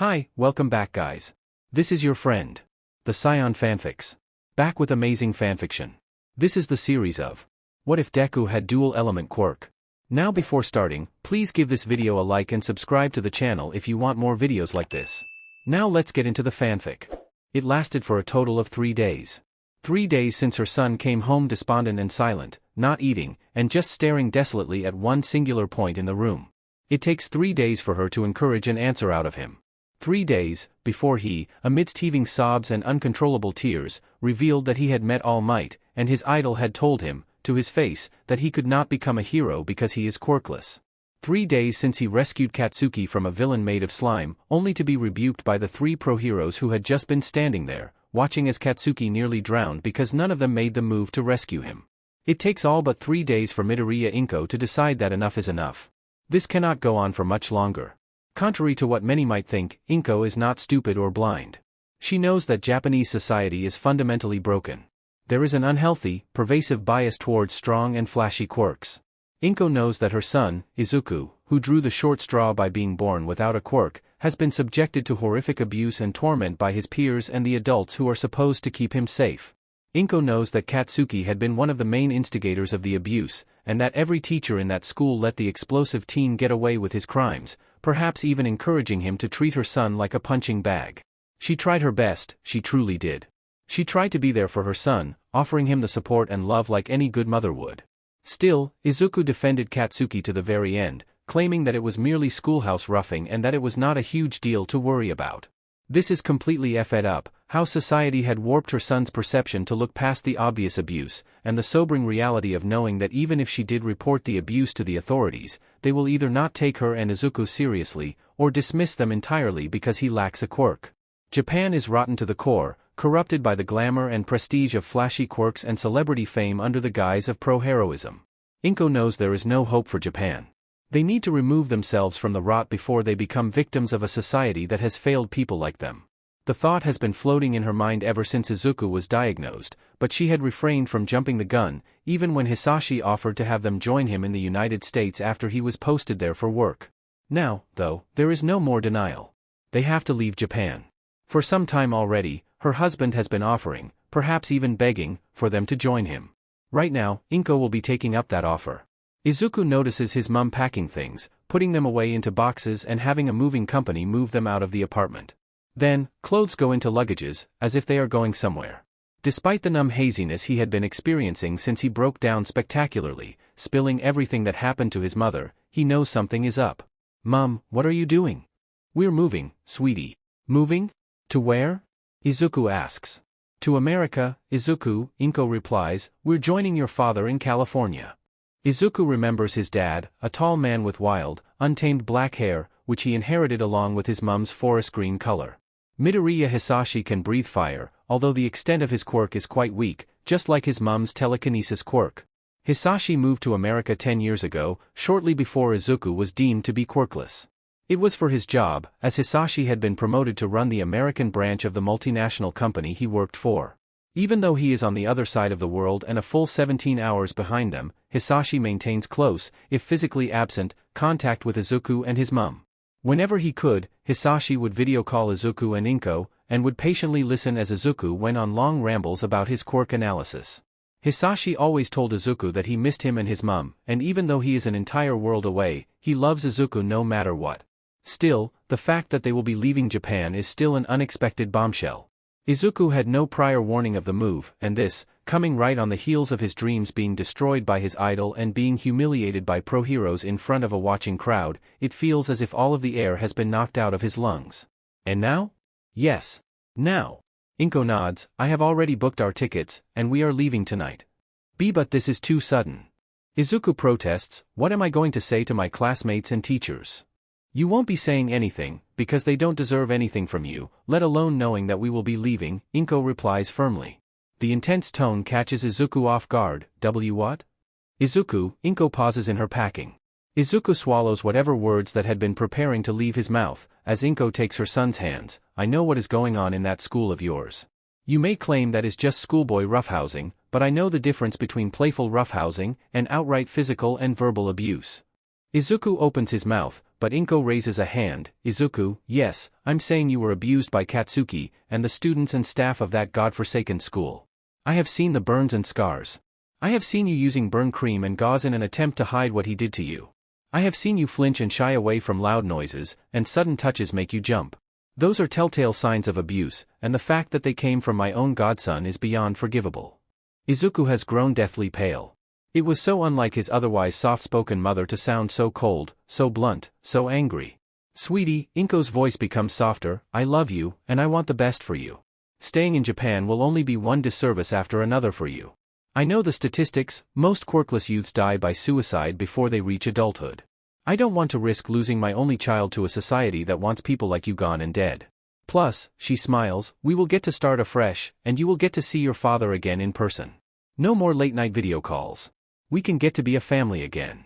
Hi, welcome back guys. This is your friend, the Scion Fanfics. Back with amazing fanfiction. This is the series of What if Deku had dual element quirk? Now before starting, please give this video a like and subscribe to the channel if you want more videos like this. Now let's get into the fanfic. It lasted for a total of 3 days. 3 days since her son came home despondent and silent, not eating, and just staring desolately at one singular point in the room. It takes 3 days for her to encourage an answer out of him. 3 days, before he, amidst heaving sobs and uncontrollable tears, revealed that he had met All Might, and his idol had told him, to his face, that he could not become a hero because he is quirkless. 3 days since he rescued Katsuki from a villain made of slime, only to be rebuked by the 3 pro-heroes who had just been standing there, watching as Katsuki nearly drowned because none of them made the move to rescue him. It takes all but 3 days for Midoriya Inko to decide that enough is enough. This cannot go on for much longer. Contrary to what many might think, Inko is not stupid or blind. She knows that Japanese society is fundamentally broken. There is an unhealthy, pervasive bias towards strong and flashy quirks. Inko knows that her son, Isuku, who drew the short straw by being born without a quirk, has been subjected to horrific abuse and torment by his peers and the adults who are supposed to keep him safe. Inko knows that Katsuki had been one of the main instigators of the abuse, and that every teacher in that school let the explosive teen get away with his crimes, perhaps even encouraging him to treat her son like a punching bag. She tried her best, she truly did. She tried to be there for her son, offering him the support and love like any good mother would. Still, Izuku defended Katsuki to the very end, claiming that it was merely schoolhouse roughing and that it was not a huge deal to worry about. This is completely effed up, how society had warped her son's perception to look past the obvious abuse, and the sobering reality of knowing that even if she did report the abuse to the authorities, they will either not take her and Izuku seriously, or dismiss them entirely because he lacks a quirk. Japan is rotten to the core, corrupted by the glamour and prestige of flashy quirks and celebrity fame under the guise of pro-heroism. Inko knows there is no hope for Japan. They need to remove themselves from the rot before they become victims of a society that has failed people like them. The thought has been floating in her mind ever since Isuku was diagnosed, but she had refrained from jumping the gun, even when Hisashi offered to have them join him in the United States after he was posted there for work. Now, though, there is no more denial. They have to leave Japan. For some time already, her husband has been offering, perhaps even begging, for them to join him. Right now, Inko will be taking up that offer. Izuku notices his mum packing things, putting them away into boxes and having a moving company move them out of the apartment. Then, clothes go into luggages, as if they are going somewhere. Despite the numb haziness he had been experiencing since he broke down spectacularly, spilling everything that happened to his mother, he knows something is up. "Mum, what are you doing?" "We're moving, sweetie." "Moving? To where?" Izuku asks. "To America, Izuku," Inko replies. "We're joining your father in California." Izuku remembers his dad, a tall man with wild, untamed black hair, which he inherited along with his mum's forest green color. Midoriya Hisashi can breathe fire, although the extent of his quirk is quite weak, just like his mum's telekinesis quirk. Hisashi moved to America 10 years ago, shortly before Izuku was deemed to be quirkless. It was for his job, as Hisashi had been promoted to run the American branch of the multinational company he worked for. Even though he is on the other side of the world and a full 17 hours behind them, Hisashi maintains close, if physically absent, contact with Izuku and his mum. Whenever he could, Hisashi would video call Izuku and Inko, and would patiently listen as Izuku went on long rambles about his quirk analysis. Hisashi always told Izuku that he missed him and his mum, and even though he is an entire world away, he loves Izuku no matter what. Still, the fact that they will be leaving Japan is still an unexpected bombshell. Izuku had no prior warning of the move, and this, coming right on the heels of his dreams being destroyed by his idol and being humiliated by pro-heroes in front of a watching crowd, it feels as if all of the air has been knocked out of his lungs. And now? Yes. Now. Inko nods. "I have already booked our tickets, and we are leaving tonight." But this is too sudden." Izuku protests. "What am I going to say to my classmates and teachers?" "You won't be saying anything, because they don't deserve anything from you, let alone knowing that we will be leaving," Inko replies firmly. The intense tone catches Izuku off guard. What? Izuku, Inko pauses in her packing. Izuku swallows whatever words that had been preparing to leave his mouth, as Inko takes her son's hands. "I know what is going on in that school of yours. You may claim that is just schoolboy roughhousing, but I know the difference between playful roughhousing and outright physical and verbal abuse." Izuku opens his mouth, but Inko raises a hand. Izuku, yes, I'm saying you were abused by Katsuki and the students and staff of that godforsaken school. I have seen the burns and scars. I have seen you using burn cream and gauze in an attempt to hide what he did to you. I have seen you flinch and shy away from loud noises, and sudden touches make you jump. Those are telltale signs of abuse, and the fact that they came from my own godson is beyond forgivable. Izuku has grown deathly pale. It was so unlike his otherwise soft-spoken mother to sound so cold, so blunt, so angry. Sweetie, Inko's voice becomes softer, I love you, and I want the best for you. Staying in Japan will only be one disservice after another for you. I know the statistics, most quirkless youths die by suicide before they reach adulthood. I don't want to risk losing my only child to a society that wants people like you gone and dead. Plus, she smiles, we will get to start afresh, and you will get to see your father again in person. No more late-night video calls. We can get to be a family again.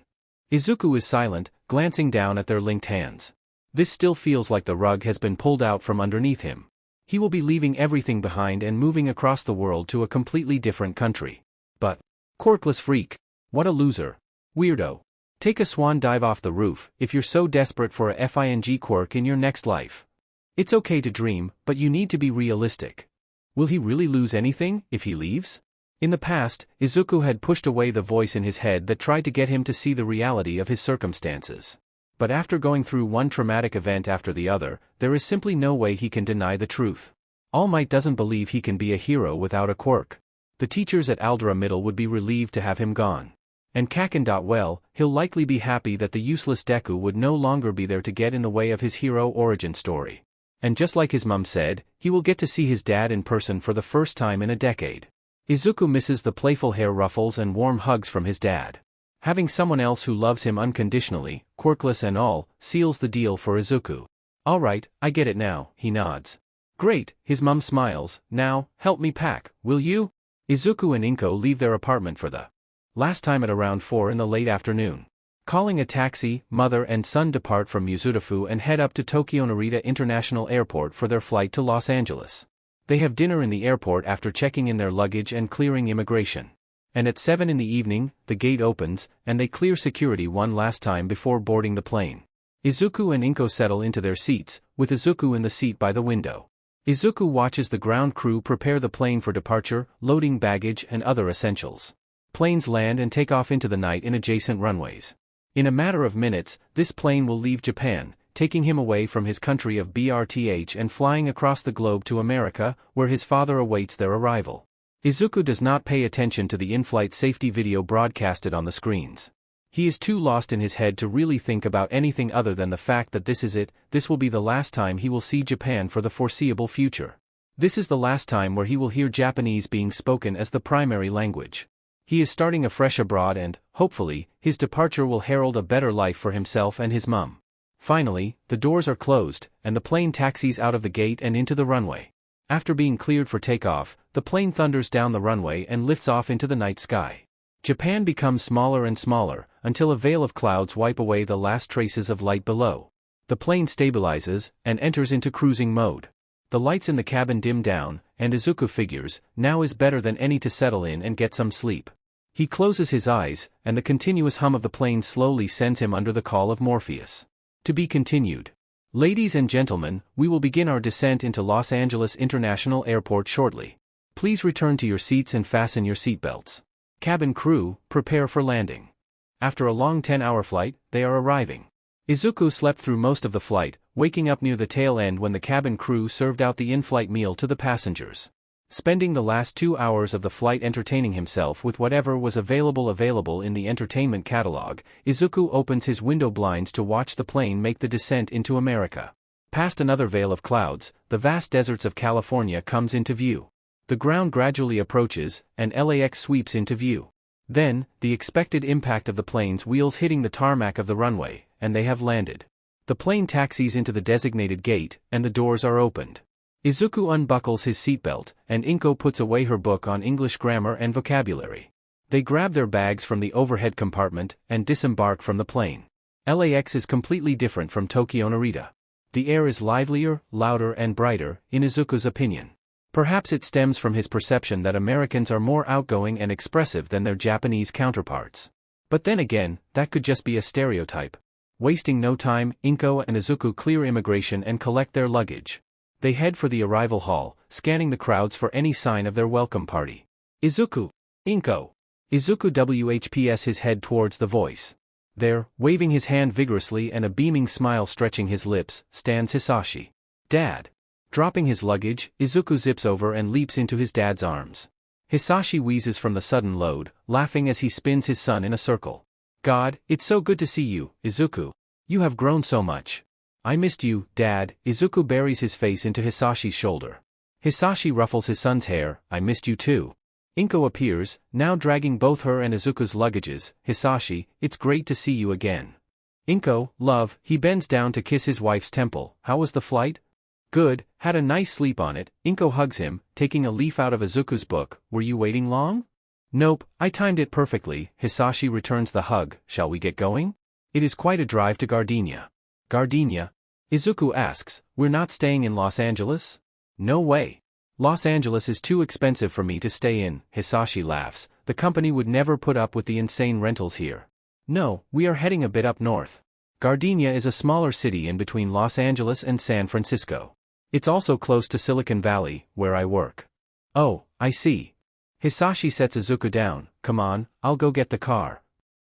Izuku is silent, glancing down at their linked hands. This still feels like the rug has been pulled out from underneath him. He will be leaving everything behind and moving across the world to a completely different country. But, quirkless freak. What a loser. Weirdo. Take a swan dive off the roof if you're so desperate for a FING quirk in your next life. It's okay to dream, but you need to be realistic. Will he really lose anything if he leaves? In the past, Izuku had pushed away the voice in his head that tried to get him to see the reality of his circumstances. But after going through one traumatic event after the other, there is simply no way he can deny the truth. All Might doesn't believe he can be a hero without a quirk. The teachers at Aldera Middle would be relieved to have him gone. And Kaken. Well, he'll likely be happy that the useless Deku would no longer be there to get in the way of his hero origin story. And just like his mum said, he will get to see his dad in person for the first time in a decade. Izuku misses the playful hair ruffles and warm hugs from his dad. Having someone else who loves him unconditionally, quirkless and all, seals the deal for Izuku. Alright, I get it now, he nods. Great, his mum smiles, now, help me pack, will you? Izuku and Inko leave their apartment for the last time at around 4 in the late afternoon. Calling a taxi, mother and son depart from Musutafu and head up to Tokyo Narita International Airport for their flight to Los Angeles. They have dinner in the airport after checking in their luggage and clearing immigration. And at 7 in the evening, the gate opens, and they clear security one last time before boarding the plane. Izuku and Inko settle into their seats, with Izuku in the seat by the window. Izuku watches the ground crew prepare the plane for departure, loading baggage and other essentials. Planes land and take off into the night in adjacent runways. In a matter of minutes, this plane will leave Japan, taking him away from his country of BRTH and flying across the globe to America, where his father awaits their arrival. Izuku does not pay attention to the in-flight safety video broadcasted on the screens. He is too lost in his head to really think about anything other than the fact that this is it, this will be the last time he will see Japan for the foreseeable future. This is the last time where he will hear Japanese being spoken as the primary language. He is starting afresh abroad and, hopefully, his departure will herald a better life for himself and his mum. Finally, the doors are closed, and the plane taxis out of the gate and into the runway. After being cleared for takeoff, the plane thunders down the runway and lifts off into the night sky. Japan becomes smaller and smaller, until a veil of clouds wipe away the last traces of light below. The plane stabilizes, and enters into cruising mode. The lights in the cabin dim down, and Izuku figures, now is better than any to settle in and get some sleep. He closes his eyes, and the continuous hum of the plane slowly sends him under the call of Morpheus. To be continued. Ladies and gentlemen, we will begin our descent into Los Angeles International Airport shortly. Please return to your seats and fasten your seatbelts. Cabin crew, prepare for landing. After a long 10-hour flight, they are arriving. Izuku slept through most of the flight, waking up near the tail end when the cabin crew served out the in-flight meal to the passengers. Spending the last 2 hours of the flight entertaining himself with whatever was available in the entertainment catalog, Izuku opens his window blinds to watch the plane make the descent into America. Past another veil of clouds, the vast deserts of California comes into view. The ground gradually approaches, and LAX sweeps into view. Then, the expected impact of the plane's wheels hitting the tarmac of the runway, and they have landed. The plane taxis into the designated gate, and the doors are opened. Izuku unbuckles his seatbelt, and Inko puts away her book on English grammar and vocabulary. They grab their bags from the overhead compartment, and disembark from the plane. LAX is completely different from Tokyo Narita. The air is livelier, louder and brighter, in Izuku's opinion. Perhaps it stems from his perception that Americans are more outgoing and expressive than their Japanese counterparts. But then again, that could just be a stereotype. Wasting no time, Inko and Izuku clear immigration and collect their luggage. They head for the arrival hall, scanning the crowds for any sign of their welcome party. Izuku! Inko! Izuku WHPs his head towards the voice. There, waving his hand vigorously and a beaming smile stretching his lips, stands Hisashi. Dad! Dropping his luggage, Izuku zips over and leaps into his dad's arms. Hisashi wheezes from the sudden load, laughing as he spins his son in a circle. God, it's so good to see you, Izuku. You have grown so much. I missed you, Dad. Izuku buries his face into Hisashi's shoulder. Hisashi ruffles his son's hair. I missed you too. Inko appears, now dragging both her and Izuku's luggages. Hisashi, it's great to see you again. Inko, love, he bends down to kiss his wife's temple. How was the flight? Good, had a nice sleep on it. Inko hugs him, taking a leaf out of Izuku's book. Were you waiting long? Nope, I timed it perfectly. Hisashi returns the hug. Shall we get going? It is quite a drive to Gardenia. Gardinia? Izuku asks, we're not staying in Los Angeles? No way. Los Angeles is too expensive for me to stay in. Hisashi laughs. The company would never put up with the insane rentals here. No, we are heading a bit up north. Gardenia is a smaller city in between Los Angeles and San Francisco. It's also close to Silicon Valley, where I work. Oh, I see. Hisashi sets Izuku down. Come on, I'll go get the car.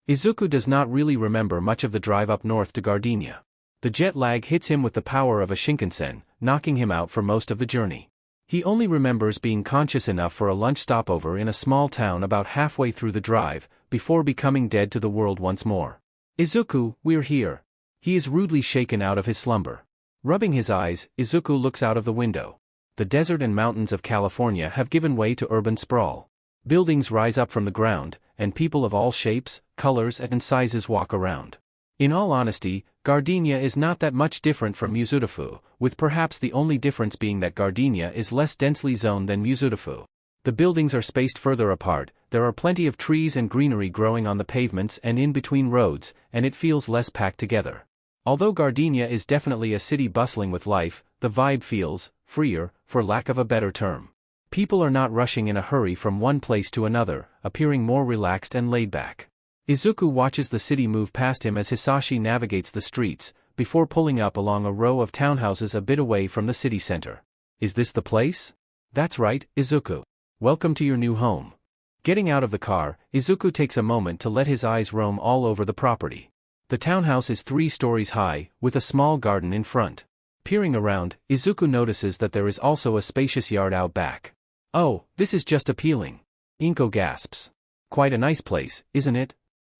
Izuku does not really remember much of the drive up north to Gardenia. The jet lag hits him with the power of a Shinkansen, knocking him out for most of the journey. He only remembers being conscious enough for a lunch stopover in a small town about halfway through the drive, before becoming dead to the world once more. Izuku, we're here. He is rudely shaken out of his slumber. Rubbing his eyes, Izuku looks out of the window. The desert and mountains of California have given way to urban sprawl. Buildings rise up from the ground, and people of all shapes, colors and sizes walk around. In all honesty, Gardinia is not that much different from Musudafu, with perhaps the only difference being that Gardinia is less densely zoned than Musudafu. The buildings are spaced further apart, there are plenty of trees and greenery growing on the pavements and in between roads, and it feels less packed together. Although Gardinia is definitely a city bustling with life, the vibe feels freer, for lack of a better term. People are not rushing in a hurry from one place to another, appearing more relaxed and laid back. Izuku watches the city move past him as Hisashi navigates the streets, before pulling up along a row of townhouses a bit away from the city center. Is this the place? That's right, Izuku. Welcome to your new home. Getting out of the car, Izuku takes a moment to let his eyes roam all over the property. The townhouse is 3 stories high, with a small garden in front. Peering around, Izuku notices that there is also a spacious yard out back. Oh, this is just appealing. Inko gasps. Quite a nice place, isn't it?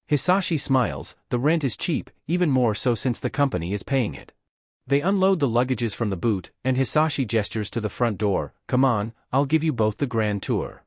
Hisashi smiles. The rent is cheap, even more so since the company is paying it. They unload the luggages from the boot, and Hisashi gestures to the front door. Come on, I'll give you both the grand tour.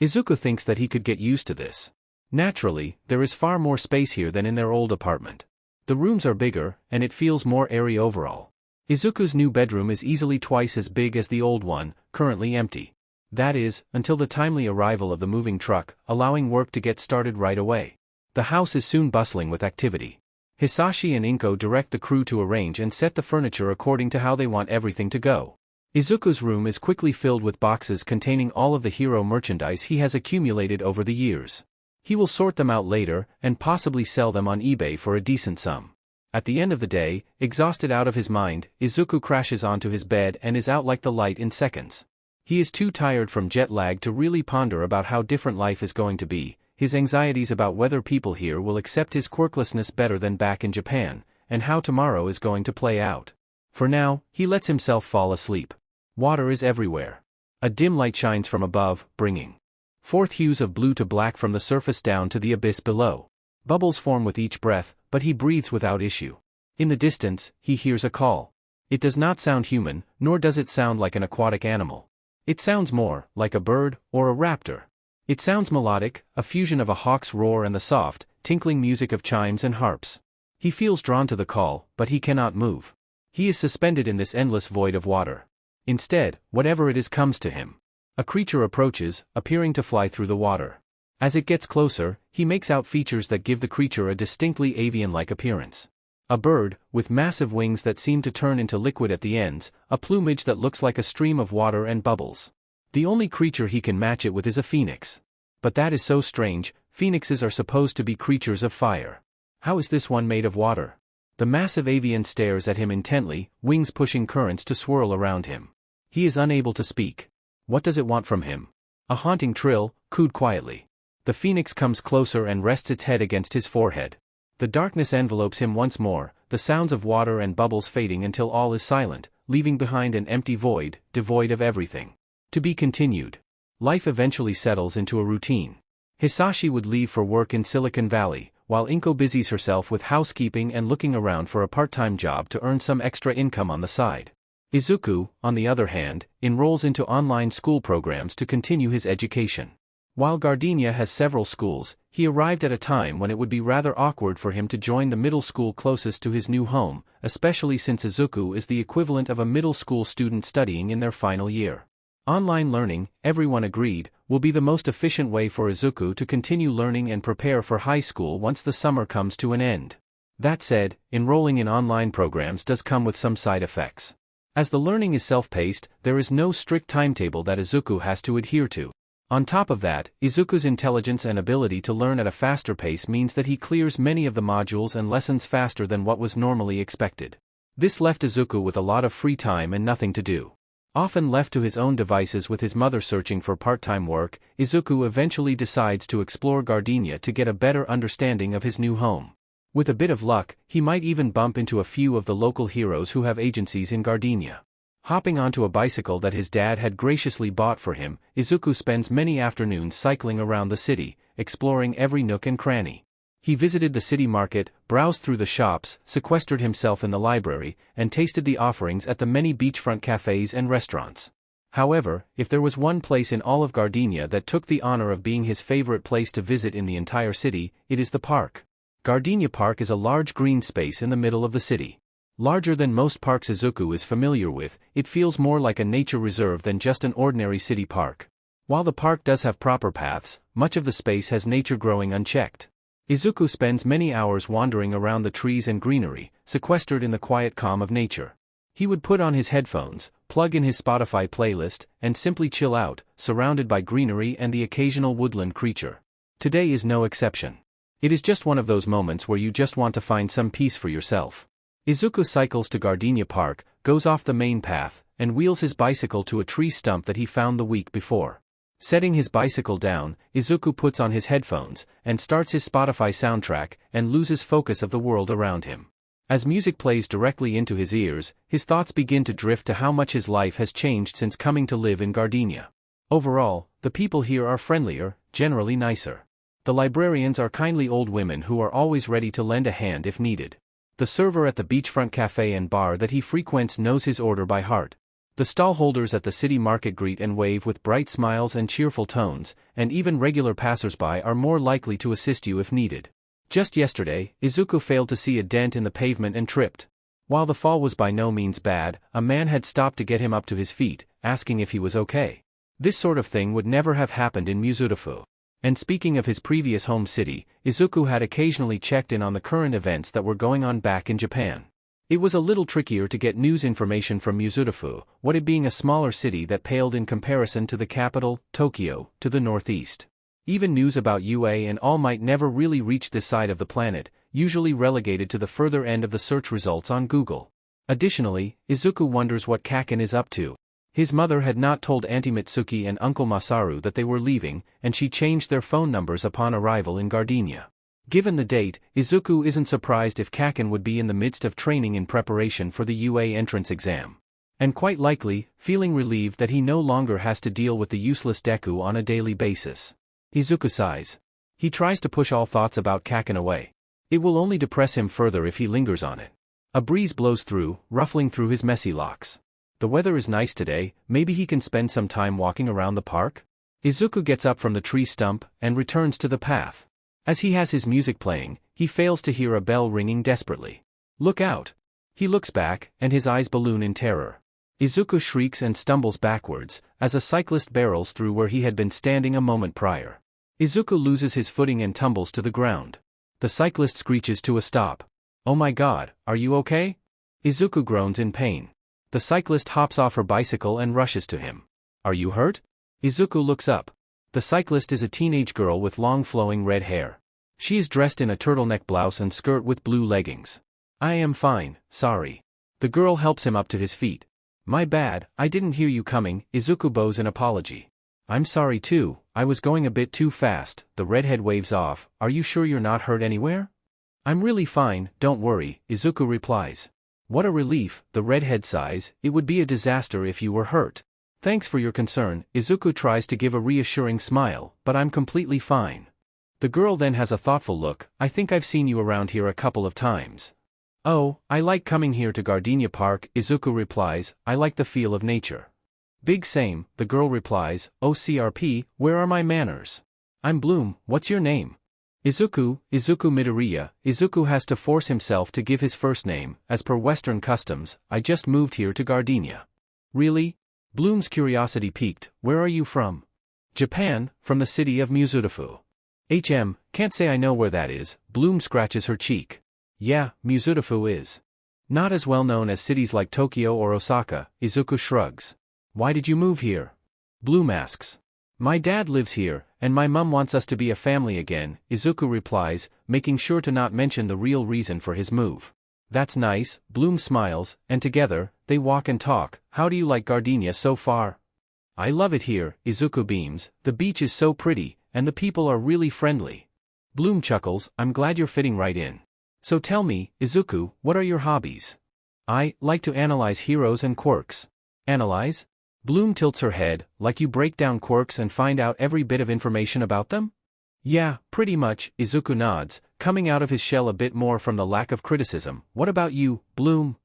Izuku thinks that he could get used to this. Naturally, there is far more space here than in their old apartment. The rooms are bigger, and it feels more airy overall. Izuku's new bedroom is easily twice as big as the old one, currently empty. That is, until the timely arrival of the moving truck, allowing work to get started right away. The house is soon bustling with activity. Hisashi and Inko direct the crew to arrange and set the furniture according to how they want everything to go. Izuku's room is quickly filled with boxes containing all of the hero merchandise he has accumulated over the years. He will sort them out later, and possibly sell them on eBay for a decent sum. At the end of the day, exhausted out of his mind, Izuku crashes onto his bed and is out like the light in seconds. He is too tired from jet lag to really ponder about how different life is going to be, his anxieties about whether people here will accept his quirklessness better than back in Japan, and how tomorrow is going to play out. For now, he lets himself fall asleep. Water is everywhere. A dim light shines from above, bringing forth hues of blue to black from the surface down to the abyss below. Bubbles form with each breath, but he breathes without issue. In the distance, he hears a call. It does not sound human, nor does it sound like an aquatic animal. It sounds more like a bird or a raptor. It sounds melodic, a fusion of a hawk's roar and the soft, tinkling music of chimes and harps. He feels drawn to the call, but he cannot move. He is suspended in this endless void of water. Instead, whatever it is comes to him. A creature approaches, appearing to fly through the water. As it gets closer, he makes out features that give the creature a distinctly avian-like appearance. A bird, with massive wings that seem to turn into liquid at the ends, a plumage that looks like a stream of water and bubbles. The only creature he can match it with is a phoenix. But that is so strange, phoenixes are supposed to be creatures of fire. How is this one made of water? The massive avian stares at him intently, wings pushing currents to swirl around him. He is unable to speak. What does it want from him? A haunting trill, cooed quietly. The phoenix comes closer and rests its head against his forehead. The darkness envelopes him once more, the sounds of water and bubbles fading until all is silent, leaving behind an empty void, devoid of everything. To be continued. Life eventually settles into a routine. Hisashi would leave for work in Silicon Valley, while Inko busies herself with housekeeping and looking around for a part-time job to earn some extra income on the side. Izuku, on the other hand, enrolls into online school programs to continue his education. While Gardinia has several schools, he arrived at a time when it would be rather awkward for him to join the middle school closest to his new home, especially since Isuku is the equivalent of a middle school student studying in their final year. Online learning, everyone agreed, will be the most efficient way for Isuku to continue learning and prepare for high school once the summer comes to an end. That said, enrolling in online programs does come with some side effects. As the learning is self-paced, there is no strict timetable that Isuku has to adhere to. On top of that, Izuku's intelligence and ability to learn at a faster pace means that he clears many of the modules and lessons faster than what was normally expected. This left Izuku with a lot of free time and nothing to do. Often left to his own devices with his mother searching for part-time work, Isuku eventually decides to explore Gardinia to get a better understanding of his new home. With a bit of luck, he might even bump into a few of the local heroes who have agencies in Gardinia. Hopping onto a bicycle that his dad had graciously bought for him, Isuku spends many afternoons cycling around the city, exploring every nook and cranny. He visited the city market, browsed through the shops, sequestered himself in the library, and tasted the offerings at the many beachfront cafes and restaurants. However, if there was one place in all of Gardinia that took the honor of being his favorite place to visit in the entire city, it is the park. Gardinia Park is a large green space in the middle of the city. Larger than most parks Isuku is familiar with, it feels more like a nature reserve than just an ordinary city park. While the park does have proper paths, much of the space has nature growing unchecked. Izuku spends many hours wandering around the trees and greenery, sequestered in the quiet calm of nature. He would put on his headphones, plug in his Spotify playlist, and simply chill out, surrounded by greenery and the occasional woodland creature. Today is no exception. It is just one of those moments where you just want to find some peace for yourself. Izuku cycles to Gardinia Park, goes off the main path, and wheels his bicycle to a tree stump that he found the week before. Setting his bicycle down, Izuku puts on his headphones, and starts his Spotify soundtrack, and loses focus of the world around him. As music plays directly into his ears, his thoughts begin to drift to how much his life has changed since coming to live in Gardinia. Overall, the people here are friendlier, generally nicer. The librarians are kindly old women who are always ready to lend a hand if needed. The server at the beachfront cafe and bar that he frequents knows his order by heart. The stallholders at the city market greet and wave with bright smiles and cheerful tones, and even regular passersby are more likely to assist you if needed. Just yesterday, Izuku failed to see a dent in the pavement and tripped. While the fall was by no means bad, a man had stopped to get him up to his feet, asking if he was okay. This sort of thing would never have happened in Musa. And speaking of his previous home city, Izuku had occasionally checked in on the current events that were going on back in Japan. It was a little trickier to get news information from Musa, what it being a smaller city that paled in comparison to the capital, Tokyo, to the northeast. Even news about UA and All Might never really reached this side of the planet, usually relegated to the further end of the search results on Google. Additionally, Izuku wonders what Kaken is up to. His mother had not told Auntie Mitsuki and Uncle Masaru that they were leaving, and she changed their phone numbers upon arrival in Gardinia. Given the date, Izuku isn't surprised if Kaken would be in the midst of training in preparation for the UA entrance exam. And quite likely, feeling relieved that he no longer has to deal with the useless Deku on a daily basis. Izuku sighs. He tries to push all thoughts about Kaken away. It will only depress him further if he lingers on it. A breeze blows through, ruffling through his messy locks. The weather is nice today, maybe he can spend some time walking around the park? Izuku gets up from the tree stump, and returns to the path. As he has his music playing, he fails to hear a bell ringing desperately. Look out! He looks back, and his eyes balloon in terror. Izuku shrieks and stumbles backwards, as a cyclist barrels through where he had been standing a moment prior. Izuku loses his footing and tumbles to the ground. The cyclist screeches to a stop. Oh my god, are you okay? Izuku groans in pain. The cyclist hops off her bicycle and rushes to him. Are you hurt? Izuku looks up. The cyclist is a teenage girl with long flowing red hair. She is dressed in a turtleneck blouse and skirt with blue leggings. I am fine, sorry. The girl helps him up to his feet. My bad, I didn't hear you coming, Izuku bows an apology. I'm sorry too, I was going a bit too fast, the redhead waves off. Are you sure you're not hurt anywhere? I'm really fine, don't worry, Izuku replies. What a relief, the redhead sighs, it would be a disaster if you were hurt. Thanks for your concern, Izuku tries to give a reassuring smile, but I'm completely fine. The girl then has a thoughtful look, I think I've seen you around here a couple of times. Oh, I like coming here to Gardenia Park, Izuku replies, I like the feel of nature. Big same, the girl replies, oh CRP, where are my manners? I'm Bloom, what's your name? Izuku Midoriya. Izuku has to force himself to give his first name, as per Western customs. I just moved here to Gardenia. Really? Bloom's curiosity piqued, where are you from? Japan, from the city of Musudafu. Can't say I know where that is, Bloom scratches her cheek. Yeah, Musudafu is not as well known as cities like Tokyo or Osaka, Izuku shrugs. Why did you move here? Bloom asks. My dad lives here, and my mum wants us to be a family again, Izuku replies, making sure to not mention the real reason for his move. That's nice, Bloom smiles, and together, they walk and talk. How do you like Gardinia so far? I love it here, Izuku beams, the beach is so pretty, and the people are really friendly. Bloom chuckles, I'm glad you're fitting right in. So tell me, Izuku, what are your hobbies? I like to analyze heroes and quirks. Analyze? Bloom tilts her head, like you break down quirks and find out every bit of information about them? Yeah, pretty much, Izuku nods, coming out of his shell a bit more from the lack of criticism. What about you, Bloom?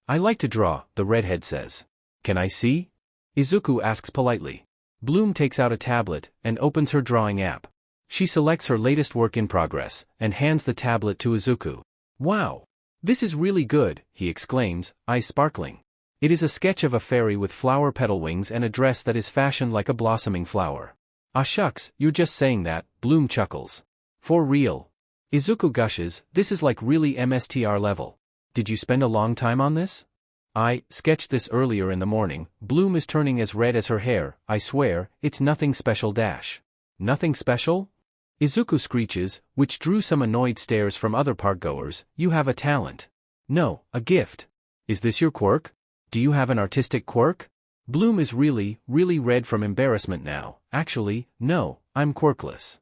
I like to draw, the redhead says. Can I see? Izuku asks politely. Bloom takes out a tablet and opens her drawing app. She selects her latest work in progress and hands the tablet to Izuku. Wow! This is really good, he exclaims, eyes sparkling. It is a sketch of a fairy with flower petal wings and a dress that is fashioned like a blossoming flower. Ah shucks, you're just saying that, Bloom chuckles. For real. Izuku gushes, this is like really MSTR level. Did you spend a long time on this? I sketched this earlier in the morning. Bloom is turning as red as her hair. I swear, it's nothing special dash. Nothing special? Izuku screeches, which drew some annoyed stares from other parkgoers. You have a talent. No, a gift. Is this your quirk? Do you have an artistic quirk? Bloom is really red from embarrassment now. Actually, no, I'm quirkless.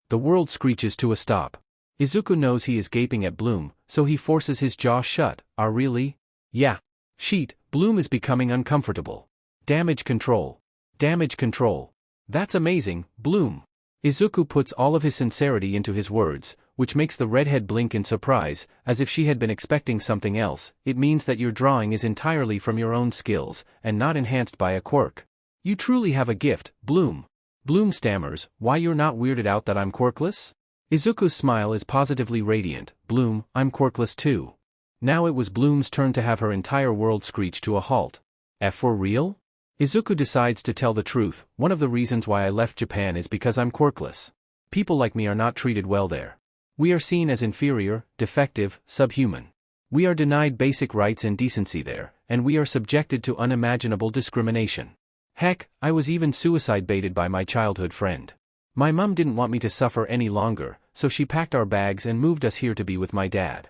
The world screeches to a stop. Izuku knows he is gaping at Bloom, so he forces his jaw shut. Really? Yeah. Sheet, Bloom is becoming uncomfortable. Damage control. Damage control. That's amazing, Bloom. Izuku puts all of his sincerity into his words, which makes the redhead blink in surprise, as if she had been expecting something else. It means that your drawing is entirely from your own skills, and not enhanced by a quirk. You truly have a gift, Bloom. Bloom stammers, why you're not weirded out that I'm quirkless? Izuku's smile is positively radiant. Bloom, I'm quirkless too. Now it was Bloom's turn to have her entire world screech to a halt. For real? Izuku decides to tell the truth. One of the reasons why I left Japan is because I'm quirkless. People like me are not treated well there. We are seen as inferior, defective, subhuman. We are denied basic rights and decency there, and we are subjected to unimaginable discrimination. Heck, I was even suicide baited by my childhood friend. My mum didn't want me to suffer any longer, so she packed our bags and moved us here to be with my dad.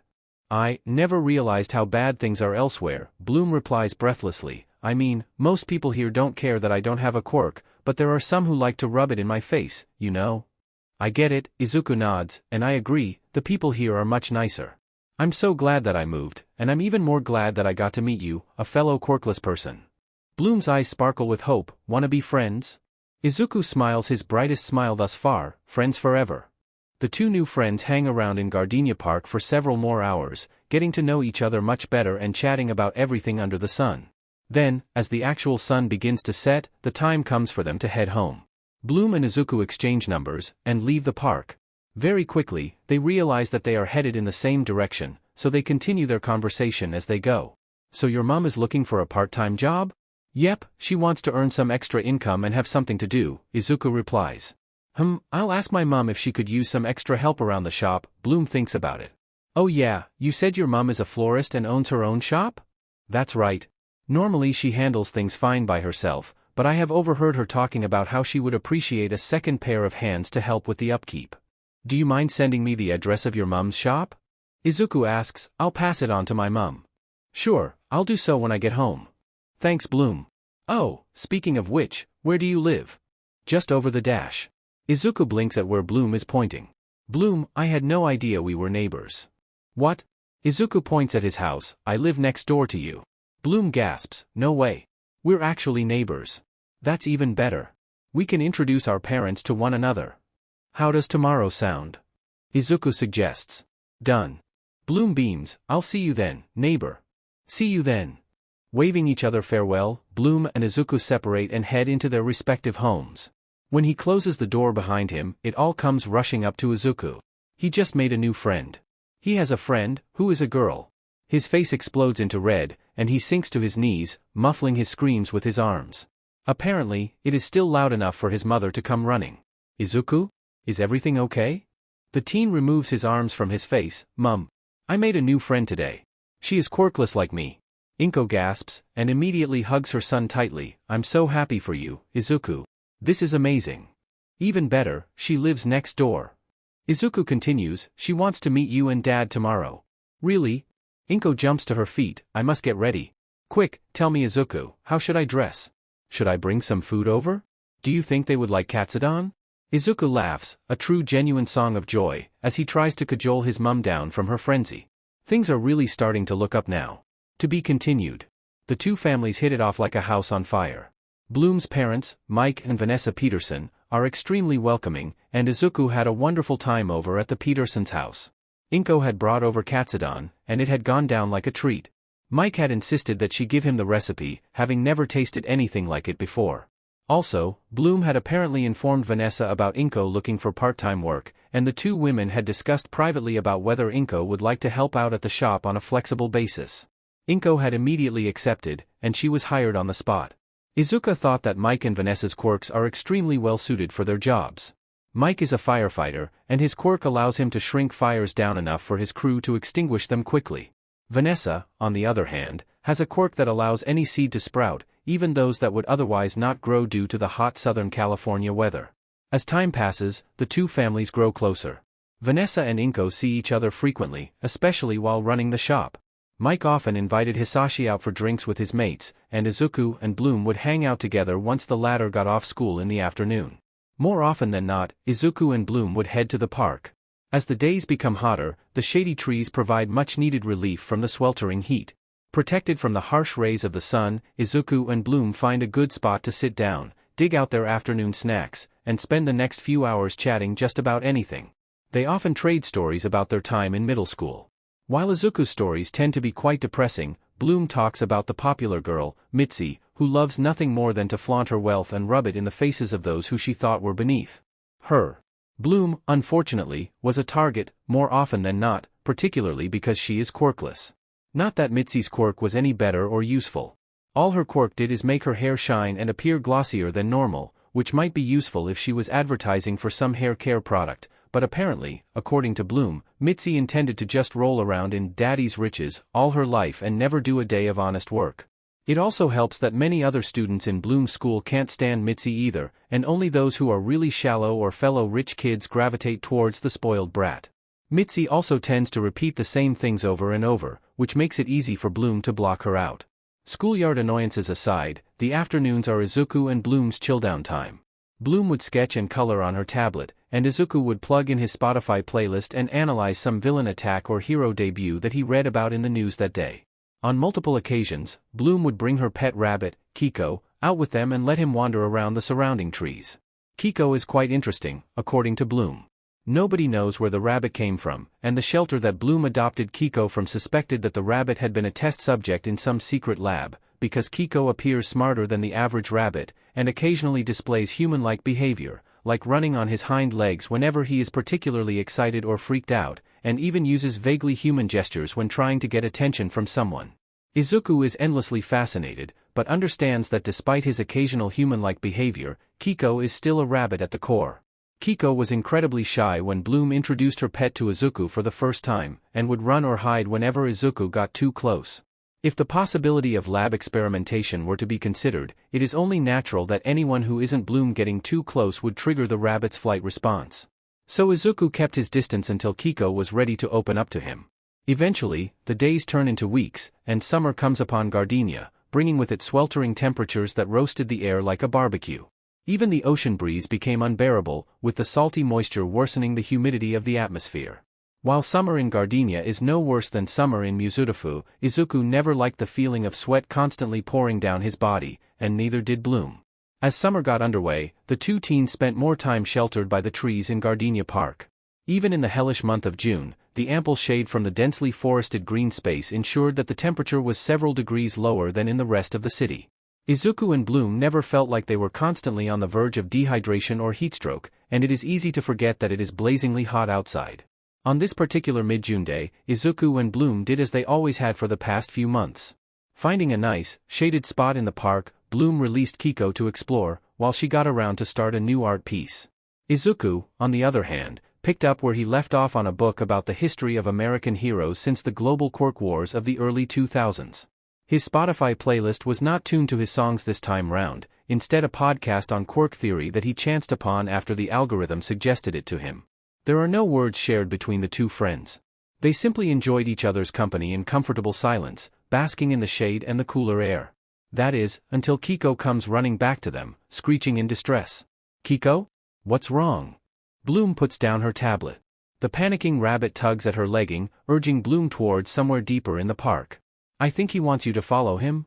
I never realized how bad things are elsewhere, Bloom replies breathlessly. I mean, most people here don't care that I don't have a quirk, but there are some who like to rub it in my face, you know? I get it, Izuku nods, and I agree, the people here are much nicer. I'm so glad that I moved, and I'm even more glad that I got to meet you, a fellow quirkless person. Bloom's eyes sparkle with hope. Wanna be friends? Izuku smiles his brightest smile thus far, friends forever. The two new friends hang around in Gardenia Park for several more hours, getting to know each other much better and chatting about everything under the sun. Then, as the actual sun begins to set, the time comes for them to head home. Bloom and Izuku exchange numbers, and leave the park. Very quickly, they realize that they are headed in the same direction, so they continue their conversation as they go. So your mom is looking for a part-time job? Yep, she wants to earn some extra income and have something to do, Izuku replies. I'll ask my mom if she could use some extra help around the shop. Bloom thinks about it. Oh yeah, you said your mom is a florist and owns her own shop? That's right. Normally she handles things fine by herself, but I have overheard her talking about how she would appreciate a second pair of hands to help with the upkeep. Do you mind sending me the address of your mom's shop? Izuku asks, I'll pass it on to my mum. Sure, I'll do so when I get home. Thanks, Bloom. Oh, speaking of which, where do you live? Just over the dash. Izuku blinks at where Bloom is pointing. Bloom, I had no idea we were neighbors. What? Izuku points at his house, I live next door to you. Bloom gasps, no way. We're actually neighbors. That's even better. We can introduce our parents to one another. How does tomorrow sound? Izuku suggests. Done. Bloom beams, I'll see you then, neighbor. See you then. Waving each other farewell, Bloom and Izuku separate and head into their respective homes. When he closes the door behind him, it all comes rushing up to Izuku. He just made a new friend. He has a friend, who is a girl. His face explodes into red, and he sinks to his knees, muffling his screams with his arms. Apparently, it is still loud enough for his mother to come running. Izuku? Is everything okay? The teen removes his arms from his face. Mum. I made a new friend today. She is quirkless like me. Inko gasps, and immediately hugs her son tightly. I'm so happy for you, Izuku. This is amazing. Even better, she lives next door. Izuku continues, she wants to meet you and Dad tomorrow. Really? Inko jumps to her feet, I must get ready. Quick, tell me Izuku, how should I dress? Should I bring some food over? Do you think they would like katsudon? Izuku laughs, a true genuine song of joy, as he tries to cajole his mum down from her frenzy. Things are really starting to look up now. To be continued. The two families hit it off like a house on fire. Bloom's parents, Mike and Vanessa Peterson, are extremely welcoming, and Izuku had a wonderful time over at the Petersons' house. Inko had brought over katsudon, and it had gone down like a treat. Mike had insisted that she give him the recipe, having never tasted anything like it before. Also, Bloom had apparently informed Vanessa about Inko looking for part-time work, and the two women had discussed privately about whether Inko would like to help out at the shop on a flexible basis. Inko had immediately accepted, and she was hired on the spot. Izuku thought that Mike and Vanessa's quirks are extremely well suited for their jobs. Mike is a firefighter, and his quirk allows him to shrink fires down enough for his crew to extinguish them quickly. Vanessa, on the other hand, has a quirk that allows any seed to sprout, even those that would otherwise not grow due to the hot Southern California weather. As time passes, the two families grow closer. Vanessa and Inko see each other frequently, especially while running the shop. Mike often invited Hisashi out for drinks with his mates, and Izuku and Bloom would hang out together once the latter got off school in the afternoon. More often than not, Izuku and Bloom would head to the park. As the days become hotter, the shady trees provide much-needed relief from the sweltering heat. Protected from the harsh rays of the sun, Izuku and Bloom find a good spot to sit down, dig out their afternoon snacks, and spend the next few hours chatting just about anything. They often trade stories about their time in middle school. While Izuku's stories tend to be quite depressing, Bloom talks about the popular girl, Mitzi, who loves nothing more than to flaunt her wealth and rub it in the faces of those who she thought were beneath her. Bloom, unfortunately, was a target, more often than not, particularly because she is quirkless. Not that Mitzi's quirk was any better or useful. All her quirk did is make her hair shine and appear glossier than normal, which might be useful if she was advertising for some hair care product, but apparently, according to Bloom, Mitzi intended to just roll around in daddy's riches all her life and never do a day of honest work. It also helps that many other students in Bloom's school can't stand Mitzi either, and only those who are really shallow or fellow rich kids gravitate towards the spoiled brat. Mitzi also tends to repeat the same things over and over, which makes it easy for Bloom to block her out. Schoolyard annoyances aside, the afternoons are Izuku and Bloom's chill-down time. Bloom would sketch and color on her tablet, and Isuku would plug in his Spotify playlist and analyze some villain attack or hero debut that he read about in the news that day. On multiple occasions, Bloom would bring her pet rabbit, Kiko, out with them and let him wander around the surrounding trees. Kiko is quite interesting, according to Bloom. Nobody knows where the rabbit came from, and the shelter that Bloom adopted Kiko from suspected that the rabbit had been a test subject in some secret lab, because Kiko appears smarter than the average rabbit, and occasionally displays human-like behavior, like running on his hind legs whenever he is particularly excited or freaked out, and even uses vaguely human gestures when trying to get attention from someone. Isuku is endlessly fascinated, but understands that despite his occasional human-like behavior, Kiko is still a rabbit at the core. Kiko was incredibly shy when Bloom introduced her pet to Isuku for the first time, and would run or hide whenever Isuku got too close. If the possibility of lab experimentation were to be considered, it is only natural that anyone who isn't Bloom getting too close would trigger the rabbit's flight response. So Isuku kept his distance until Kiko was ready to open up to him. Eventually, the days turn into weeks, and summer comes upon Gardinia, bringing with it sweltering temperatures that roasted the air like a barbecue. Even the ocean breeze became unbearable, with the salty moisture worsening the humidity of the atmosphere. While summer in Gardinia is no worse than summer in Musa, Isuku never liked the feeling of sweat constantly pouring down his body, and neither did Bloom. As summer got underway, the two teens spent more time sheltered by the trees in Gardenia Park. Even in the hellish month of June, the ample shade from the densely forested green space ensured that the temperature was several degrees lower than in the rest of the city. Isuku and Bloom never felt like they were constantly on the verge of dehydration or heatstroke, and it is easy to forget that it is blazingly hot outside. On this particular mid-June day, Isuku and Bloom did as they always had for the past few months. Finding a nice, shaded spot in the park, Bloom released Kiko to explore, while she got around to start a new art piece. Isuku, on the other hand, picked up where he left off on a book about the history of American heroes since the global quirk wars of the early 2000s. His Spotify playlist was not tuned to his songs this time round, instead a podcast on quirk theory that he chanced upon after the algorithm suggested it to him. There are no words shared between the two friends. They simply enjoyed each other's company in comfortable silence, basking in the shade and the cooler air. That is, until Kiko comes running back to them, screeching in distress. "Kiko? What's wrong?" Bloom puts down her tablet. The panicking rabbit tugs at her legging, urging Bloom towards somewhere deeper in the park. "I think he wants you to follow him?"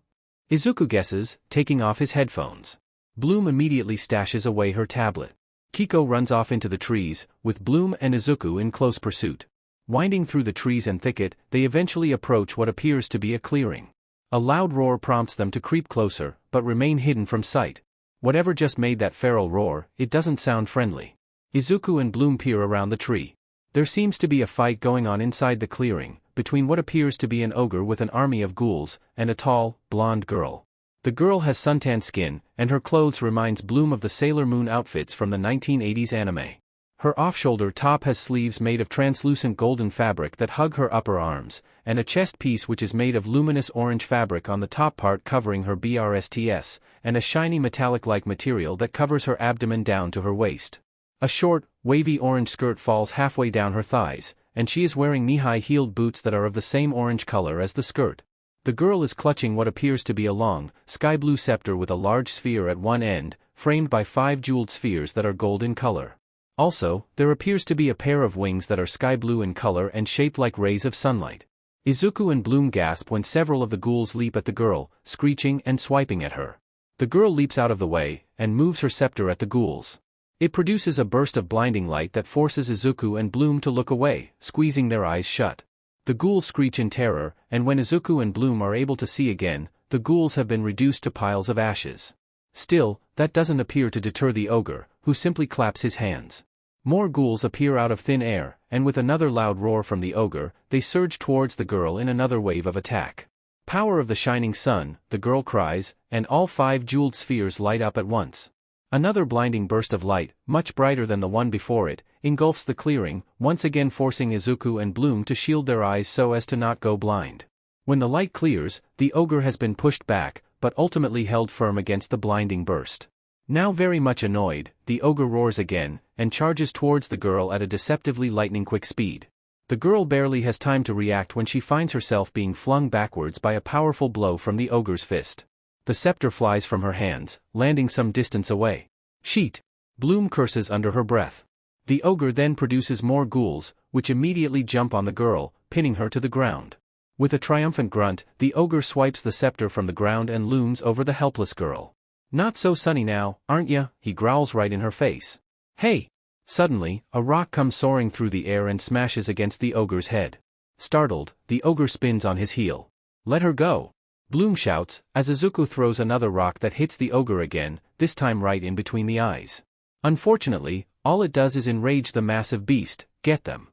Isuku guesses, taking off his headphones. Bloom immediately stashes away her tablet. Kiko runs off into the trees, with Bloom and Isuku in close pursuit. Winding through the trees and thicket, they eventually approach what appears to be a clearing. A loud roar prompts them to creep closer, but remain hidden from sight. Whatever just made that feral roar, it doesn't sound friendly. Isuku and Bloom peer around the tree. There seems to be a fight going on inside the clearing, between what appears to be an ogre with an army of ghouls, and a tall, blonde girl. The girl has suntanned skin, and her clothes reminds Bloom of the Sailor Moon outfits from the 1980s anime. Her off-shoulder top has sleeves made of translucent golden fabric that hug her upper arms, and a chest piece which is made of luminous orange fabric on the top part covering her brsts, and a shiny metallic-like material that covers her abdomen down to her waist. A short, wavy orange skirt falls halfway down her thighs, and she is wearing knee-high heeled boots that are of the same orange color as the skirt. The girl is clutching what appears to be a long, sky-blue scepter with a large sphere at one end, framed by 5 jeweled spheres that are gold in color. Also, there appears to be a pair of wings that are sky-blue in color and shaped like rays of sunlight. Isuku and Bloom gasp when several of the ghouls leap at the girl, screeching and swiping at her. The girl leaps out of the way, and moves her scepter at the ghouls. It produces a burst of blinding light that forces Isuku and Bloom to look away, squeezing their eyes shut. The ghouls screech in terror, and when Isuku and Bloom are able to see again, the ghouls have been reduced to piles of ashes. Still, that doesn't appear to deter the ogre, who simply claps his hands. More ghouls appear out of thin air, and with another loud roar from the ogre, they surge towards the girl in another wave of attack. "Power of the shining sun," the girl cries, and all 5 jeweled spheres light up at once. Another blinding burst of light, much brighter than the one before it, engulfs the clearing, once again forcing Isuku and Bloom to shield their eyes so as to not go blind. When the light clears, the ogre has been pushed back, but ultimately held firm against the blinding burst. Now very much annoyed, the ogre roars again, and charges towards the girl at a deceptively lightning-quick speed. The girl barely has time to react when she finds herself being flung backwards by a powerful blow from the ogre's fist. The scepter flies from her hands, landing some distance away. "Sheet!" Bloom curses under her breath. The ogre then produces more ghouls, which immediately jump on the girl, pinning her to the ground. With a triumphant grunt, the ogre swipes the scepter from the ground and looms over the helpless girl. "Not so sunny now, aren't ya?" he growls right in her face. "Hey!" Suddenly, a rock comes soaring through the air and smashes against the ogre's head. Startled, the ogre spins on his heel. "Let her go!" Bloom shouts, as Isuku throws another rock that hits the ogre again, this time right in between the eyes. Unfortunately, all it does is enrage the massive beast. Get them.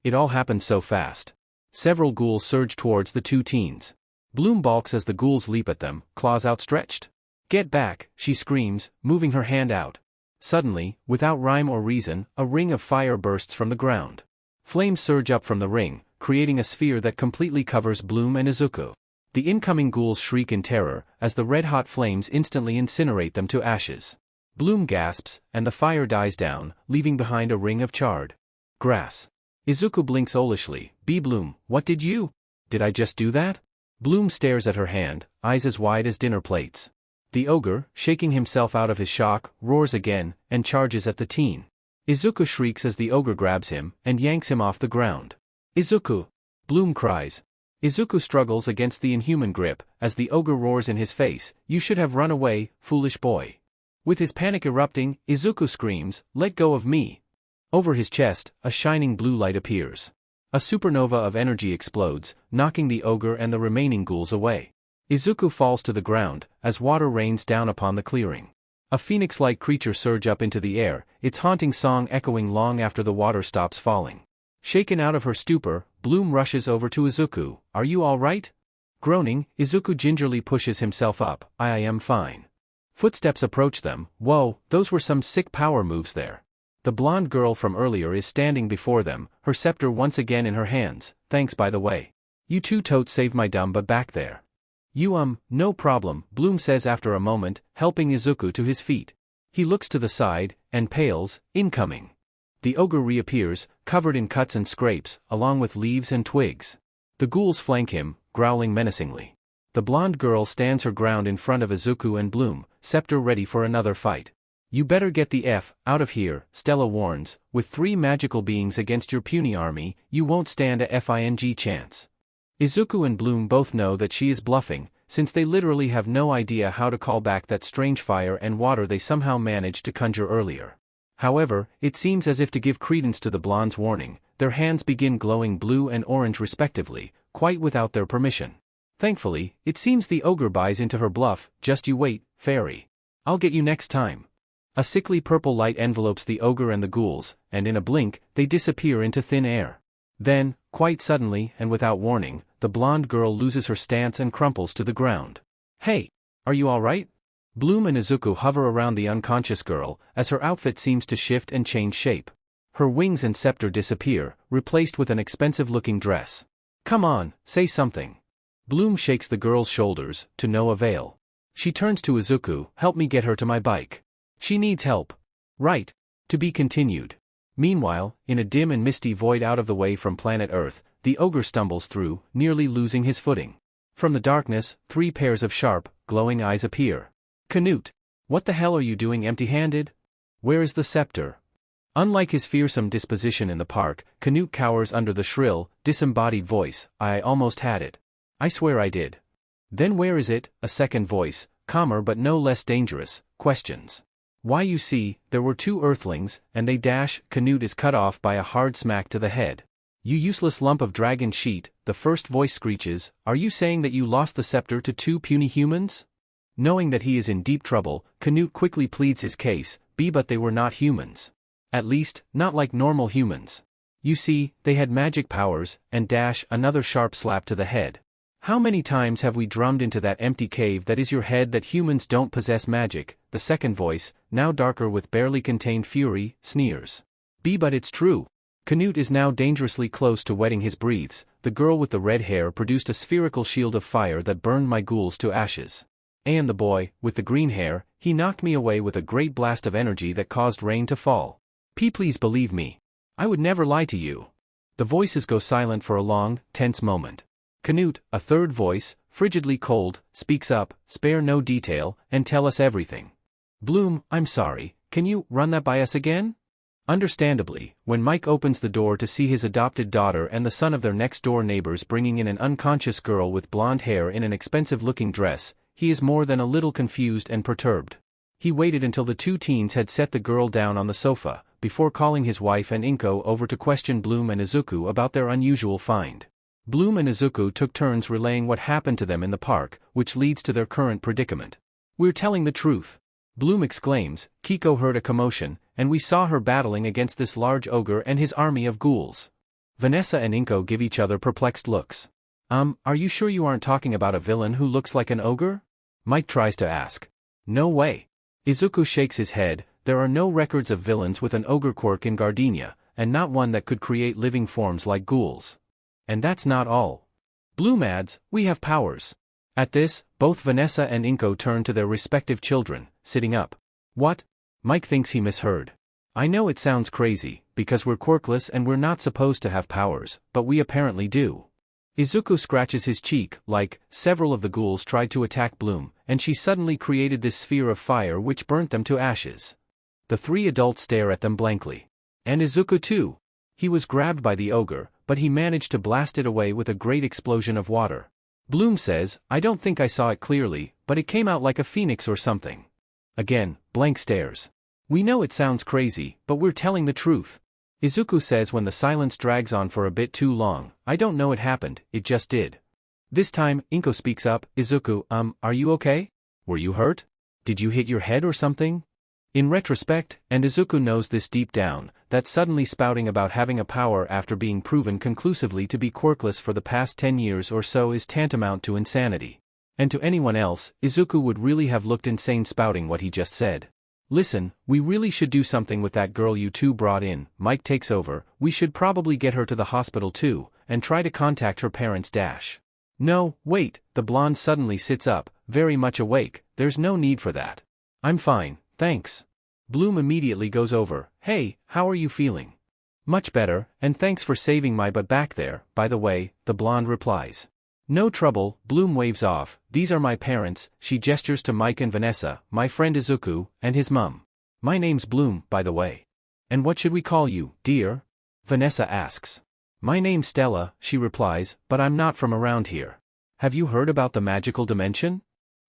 It all happened so fast. Several ghouls surge towards the two teens. Bloom balks as the ghouls leap at them, claws outstretched. "Get back," she screams, moving her hand out. Suddenly, without rhyme or reason, a ring of fire bursts from the ground. Flames surge up from the ring, creating a sphere that completely covers Bloom and Isuku. The incoming ghouls shriek in terror, as the red-hot flames instantly incinerate them to ashes. Bloom gasps, and the fire dies down, leaving behind a ring of charred grass. Isuku blinks owlishly, Bloom, what did you? Did I just do that? Bloom stares at her hand, eyes as wide as dinner plates. The ogre, shaking himself out of his shock, roars again, and charges at the teen. Izuku shrieks as the ogre grabs him, and yanks him off the ground. Izuku! Bloom cries. Izuku struggles against the inhuman grip, as the ogre roars in his face, "You should have run away, foolish boy." With his panic erupting, Izuku screams, "Let go of me." Over his chest, a shining blue light appears. A supernova of energy explodes, knocking the ogre and the remaining ghouls away. Izuku falls to the ground, as water rains down upon the clearing. A phoenix-like creature surges up into the air, its haunting song echoing long after the water stops falling. Shaken out of her stupor, Bloom rushes over to Izuku. "Are you all right?" Groaning, Izuku gingerly pushes himself up. I am fine." Footsteps approach them. Whoa, those were some sick power moves there. The blonde girl from earlier is standing before them, her scepter once again in her hands. "Thanks by the way. You two totes saved my dumb butt back there." No problem," Bloom says after a moment, helping Izuku to his feet. He looks to the side, and pales, "Incoming." The ogre reappears, covered in cuts and scrapes, along with leaves and twigs. The ghouls flank him, growling menacingly. The blonde girl stands her ground in front of Izuku and Bloom, scepter ready for another fight. "You better get the F out of here," Stella warns. "With 3 magical beings against your puny army, you won't stand a FING chance." Izuku and Bloom both know that she is bluffing, since they literally have no idea how to call back that strange fire and water they somehow managed to conjure earlier. However, it seems as if to give credence to the blonde's warning, their hands begin glowing blue and orange respectively, quite without their permission. Thankfully, it seems the ogre buys into her bluff. "Just you wait, fairy. I'll get you next time." A sickly purple light envelopes the ogre and the ghouls, and in a blink, they disappear into thin air. Then, quite suddenly and without warning, the blonde girl loses her stance and crumples to the ground. "Hey! Are you alright?" Bloom and Izuku hover around the unconscious girl, as her outfit seems to shift and change shape. Her wings and scepter disappear, replaced with an expensive-looking dress. "Come on, say something." Bloom shakes the girl's shoulders, to no avail. She turns to Izuku. "Help me get her to my bike. She needs help." "Right. To be continued." Meanwhile, in a dim and misty void out of the way from planet Earth, the ogre stumbles through, nearly losing his footing. From the darkness, 3 pairs of sharp, glowing eyes appear. "Canute! What the hell are you doing empty-handed? Where is the scepter?" Unlike his fearsome disposition in the park, Canute cowers under the shrill, disembodied voice. "I almost had it. I swear I did." "Then where is it?" a second voice, calmer but no less dangerous, questions. "Why, you see, there were 2 earthlings, and they dash." Canute is cut off by a hard smack to the head. "You useless lump of dragon sheet," the first voice screeches. "Are you saying that you lost the scepter to 2 puny humans?" Knowing that he is in deep trouble, Canute quickly pleads his case. But they were not humans. At least, not like normal humans. You see, they had magic powers, and dash, another sharp slap to the head. "How many times have we drummed into that empty cave that is your head that humans don't possess magic?" The second voice, now darker with barely contained fury, sneers. But it's true." Canute is now dangerously close to wetting his breathes. "The girl with the red hair produced a spherical shield of fire that burned my ghouls to ashes. And the boy, with the green hair, he knocked me away with a great blast of energy that caused rain to fall. Please believe me. I would never lie to you." The voices go silent for a long, tense moment. Canute, a third voice, frigidly cold, speaks up. "Spare no detail, and tell us everything." Bloom, "I'm sorry, can you run that by us again?" Understandably, when Mike opens the door to see his adopted daughter and the son of their next-door neighbors bringing in an unconscious girl with blonde hair in an expensive-looking dress, he is more than a little confused and perturbed. He waited until the 2 teens had set the girl down on the sofa, before calling his wife and Inko over to question Bloom and Izuku about their unusual find. Bloom and Izuku took turns relaying what happened to them in the park, which leads to their current predicament. "We're telling the truth," Bloom exclaims. "Kiko heard a commotion, and we saw her battling against this large ogre and his army of ghouls." Vanessa and Inko give each other perplexed looks. Are you sure you aren't talking about a villain who looks like an ogre?" Mike tries to ask. "No way." Izuku shakes his head. "There are no records of villains with an ogre quirk in Gardinia, and not one that could create living forms like ghouls. And that's not all." Bloom adds, "We have powers." At this, both Vanessa and Inko turn to their respective children, sitting up. "What?" Mike thinks he misheard. I know it sounds crazy, because we're quirkless and we're not supposed to have powers, but we apparently do. Izuku scratches his cheek, like, several of the ghouls tried to attack Bloom, and she suddenly created this sphere of fire which burnt them to ashes. The three adults stare at them blankly. And Izuku too. He was grabbed by the ogre, but he managed to blast it away with a great explosion of water. Bloom says, I don't think I saw it clearly, but it came out like a phoenix or something. Again, blank stares. We know it sounds crazy, but we're telling the truth. Izuku says when the silence drags on for a bit too long, I don't know it happened, it just did. This time, Inko speaks up, Izuku, are you okay? Were you hurt? Did you hit your head or something? In retrospect, and Izuku knows this deep down, that suddenly spouting about having a power after being proven conclusively to be quirkless for the past 10 years or so is tantamount to insanity. And to anyone else, Izuku would really have looked insane spouting what he just said. Listen, we really should do something with that girl you two brought in, Mike takes over, we should probably get her to the hospital too, and try to contact her parents. No, wait, the blonde suddenly sits up, very much awake, there's no need for that. I'm fine, thanks. Bloom immediately goes over, hey, how are you feeling? Much better, and thanks for saving my butt back there, by the way, the blonde replies. No trouble, Bloom waves off, these are my parents, she gestures to Mike and Vanessa, my friend Izuku, and his mum. My name's Bloom, by the way. And what should we call you, dear? Vanessa asks. My name's Stella, she replies, but I'm not from around here. Have you heard about the magical dimension?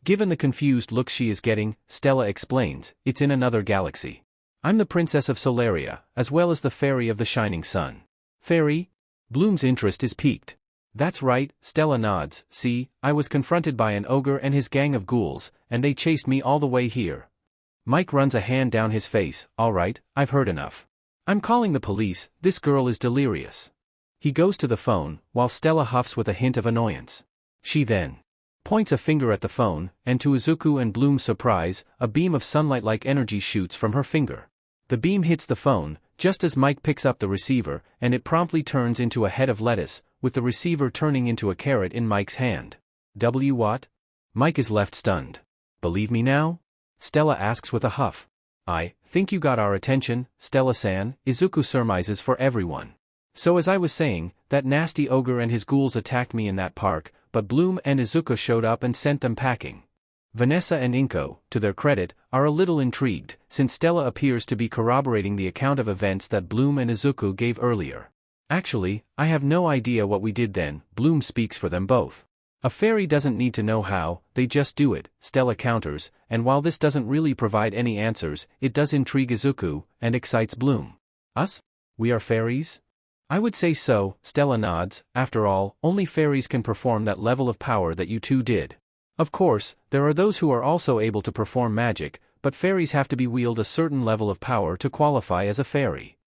Given the confused look she is getting, Stella explains, it's in another galaxy. I'm the princess of Solaria, as well as the fairy of the shining sun. Fairy? Bloom's interest is piqued. That's right, Stella nods, see, I was confronted by an ogre and his gang of ghouls, and they chased me all the way here. Mike runs a hand down his face, alright, I've heard enough. I'm calling the police, this girl is delirious. He goes to the phone, while Stella huffs with a hint of annoyance. She then points a finger at the phone, and to Izuku and Bloom's surprise, a beam of sunlight-like energy shoots from her finger. The beam hits the phone, just as Mike picks up the receiver, and it promptly turns into a head of lettuce, with the receiver turning into a carrot in Mike's hand. What? Mike is left stunned. Believe me now? Stella asks with a huff. I think you got our attention, Stella-san, Izuku surmises for everyone. So as I was saying, that nasty ogre and his ghouls attacked me in that park, but Bloom and Izuku showed up and sent them packing. Vanessa and Inko, to their credit, are a little intrigued, since Stella appears to be corroborating the account of events that Bloom and Izuku gave earlier. Actually, I have no idea what we did then, Bloom speaks for them both. A fairy doesn't need to know how, they just do it, Stella counters, and while this doesn't really provide any answers, it does intrigue Izuku, and excites Bloom. Us? We are fairies? I would say so, Stella nods, after all, only fairies can perform that level of power that you two did. Of course, there are those who are also able to perform magic, but fairies have to wield a certain level of power to qualify as a fairy.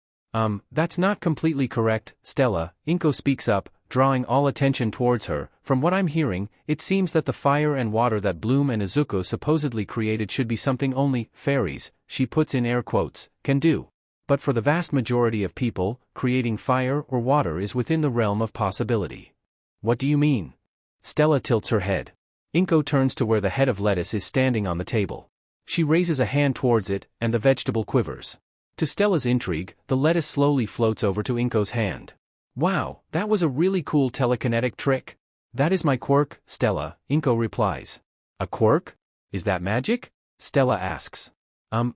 That's not completely correct, Stella, Inko speaks up, drawing all attention towards her. From what I'm hearing, it seems that the fire and water that Bloom and Izuku supposedly created should be something only fairies, she puts in air quotes, can do. But for the vast majority of people, creating fire or water is within the realm of possibility. What do you mean? Stella tilts her head. Inko turns to where the head of lettuce is standing on the table. She raises a hand towards it, and the vegetable quivers. To Stella's intrigue, the lettuce slowly floats over to Inko's hand. Wow, that was a really cool telekinetic trick. That is my quirk, Stella, Inko replies. A quirk? Is that magic? Stella asks.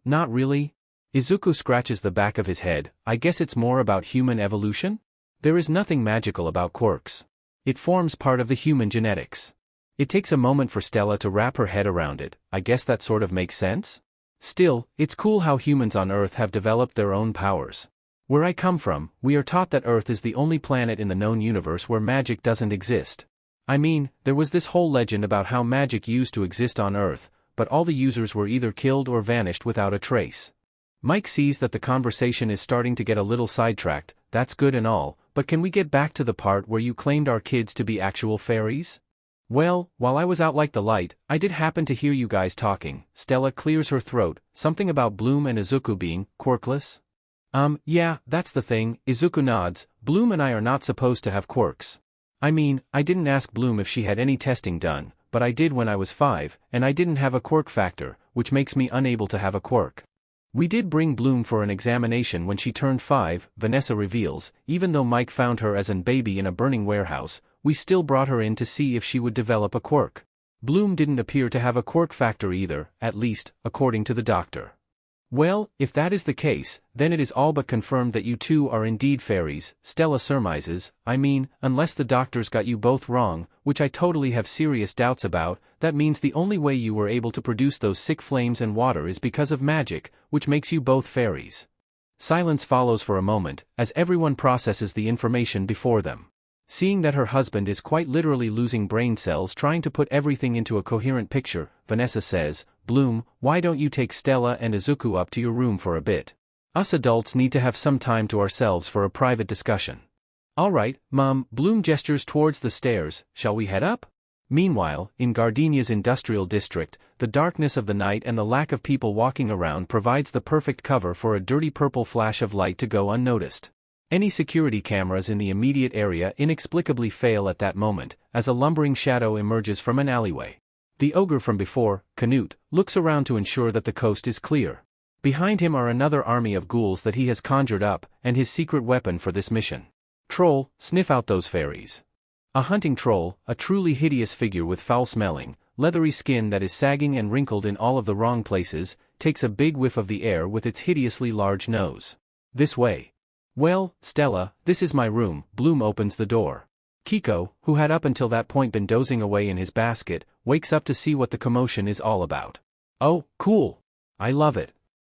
Not really. Izuku scratches the back of his head, I guess it's more about human evolution? There is nothing magical about quirks. It forms part of the human genetics. It takes a moment for Stella to wrap her head around it, I guess that sort of makes sense? Still, it's cool how humans on Earth have developed their own powers. Where I come from, we are taught that Earth is the only planet in the known universe where magic doesn't exist. I mean, there was this whole legend about how magic used to exist on Earth, but all the users were either killed or vanished without a trace. Mike sees that the conversation is starting to get a little sidetracked, that's good and all, but can we get back to the part where you claimed our kids to be actual fairies? Well, while I was out like the light, I did happen to hear you guys talking, Stella clears her throat, something about Bloom and Izuku being quirkless? Yeah, that's the thing, Izuku nods, Bloom and I are not supposed to have quirks. I mean, I didn't ask Bloom if she had any testing done, but I did when I was 5, and I didn't have a quirk factor, which makes me unable to have a quirk. We did bring Bloom for an examination when she turned 5, Vanessa reveals. Even though Mike found her as a baby in a burning warehouse, we still brought her in to see if she would develop a quirk. Bloom didn't appear to have a quirk factor either, at least, according to the doctor. Well, if that is the case, then it is all but confirmed that you two are indeed fairies, Stella surmises. I mean, unless the doctors got you both wrong, which I totally have serious doubts about, that means the only way you were able to produce those sick flames and water is because of magic, which makes you both fairies. Silence follows for a moment, as everyone processes the information before them. Seeing that her husband is quite literally losing brain cells trying to put everything into a coherent picture, Vanessa says, Bloom, why don't you take Stella and Isuku up to your room for a bit? Us adults need to have some time to ourselves for a private discussion. Alright, Mom, Bloom gestures towards the stairs, shall we head up? Meanwhile, in Gardenia's industrial district, the darkness of the night and the lack of people walking around provides the perfect cover for a dirty purple flash of light to go unnoticed. Any security cameras in the immediate area inexplicably fail at that moment, as a lumbering shadow emerges from an alleyway. The ogre from before, Canute, looks around to ensure that the coast is clear. Behind him are another army of ghouls that he has conjured up, and his secret weapon for this mission. Troll, sniff out those fairies. A hunting troll, a truly hideous figure with foul-smelling, leathery skin that is sagging and wrinkled in all of the wrong places, takes a big whiff of the air with its hideously large nose. This way. Well, Stella, this is my room. Bloom opens the door. Kiko, who had up until that point been dozing away in his basket, wakes up to see what the commotion is all about. Oh, cool. I love it.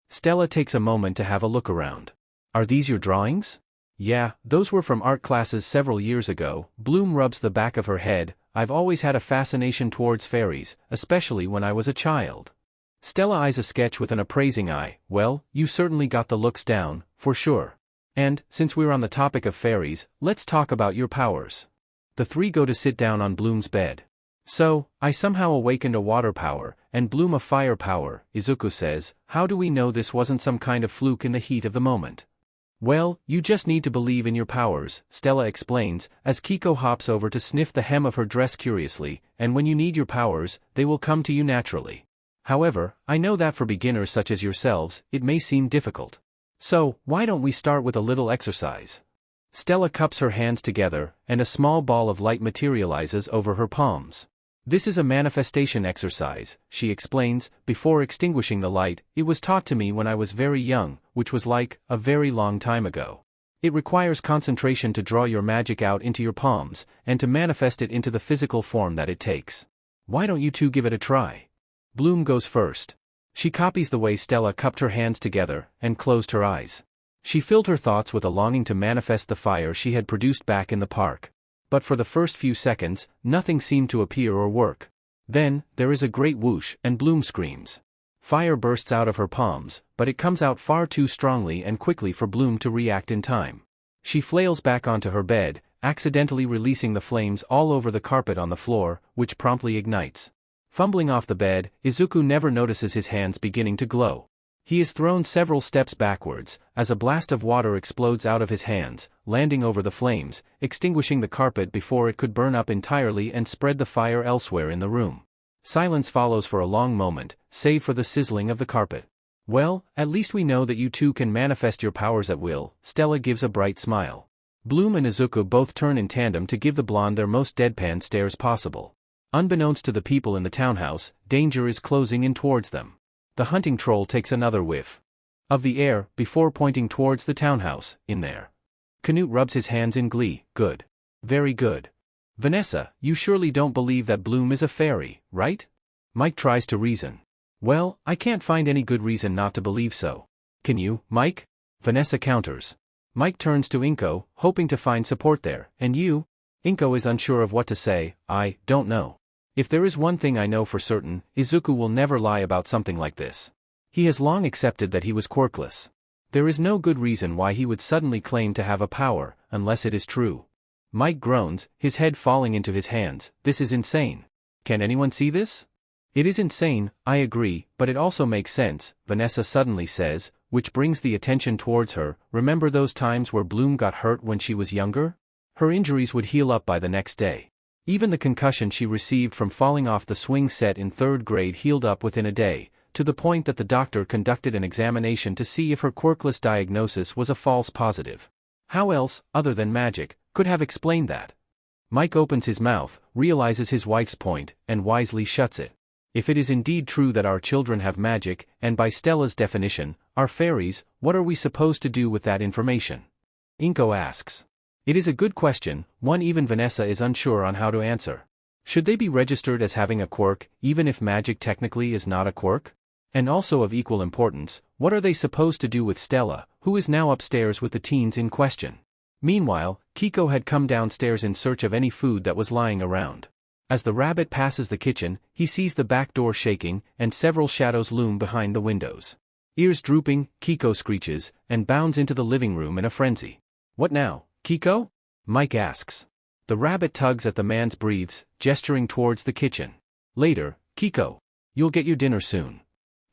Stella takes a moment to have a look around. Are these your drawings? Yeah, those were from art classes several years ago. Bloom rubs the back of her head. I've always had a fascination towards fairies, especially when I was a child. Stella eyes a sketch with an appraising eye. Well, you certainly got the looks down, for sure. And, since we're on the topic of fairies, let's talk about your powers. The three go to sit down on Bloom's bed. So, I somehow awakened a water power, and Bloom a fire power, Isuku says. How do we know this wasn't some kind of fluke in the heat of the moment? Well, you just need to believe in your powers, Stella explains, as Kiko hops over to sniff the hem of her dress curiously, and when you need your powers, they will come to you naturally. However, I know that for beginners such as yourselves, it may seem difficult. So, why don't we start with a little exercise? Stella cups her hands together, and a small ball of light materializes over her palms. This is a manifestation exercise, she explains, before extinguishing the light. It was taught to me when I was very young, which was like, a very long time ago. It requires concentration to draw your magic out into your palms, and to manifest it into the physical form that it takes. Why don't you two give it a try? Bloom goes first. She copies the way Stella cupped her hands together, and closed her eyes. She filled her thoughts with a longing to manifest the fire she had produced back in the park. But for the first few seconds, nothing seemed to appear or work. Then, there is a great whoosh, and Bloom screams. Fire bursts out of her palms, but it comes out far too strongly and quickly for Bloom to react in time. She flails back onto her bed, accidentally releasing the flames all over the carpet on the floor, which promptly ignites. Fumbling off the bed, Isuku never notices his hands beginning to glow. He is thrown several steps backwards, as a blast of water explodes out of his hands, landing over the flames, extinguishing the carpet before it could burn up entirely and spread the fire elsewhere in the room. Silence follows for a long moment, save for the sizzling of the carpet. Well, at least we know that you two can manifest your powers at will, Stella gives a bright smile. Bloom and Izuku both turn in tandem to give the blonde their most deadpan stares possible. Unbeknownst to the people in the townhouse, danger is closing in towards them. The hunting troll takes another whiff of the air, before pointing towards the townhouse. In there. Canute rubs his hands in glee. Good. Very good. Vanessa, you surely don't believe that Bloom is a fairy, right? Mike tries to reason. Well, I can't find any good reason not to believe so. Can you, Mike? Vanessa counters. Mike turns to Inko, hoping to find support there. And you? Inko is unsure of what to say. I don't know. If there is one thing I know for certain, Isuku will never lie about something like this. He has long accepted that he was quirkless. There is no good reason why he would suddenly claim to have a power, unless it is true. Mike groans, his head falling into his hands. This is insane. Can anyone see this? It is insane, I agree, but it also makes sense, Vanessa suddenly says, which brings the attention towards her. Remember those times where Bloom got hurt when she was younger? Her injuries would heal up by the next day. Even the concussion she received from falling off the swing set in 3rd grade healed up within a day, to the point that the doctor conducted an examination to see if her quirkless diagnosis was a false positive. How else, other than magic, could have explained that? Mike opens his mouth, realizes his wife's point, and wisely shuts it. If it is indeed true that our children have magic, and by Stella's definition, are fairies, what are we supposed to do with that information? Inko asks. It is a good question, one even Vanessa is unsure on how to answer. Should they be registered as having a quirk, even if magic technically is not a quirk? And also of equal importance, what are they supposed to do with Stella, who is now upstairs with the teens in question? Meanwhile, Kiko had come downstairs in search of any food that was lying around. As the rabbit passes the kitchen, he sees the back door shaking, and several shadows loom behind the windows. Ears drooping, Kiko screeches, and bounds into the living room in a frenzy. What now, Kiko? Mike asks. The rabbit tugs at the man's breathes, gesturing towards the kitchen. Later, Kiko. You'll get your dinner soon.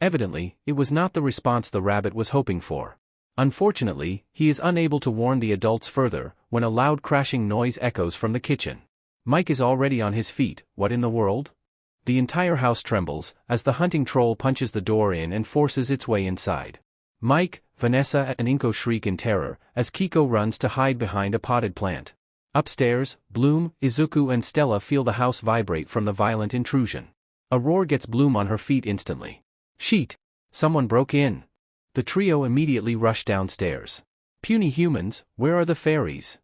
Evidently, it was not the response the rabbit was hoping for. Unfortunately, he is unable to warn the adults further, when a loud crashing noise echoes from the kitchen. Mike is already on his feet. What in the world? The entire house trembles, as the hunting troll punches the door in and forces its way inside. Mike, Vanessa and Inko shriek in terror, as Kiko runs to hide behind a potted plant. Upstairs, Bloom, Izuku and Stella feel the house vibrate from the violent intrusion. A roar gets Bloom on her feet instantly. Sheet! Someone broke in. The trio immediately rush downstairs. Puny humans, where are the fairies?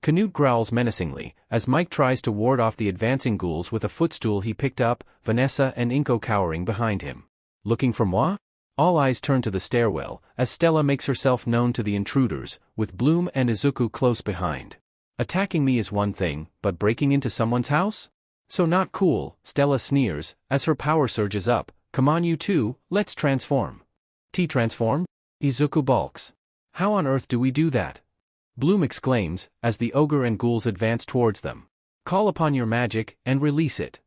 Canute growls menacingly, as Mike tries to ward off the advancing ghouls with a footstool he picked up, Vanessa and Inko cowering behind him. Looking for moi? All eyes turn to the stairwell, as Stella makes herself known to the intruders, with Bloom and Izuku close behind. Attacking me is one thing, but breaking into someone's house? So not cool, Stella sneers, as her power surges up. Come on you two, let's transform. T-transform? Izuku balks. How on earth do we do that? Bloom exclaims, as the ogre and ghouls advance towards them. Call upon your magic, and release it.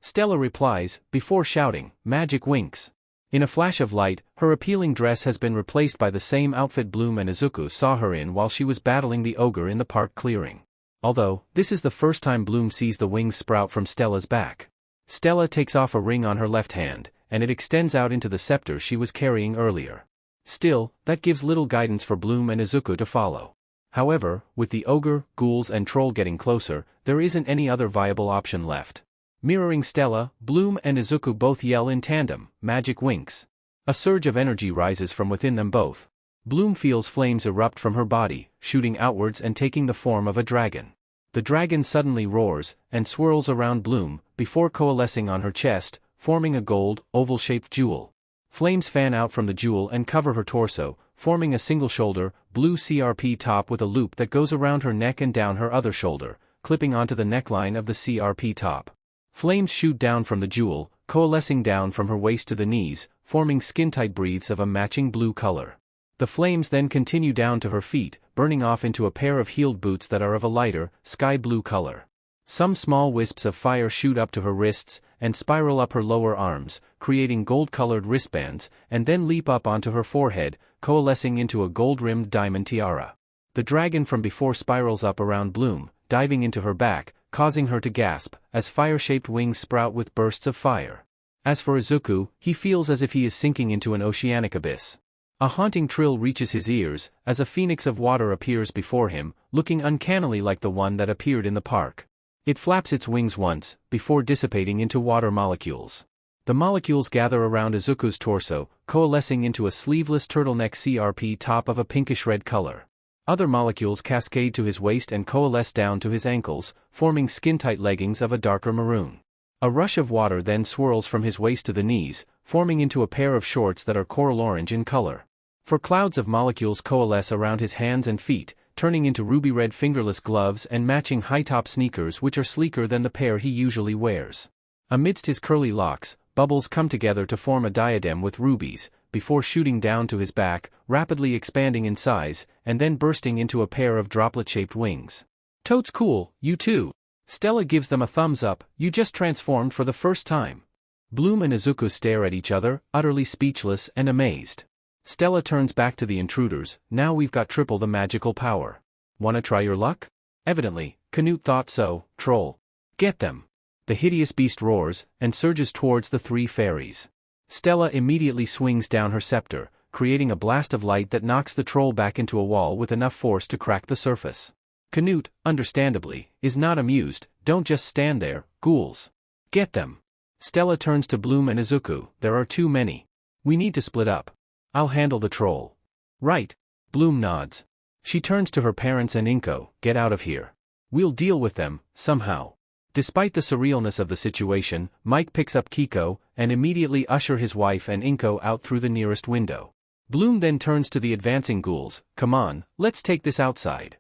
Stella replies, before shouting, magic winks. In a flash of light, her appealing dress has been replaced by the same outfit Bloom and Izuku saw her in while she was battling the ogre in the park clearing. Although, this is the first time Bloom sees the wings sprout from Stella's back. Stella takes off a ring on her left hand, and it extends out into the scepter she was carrying earlier. Still, that gives little guidance for Bloom and Izuku to follow. However, with the ogre, ghouls and troll getting closer, there isn't any other viable option left. Mirroring Stella, Bloom and Izuku both yell in tandem, magic winks. A surge of energy rises from within them both. Bloom feels flames erupt from her body, shooting outwards and taking the form of a dragon. The dragon suddenly roars, and swirls around Bloom, before coalescing on her chest, forming a gold, oval-shaped jewel. Flames fan out from the jewel and cover her torso, forming a single shoulder, blue CRP top with a loop that goes around her neck and down her other shoulder, clipping onto the neckline of the CRP top. Flames shoot down from the jewel, coalescing down from her waist to the knees, forming skin-tight breaths of a matching blue color. The flames then continue down to her feet, burning off into a pair of heeled boots that are of a lighter, sky blue color. Some small wisps of fire shoot up to her wrists, and spiral up her lower arms, creating gold-colored wristbands, and then leap up onto her forehead, coalescing into a gold-rimmed diamond tiara. The dragon from before spirals up around Bloom, diving into her back, causing her to gasp, as fire-shaped wings sprout with bursts of fire. As for Izuku, he feels as if he is sinking into an oceanic abyss. A haunting trill reaches his ears, as a phoenix of water appears before him, looking uncannily like the one that appeared in the park. It flaps its wings once, before dissipating into water molecules. The molecules gather around Izuku's torso, coalescing into a sleeveless turtleneck CRP top of a pinkish-red color. Other molecules cascade to his waist and coalesce down to his ankles, forming skin-tight leggings of a darker maroon. A rush of water then swirls from his waist to the knees, forming into a pair of shorts that are coral orange in color. For clouds of molecules coalesce around his hands and feet, turning into ruby-red fingerless gloves and matching high-top sneakers which are sleeker than the pair he usually wears. Amidst his curly locks, bubbles come together to form a diadem with rubies, before shooting down to his back, rapidly expanding in size, and then bursting into a pair of droplet-shaped wings. Totes cool, you too. Stella gives them a thumbs up, you just transformed for the first time. Bloom and Izuku stare at each other, utterly speechless and amazed. Stella turns back to the intruders, now we've got triple the magical power. Wanna try your luck? Evidently, Canute thought so, troll. Get them. The hideous beast roars, and surges towards the three fairies. Stella immediately swings down her scepter, creating a blast of light that knocks the troll back into a wall with enough force to crack the surface. Canute, understandably, is not amused. Don't just stand there, ghouls. Get them. Stella turns to Bloom and Izuku. There are too many. We need to split up. I'll handle the troll. Right. Bloom nods. She turns to her parents and Inko. Get out of here. We'll deal with them, somehow. Despite the surrealness of the situation, Mike picks up Kiko, and immediately usher his wife and Inko out through the nearest window. Bloom then turns to the advancing ghouls. Come on, let's take this outside.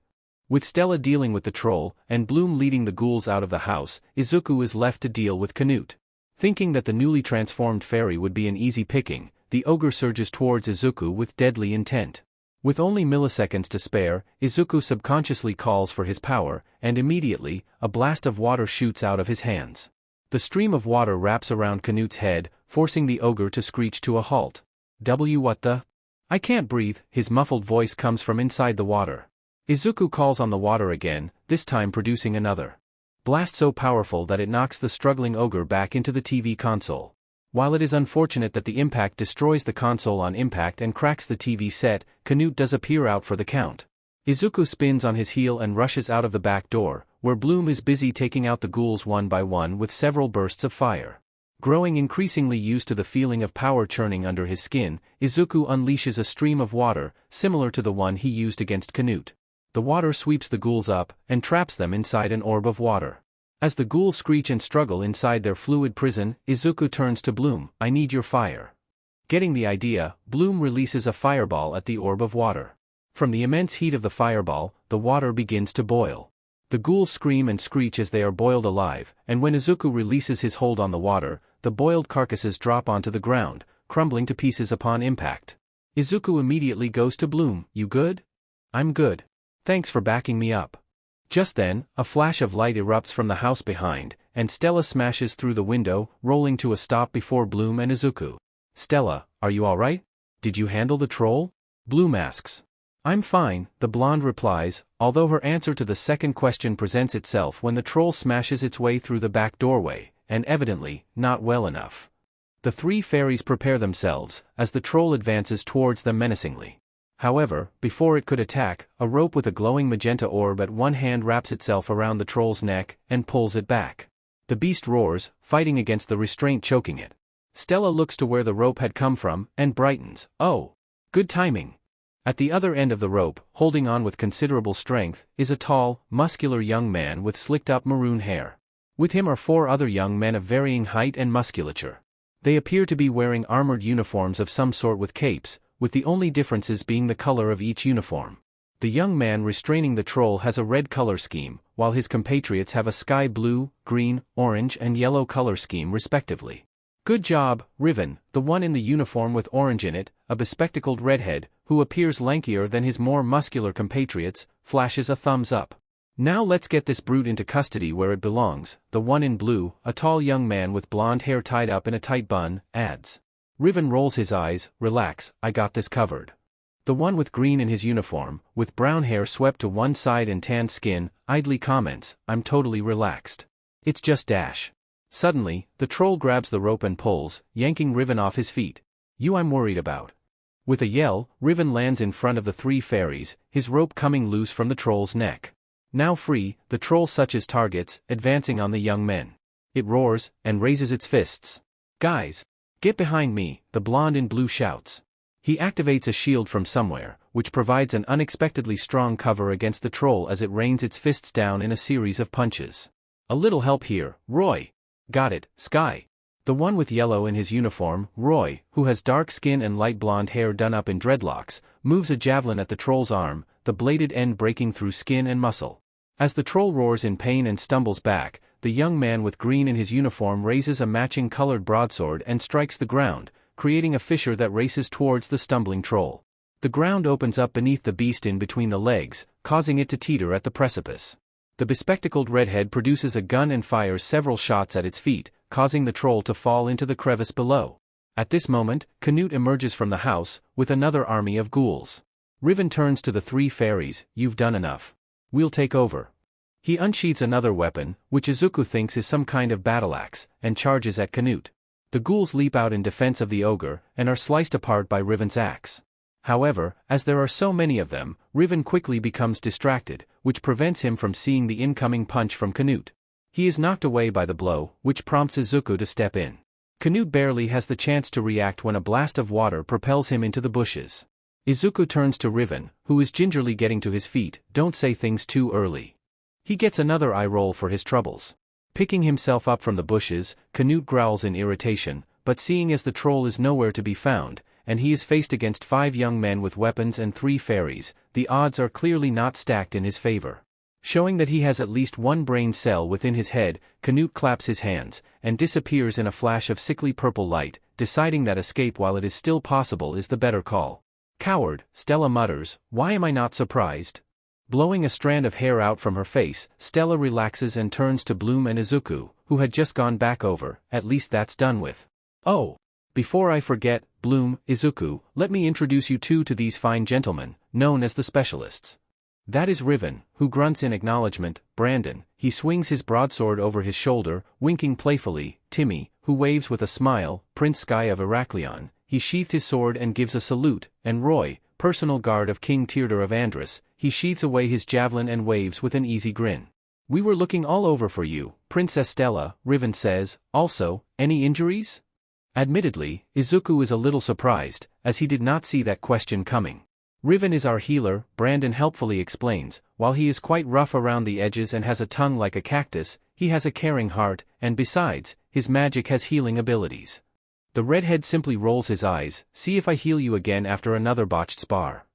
With Stella dealing with the troll, and Bloom leading the ghouls out of the house, Isuku is left to deal with Canute. Thinking that the newly transformed fairy would be an easy picking, the ogre surges towards Izuku with deadly intent. With only milliseconds to spare, Izuku subconsciously calls for his power, and immediately, a blast of water shoots out of his hands. The stream of water wraps around Canute's head, forcing the ogre to screech to a halt. What the? I can't breathe, his muffled voice comes from inside the water. Izuku calls on the water again, this time producing another blast so powerful that it knocks the struggling ogre back into the TV console. While it is unfortunate that the impact destroys the console on impact and cracks the TV set, Canute does appear out for the count. Izuku spins on his heel and rushes out of the back door, where Bloom is busy taking out the ghouls one by one with several bursts of fire. Growing increasingly used to the feeling of power churning under his skin, Izuku unleashes a stream of water, similar to the one he used against Canute. The water sweeps the ghouls up, and traps them inside an orb of water. As the ghouls screech and struggle inside their fluid prison, Izuku turns to Bloom. I need your fire. Getting the idea, Bloom releases a fireball at the orb of water. From the immense heat of the fireball, the water begins to boil. The ghouls scream and screech as they are boiled alive, and when Izuku releases his hold on the water, the boiled carcasses drop onto the ground, crumbling to pieces upon impact. Izuku immediately goes to Bloom. You good? I'm good. Thanks for backing me up. Just then, a flash of light erupts from the house behind, and Stella smashes through the window, rolling to a stop before Bloom and Izuku. Stella, are you alright? Did you handle the troll? Bloom asks. I'm fine, the blonde replies, although her answer to the second question presents itself when the troll smashes its way through the back doorway, and evidently, not well enough. The three fairies prepare themselves, as the troll advances towards them menacingly. However, before it could attack, a rope with a glowing magenta orb at one hand wraps itself around the troll's neck, and pulls it back. The beast roars, fighting against the restraint choking it. Stella looks to where the rope had come from, and brightens. Oh! Good timing! At the other end of the rope, holding on with considerable strength, is a tall, muscular young man with slicked-up maroon hair. With him are four other young men of varying height and musculature. They appear to be wearing armored uniforms of some sort with capes, with the only differences being the color of each uniform. The young man restraining the troll has a red color scheme, while his compatriots have a sky blue, green, orange and yellow color scheme respectively. Good job, Riven, the one in the uniform with orange in it, a bespectacled redhead, who appears lankier than his more muscular compatriots, flashes a thumbs up. Now let's get this brute into custody where it belongs, the one in blue, a tall young man with blonde hair tied up in a tight bun, adds. Riven rolls his eyes. Relax, I got this covered. The one with green in his uniform, with brown hair swept to one side and tanned skin, idly comments, I'm totally relaxed. It's just Dash. Suddenly, the troll grabs the rope and pulls, yanking Riven off his feet. You I'm worried about. With a yell, Riven lands in front of the three fairies, his rope coming loose from the troll's neck. Now free, the troll suches targets, advancing on the young men. It roars, and raises its fists. Guys! Get behind me, the blonde in blue shouts. He activates a shield from somewhere, which provides an unexpectedly strong cover against the troll as it rains its fists down in a series of punches. A little help here, Roy. Got it, Sky. The one with yellow in his uniform, Roy, who has dark skin and light blonde hair done up in dreadlocks, moves a javelin at the troll's arm, the bladed end breaking through skin and muscle. As the troll roars in pain and stumbles back, the young man with green in his uniform raises a matching colored broadsword and strikes the ground, creating a fissure that races towards the stumbling troll. The ground opens up beneath the beast in between the legs, causing it to teeter at the precipice. The bespectacled redhead produces a gun and fires several shots at its feet, causing the troll to fall into the crevice below. At this moment, Canute emerges from the house, with another army of ghouls. Riven turns to the three fairies. You've done enough. We'll take over. He unsheathes another weapon, which Izuku thinks is some kind of battle axe, and charges at Canute. The ghouls leap out in defense of the ogre, and are sliced apart by Riven's axe. However, as there are so many of them, Riven quickly becomes distracted, which prevents him from seeing the incoming punch from Canute. He is knocked away by the blow, which prompts Isuku to step in. Canute barely has the chance to react when a blast of water propels him into the bushes. Isuku turns to Riven, who is gingerly getting to his feet. Don't say things too early. He gets another eye roll for his troubles. Picking himself up from the bushes, Canute growls in irritation, but seeing as the troll is nowhere to be found, and he is faced against 5 young men with weapons and 3 fairies, the odds are clearly not stacked in his favor. Showing that he has at least one brain cell within his head, Canute claps his hands, and disappears in a flash of sickly purple light, deciding that escape while it is still possible is the better call. Coward, Stella mutters, why am I not surprised? Blowing a strand of hair out from her face, Stella relaxes and turns to Bloom and Izuku, who had just gone back over. At least that's done with. Oh! Before I forget, Bloom, Izuku, let me introduce you two to these fine gentlemen, known as the specialists. That is Riven, who grunts in acknowledgement. Brandon, he swings his broadsword over his shoulder, winking playfully. Timmy, who waves with a smile. Prince Sky of Heraklion, he sheathed his sword and gives a salute. And Roy, personal guard of King Tyrder of Andrus, he sheathes away his javelin and waves with an easy grin. We were looking all over for you, Princess Stella, Riven says. Also, any injuries? Admittedly, Izuku is a little surprised, as he did not see that question coming. Riven is our healer, Brandon helpfully explains. While he is quite rough around the edges and has a tongue like a cactus, he has a caring heart, and besides, his magic has healing abilities. The redhead simply rolls his eyes. See if I heal you again after another botched spar.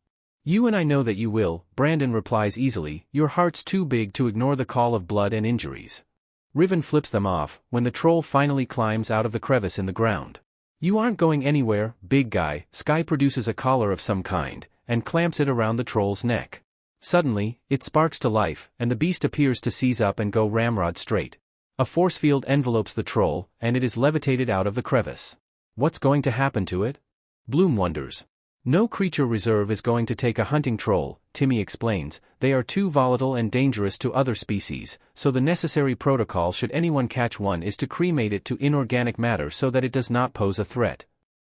You and I know that you will, Brandon replies easily. Your heart's too big to ignore the call of blood and injuries. Riven flips them off, when the troll finally climbs out of the crevice in the ground. You aren't going anywhere, big guy. Sky produces a collar of some kind, and clamps it around the troll's neck. Suddenly, it sparks to life, and the beast appears to seize up and go ramrod straight. A force field envelopes the troll, and it is levitated out of the crevice. What's going to happen to it? Bloom wonders. No creature reserve is going to take a hunting troll, Timmy explains. They are too volatile and dangerous to other species, so the necessary protocol should anyone catch one is to cremate it to inorganic matter so that it does not pose a threat.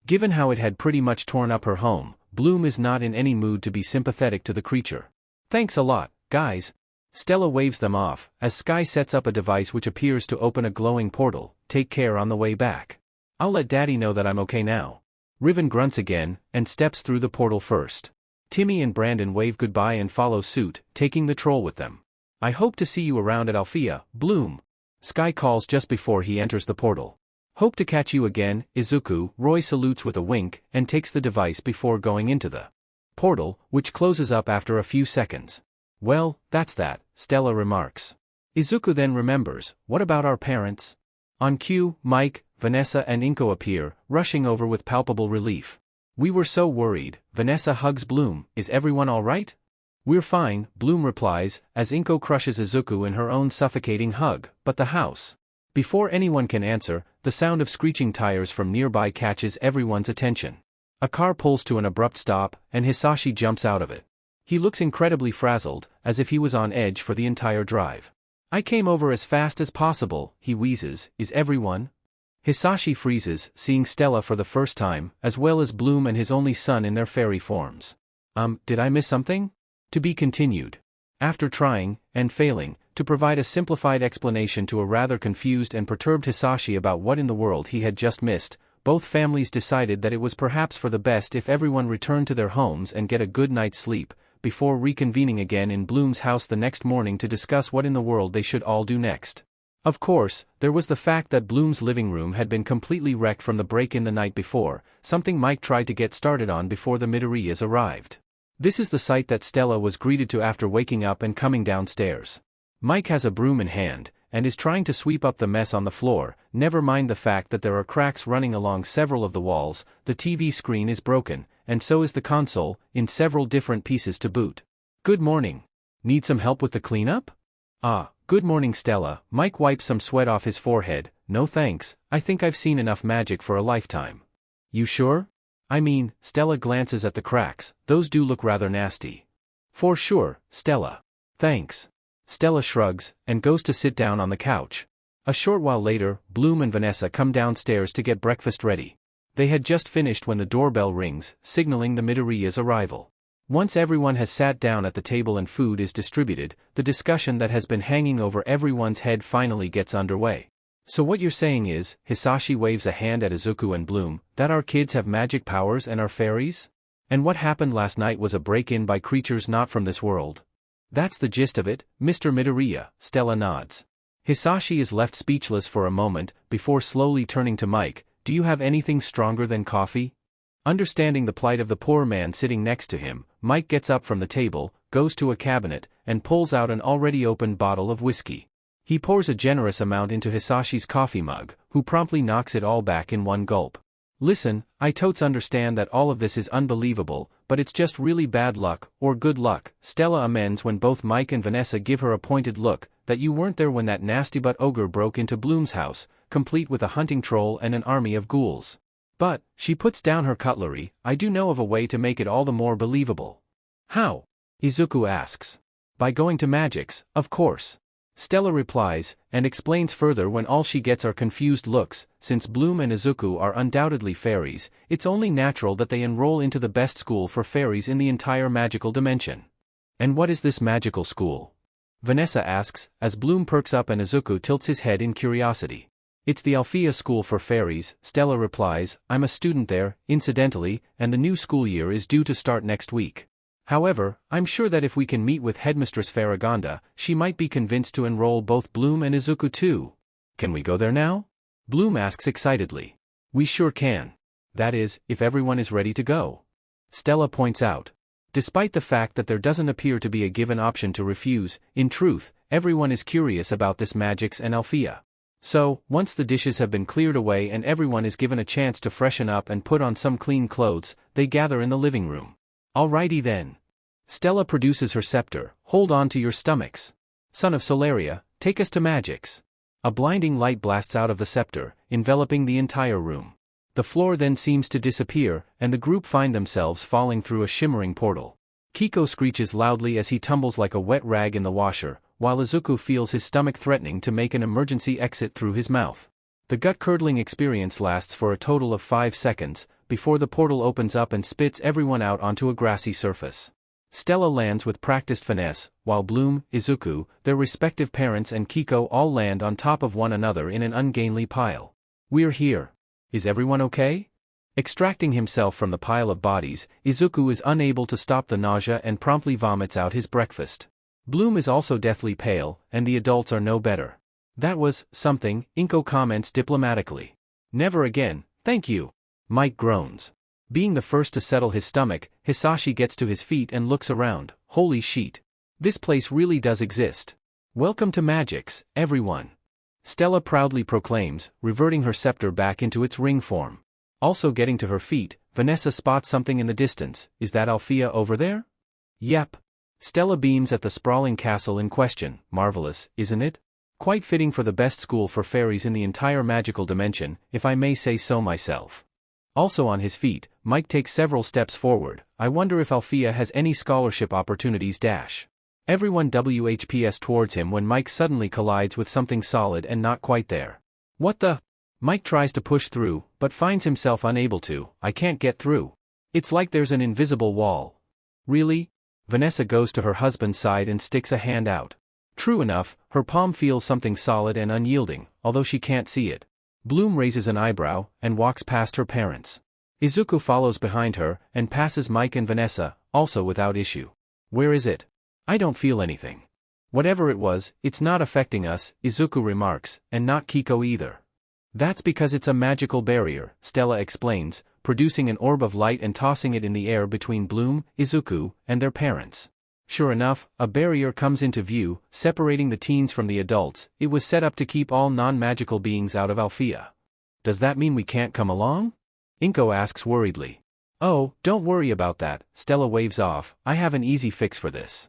Given how it had pretty much torn up her home, Bloom is not in any mood to be sympathetic to the creature. Thanks a lot, guys. Stella waves them off, as Sky sets up a device which appears to open a glowing portal. Take care on the way back. I'll let Daddy know that I'm okay now. Riven grunts again, and steps through the portal first. Timmy and Brandon wave goodbye and follow suit, taking the troll with them. I hope to see you around at Alfia, Bloom. Sky calls just before he enters the portal. Hope to catch you again, Izuku. Roy salutes with a wink, and takes the device before going into the portal, which closes up after a few seconds. Well, that's that, Stella remarks. Izuku then remembers, what about our parents? On cue, Mike, Vanessa and Inko appear, rushing over with palpable relief. We were so worried. Vanessa hugs Bloom. Is everyone alright? We're fine, Bloom replies, as Inko crushes Izuku in her own suffocating hug. But the house. Before anyone can answer, the sound of screeching tires from nearby catches everyone's attention. A car pulls to an abrupt stop, and Hisashi jumps out of it. He looks incredibly frazzled, as if he was on edge for the entire drive. I came over as fast as possible, he wheezes. Is everyone? Hisashi freezes, seeing Stella for the first time, as well as Bloom and his only son in their fairy forms. Did I miss something? To be continued. After trying, and failing, to provide a simplified explanation to a rather confused and perturbed Hisashi about what in the world he had just missed, both families decided that it was perhaps for the best if everyone returned to their homes and get a good night's sleep, before reconvening again in Bloom's house the next morning to discuss what in the world they should all do next. Of course, there was the fact that Bloom's living room had been completely wrecked from the break-in the night before, something Mike tried to get started on before the Midoriyas arrived. This is the sight that Stella was greeted to after waking up and coming downstairs. Mike has a broom in hand, and is trying to sweep up the mess on the floor. Never mind the fact that there are cracks running along several of the walls, the TV screen is broken, and so is the console, in several different pieces to boot. Good morning. Need some help with the cleanup? Good morning, Stella. Mike wipes some sweat off his forehead. No thanks, I think I've seen enough magic for a lifetime. You sure? I mean, Stella glances at the cracks, those do look rather nasty. For sure, Stella. Thanks. Stella shrugs, and goes to sit down on the couch. A short while later, Bloom and Vanessa come downstairs to get breakfast ready. They had just finished when the doorbell rings, signaling the Midoriya's arrival. Once everyone has sat down at the table and food is distributed, the discussion that has been hanging over everyone's head finally gets underway. So what you're saying is, Hisashi waves a hand at Izuku and Bloom, that our kids have magic powers and are fairies? And what happened last night was a break-in by creatures not from this world. That's the gist of it, Mr. Midoriya, Stella nods. Hisashi is left speechless for a moment, before slowly turning to Mike. Do you have anything stronger than coffee? Understanding the plight of the poor man sitting next to him, Mike gets up from the table, goes to a cabinet, and pulls out an already opened bottle of whiskey. He pours a generous amount into Hisashi's coffee mug, who promptly knocks it all back in one gulp. Listen, I totes understand that all of this is unbelievable, but it's just really bad luck, or good luck, Stella amends when both Mike and Vanessa give her a pointed look, that you weren't there when that nasty-butt ogre broke into Bloom's house, complete with a hunting troll and an army of ghouls. But, she puts down her cutlery, I do know of a way to make it all the more believable. How? Izuku asks. By going to Magix, of course. Stella replies, and explains further when all she gets are confused looks. Since Bloom and Izuku are undoubtedly fairies, it's only natural that they enroll into the best school for fairies in the entire magical dimension. And what is this magical school? Vanessa asks, as Bloom perks up and Izuku tilts his head in curiosity. It's the Alfia School for Fairies, Stella replies, I'm a student there, incidentally, and the new school year is due to start next week. However, I'm sure that if we can meet with Headmistress Faragonda, she might be convinced to enroll both Bloom and Izuku too. Can we go there now? Bloom asks excitedly. We sure can. That is, if everyone is ready to go. Stella points out. Despite the fact that there doesn't appear to be a given option to refuse, in truth, everyone is curious about this Magix and Alfia. So, once the dishes have been cleared away and everyone is given a chance to freshen up and put on some clean clothes, they gather in the living room. Alrighty then. Stella produces her scepter, hold on to your stomachs. Son of Solaria, take us to Magix. A blinding light blasts out of the scepter, enveloping the entire room. The floor then seems to disappear, and the group find themselves falling through a shimmering portal. Kiko screeches loudly as he tumbles like a wet rag in the washer, while Izuku feels his stomach threatening to make an emergency exit through his mouth. The gut-curdling experience lasts for a total of 5 seconds, before the portal opens up and spits everyone out onto a grassy surface. Stella lands with practiced finesse, while Bloom, Izuku, their respective parents and Kiko all land on top of one another in an ungainly pile. We're here. Is everyone okay? Extracting himself from the pile of bodies, Izuku is unable to stop the nausea and promptly vomits out his breakfast. Bloom is also deathly pale, and the adults are no better. That was something, Inko comments diplomatically. Never again, thank you. Mike groans. Being the first to settle his stomach, Hisashi gets to his feet and looks around. Holy sheet. This place really does exist. Welcome to Magix, everyone. Stella proudly proclaims, reverting her scepter back into its ring form. Also getting to her feet, Vanessa spots something in the distance. Is that Alfia over there? Yep. Stella beams at the sprawling castle in question. Marvelous, isn't it? Quite fitting for the best school for fairies in the entire magical dimension, if I may say so myself. Also on his feet, Mike takes several steps forward. I wonder if Alfia has any scholarship opportunities. Everyone WHPS towards him when Mike suddenly collides with something solid and not quite there. What the? Mike tries to push through, but finds himself unable to. I can't get through. It's like there's an invisible wall. Really? Vanessa goes to her husband's side and sticks a hand out. True enough, her palm feels something solid and unyielding, although she can't see it. Bloom raises an eyebrow, and walks past her parents. Izuku follows behind her, and passes Mike and Vanessa, also without issue. Where is it? I don't feel anything. Whatever it was, it's not affecting us, Izuku remarks, and not Kiko either. That's because it's a magical barrier, Stella explains, producing an orb of light and tossing it in the air between Bloom, Izuku, and their parents. Sure enough, a barrier comes into view, separating the teens from the adults. It was set up to keep all non-magical beings out of Alfia. Does that mean we can't come along? Inko asks worriedly. Oh, don't worry about that, Stella waves off, I have an easy fix for this.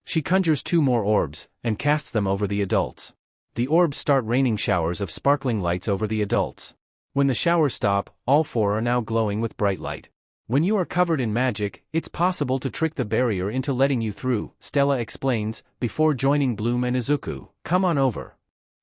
She conjures 2 more orbs, and casts them over the adults. The orbs start raining showers of sparkling lights over the adults. When the showers stop, all 4 are now glowing with bright light. When you are covered in magic, it's possible to trick the barrier into letting you through, Stella explains, before joining Bloom and Izuku. Come on over.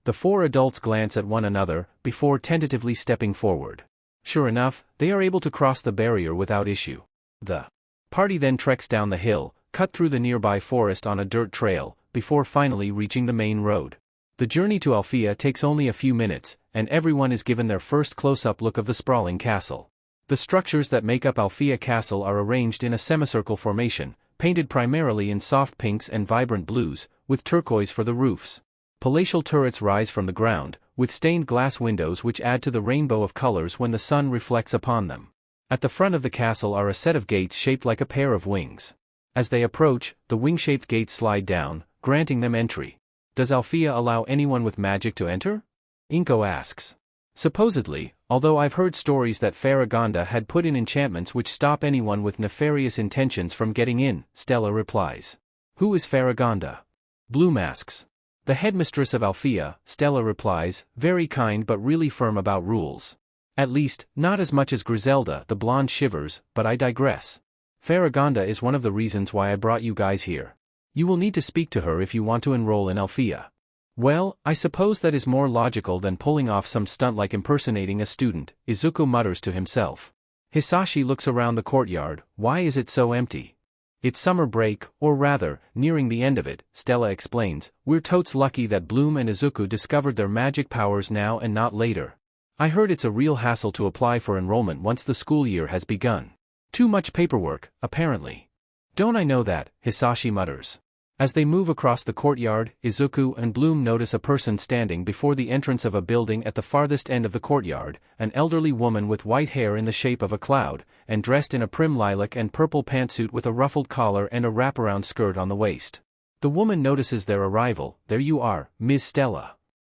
The four adults glance at one another, before tentatively stepping forward. Sure enough, they are able to cross the barrier without issue. The party then treks down the hill, cut through the nearby forest on a dirt trail, before finally reaching the main road. The journey to Alfia takes only a few minutes, and everyone is given their first close-up look of the sprawling castle. The structures that make up Alfia Castle are arranged in a semicircle formation, painted primarily in soft pinks and vibrant blues, with turquoise for the roofs. Palatial turrets rise from the ground, with stained glass windows which add to the rainbow of colors when the sun reflects upon them. At the front of the castle are a set of gates shaped like a pair of wings. As they approach, the wing-shaped gates slide down, granting them entry. Does Alfia allow anyone with magic to enter? Inko asks. Supposedly, although I've heard stories that Faragonda had put in enchantments which stop anyone with nefarious intentions from getting in, Stella replies. Who is Faragonda? Bloom asks. The headmistress of Alfia, Stella replies, very kind but really firm about rules. At least, not as much as Griselda, the blonde shivers, but I digress. Faragonda is one of the reasons why I brought you guys here. You will need to speak to her if you want to enroll in Alfia. Well, I suppose that is more logical than pulling off some stunt like impersonating a student, Isuku mutters to himself. Hisashi looks around the courtyard. Why is it so empty? It's summer break, or rather, nearing the end of it, Stella explains. We're totes lucky that Bloom and Izuku discovered their magic powers now and not later. I heard it's a real hassle to apply for enrollment once the school year has begun. Too much paperwork, apparently. Don't I know that, Hisashi mutters. As they move across the courtyard, Izuku and Bloom notice a person standing before the entrance of a building at the farthest end of the courtyard, an elderly woman with white hair in the shape of a cloud, and dressed in a prim lilac and purple pantsuit with a ruffled collar and a wraparound skirt on the waist. The woman notices their arrival. There you are, Ms. Stella.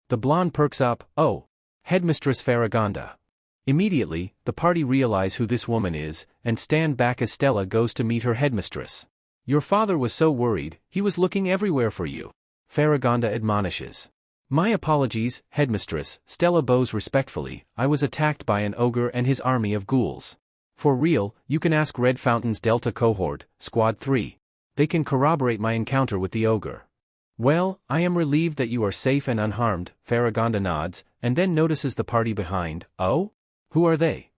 The blonde perks up. Oh, Headmistress Faragonda. Immediately, the party realize who this woman is, and stand back as Stella goes to meet her headmistress. Your father was so worried, he was looking everywhere for you. Faragonda admonishes. My apologies, headmistress, Stella bows respectfully. I was attacked by an ogre and his army of ghouls. For real, you can ask Red Fountain's Delta Cohort, Squad 3. They can corroborate my encounter with the ogre. Well, I am relieved that you are safe and unharmed, Faragonda nods, and then notices the party behind. Oh? Who are they?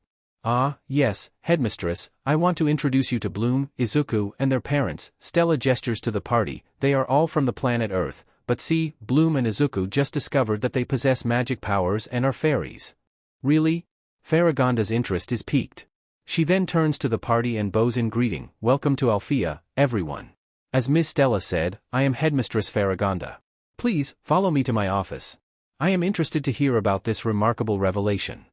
Ah, yes, headmistress, I want to introduce you to Bloom, Izuku, and their parents. Stella gestures to the party. They are all from the planet Earth, but see, Bloom and Izuku just discovered that they possess magic powers and are fairies. Really? Faragonda's interest is piqued. She then turns to the party and bows in greeting. Welcome to Alfia, everyone. As Miss Stella said, I am Headmistress Faragonda. Please, follow me to my office. I am interested to hear about this remarkable revelation.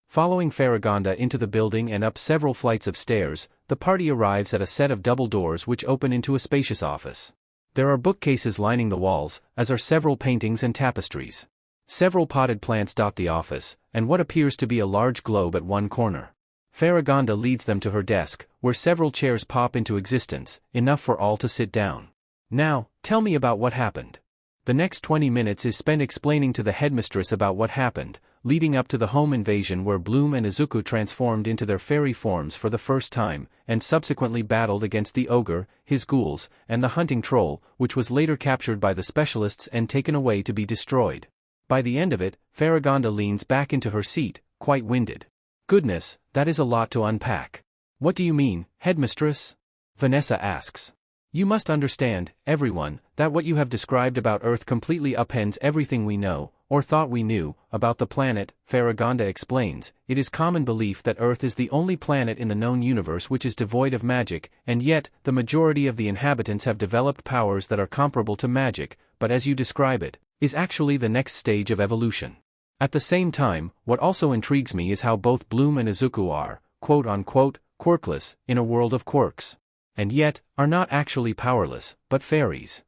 Following Faragonda into the building and up several flights of stairs, the party arrives at a set of double doors which open into a spacious office. There are bookcases lining the walls, as are several paintings and tapestries. Several potted plants dot the office, and what appears to be a large globe at one corner. Faragonda leads them to her desk, where several chairs pop into existence, enough for all to sit down. Now, tell me about what happened. The next 20 minutes is spent explaining to the headmistress about what happened, leading up to the home invasion where Bloom and Izuku transformed into their fairy forms for the first time, and subsequently battled against the ogre, his ghouls, and the hunting troll, which was later captured by the specialists and taken away to be destroyed. By the end of it, Faragonda leans back into her seat, quite winded. Goodness, that is a lot to unpack. What do you mean, headmistress? Vanessa asks. You must understand, everyone, that what you have described about Earth completely upends everything we know, or thought we knew, about the planet, Faragonda explains. It is common belief that Earth is the only planet in the known universe which is devoid of magic, and yet, the majority of the inhabitants have developed powers that are comparable to magic, but as you describe it, is actually the next stage of evolution. At the same time, what also intrigues me is how both Bloom and Izuku are, quote-unquote, quirkless, in a world of quirks. And yet, are not actually powerless, but fairies.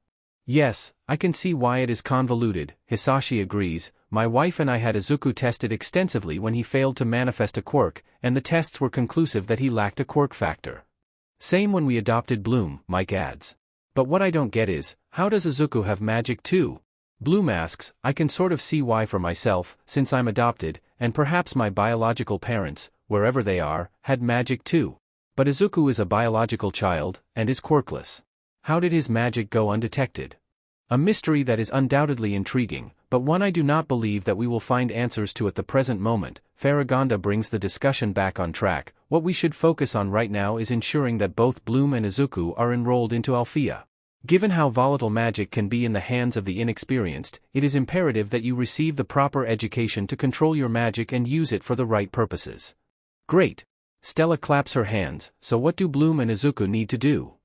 Yes, I can see why it is convoluted, Hisashi agrees. My wife and I had Izuku tested extensively when he failed to manifest a quirk, and the tests were conclusive that he lacked a quirk factor. Same when we adopted Bloom, Mike adds. But what I don't get is, how does Izuku have magic too? Bloom asks. I can sort of see why for myself, since I'm adopted, and perhaps my biological parents, wherever they are, had magic too. But Izuku is a biological child, and is quirkless. How did his magic go undetected? A mystery that is undoubtedly intriguing, but one I do not believe that we will find answers to at the present moment. Faragonda brings the discussion back on track. What we should focus on right now is ensuring that both Bloom and Izuku are enrolled into Alfia. Given how volatile magic can be in the hands of the inexperienced, it is imperative that you receive the proper education to control your magic and use it for the right purposes. Great! Stella claps her hands. So what do Bloom and Izuku need to do?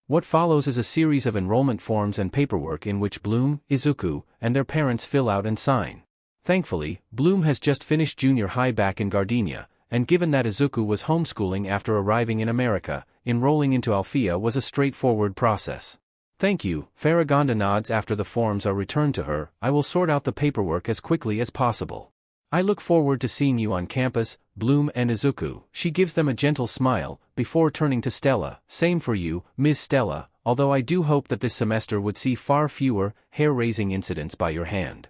What follows is a series of enrollment forms and paperwork in which Bloom, Izuku, and their parents fill out and sign. Thankfully, Bloom has just finished junior high back in Gardenia, and given that Izuku was homeschooling after arriving in America, enrolling into Alfia was a straightforward process. Thank you, Faragonda nods after the forms are returned to her. I will sort out the paperwork as quickly as possible. I look forward to seeing you on campus, Bloom and Izuku. She gives them a gentle smile, before turning to Stella. Same for you, Ms. Stella, although I do hope that this semester would see far fewer, hair-raising incidents by your hand.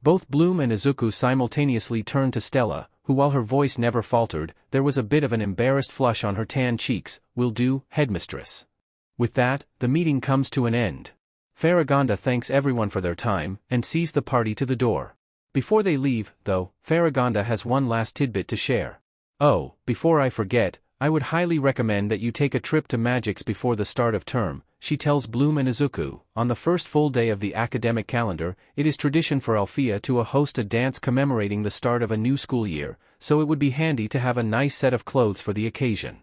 Both Bloom and Izuku simultaneously turned to Stella, who while her voice never faltered, there was a bit of an embarrassed flush on her tan cheeks. Will do, Headmistress. With that, the meeting comes to an end. Faragonda thanks everyone for their time, and sees the party to the door. Before they leave, though, Faragonda has one last tidbit to share. Oh, before I forget, I would highly recommend that you take a trip to Magix before the start of term, she tells Bloom and Izuku. On the first full day of the academic calendar, it is tradition for Alfia to host a dance commemorating the start of a new school year, so it would be handy to have a nice set of clothes for the occasion.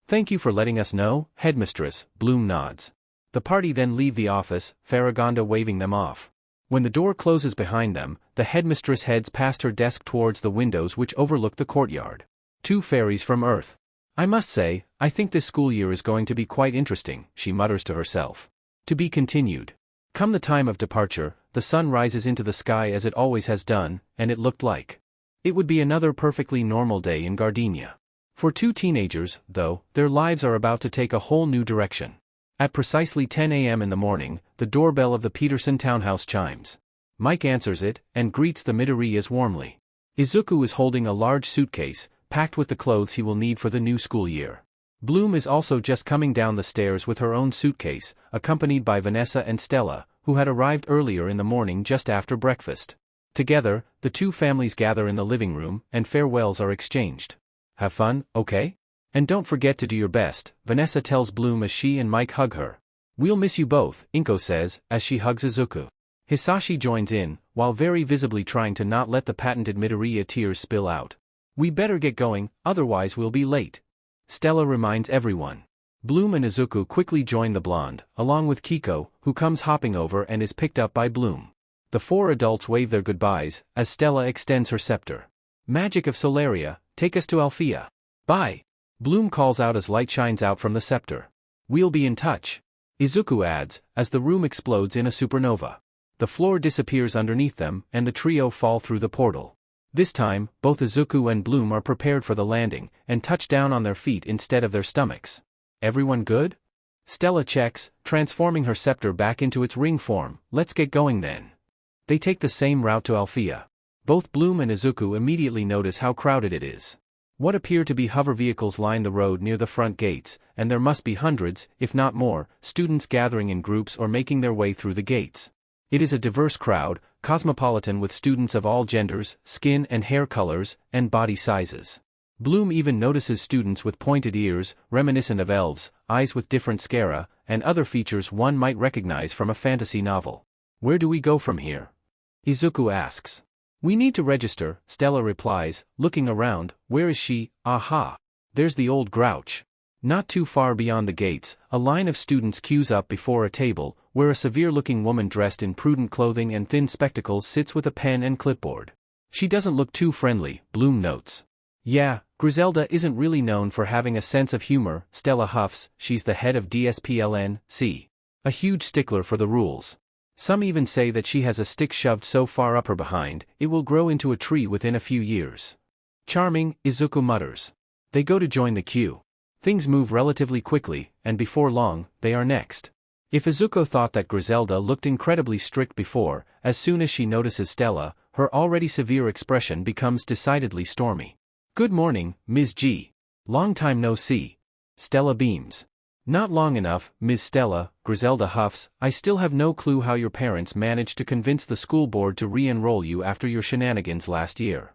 Thank you for letting us know, Headmistress, Bloom nods. The party then leave the office, Faragonda waving them off. When the door closes behind them, the Headmistress heads past her desk towards the windows which overlook the courtyard. Two fairies from Earth. I must say, I think this school year is going to be quite interesting, she mutters to herself. To be continued. Come the time of departure, the sun rises into the sky as it always has done, and it looked like it would be another perfectly normal day in Gardinia. For two teenagers, though, their lives are about to take a whole new direction. At precisely 10 a.m. in the morning, the doorbell of the Peterson townhouse chimes. Mike answers it, and greets the Midoriyas warmly. Izuku is holding a large suitcase, packed with the clothes he will need for the new school year. Bloom is also just coming down the stairs with her own suitcase, accompanied by Vanessa and Stella, who had arrived earlier in the morning just after breakfast. Together, the two families gather in the living room, and farewells are exchanged. Have fun, okay? And don't forget to do your best, Vanessa tells Bloom as she and Mike hug her. We'll miss you both, Inko says, as she hugs Izuku. Hisashi joins in, while very visibly trying to not let the patented Midoriya tears spill out. We better get going, otherwise we'll be late. Stella reminds everyone. Bloom and Izuku quickly join the blonde, along with Kiko, who comes hopping over and is picked up by Bloom. The four adults wave their goodbyes, as Stella extends her scepter. Magic of Solaria, take us to Alfia. Bye. Bloom calls out as light shines out from the scepter. We'll be in touch. Izuku adds, as the room explodes in a supernova. The floor disappears underneath them, and the trio fall through the portal. This time, both Izuku and Bloom are prepared for the landing, and touch down on their feet instead of their stomachs. Everyone good? Stella checks, transforming her scepter back into its ring form. Let's get going then. They take the same route to Alfia. Both Bloom and Izuku immediately notice how crowded it is. What appear to be hover vehicles line the road near the front gates, and there must be hundreds, if not more, students gathering in groups or making their way through the gates. It is a diverse crowd, cosmopolitan with students of all genders, skin and hair colors, and body sizes. Bloom even notices students with pointed ears, reminiscent of elves, eyes with different sclera, and other features one might recognize from a fantasy novel. Where do we go from here? Izuku asks. We need to register, Stella replies, looking around. Where is she? Aha! There's the old grouch. Not too far beyond the gates, a line of students queues up before a table, where a severe-looking woman dressed in prudent clothing and thin spectacles sits with a pen and clipboard. She doesn't look too friendly, Bloom notes. Yeah, Griselda isn't really known for having a sense of humor, Stella huffs. She's the head of DSPLN-C. A huge stickler for the rules. Some even say that she has a stick shoved so far up her behind, it will grow into a tree within a few years. Charming, Izuku mutters. They go to join the queue. Things move relatively quickly, and before long, they are next. If Izuku thought that Griselda looked incredibly strict before, as soon as she notices Stella, her already severe expression becomes decidedly stormy. Good morning, Ms. G. Long time no see. Stella beams. Not long enough, Ms. Stella, Griselda huffs. I still have no clue how your parents managed to convince the school board to re-enroll you after your shenanigans last year.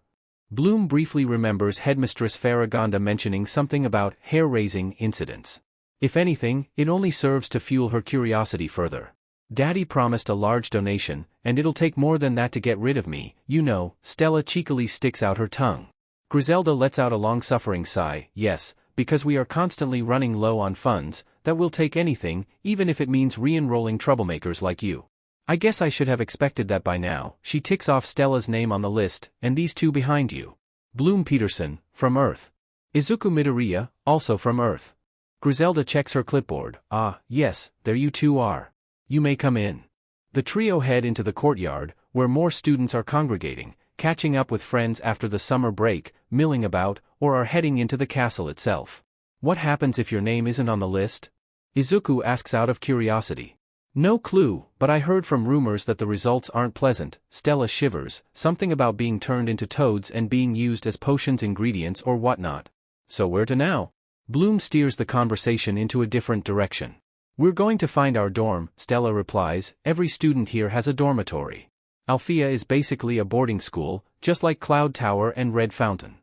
Bloom briefly remembers Headmistress Faragonda mentioning something about hair-raising incidents. If anything, it only serves to fuel her curiosity further. Daddy promised a large donation, and it'll take more than that to get rid of me, you know. Stella cheekily sticks out her tongue. Griselda lets out a long-suffering sigh. Yes, because we are constantly running low on funds, that will take anything, even if it means re-enrolling troublemakers like you. I guess I should have expected that by now. She ticks off Stella's name on the list, and these two behind you. Bloom Peterson, from Earth. Isuku Midoriya, also from Earth. Griselda checks her clipboard. Ah, yes, there you two are. You may come in. The trio head into the courtyard, where more students are congregating, catching up with friends after the summer break, milling about, or are heading into the castle itself. What happens if your name isn't on the list? Isuku asks out of curiosity. No clue, but I heard from rumors that the results aren't pleasant. Stella shivers, something about being turned into toads and being used as potions ingredients or whatnot. So where to now? Bloom steers the conversation into a different direction. We're going to find our dorm, Stella replies. Every student here has a dormitory. Alfia is basically a boarding school, just like Cloud Tower and Red Fountain.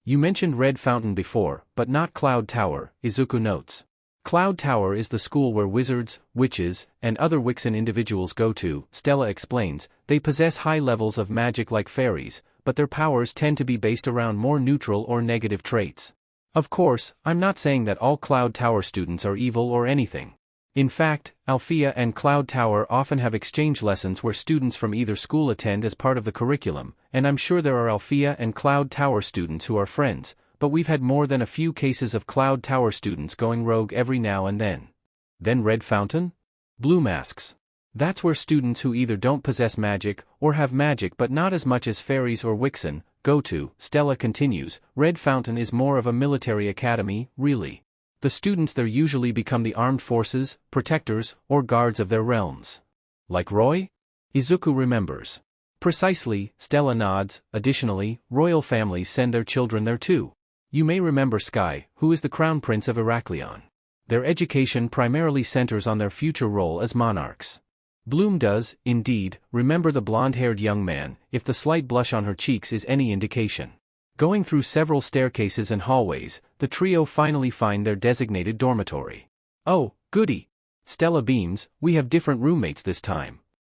You mentioned Red Fountain before, but not Cloud Tower, Izuku notes. Cloud Tower is the school where wizards, witches, and other Wixen individuals go to, Stella explains. They possess high levels of magic like fairies, but their powers tend to be based around more neutral or negative traits. Of course, I'm not saying that all Cloud Tower students are evil or anything. In fact, Alfia and Cloud Tower often have exchange lessons where students from either school attend as part of the curriculum, and I'm sure there are Alfia and Cloud Tower students who are friends, but we've had more than a few cases of Cloud Tower students going rogue every now and then. Then Red Fountain? Bloom asks. That's where students who either don't possess magic, or have magic but not as much as fairies or Wixen, go to, Stella continues. Red Fountain is more of a military academy, really. The students there usually become the armed forces, protectors, or guards of their realms. Like Roy? Izuku remembers. Precisely, Stella nods. Additionally, royal families send their children there too. You may remember Sky, who is the crown prince of Heraklion. Their education primarily centers on their future role as monarchs. Bloom does, indeed, remember the blonde-haired young man, if the slight blush on her cheeks is any indication. Going through several staircases and hallways, the trio finally find their designated dormitory. Oh, goody! Stella beams. We have different roommates this time.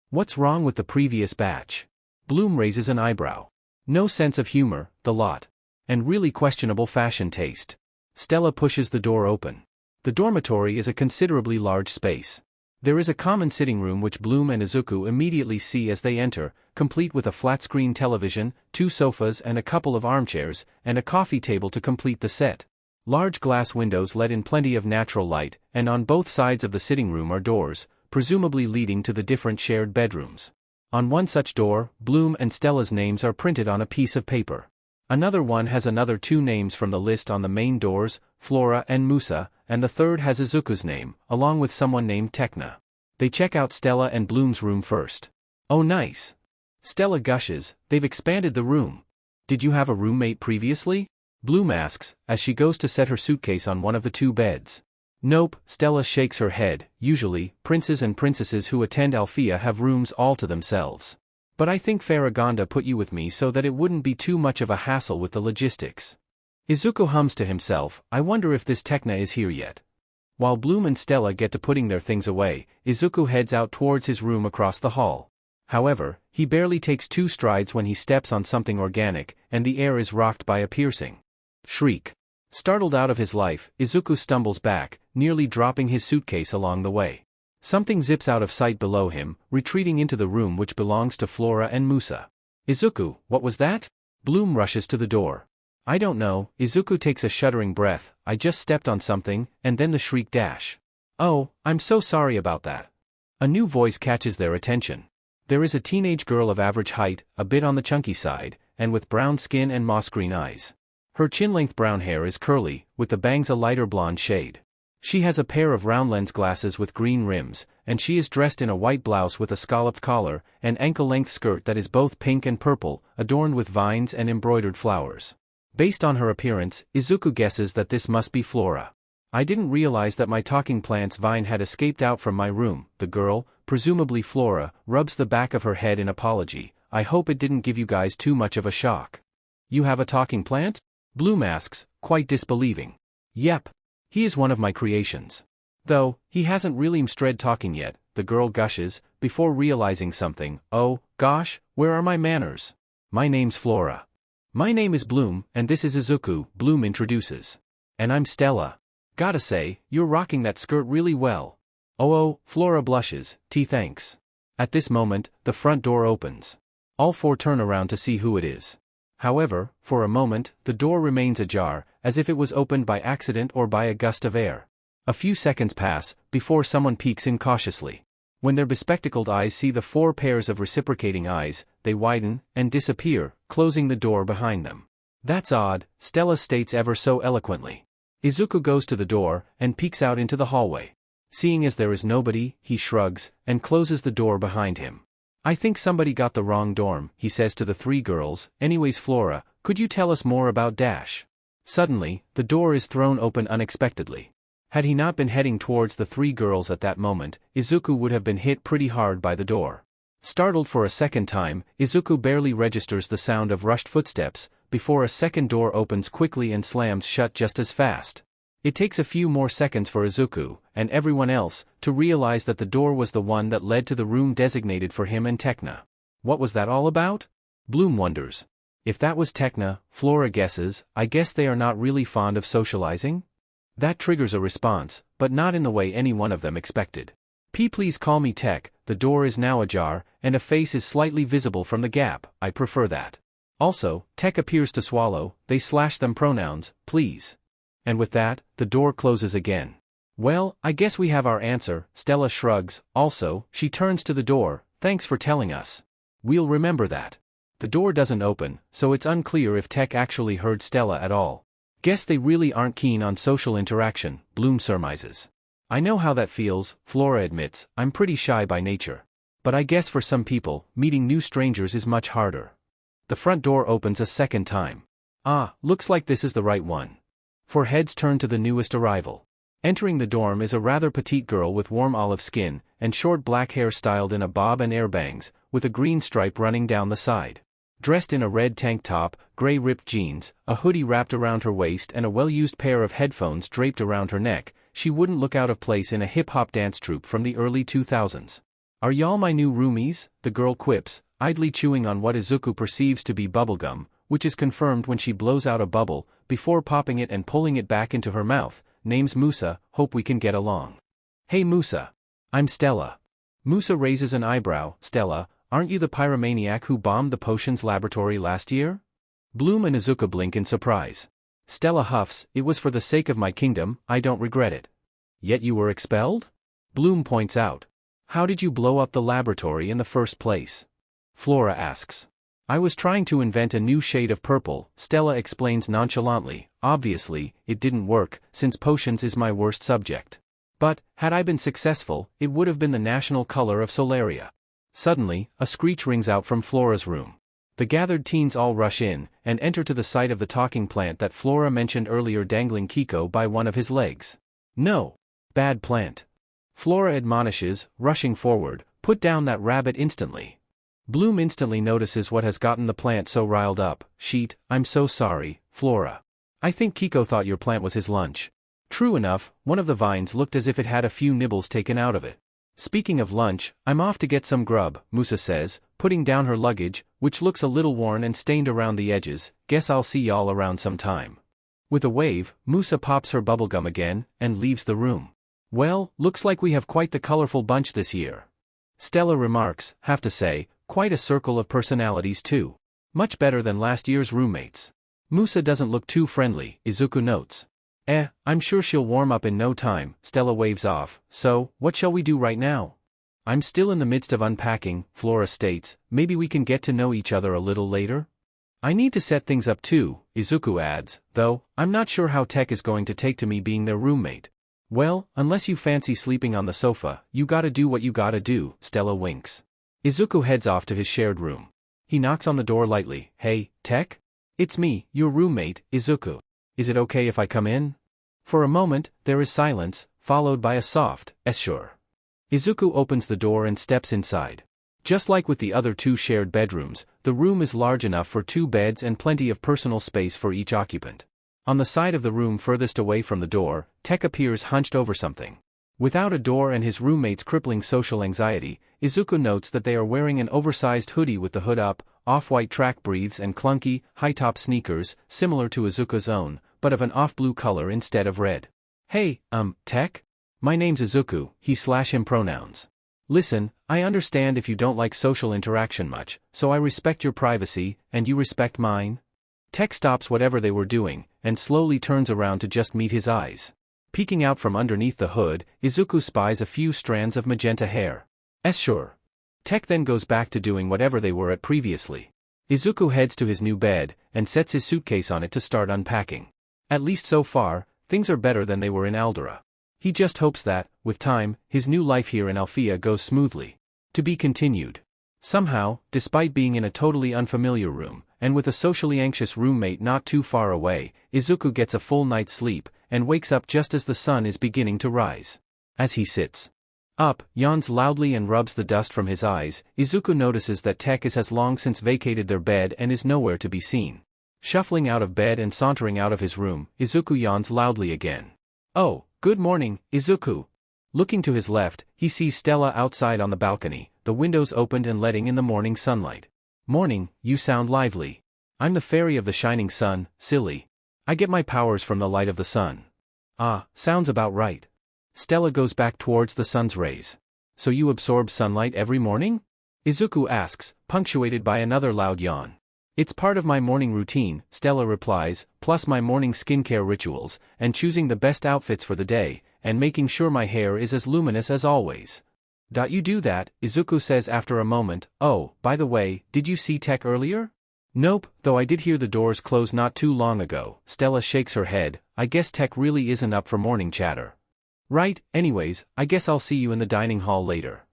What's wrong with the previous batch? Bloom raises an eyebrow. No sense of humor, the lot. And really questionable fashion taste. Stella pushes the door open. The dormitory is a considerably large space. There is a common sitting room which Bloom and Izuku immediately see as they enter, complete with a flat-screen television, 2 sofas and a couple of armchairs, and a coffee table to complete the set. Large glass windows let in plenty of natural light, and on both sides of the sitting room are doors, presumably leading to the different shared bedrooms. On one such door, Bloom and Stella's names are printed on a piece of paper. Another one has another 2 names from the list on the main doors, Flora and Musa, and the third has Izuku's name, along with someone named Tekna. They check out Stella and Bloom's room first. Oh nice. Stella gushes, they've expanded the room. Did you have a roommate previously? Bloom asks, as she goes to set her suitcase on one of the 2 beds. Nope, Stella shakes her head. Usually, princes and princesses who attend Alfia have rooms all to themselves. But I think Faragonda put you with me so that it wouldn't be too much of a hassle with the logistics. Izuku hums to himself. I wonder if this Tekna is here yet. While Bloom and Stella get to putting their things away, Izuku heads out towards his room across the hall. However, he barely takes 2 strides when he steps on something organic, and the air is rocked by a piercing shriek. Startled out of his life, Izuku stumbles back, nearly dropping his suitcase along the way. Something zips out of sight below him, retreating into the room which belongs to Flora and Musa. Izuku, what was that? Bloom rushes to the door. I don't know. Izuku takes a shuddering breath. I just stepped on something, and then the shriek dash. Oh, I'm so sorry about that. A new voice catches their attention. There is a teenage girl of average height, a bit on the chunky side, and with brown skin and moss-green eyes. Her chin-length brown hair is curly, with the bangs a lighter blonde shade. She has a pair of round lens glasses with green rims, and she is dressed in a white blouse with a scalloped collar, and ankle-length skirt that is both pink and purple, adorned with vines and embroidered flowers. Based on her appearance, Izuku guesses that this must be Flora. I didn't realize that my talking plant's vine had escaped out from my room. The girl, presumably Flora, rubs the back of her head in apology. I hope it didn't give you guys too much of a shock. You have a talking plant? Bloom asks, quite disbelieving. Yep. He is one of my creations. Though, he hasn't really mstred talking yet, the girl gushes, before realizing something. Oh, gosh, where are my manners? My name's Flora. My name is Bloom, and this is Izuku, Bloom introduces. And I'm Stella. Gotta say, you're rocking that skirt really well. Oh, Flora blushes, thanks. At this moment, the front door opens. All four turn around to see who it is. However, for a moment, the door remains ajar, as if it was opened by accident or by a gust of air. A few seconds pass, before someone peeks in cautiously. When their bespectacled eyes see the four pairs of reciprocating eyes, they widen, and disappear, closing the door behind them. That's odd, Stella states ever so eloquently. Izuku goes to the door, and peeks out into the hallway. Seeing as there is nobody, he shrugs, and closes the door behind him. I think somebody got the wrong dorm, he says to the three girls. Anyways, Flora, could you tell us more about Dash? Suddenly, the door is thrown open unexpectedly. Had he not been heading towards the three girls at that moment, Izuku would have been hit pretty hard by the door. Startled for a second time, Izuku barely registers the sound of rushed footsteps, before a second door opens quickly and slams shut just as fast. It takes a few more seconds for Izuku, and everyone else, to realize that the door was the one that led to the room designated for him and Tekna. What was that all about? Bloom wonders. If that was Tekna, Flora guesses, I guess they are not really fond of socializing? That triggers a response, but not in the way any one of them expected. Please call me Tek. The door is now ajar, and a face is slightly visible from the gap. I prefer that. Also, Tek appears to swallow. They slash them pronouns, please. And with that, the door closes again. Well, I guess we have our answer, Stella shrugs. Also, she turns to the door. Thanks for telling us. We'll remember that. The door doesn't open, so it's unclear if Tek actually heard Stella at all. Guess they really aren't keen on social interaction, Bloom surmises. I know how that feels, Flora admits. I'm pretty shy by nature. But I guess for some people, meeting new strangers is much harder. The front door opens a second time. Ah, looks like this is the right one. Four heads turn to the newest arrival. Entering the dorm is a rather petite girl with warm olive skin, and short black hair styled in a bob and air bangs, with a green stripe running down the side. Dressed in a red tank top, gray ripped jeans, a hoodie wrapped around her waist and a well-used pair of headphones draped around her neck, she wouldn't look out of place in a hip-hop dance troupe from the early 2000s. Are y'all my new roomies? The girl quips, idly chewing on what Izuku perceives to be bubblegum, which is confirmed when she blows out a bubble, before popping it and pulling it back into her mouth. Name's Musa, hope we can get along. Hey Musa. I'm Stella. Musa raises an eyebrow. Stella, aren't you the pyromaniac who bombed the potions laboratory last year? Bloom and Izuku blink in surprise. Stella huffs, it was for the sake of my kingdom, I don't regret it. Yet you were expelled? Bloom points out. How did you blow up the laboratory in the first place? Flora asks. I was trying to invent a new shade of purple, Stella explains nonchalantly. Obviously, it didn't work, since potions is my worst subject. But, had I been successful, it would have been the national color of Solaria. Suddenly, a screech rings out from Flora's room. The gathered teens all rush in, and enter to the sight of the talking plant that Flora mentioned earlier dangling Kiko by one of his legs. No. Bad plant. Flora admonishes, rushing forward, put down that rabbit instantly. Bloom instantly notices what has gotten the plant so riled up. Sheet, I'm so sorry, Flora. I think Kiko thought your plant was his lunch. True enough, one of the vines looked as if it had a few nibbles taken out of it. Speaking of lunch, I'm off to get some grub, Musa says, putting down her luggage, which looks a little worn and stained around the edges. Guess I'll see y'all around sometime. With a wave, Musa pops her bubblegum again, and leaves the room. Well, looks like we have quite the colorful bunch this year. Stella remarks, have to say, quite a circle of personalities too. Much better than last year's roommates. Musa doesn't look too friendly, Izuku notes. I'm sure she'll warm up in no time, Stella waves off. So, what shall we do right now? I'm still in the midst of unpacking, Flora states. Maybe we can get to know each other a little later? I need to set things up too, Izuku adds, though, I'm not sure how Tek is going to take to me being their roommate. Well, unless you fancy sleeping on the sofa, you gotta do what you gotta do, Stella winks. Izuku heads off to his shared room. He knocks on the door lightly. Hey, Tek? It's me, your roommate, Izuku. Is it okay if I come in? For a moment, there is silence, followed by a soft, sure. Izuku opens the door and steps inside. Just like with the other two shared bedrooms, the room is large enough for 2 beds and plenty of personal space for each occupant. On the side of the room furthest away from the door, Tech appears hunched over something. Without a door and his roommate's crippling social anxiety, Izuku notes that they are wearing an oversized hoodie with the hood up, off-white track breathes and clunky, high-top sneakers, similar to Izuku's own, but of an off-blue color instead of red. Hey, Tech? My name's Izuku, he/him pronouns. Listen, I understand if you don't like social interaction much, so I respect your privacy, and you respect mine? Tech stops whatever they were doing, and slowly turns around to just meet his eyes. Peeking out from underneath the hood, Izuku spies a few strands of magenta hair. Sure. Tech then goes back to doing whatever they were at previously. Izuku heads to his new bed, and sets his suitcase on it to start unpacking. At least so far, things are better than they were in Aldera. He just hopes that, with time, his new life here in Alfia goes smoothly. To be continued. Somehow, despite being in a totally unfamiliar room, and with a socially anxious roommate not too far away, Izuku gets a full night's sleep, and wakes up just as the sun is beginning to rise. As he sits up, yawns loudly and rubs the dust from his eyes, Izuku notices that Tech has long since vacated their bed and is nowhere to be seen. Shuffling out of bed and sauntering out of his room, Izuku yawns loudly again. Oh, good morning, Izuku. Looking to his left, he sees Stella outside on the balcony, the windows opened and letting in the morning sunlight. Morning, you sound lively. I'm the fairy of the shining sun, silly. I get my powers from the light of the sun. Ah, sounds about right. Stella goes back towards the sun's rays. So you absorb sunlight every morning? Izuku asks, punctuated by another loud yawn. It's part of my morning routine, Stella replies, plus my morning skincare rituals, and choosing the best outfits for the day, and making sure my hair is as luminous as always. You do that, Izuku says after a moment. Oh, by the way, did you see Tech earlier? Nope, though I did hear the doors close not too long ago. Stella shakes her head. I guess Tech really isn't up for morning chatter. Right, anyways, I guess I'll see you in the dining hall later.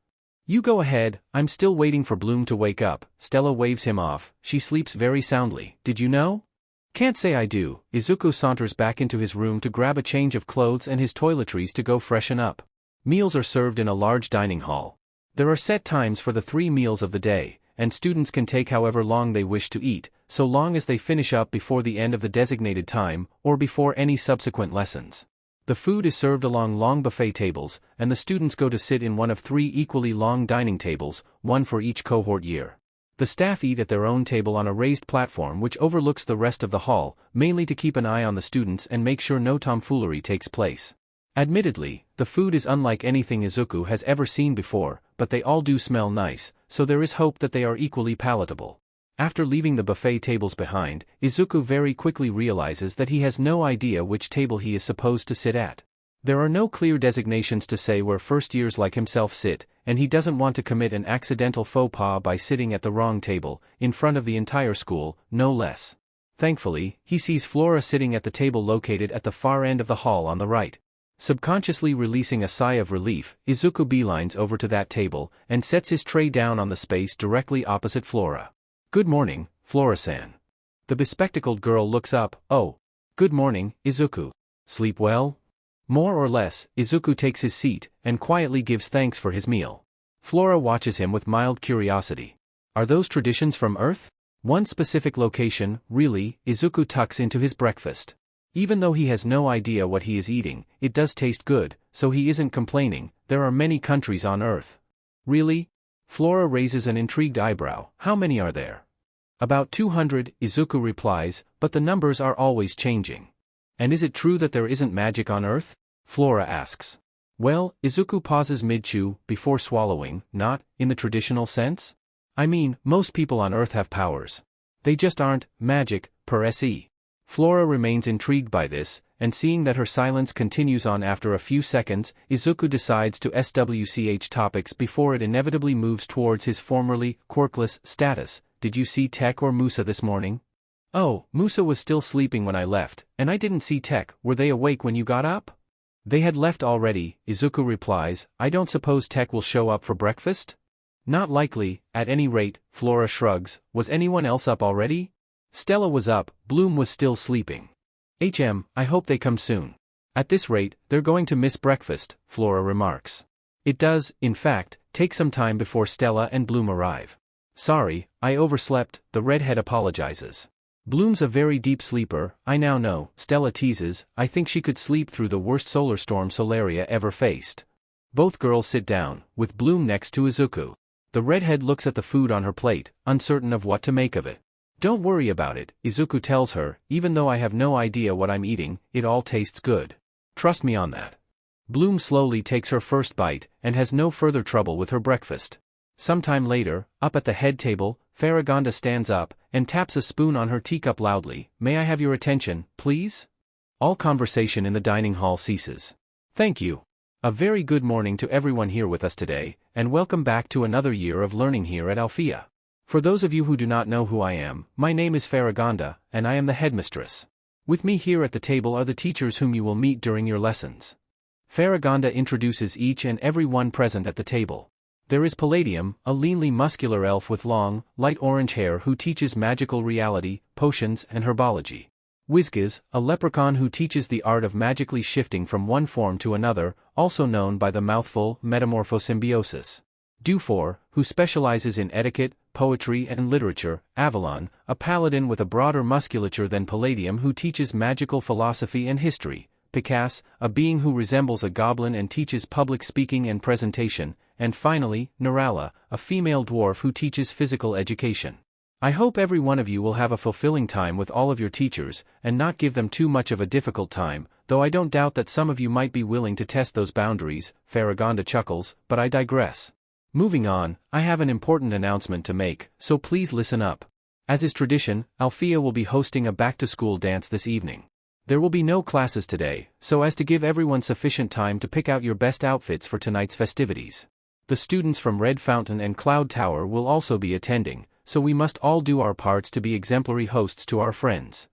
You go ahead, I'm still waiting for Bloom to wake up. Stella waves him off. She sleeps very soundly, did you know? Can't say I do. Izuku saunters back into his room to grab a change of clothes and his toiletries to go freshen up. Meals are served in a large dining hall. There are set times for the 3 meals of the day, and students can take however long they wish to eat, so long as they finish up before the end of the designated time, or before any subsequent lessons. The food is served along long buffet tables, and the students go to sit in one of 3 equally long dining tables, one for each cohort year. The staff eat at their own table on a raised platform which overlooks the rest of the hall, mainly to keep an eye on the students and make sure no tomfoolery takes place. Admittedly, the food is unlike anything Izuku has ever seen before, but they all do smell nice, so there is hope that they are equally palatable. After leaving the buffet tables behind, Izuku very quickly realizes that he has no idea which table he is supposed to sit at. There are no clear designations to say where first years like himself sit, and he doesn't want to commit an accidental faux pas by sitting at the wrong table, in front of the entire school, no less. Thankfully, he sees Flora sitting at the table located at the far end of the hall on the right. Subconsciously releasing a sigh of relief, Izuku beelines over to that table, and sets his tray down on the space directly opposite Flora. Good morning, Flora-san. The bespectacled girl looks up. Oh. Good morning, Izuku. Sleep well? More or less, Izuku takes his seat, and quietly gives thanks for his meal. Flora watches him with mild curiosity. Are those traditions from Earth? One specific location, really. Izuku tucks into his breakfast. Even though he has no idea what he is eating, it does taste good, so he isn't complaining. There are many countries on Earth. Really? Flora raises an intrigued eyebrow. How many are there? About 200, Izuku replies, but the numbers are always changing. And is it true that there isn't magic on Earth? Flora asks. Well, Izuku pauses mid-chew, before swallowing. Not, in the traditional sense? I mean, most people on Earth have powers. They just aren't magic, per se. Flora remains intrigued by this, and seeing that her silence continues on after a few seconds, Izuku decides to switch topics before it inevitably moves towards his formerly quirkless status. Did you see Tech or Musa this morning? Oh, Musa was still sleeping when I left, and I didn't see Tech. Were they awake when you got up? They had left already, Izuku replies. I don't suppose Tech will show up for breakfast? Not likely, at any rate. Flora shrugs. Was anyone else up already? Stella was up, Bloom was still sleeping. I hope they come soon. At this rate, they're going to miss breakfast, Flora remarks. It does, in fact, take some time before Stella and Bloom arrive. Sorry, I overslept, the redhead apologizes. Bloom's a very deep sleeper, I now know, Stella teases. I think she could sleep through the worst solar storm Solaria ever faced. Both girls sit down, with Bloom next to Izuku. The redhead looks at the food on her plate, uncertain of what to make of it. Don't worry about it, Izuku tells her, even though I have no idea what I'm eating, it all tastes good. Trust me on that. Bloom slowly takes her first bite, and has no further trouble with her breakfast. Sometime later, up at the head table, Faragonda stands up, and taps a spoon on her teacup loudly. May I have your attention, please? All conversation in the dining hall ceases. Thank you. A very good morning to everyone here with us today, and welcome back to another year of learning here at Alfia. For those of you who do not know who I am, my name is Faragonda, and I am the headmistress. With me here at the table are the teachers whom you will meet during your lessons. Faragonda introduces each and every one present at the table. There is Palladium, a leanly muscular elf with long, light orange hair who teaches magical reality, potions and herbology. Whizgiz, a leprechaun who teaches the art of magically shifting from one form to another, also known by the mouthful metamorphosymbiosis. Dufour, who specializes in etiquette, poetry and literature. Avalon, a paladin with a broader musculature than Palladium who teaches magical philosophy and history. Picasse, a being who resembles a goblin and teaches public speaking and presentation. And finally, Narala, a female dwarf who teaches physical education. I hope every one of you will have a fulfilling time with all of your teachers, and not give them too much of a difficult time, though I don't doubt that some of you might be willing to test those boundaries. Faragonda chuckles, but I digress. Moving on, I have an important announcement to make, so please listen up. As is tradition, Alfia will be hosting a back-to-school dance this evening. There will be no classes today, so as to give everyone sufficient time to pick out your best outfits for tonight's festivities. The students from Red Fountain and Cloud Tower will also be attending, so we must all do our parts to be exemplary hosts to our friends.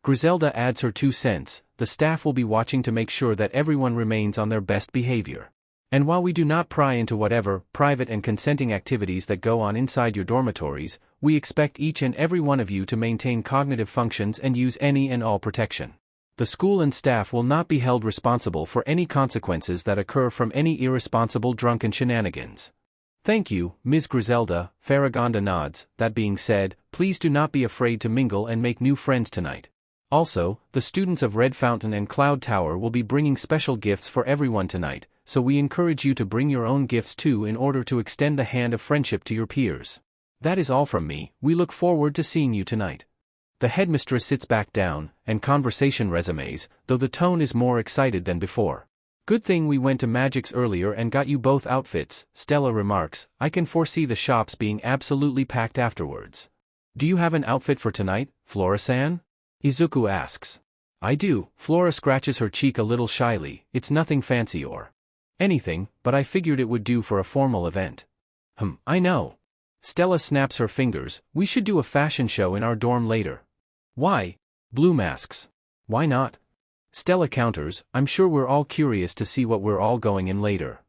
Griselda adds her 2 cents. The staff will be watching to make sure that everyone remains on their best behavior. And while we do not pry into whatever private and consenting activities that go on inside your dormitories, we expect each and every one of you to maintain cognitive functions and use any and all protection. The school and staff will not be held responsible for any consequences that occur from any irresponsible drunken shenanigans. Thank you, Ms. Griselda, Faragonda nods. That being said, please do not be afraid to mingle and make new friends tonight. Also, the students of Red Fountain and Cloud Tower will be bringing special gifts for everyone tonight, so we encourage you to bring your own gifts too in order to extend the hand of friendship to your peers. That is all from me. We look forward to seeing you tonight. The headmistress sits back down, and conversation resumes, though the tone is more excited than before. Good thing we went to Magix earlier and got you both outfits, Stella remarks. I can foresee the shops being absolutely packed afterwards. Do you have an outfit for tonight, Flora-san? Isuku asks. I do. Flora scratches her cheek a little shyly. It's nothing fancy or anything, but I figured it would do for a formal event. I know. Stella snaps her fingers. We should do a fashion show in our dorm later. Why? Bloom asks. Why not? Stella counters. I'm sure we're all curious to see what we're all going in later.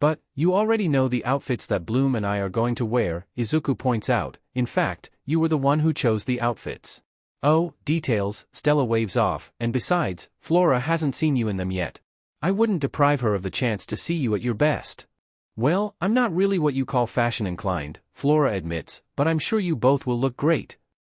But, you already know the outfits that Bloom and I are going to wear, Isuku points out. In fact, you were the one who chose the outfits. Oh, details, Stella waves off, and besides, Flora hasn't seen you in them yet. I wouldn't deprive her of the chance to see you at your best. Well, I'm not really what you call fashion inclined, Flora admits, but I'm sure you both will look great.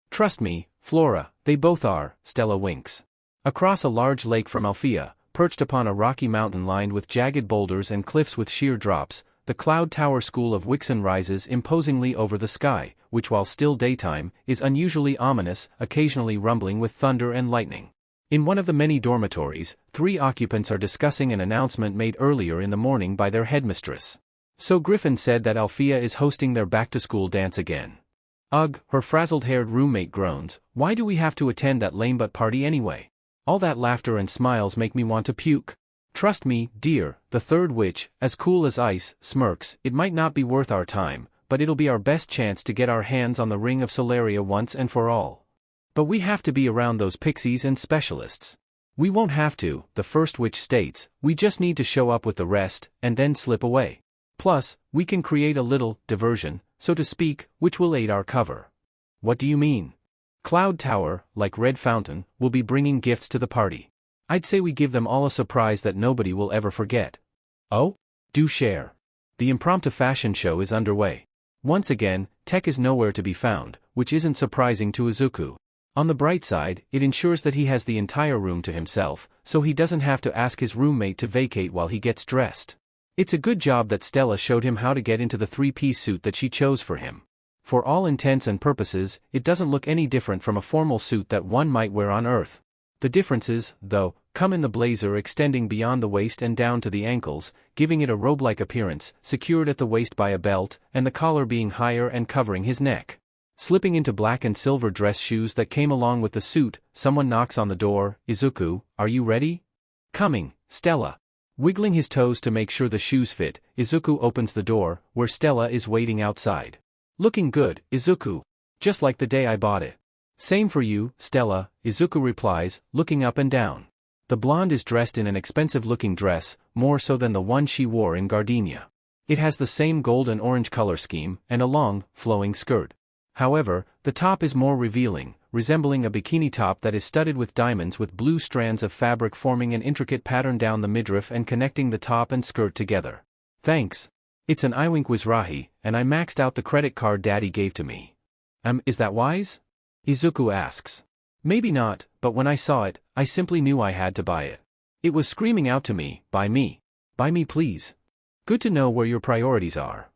Trust me, Flora, they both are, Stella winks. Across a large lake from Alfia, perched upon a rocky mountain lined with jagged boulders and cliffs with sheer drops, the Cloud Tower School of Wixen rises imposingly over the sky, which while still daytime, is unusually ominous, occasionally rumbling with thunder and lightning. In one of the many dormitories, 3 occupants are discussing an announcement made earlier in the morning by their headmistress. So Griffin said that Alfia is hosting their back-to-school dance again. Ugh, her frazzled-haired roommate groans. Why do we have to attend that lame-butt party anyway? All that laughter and smiles make me want to puke. Trust me, dear, the third witch, as cool as ice, smirks. It might not be worth our time, but it'll be our best chance to get our hands on the ring of Solaria once and for all. But we have to be around those pixies and specialists. We won't have to, the first witch states. We just need to show up with the rest, and then slip away. Plus, we can create a little diversion, so to speak, which will aid our cover. What do you mean? Cloud Tower, like Red Fountain, will be bringing gifts to the party. I'd say we give them all a surprise that nobody will ever forget. Oh? Do share. The impromptu fashion show is underway. Once again, Tech is nowhere to be found, which isn't surprising to Izuku. On the bright side, it ensures that he has the entire room to himself, so he doesn't have to ask his roommate to vacate while he gets dressed. It's a good job that Stella showed him how to get into the three-piece suit that she chose for him. For all intents and purposes, it doesn't look any different from a formal suit that one might wear on Earth. The differences, though, come in the blazer extending beyond the waist and down to the ankles, giving it a robe-like appearance, secured at the waist by a belt, and the collar being higher and covering his neck. Slipping into black and silver dress shoes that came along with the suit, someone knocks on the door. Izuku, are you ready? Coming, Stella. Wiggling his toes to make sure the shoes fit, Izuku opens the door, where Stella is waiting outside. Looking good, Izuku. Just like the day I bought it. Same for you, Stella, Izuku replies, looking up and down. The blonde is dressed in an expensive-looking dress, more so than the one she wore in Gardinia. It has the same gold and orange color scheme, and a long, flowing skirt. However, the top is more revealing, resembling a bikini top that is studded with diamonds with blue strands of fabric forming an intricate pattern down the midriff and connecting the top and skirt together. Thanks. It's an Iwink Wizrahi, and I maxed out the credit card Daddy gave to me. Is that wise? Izuku asks. Maybe not, but when I saw it, I simply knew I had to buy it. It was screaming out to me, buy me. Buy me please. Good to know where your priorities are.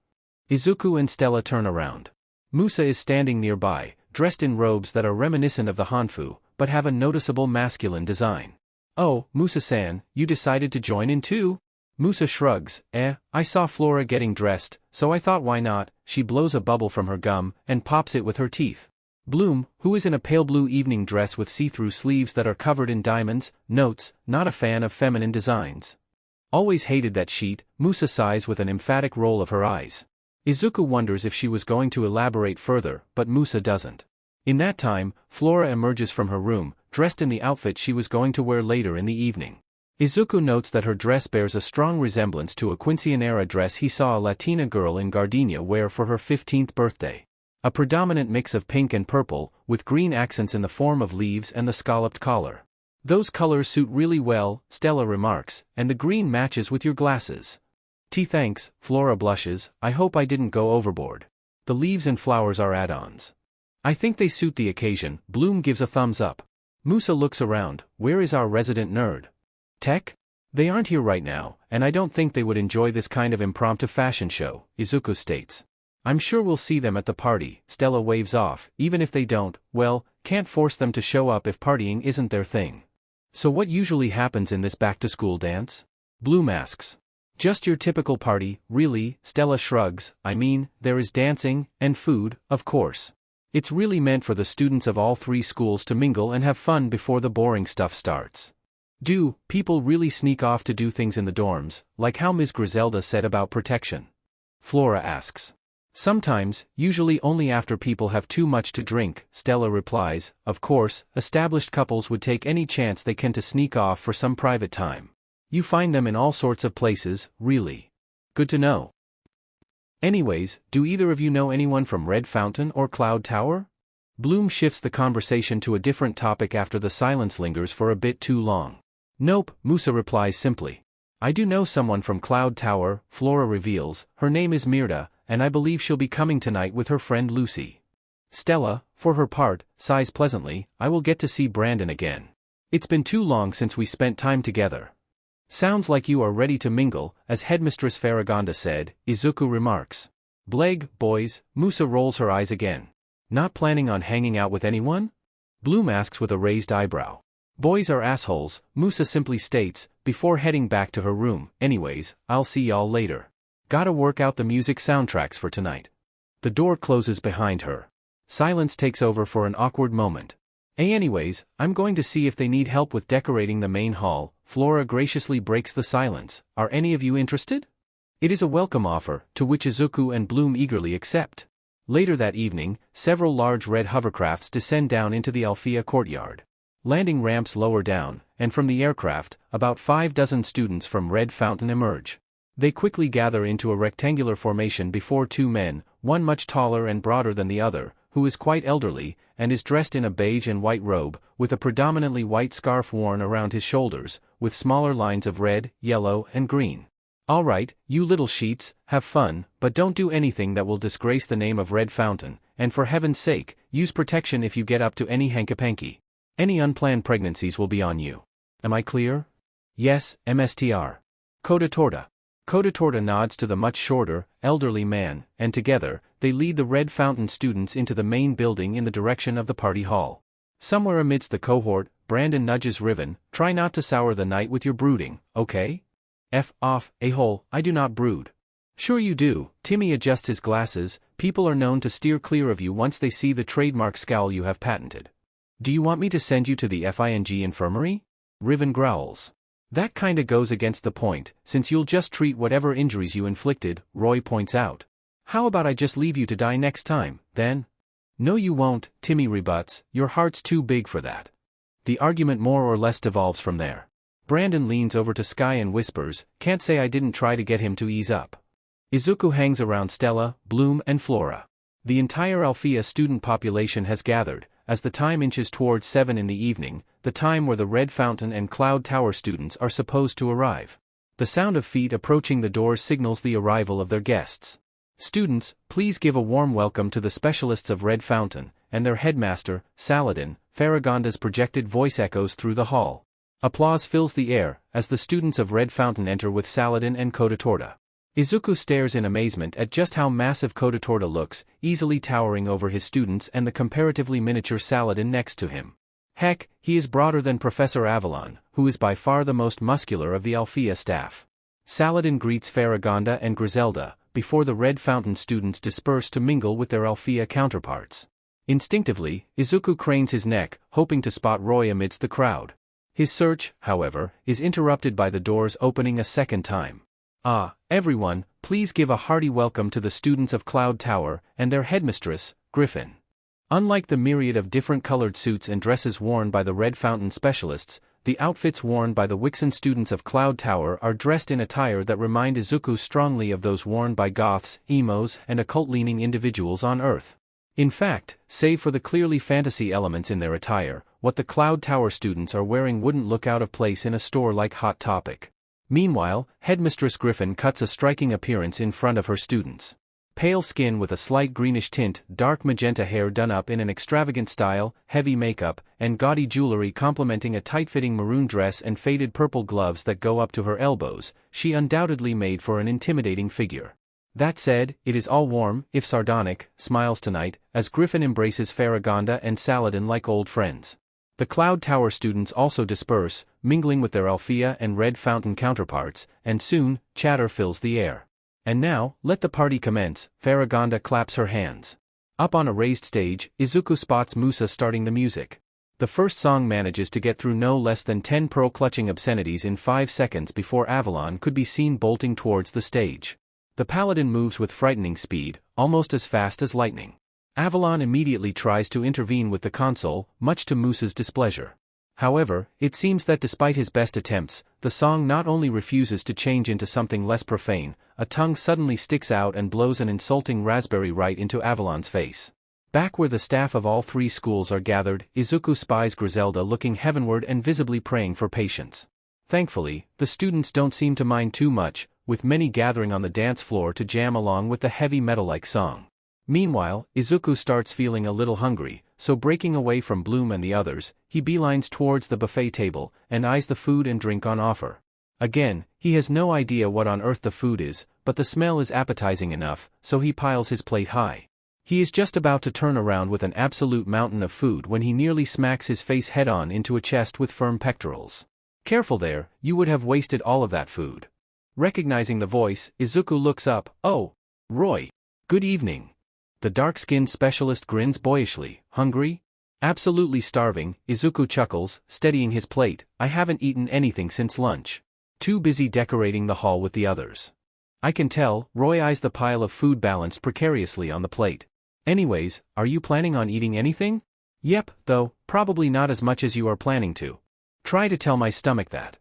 Izuku and Stella turn around. Musa is standing nearby, dressed in robes that are reminiscent of the Hanfu, but have a noticeable masculine design. Oh, Musa-san, you decided to join in too? Musa shrugs. I saw Flora getting dressed, so I thought why not. She blows a bubble from her gum, and pops it with her teeth. Bloom, who is in a pale blue evening dress with see-through sleeves that are covered in diamonds, notes, not a fan of feminine designs. Always hated that sheet, Musa sighs with an emphatic roll of her eyes. Izuku wonders if she was going to elaborate further, but Musa doesn't. In that time, Flora emerges from her room, dressed in the outfit she was going to wear later in the evening. Izuku notes that her dress bears a strong resemblance to a quinceañera dress he saw a Latina girl in Gardinia wear for her 15th birthday. A predominant mix of pink and purple, with green accents in the form of leaves and the scalloped collar. Those colors suit really well, Stella remarks, and the green matches with your glasses. Thanks, Flora blushes, I hope I didn't go overboard. The leaves and flowers are add-ons. I think they suit the occasion, Bloom gives a thumbs up. Musa looks around, where is our resident nerd? Tech? They aren't here right now, and I don't think they would enjoy this kind of impromptu fashion show, Izuku states. I'm sure we'll see them at the party, Stella waves off, even if they don't, well, can't force them to show up if partying isn't their thing. So what usually happens in this back-to-school dance? Bloom asks. Just your typical party, really, Stella shrugs. I mean, there is dancing, and food, of course. It's really meant for the students of all three schools to mingle and have fun before the boring stuff starts. Do people really sneak off to do things in the dorms, like how Ms. Griselda said about protection? Flora asks. Sometimes, usually only after people have too much to drink, Stella replies. Of course, established couples would take any chance they can to sneak off for some private time. You find them in all sorts of places, really. Good to know. Anyways, do either of you know anyone from Red Fountain or Cloud Tower? Bloom shifts the conversation to a different topic after the silence lingers for a bit too long. Nope, Musa replies simply. I do know someone from Cloud Tower, Flora reveals. Her name is Mirda, and I believe she'll be coming tonight with her friend Lucy. Stella, for her part, sighs pleasantly. I will get to see Brandon again. It's been too long since we spent time together. Sounds like you are ready to mingle, as Headmistress Faragonda said, Izuku remarks. Bleg, boys, Musa rolls her eyes again. Not planning on hanging out with anyone? Bloom asks with a raised eyebrow. Boys are assholes, Musa simply states, before heading back to her room. Anyways, I'll see y'all later. Gotta work out the music soundtracks for tonight. The door closes behind her. Silence takes over for an awkward moment. Anyways, I'm going to see if they need help with decorating the main hall. Flora graciously breaks the silence. Are any of you interested? It is a welcome offer, to which Izuku and Bloom eagerly accept. Later that evening, several large red hovercrafts descend down into the Alfia courtyard. Landing ramps lower down, and from the aircraft, about 5 dozen students from Red Fountain emerge. They quickly gather into a rectangular formation before two men, one much taller and broader than the other, who is quite elderly, and is dressed in a beige and white robe, with a predominantly white scarf worn around his shoulders, with smaller lines of red, yellow, and green. Alright, you little sheets, have fun, but don't do anything that will disgrace the name of Red Fountain, and for heaven's sake, use protection if you get up to any hanky-panky. Any unplanned pregnancies will be on you. Am I clear? Yes, MSTR. Coda Torta. Coda Torta nods to the much shorter, elderly man, and together, they lead the Red Fountain students into the main building in the direction of the party hall. Somewhere amidst the cohort, Brandon nudges Riven, try not to sour the night with your brooding, okay? F off, a-hole, I do not brood. Sure you do, Timmy adjusts his glasses, people are known to steer clear of you once they see the trademark scowl you have patented. Do you want me to send you to the FING infirmary? Riven growls. That kinda goes against the point, since you'll just treat whatever injuries you inflicted, Roy points out. How about I just leave you to die next time, then? No you won't, Timmy rebuts, your heart's too big for that. The argument more or less devolves from there. Brandon leans over to Sky and whispers, can't say I didn't try to get him to ease up. Isuku hangs around Stella, Bloom and Flora. The entire Alfia student population has gathered, as the time inches towards 7 in the evening, the time where the Red Fountain and Cloud Tower students are supposed to arrive. The sound of feet approaching the doors signals the arrival of their guests. Students, please give a warm welcome to the specialists of Red Fountain, and their headmaster, Saladin. Faragonda's projected voice echoes through the hall. Applause fills the air, as the students of Red Fountain enter with Saladin and Coda Torta. Izuku stares in amazement at just how massive Coda Torta looks, easily towering over his students and the comparatively miniature Saladin next to him. Heck, he is broader than Professor Avalon, who is by far the most muscular of the Alfia staff. Saladin greets Faragonda and Griselda, before the Red Fountain students disperse to mingle with their Alfia counterparts. Instinctively, Izuku cranes his neck, hoping to spot Roy amidst the crowd. His search, however, is interrupted by the doors opening a second time. Ah, everyone, please give a hearty welcome to the students of Cloud Tower, and their headmistress, Griffin. Unlike the myriad of different colored suits and dresses worn by the Red Fountain specialists, the outfits worn by the Wixen students of Cloud Tower are dressed in attire that remind Izuku strongly of those worn by goths, emos, and occult-leaning individuals on Earth. In fact, save for the clearly fantasy elements in their attire, what the Cloud Tower students are wearing wouldn't look out of place in a store like Hot Topic. Meanwhile, Headmistress Griffin cuts a striking appearance in front of her students. Pale skin with a slight greenish tint, dark magenta hair done up in an extravagant style, heavy makeup, and gaudy jewelry complementing a tight-fitting maroon dress and faded purple gloves that go up to her elbows, she undoubtedly made for an intimidating figure. That said, it is all warm, if sardonic, smiles tonight, as Griffin embraces Faragonda and Saladin like old friends. The Cloud Tower students also disperse, mingling with their Alfia and Red Fountain counterparts, and soon, chatter fills the air. And now, let the party commence, Faragonda claps her hands. Up on a raised stage, Izuku spots Musa starting the music. The first song manages to get through no less than 10 pearl-clutching obscenities in 5 seconds before Avalon could be seen bolting towards the stage. The paladin moves with frightening speed, almost as fast as lightning. Avalon immediately tries to intervene with the console, much to Musa's displeasure. However, it seems that despite his best attempts, the song not only refuses to change into something less profane, a tongue suddenly sticks out and blows an insulting raspberry right into Avalon's face. Back where the staff of all 3 schools are gathered, Izuku spies Griselda looking heavenward and visibly praying for patience. Thankfully, the students don't seem to mind too much, with many gathering on the dance floor to jam along with the heavy metal-like song. Meanwhile, Izuku starts feeling a little hungry, so breaking away from Bloom and the others, he beelines towards the buffet table, and eyes the food and drink on offer. Again, he has no idea what on earth the food is, but the smell is appetizing enough, so he piles his plate high. He is just about to turn around with an absolute mountain of food when he nearly smacks his face head-on into a chest with firm pectorals. Careful there, you would have wasted all of that food. Recognizing the voice, Izuku looks up. Oh, Roy. Good evening. The dark-skinned specialist grins boyishly. Hungry? Absolutely starving, Izuku chuckles, steadying his plate. I haven't eaten anything since lunch. Too busy decorating the hall with the others. I can tell, Roy eyes the pile of food balanced precariously on the plate. Anyways, are you planning on eating anything? Yep, though, probably not as much as you are planning to. Try to tell my stomach that.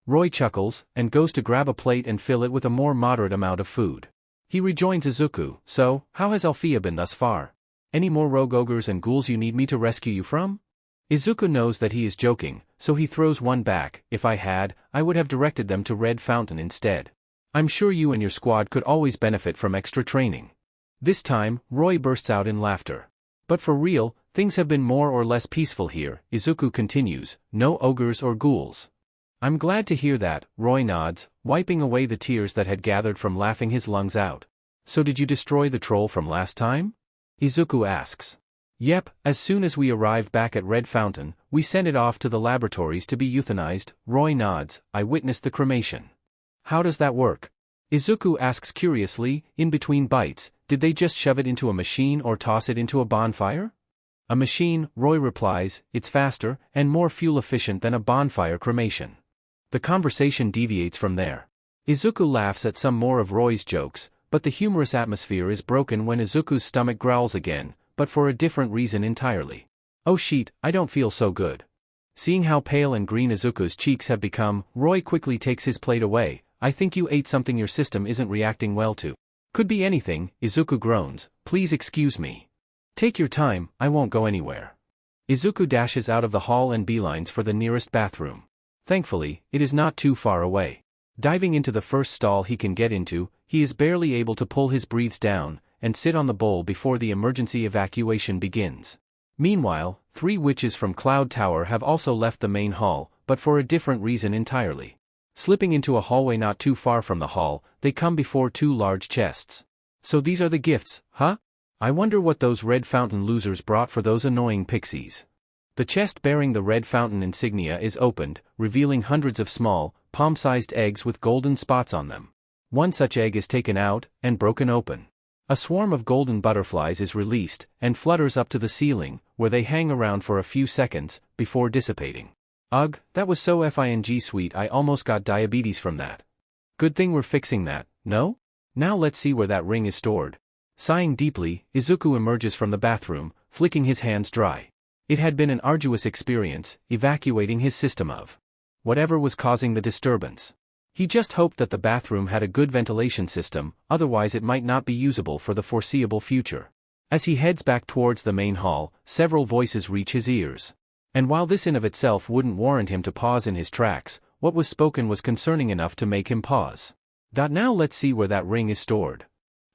Roy chuckles, and goes to grab a plate and fill it with a more moderate amount of food. He rejoins Izuku. So, how has Alfia been thus far? Any more rogue ogres and ghouls you need me to rescue you from? Izuku knows that he is joking, so he throws one back. If I had, I would have directed them to Red Fountain instead. I'm sure you and your squad could always benefit from extra training. This time, Roy bursts out in laughter. But for real, things have been more or less peaceful here, Izuku continues, no ogres or ghouls. I'm glad to hear that, Roy nods, wiping away the tears that had gathered from laughing his lungs out. So did you destroy the troll from last time? Izuku asks. Yep, as soon as we arrived back at Red Fountain, we sent it off to the laboratories to be euthanized. Roy nods, I witnessed the cremation. How does that work? Izuku asks curiously, in between bites, did they just shove it into a machine or toss it into a bonfire? A machine, Roy replies, it's faster and more fuel efficient than a bonfire cremation. The conversation deviates from there. Izuku laughs at some more of Roy's jokes, but the humorous atmosphere is broken when Izuku's stomach growls again, but for a different reason entirely. Oh shit, I don't feel so good. Seeing how pale and green Izuku's cheeks have become, Roy quickly takes his plate away. I think you ate something your system isn't reacting well to. Could be anything, Izuku groans, please excuse me. Take your time, I won't go anywhere. Izuku dashes out of the hall and beelines for the nearest bathroom. Thankfully, it is not too far away. Diving into the first stall he can get into, he is barely able to pull his breathes down and sit on the bowl before the emergency evacuation begins. Meanwhile, 3 witches from Cloud Tower have also left the main hall, but for a different reason entirely. Slipping into a hallway not too far from the hall, they come before 2 large chests. So these are the gifts, huh? I wonder what those Red Fountain losers brought for those annoying pixies. The chest bearing the Red Fountain insignia is opened, revealing hundreds of small, palm-sized eggs with golden spots on them. One such egg is taken out and broken open. A swarm of golden butterflies is released and flutters up to the ceiling, where they hang around for a few seconds before dissipating. Ugh, that was so f***ing sweet, I almost got diabetes from that. Good thing we're fixing that, no? Now let's see where that ring is stored. Sighing deeply, Izuku emerges from the bathroom, flicking his hands dry. It had been an arduous experience, evacuating his system of whatever was causing the disturbance. He just hoped that the bathroom had a good ventilation system, otherwise it might not be usable for the foreseeable future. As he heads back towards the main hall, several voices reach his ears. And while this in of itself wouldn't warrant him to pause in his tracks, what was spoken was concerning enough to make him pause. Now let's see where that ring is stored.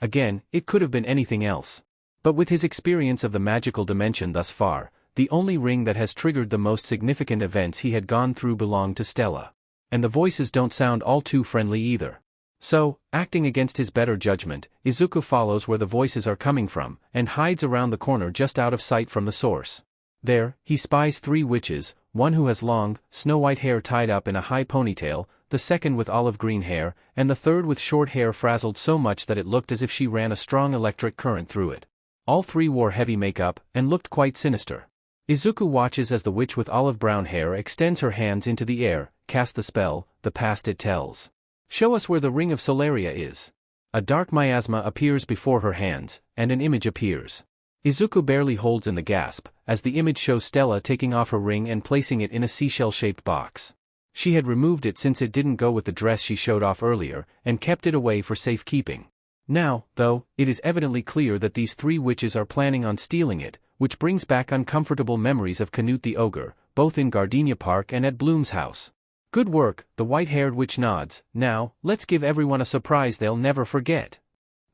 Again, it could have been anything else. But with his experience of the magical dimension thus far, the only ring that has triggered the most significant events he had gone through belonged to Stella. And the voices don't sound all too friendly either. So, acting against his better judgment, Izuku follows where the voices are coming from, and hides around the corner just out of sight from the source. There, he spies 3 witches, one who has long, snow-white hair tied up in a high ponytail, the second with olive-green hair, and the third with short hair frazzled so much that it looked as if she ran a strong electric current through it. All 3 wore heavy makeup, and looked quite sinister. Izuku watches as the witch with olive-brown hair extends her hands into the air, cast the spell, the past it tells. Show us where the Ring of Solaria is. A dark miasma appears before her hands, and an image appears. Izuku barely holds in the gasp, as the image shows Stella taking off her ring and placing it in a seashell-shaped box. She had removed it since it didn't go with the dress she showed off earlier, and kept it away for safekeeping. Now, though, it is evidently clear that these 3 witches are planning on stealing it, which brings back uncomfortable memories of Canute the Ogre, both in Gardenia Park and at Bloom's house. Good work, the white-haired witch nods. Now, let's give everyone a surprise they'll never forget.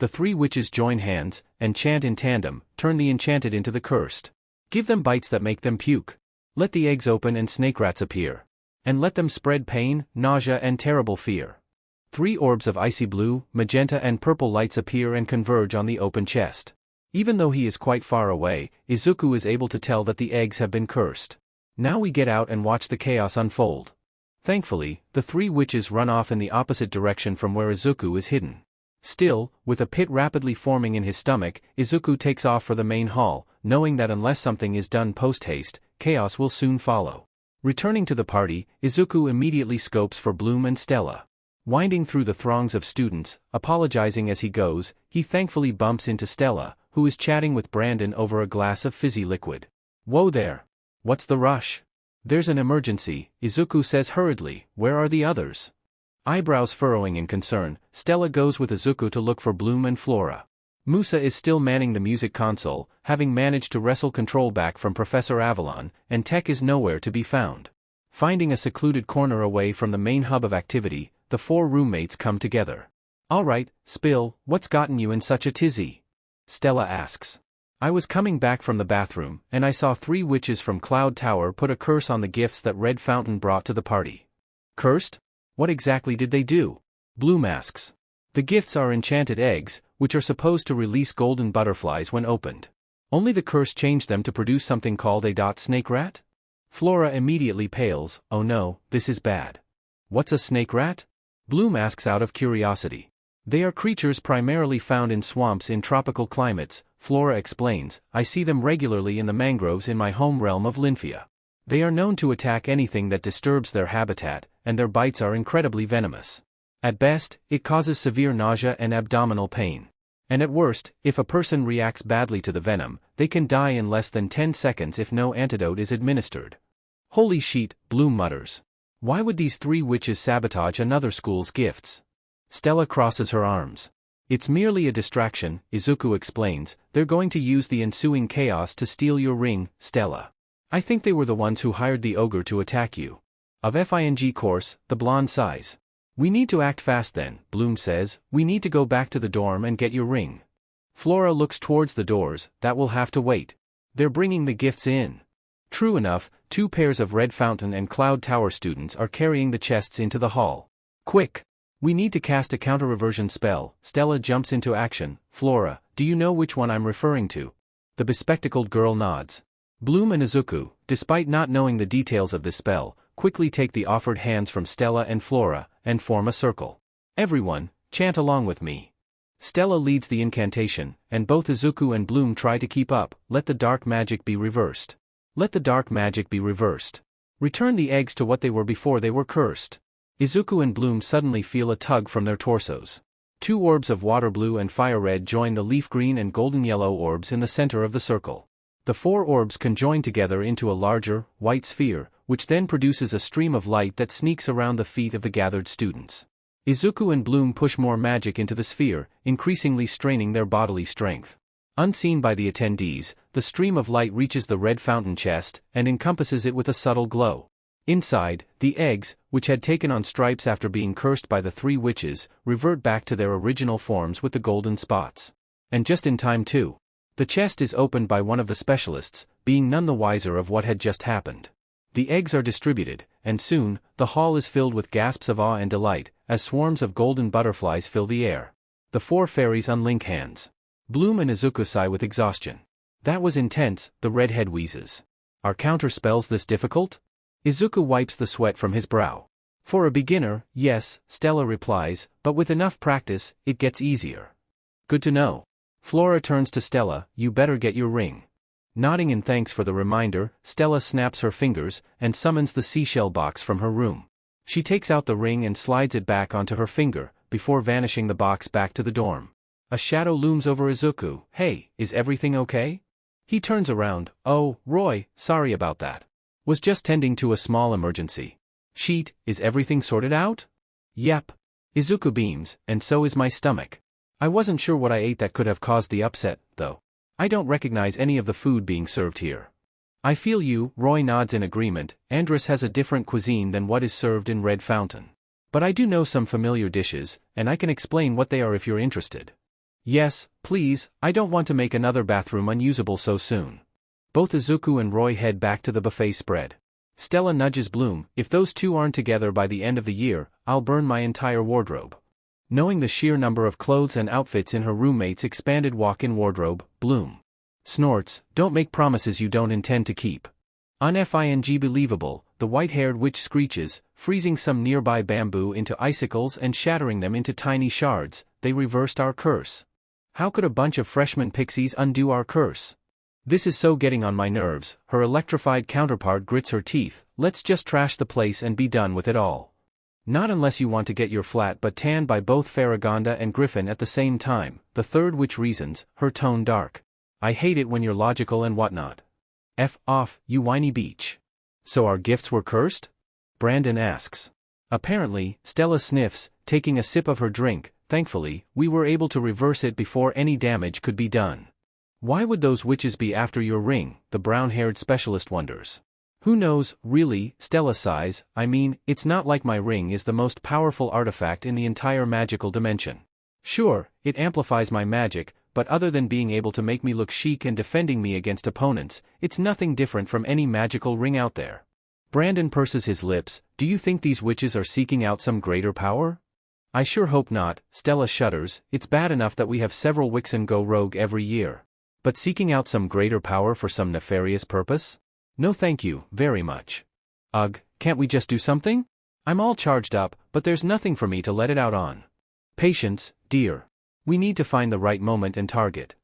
The 3 witches join hands, and chant in tandem, turn the enchanted into the cursed. Give them bites that make them puke. Let the eggs open and snake rats appear. And let them spread pain, nausea and terrible fear. 3 orbs of icy blue, magenta and purple lights appear and converge on the open chest. Even though he is quite far away, Izuku is able to tell that the eggs have been cursed. Now we get out and watch the chaos unfold. Thankfully, the 3 witches run off in the opposite direction from where Izuku is hidden. Still, with a pit rapidly forming in his stomach, Izuku takes off for the main hall, knowing that unless something is done post-haste, chaos will soon follow. Returning to the party, Izuku immediately scopes for Bloom and Stella. Winding through the throngs of students, apologizing as he goes, he thankfully bumps into Stella, who is chatting with Brandon over a glass of fizzy liquid. Whoa there! What's the rush? There's an emergency, Izuku says hurriedly. Where are the others? Eyebrows furrowing in concern, Stella goes with Izuku to look for Bloom and Flora. Musa is still manning the music console, having managed to wrestle control back from Professor Avalon, and Tech is nowhere to be found. Finding a secluded corner away from the main hub of activity, the four roommates come together. "Alright, Spill, what's gotten you in such a tizzy?" Stella asks. "I was coming back from the bathroom, and I saw 3 witches from Cloud Tower put a curse on the gifts that Red Fountain brought to the party." "Cursed? What exactly did they do?" Bloom asks. "The gifts are enchanted eggs, which are supposed to release golden butterflies when opened. Only the curse changed them to produce something called a snake rat?" Flora immediately pales. "Oh no, this is bad." "What's a snake rat?" Bloom asks out of curiosity. "They are creatures primarily found in swamps in tropical climates," Flora explains. "I see them regularly in the mangroves in my home realm of Linfia. They are known to attack anything that disturbs their habitat, and their bites are incredibly venomous. At best, it causes severe nausea and abdominal pain. And at worst, if a person reacts badly to the venom, they can die in less than 10 seconds if no antidote is administered." "Holy sheet," Bloom mutters. "Why would these 3 witches sabotage another school's gifts?" Stella crosses her arms. "It's merely a distraction," Isuku explains. "They're going to use the ensuing chaos to steal your ring, Stella. I think they were the ones who hired the ogre to attack you." Of FING course, the blonde sighs. "We need to act fast then," Bloom says. "We need to go back to the dorm and get your ring." Flora looks towards the doors. "That will have to wait. They're bringing the gifts in." True enough, 2 pairs of Red Fountain and Cloud Tower students are carrying the chests into the hall. "Quick! We need to cast a counter-reversion spell." Stella jumps into action. "Flora, do you know which one I'm referring to?" The bespectacled girl nods. Bloom and Izuku, despite not knowing the details of this spell, quickly take the offered hands from Stella and Flora, and form a circle. "Everyone, chant along with me." Stella leads the incantation, and both Izuku and Bloom try to keep up. "Let the dark magic be reversed. Let the dark magic be reversed. Return the eggs to what they were before they were cursed." Izuku and Bloom suddenly feel a tug from their torsos. 2 orbs of water blue and fire red join the leaf green and golden yellow orbs in the center of the circle. The 4 orbs conjoin together into a larger, white sphere, which then produces a stream of light that sneaks around the feet of the gathered students. Izuku and Bloom push more magic into the sphere, increasingly straining their bodily strength. Unseen by the attendees, the stream of light reaches the Red Fountain chest, and encompasses it with a subtle glow. Inside, the eggs, which had taken on stripes after being cursed by the 3 witches, revert back to their original forms with the golden spots. And just in time too. The chest is opened by one of the specialists, being none the wiser of what had just happened. The eggs are distributed, and soon, the hall is filled with gasps of awe and delight, as swarms of golden butterflies fill the air. The 4 fairies unlink hands. Bloom and Izuku sigh with exhaustion. "That was intense," the redhead wheezes. "Are counter spells this difficult?" Izuku wipes the sweat from his brow. "For a beginner, yes," Stella replies, "but with enough practice, it gets easier." "Good to know." Flora turns to Stella. "You better get your ring." Nodding in thanks for the reminder, Stella snaps her fingers, and summons the seashell box from her room. She takes out the ring and slides it back onto her finger, before vanishing the box back to the dorm. A shadow looms over Izuku. "Hey, is everything okay?" He turns around. "Oh, Roy, sorry about that. Was just tending to a small emergency." "Sheet, is everything sorted out?" "Yep." Izuku beams, "And so is my stomach. I wasn't sure what I ate that could have caused the upset, though. I don't recognize any of the food being served here." "I feel you," Roy nods in agreement. "Andrus has a different cuisine than what is served in Red Fountain. But I do know some familiar dishes, and I can explain what they are if you're interested." "Yes, please, I don't want to make another bathroom unusable so soon." Both Izuku and Roy head back to the buffet spread. Stella nudges Bloom. "If those 2 aren't together by the end of the year, I'll burn my entire wardrobe." Knowing the sheer number of clothes and outfits in her roommate's expanded walk-in wardrobe, Bloom snorts. "Don't make promises you don't intend to keep." Unfing believable, the white-haired witch screeches, freezing some nearby bamboo into icicles and shattering them into tiny shards. "They reversed our curse. How could a bunch of freshman pixies undo our curse? This is so getting on my nerves." Her electrified counterpart grits her teeth. "Let's just trash the place and be done with it all." "Not unless you want to get your flat butt tanned by both Faragonda and Griffin at the same time," the third witch reasons, her tone dark. "I hate it when you're logical and whatnot. F off, you whiny beach." "So our gifts were cursed?" Brandon asks. "Apparently," Stella sniffs, taking a sip of her drink. Thankfully, we were able to reverse it before any damage could be done. Why would those witches be after your ring? The brown-haired specialist wonders. Who knows, really, Stella sighs. I mean, it's not like my ring is the most powerful artifact in the entire magical dimension. Sure, it amplifies my magic, but other than being able to make me look chic and defending me against opponents, it's nothing different from any magical ring out there. Brandon purses his lips. Do you think these witches are seeking out some greater power? I sure hope not, Stella shudders. It's bad enough that we have several Wixen go rogue every year. But seeking out some greater power for some nefarious purpose? No thank you, very much. Ugh, can't we just do something? I'm all charged up, but there's nothing for me to let it out on. Patience, dear. We need to find the right moment and target.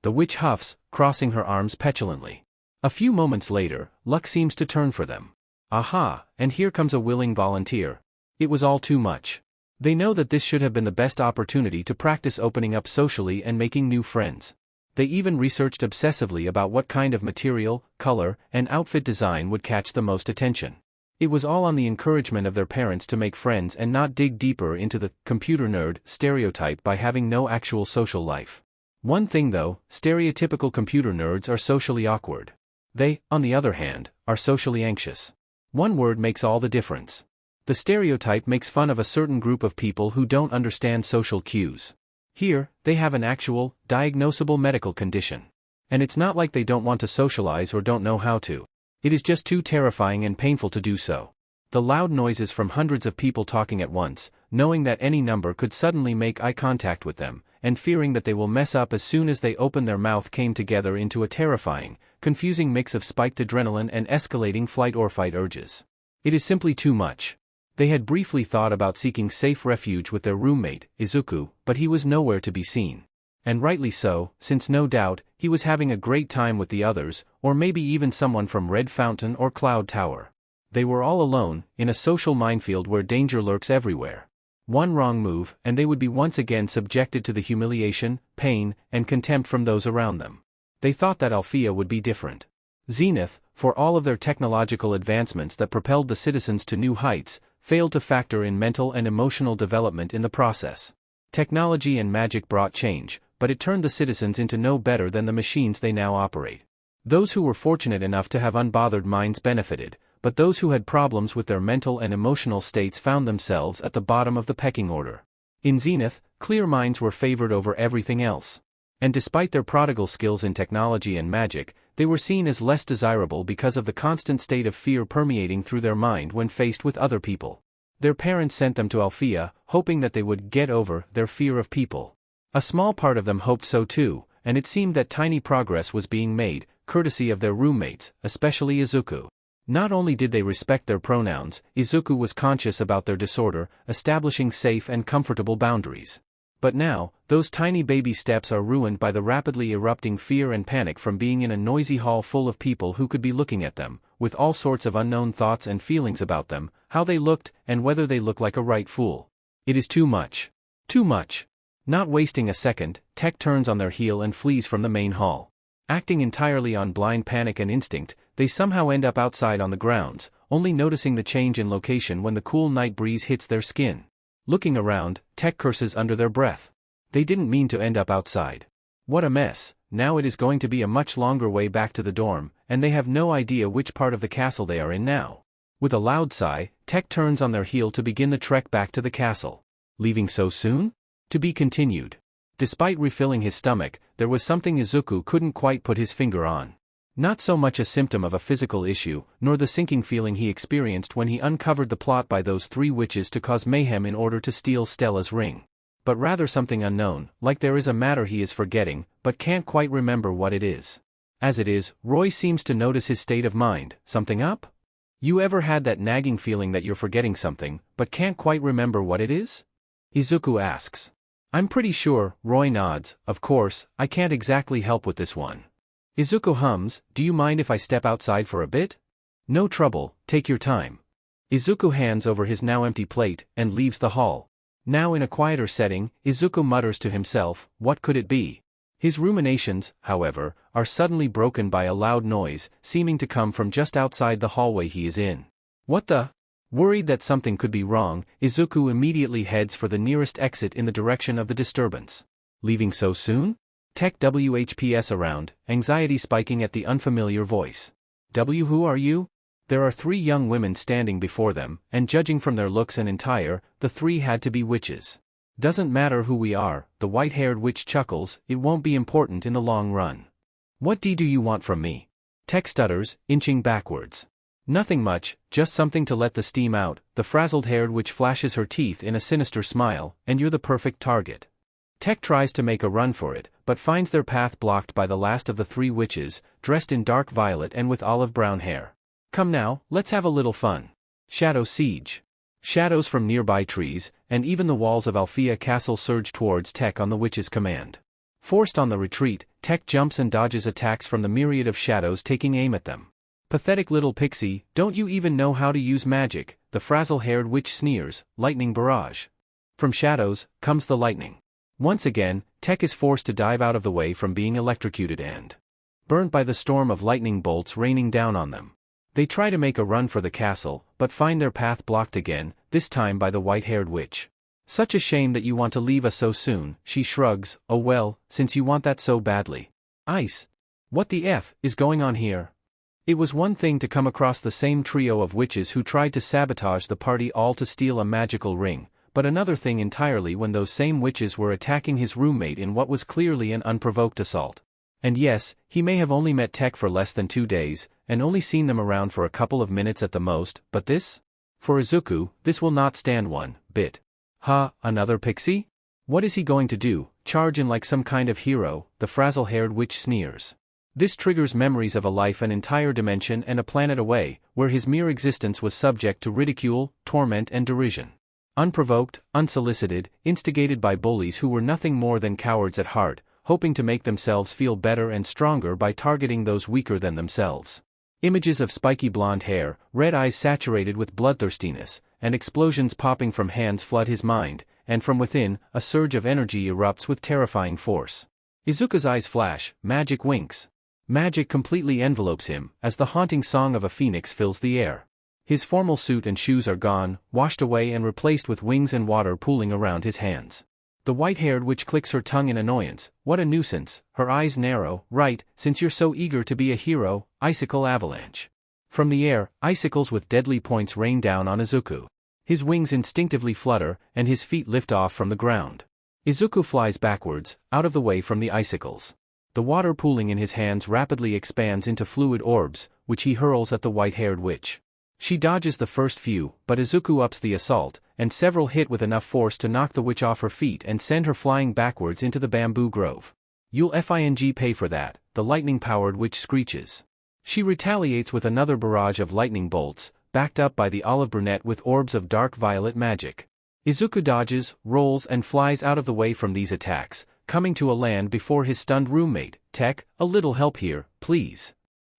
The witch huffs, crossing her arms petulantly. A few moments later, luck seems to turn for them. Aha, and here comes a willing volunteer. It was all too much. They know that this should have been the best opportunity to practice opening up socially and making new friends. They even researched obsessively about what kind of material, color, and outfit design would catch the most attention. It was all on the encouragement of their parents to make friends and not dig deeper into the computer nerd stereotype by having no actual social life. One thing though, stereotypical computer nerds are socially awkward. They, on the other hand, are socially anxious. One word makes all the difference. The stereotype makes fun of a certain group of people who don't understand social cues. Here, they have an actual, diagnosable medical condition. And it's not like they don't want to socialize or don't know how to. It is just too terrifying and painful to do so. The loud noises from hundreds of people talking at once, knowing that any number could suddenly make eye contact with them, and fearing that they will mess up as soon as they open their mouth came together into a terrifying, confusing mix of spiked adrenaline and escalating flight or fight urges. It is simply too much. They had briefly thought about seeking safe refuge with their roommate, Isuku, but he was nowhere to be seen. And rightly so, since no doubt, he was having a great time with the others, or maybe even someone from Red Fountain or Cloud Tower. They were all alone, in a social minefield where danger lurks everywhere. One wrong move, and they would be once again subjected to the humiliation, pain, and contempt from those around them. They thought that Alfia would be different. Zenith, for all of their technological advancements that propelled the citizens to new heights, failed to factor in mental and emotional development in the process. Technology and magic brought change, but it turned the citizens into no better than the machines they now operate. Those who were fortunate enough to have unbothered minds benefited, but those who had problems with their mental and emotional states found themselves at the bottom of the pecking order. In Zenith, clear minds were favored over everything else. And despite their prodigal skills in technology and magic, they were seen as less desirable because of the constant state of fear permeating through their mind when faced with other people. Their parents sent them to Alfia, hoping that they would get over their fear of people. A small part of them hoped so too, and it seemed that tiny progress was being made, courtesy of their roommates, especially Izuku. Not only did they respect their pronouns, Izuku was conscious about their disorder, establishing safe and comfortable boundaries. But now, those tiny baby steps are ruined by the rapidly erupting fear and panic from being in a noisy hall full of people who could be looking at them, with all sorts of unknown thoughts and feelings about them, how they looked, and whether they looked like a right fool. It is too much. Too much. Not wasting a second, Tech turns on their heel and flees from the main hall. Acting entirely on blind panic and instinct, they somehow end up outside on the grounds, only noticing the change in location when the cool night breeze hits their skin. Looking around, Tech curses under their breath. They didn't mean to end up outside. What a mess. Now it is going to be a much longer way back to the dorm, and they have no idea which part of the castle they are in now. With a loud sigh, Tech turns on their heel to begin the trek back to the castle. Leaving so soon? To be continued. Despite refilling his stomach, there was something Izuku couldn't quite put his finger on. Not so much a symptom of a physical issue, nor the sinking feeling he experienced when he uncovered the plot by those three witches to cause mayhem in order to steal Stella's ring. But rather something unknown, like there is a matter he is forgetting, but can't quite remember what it is. As it is, Roy seems to notice his state of mind. Something up? You ever had that nagging feeling that you're forgetting something, but can't quite remember what it is? Izuku asks. I'm pretty sure, Roy nods. Of course, I can't exactly help with this one. Izuku hums, do you mind if I step outside for a bit? No trouble, take your time. Izuku hands over his now empty plate, and leaves the hall. Now in a quieter setting, Izuku mutters to himself, what could it be? His ruminations, however, are suddenly broken by a loud noise, seeming to come from just outside the hallway he is in. What the? Worried that something could be wrong, Izuku immediately heads for the nearest exit in the direction of the disturbance. Leaving so soon? Tech WHPS around, anxiety spiking at the unfamiliar voice. Who are you? There are 3 young women standing before them, and judging from their looks and attire, the 3 had to be witches. Doesn't matter who we are, the white-haired witch chuckles, it won't be important in the long run. What do you want from me? Tech stutters, inching backwards. Nothing much, just something to let the steam out. The frazzled-haired witch flashes her teeth in a sinister smile, and you're the perfect target. Tech tries to make a run for it, but finds their path blocked by the last of the 3 witches, dressed in dark violet and with olive-brown hair. Come now, let's have a little fun. Shadow siege. Shadows from nearby trees, and even the walls of Alfia Castle surge towards Tech on the witch's command. Forced on the retreat, Tech jumps and dodges attacks from the myriad of shadows taking aim at them. Pathetic little pixie, don't you even know how to use magic? The frazzle-haired witch sneers, lightning barrage. From shadows, comes the lightning. Once again, Tech is forced to dive out of the way from being electrocuted and burnt by the storm of lightning bolts raining down on them. They try to make a run for the castle, but find their path blocked again, this time by the white-haired witch. Such a shame that you want to leave us so soon, she shrugs. Oh well, since you want that so badly. Ice. What the F is going on here? It was one thing to come across the same trio of witches who tried to sabotage the party all to steal a magical ring, but another thing entirely when those same witches were attacking his roommate in what was clearly an unprovoked assault. And yes, he may have only met Tech for less than 2 days, and only seen them around for a couple of minutes at the most, but this? For Izuku, this will not stand one bit. Another pixie? What is he going to do, charge in like some kind of hero? The frazzle-haired witch sneers. This triggers memories of a life an entire dimension and a planet away, where his mere existence was subject to ridicule, torment and derision. Unprovoked, unsolicited, instigated by bullies who were nothing more than cowards at heart, hoping to make themselves feel better and stronger by targeting those weaker than themselves. Images of spiky blonde hair, red eyes saturated with bloodthirstiness, and explosions popping from hands flood his mind, and from within, a surge of energy erupts with terrifying force. Izuku's eyes flash, magic winks. Magic completely envelopes him, as the haunting song of a phoenix fills the air. His formal suit and shoes are gone, washed away and replaced with wings and water pooling around his hands. The white-haired witch clicks her tongue in annoyance. What a nuisance. Her eyes narrow. Right, since you're so eager to be a hero. Icicle avalanche. From the air, icicles with deadly points rain down on Izuku. His wings instinctively flutter, and his feet lift off from the ground. Izuku flies backwards, out of the way from the icicles. The water pooling in his hands rapidly expands into fluid orbs, which he hurls at the white-haired witch. She dodges the first few, but Izuku ups the assault, and several hit with enough force to knock the witch off her feet and send her flying backwards into the bamboo grove. You'll pay for that, the lightning-powered witch screeches. She retaliates with another barrage of lightning bolts, backed up by the olive brunette with orbs of dark violet magic. Izuku dodges, rolls and flies out of the way from these attacks, coming to a land before his stunned roommate. Tech, a little help here, please.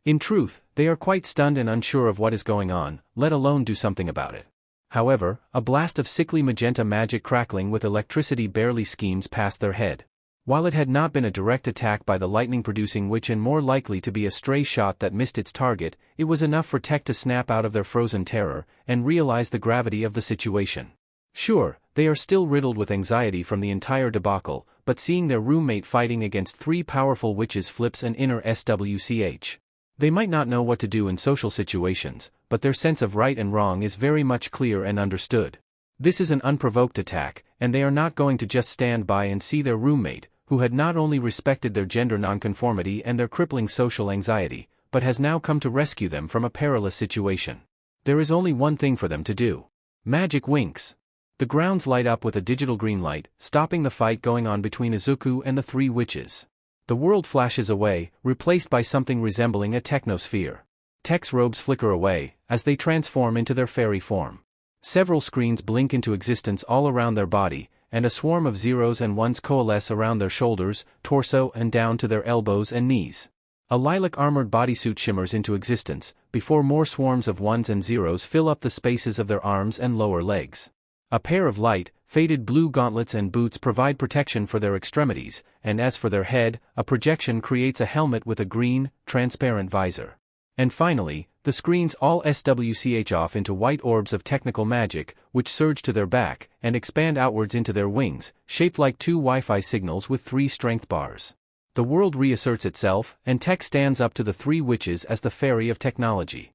In truth, they are quite stunned and unsure of what is going on, let alone do something about it. However, a blast of sickly magenta magic crackling with electricity barely schemes past their head. While it had not been a direct attack by the lightning-producing witch and more likely to be a stray shot that missed its target, it was enough for Tech to snap out of their frozen terror, and realize the gravity of the situation. Sure, they are still riddled with anxiety from the entire debacle, but seeing their roommate fighting against 3 powerful witches flips an inner SWCH. They might not know what to do in social situations, but their sense of right and wrong is very much clear and understood. This is an unprovoked attack, and they are not going to just stand by and see their roommate, who had not only respected their gender nonconformity and their crippling social anxiety, but has now come to rescue them from a perilous situation. There is only one thing for them to do. Magic winks. The grounds light up with a digital green light, stopping the fight going on between Izuku and the 3 witches. The world flashes away, replaced by something resembling a technosphere. Tech's robes flicker away, as they transform into their fairy form. Several screens blink into existence all around their body, and a swarm of zeros and ones coalesce around their shoulders, torso and down to their elbows and knees. A lilac-armored bodysuit shimmers into existence, before more swarms of ones and zeros fill up the spaces of their arms and lower legs. A pair of light, faded blue gauntlets and boots provide protection for their extremities, and as for their head, a projection creates a helmet with a green, transparent visor. And finally, the screens all switch off into white orbs of technical magic, which surge to their back, and expand outwards into their wings, shaped like two Wi-Fi signals with 3 strength bars. The world reasserts itself, and Tech stands up to the 3 witches as the fairy of technology.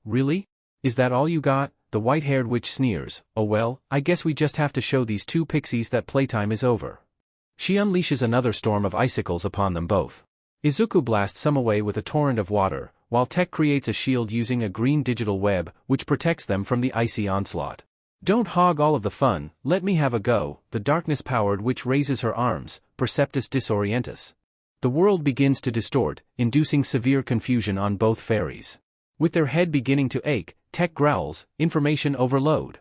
Really? Is that all you got? The white-haired witch sneers. Oh well, I guess we just have to show these 2 pixies that playtime is over. She unleashes another storm of icicles upon them both. Izuku blasts some away with a torrent of water, while Tech creates a shield using a green digital web, which protects them from the icy onslaught. Don't hog all of the fun, let me have a go, the darkness-powered witch raises her arms, Perceptus disorientus. The world begins to distort, inducing severe confusion on both fairies. With their head beginning to ache, Tech growls, information overload.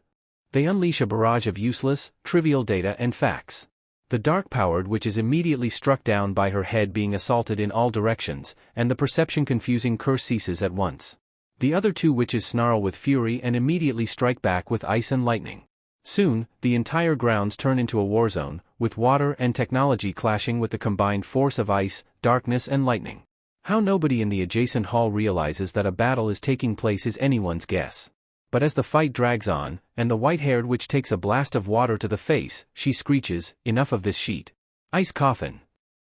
They unleash a barrage of useless, trivial data and facts. The dark-powered witch is immediately struck down by her head being assaulted in all directions, and the perception-confusing curse ceases at once. The other 2 witches snarl with fury and immediately strike back with ice and lightning. Soon, the entire grounds turn into a war zone, with water and technology clashing with the combined force of ice, darkness and lightning. How nobody in the adjacent hall realizes that a battle is taking place is anyone's guess. But as the fight drags on, and the white-haired witch takes a blast of water to the face, she screeches, enough of this sheet. Ice coffin.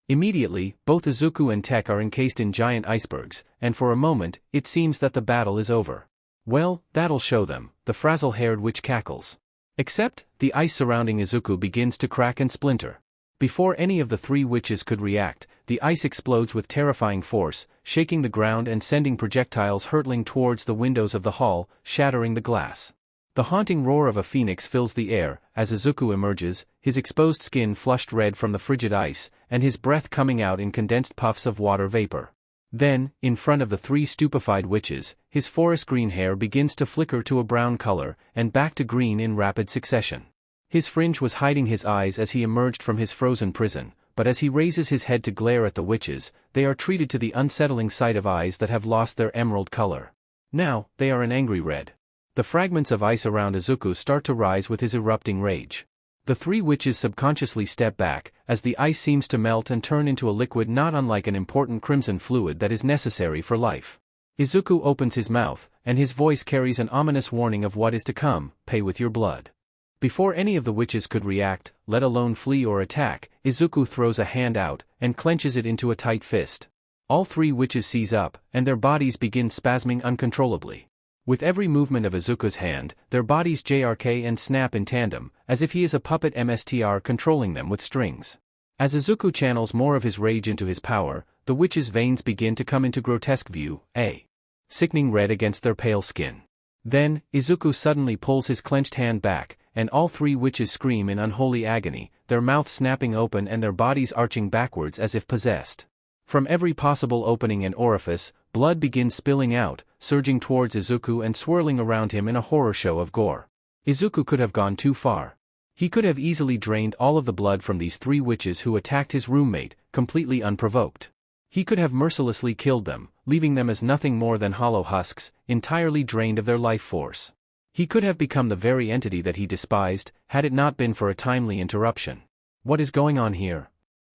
Immediately, both Izuku and Tech are encased in giant icebergs, and for a moment, it seems that the battle is over. Well, that'll show them, the frazzle-haired witch cackles. Except, the ice surrounding Izuku begins to crack and splinter. Before any of the 3 witches could react, the ice explodes with terrifying force, shaking the ground and sending projectiles hurtling towards the windows of the hall, shattering the glass. The haunting roar of a phoenix fills the air, as Izuku emerges, his exposed skin flushed red from the frigid ice, and his breath coming out in condensed puffs of water vapor. Then, in front of the 3 stupefied witches, his forest green hair begins to flicker to a brown color, and back to green in rapid succession. His fringe was hiding his eyes as he emerged from his frozen prison, but as he raises his head to glare at the witches, they are treated to the unsettling sight of eyes that have lost their emerald color. Now, they are an angry red. The fragments of ice around Izuku start to rise with his erupting rage. The 3 witches subconsciously step back, as the ice seems to melt and turn into a liquid not unlike an important crimson fluid that is necessary for life. Izuku opens his mouth, and his voice carries an ominous warning of what is to come, pay with your blood. Before any of the witches could react, let alone flee or attack, Izuku throws a hand out, and clenches it into a tight fist. All 3 witches seize up, and their bodies begin spasming uncontrollably. With every movement of Izuku's hand, their bodies jerk and snap in tandem, as if he is a puppet MSTR controlling them with strings. As Izuku channels more of his rage into his power, the witches' veins begin to come into grotesque view, a sickening red against their pale skin. Then, Izuku suddenly pulls his clenched hand back, and all 3 witches scream in unholy agony, their mouths snapping open and their bodies arching backwards as if possessed. From every possible opening and orifice, blood begins spilling out, surging towards Izuku and swirling around him in a horror show of gore. Izuku could have gone too far. He could have easily drained all of the blood from these 3 witches who attacked his roommate, completely unprovoked. He could have mercilessly killed them, leaving them as nothing more than hollow husks, entirely drained of their life force. He could have become the very entity that he despised, had it not been for a timely interruption. What is going on here?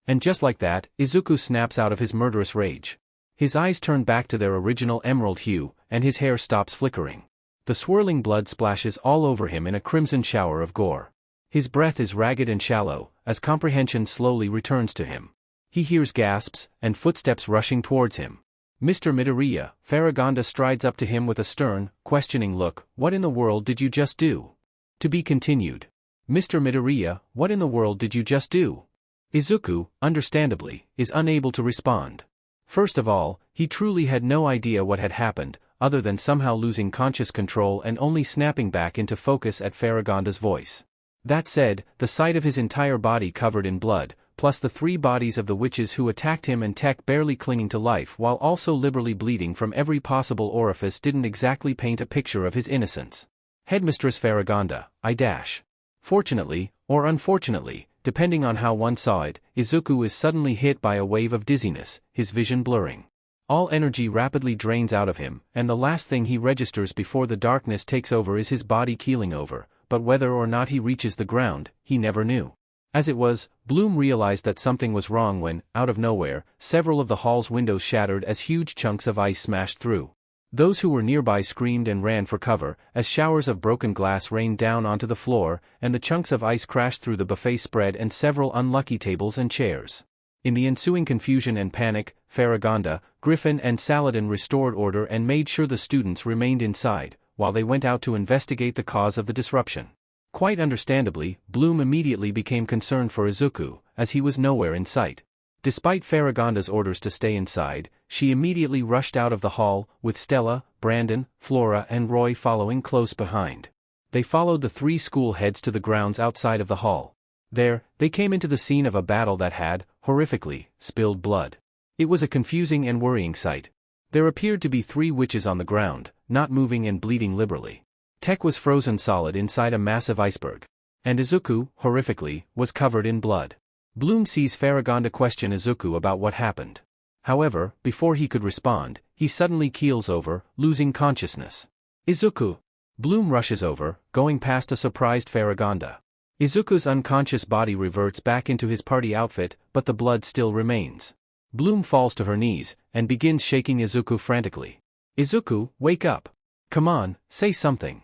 And just like that, Izuku snaps out of his murderous rage. His eyes turn back to their original emerald hue, and his hair stops flickering. The swirling blood splashes all over him in a crimson shower of gore. His breath is ragged and shallow, as comprehension slowly returns to him. He hears gasps, and footsteps rushing towards him. Mr. Midoriya, Faragonda strides up to him with a stern, questioning look. What in the world did you just do? To be continued. Mr. Midoriya, what in the world did you just do? Izuku, understandably, is unable to respond. First of all, he truly had no idea what had happened, other than somehow losing conscious control and only snapping back into focus at Faragonda's voice. That said, the sight of his entire body covered in blood, plus the 3 bodies of the witches who attacked him and Tech barely clinging to life while also liberally bleeding from every possible orifice didn't exactly paint a picture of his innocence. Headmistress Faragonda, Fortunately, or unfortunately, depending on how one saw it, Izuku is suddenly hit by a wave of dizziness, his vision blurring. All energy rapidly drains out of him, and the last thing he registers before the darkness takes over is his body keeling over, but whether or not he reaches the ground, he never knew. As it was, Bloom realized that something was wrong when, out of nowhere, several of the hall's windows shattered as huge chunks of ice smashed through. Those who were nearby screamed and ran for cover, as showers of broken glass rained down onto the floor, and the chunks of ice crashed through the buffet spread and several unlucky tables and chairs. In the ensuing confusion and panic, Faragonda, Griffin and Saladin restored order and made sure the students remained inside, while they went out to investigate the cause of the disruption. Quite understandably, Bloom immediately became concerned for Isuku, as he was nowhere in sight. Despite Faragonda's orders to stay inside, she immediately rushed out of the hall, with Stella, Brandon, Flora and Roy following close behind. They followed the three school heads to the grounds outside of the hall. There, they came into the scene of a battle that had, horrifically, spilled blood. It was a confusing and worrying sight. There appeared to be three witches on the ground, not moving and bleeding liberally. Tech was frozen solid inside a massive iceberg. And Isuku, horrifically, was covered in blood. Bloom sees Faragonda question Isuku about what happened. However, before he could respond, he suddenly keels over, losing consciousness. Isuku! Bloom rushes over, going past a surprised Faragonda. Izuku's unconscious body reverts back into his party outfit, but the blood still remains. Bloom falls to her knees, and begins shaking Isuku frantically. Isuku, wake up! Come on, say something!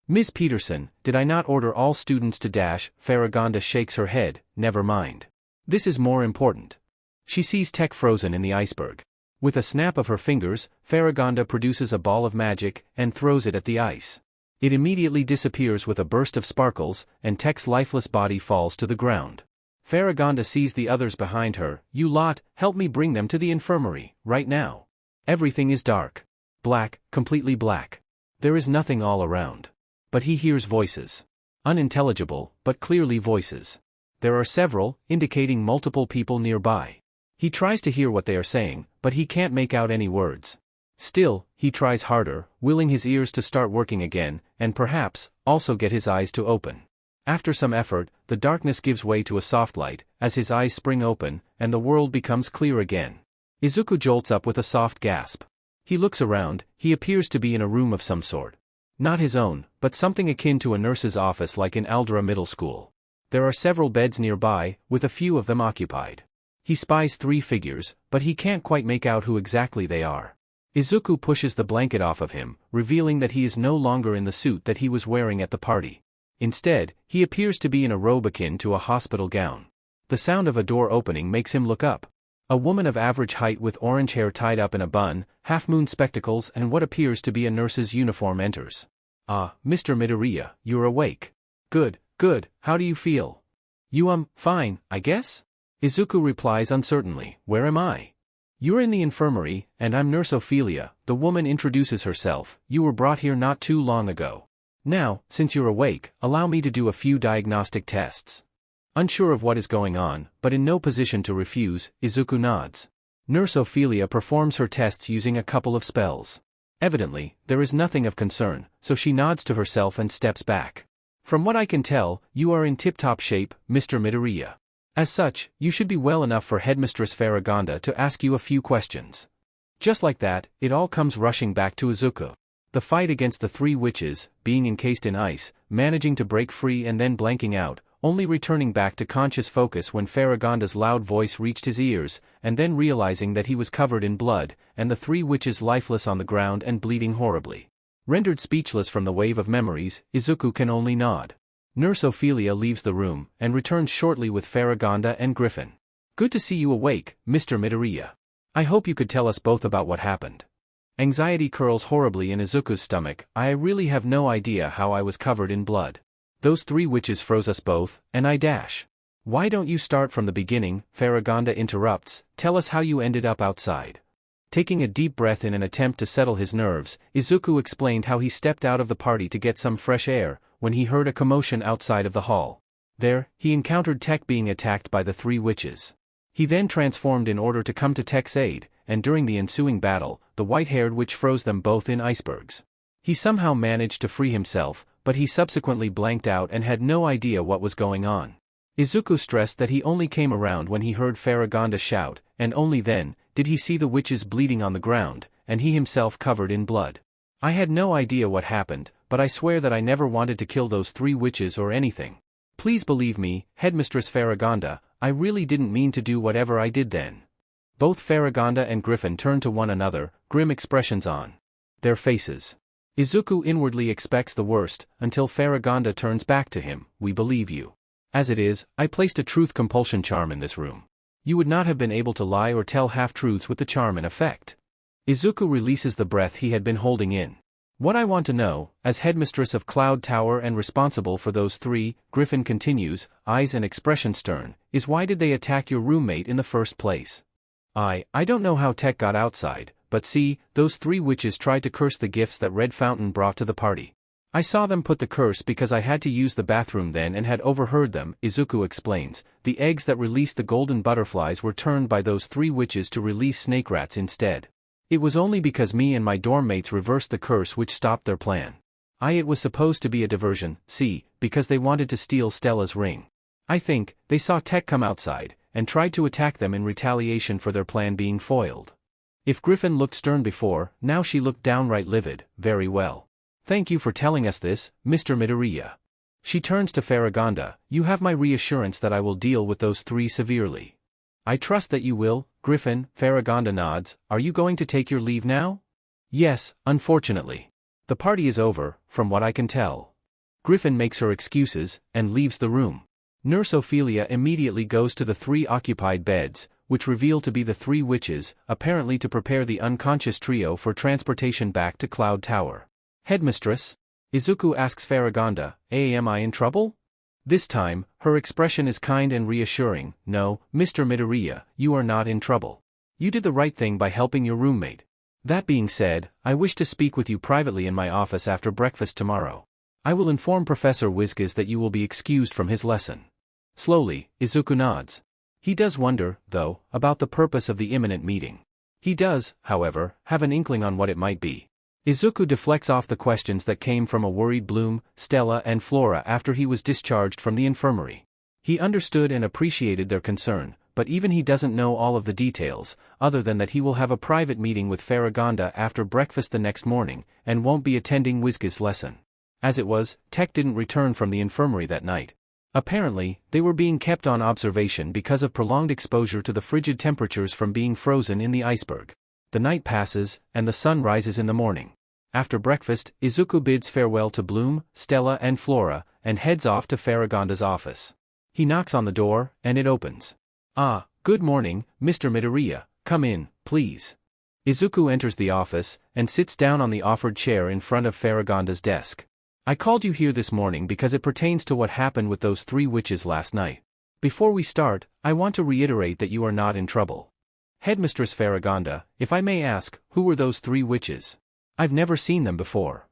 Ms. Peterson, did I not order all students to dash? Faragonda shakes her head, never mind. This is more important. She sees Tech frozen in the iceberg. With a snap of her fingers, Faragonda produces a ball of magic, and throws it at the ice. It immediately disappears with a burst of sparkles, and Tech's lifeless body falls to the ground. Faragonda sees the others behind her. You lot, help me bring them to the infirmary, right now. Everything is dark. Black, completely black. There is nothing all around. But he hears voices. Unintelligible, but clearly voices. There are several, indicating multiple people nearby. He tries to hear what they are saying, but he can't make out any words. Still, he tries harder, willing his ears to start working again, and perhaps, also get his eyes to open. After some effort, the darkness gives way to a soft light, as his eyes spring open, and the world becomes clear again. Izuku jolts up with a soft gasp. He looks around. He appears to be in a room of some sort. Not his own, but something akin to a nurse's office like in Aldra Middle School. There are several beds nearby, with a few of them occupied. He spies three figures, but he can't quite make out who exactly they are. Izuku pushes the blanket off of him, revealing that he is no longer in the suit that he was wearing at the party. Instead, he appears to be in a robe akin to a hospital gown. The sound of a door opening makes him look up. A woman of average height with orange hair tied up in a bun, half-moon spectacles and what appears to be a nurse's uniform enters. Ah, Mr. Midoriya, you're awake. Good, good, how do you feel? Fine, I guess? Izuku replies uncertainly, where am I? You're in the infirmary, and I'm Nurse Ophelia. The woman introduces herself. You were brought here not too long ago. Now, since you're awake, allow me to do a few diagnostic tests. Unsure of what is going on, but in no position to refuse, Izuku nods. Nurse Ophelia performs her tests using a couple of spells. Evidently, there is nothing of concern, so she nods to herself and steps back. From what I can tell, you are in tip-top shape, Mr. Midoriya. As such, you should be well enough for Headmistress Faragonda to ask you a few questions. Just like that, it all comes rushing back to Izuku. The fight against the three witches, being encased in ice, managing to break free and then blanking out, only returning back to conscious focus when Faragonda's loud voice reached his ears, and then realizing that he was covered in blood, and the three witches lifeless on the ground and bleeding horribly. Rendered speechless from the wave of memories, Izuku can only nod. Nurse Ophelia leaves the room, and returns shortly with Faragonda and Griffin. Good to see you awake, Mr. Midoriya. I hope you could tell us both about what happened. Anxiety curls horribly in Izuku's stomach. I really have no idea how I was covered in blood. Those three witches froze us both, and I dash. Why don't you start from the beginning? Faragonda interrupts. Tell us how you ended up outside. Taking a deep breath in an attempt to settle his nerves, Izuku explained how he stepped out of the party to get some fresh air, when he heard a commotion outside of the hall. There, he encountered Tech being attacked by the three witches. He then transformed in order to come to Tech's aid, and during the ensuing battle, the white-haired witch froze them both in icebergs. He somehow managed to free himself, but he subsequently blanked out and had no idea what was going on. Izuku stressed that he only came around when he heard Faragonda shout, and only then did he see the witches bleeding on the ground, and he himself covered in blood. I had no idea what happened, but I swear that I never wanted to kill those three witches or anything. Please believe me, Headmistress Faragonda, I really didn't mean to do whatever I did then. Both Faragonda and Griffin turned to one another, grim expressions on Their faces. Izuku inwardly expects the worst, until Faragonda turns back to him. We believe you. As it is, I placed a truth compulsion charm in this room. You would not have been able to lie or tell half-truths with the charm in effect. Izuku releases the breath he had been holding in. What I want to know, as headmistress of Cloud Tower and responsible for those three, Griffin continues, eyes and expression stern, is why did they attack your roommate in the first place? I don't know how Tech got outside, but see, those three witches tried to curse the gifts that Red Fountain brought to the party. I saw them put the curse because I had to use the bathroom then and had overheard them, Izuku explains. The eggs that released the golden butterflies were turned by those three witches to release snake rats instead. It was only because me and my dorm mates reversed the curse which stopped their plan. It was supposed to be a diversion, see, because they wanted to steal Stella's ring. I think, they saw Tech come outside, and tried to attack them in retaliation for their plan being foiled. If Griffin looked stern before, now she looked downright livid. Very well. Thank you for telling us this, Mr. Midoriya. She turns to Faragonda. You have my reassurance that I will deal with those three severely. I trust that you will, Griffin. Faragonda nods. Are you going to take your leave now? Yes, unfortunately. The party is over, from what I can tell. Griffin makes her excuses, and leaves the room. Nurse Ophelia immediately goes to the three occupied beds, which reveal to be the three witches, apparently to prepare the unconscious trio for transportation back to Cloud Tower. Headmistress? Izuku asks Faragonda, am I in trouble? This time, her expression is kind and reassuring. No, Mr. Midoriya, you are not in trouble. You did the right thing by helping your roommate. That being said, I wish to speak with you privately in my office after breakfast tomorrow. I will inform Professor Whiskers that you will be excused from his lesson. Slowly, Izuku nods. He does wonder, though, about the purpose of the imminent meeting. He does, however, have an inkling on what it might be. Izuku deflects off the questions that came from a worried Bloom, Stella and Flora after he was discharged from the infirmary. He understood and appreciated their concern, but even he doesn't know all of the details, other than that he will have a private meeting with Faragonda after breakfast the next morning, and won't be attending Whiskers' lesson. As it was, Tech didn't return from the infirmary that night. Apparently, they were being kept on observation because of prolonged exposure to the frigid temperatures from being frozen in the iceberg. The night passes, and the sun rises in the morning. After breakfast, Izuku bids farewell to Bloom, Stella and Flora, and heads off to Faragonda's office. He knocks on the door, and it opens. Good morning, Mr. Midoriya, come in, please. Izuku enters the office, and sits down on the offered chair in front of Faragonda's desk. I called you here this morning because it pertains to what happened with those three witches last night. Before we start, I want to reiterate that you are not in trouble. Headmistress Faragonda, if I may ask, who were those three witches? I've never seen them before.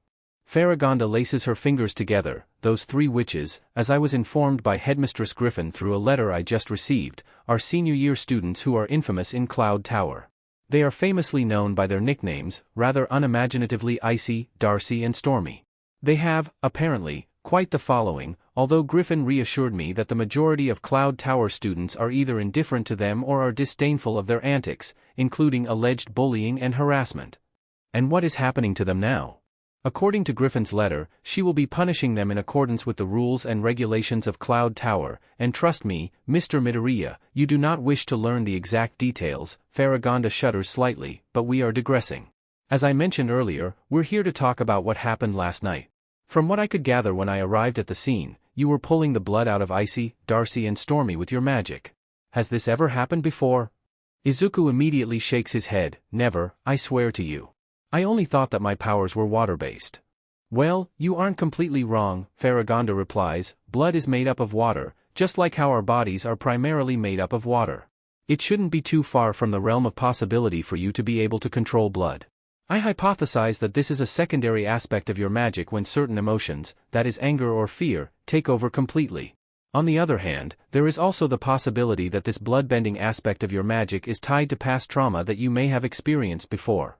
Faragonda laces her fingers together. Those three witches, as I was informed by Headmistress Griffin through a letter I just received, are senior year students who are infamous in Cloud Tower. They are famously known by their nicknames, rather unimaginatively Icy, Darcy and Stormy. They have, apparently, quite the following, although Griffin reassured me that the majority of Cloud Tower students are either indifferent to them or are disdainful of their antics, including alleged bullying and harassment. And what is happening to them now? According to Griffin's letter, she will be punishing them in accordance with the rules and regulations of Cloud Tower, and trust me, Mr. Midoriya, you do not wish to learn the exact details. Faragonda shudders slightly, but we are digressing. As I mentioned earlier, we're here to talk about what happened last night. From what I could gather when I arrived at the scene, you were pulling the blood out of Icy, Darcy and Stormy with your magic. Has this ever happened before? Izuku immediately shakes his head. Never, I swear to you. I only thought that my powers were water-based. Well, you aren't completely wrong, Faragonda replies. Blood is made up of water, just like how our bodies are primarily made up of water. It shouldn't be too far from the realm of possibility for you to be able to control blood. I hypothesize that this is a secondary aspect of your magic when certain emotions, that is anger or fear, take over completely. On the other hand, there is also the possibility that this blood-bending aspect of your magic is tied to past trauma that you may have experienced before.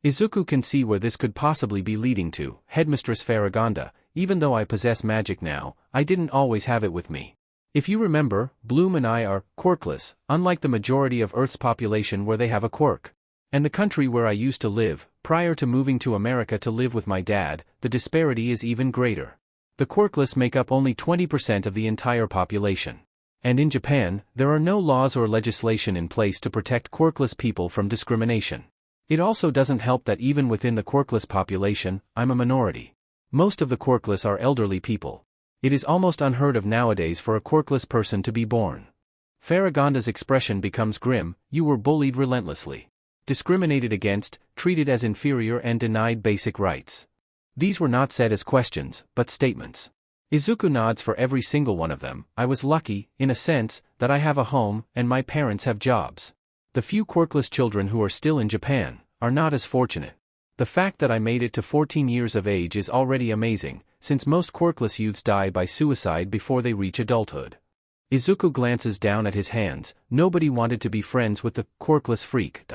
Izuku can see where this could possibly be leading to. Headmistress Faragonda, even though I possess magic now, I didn't always have it with me. If you remember, Bloom and I are quirkless, unlike the majority of Earth's population where they have a quirk. And the country where I used to live, prior to moving to America to live with my dad, the disparity is even greater. The quirkless make up only 20% of the entire population. And in Japan, there are no laws or legislation in place to protect quirkless people from discrimination. It also doesn't help that even within the quirkless population, I'm a minority. Most of the quirkless are elderly people. It is almost unheard of nowadays for a quirkless person to be born. Faragonda's expression becomes grim. You were bullied relentlessly. Discriminated against, treated as inferior and denied basic rights. These were not said as questions, but statements. Izuku nods for every single one of them. I was lucky, in a sense, that I have a home, and my parents have jobs. The few quirkless children who are still in Japan are not as fortunate. The fact that I made it to 14 years of age is already amazing, since most quirkless youths die by suicide before they reach adulthood. Izuku glances down at his hands. Nobody wanted to be friends with the quirkless freak.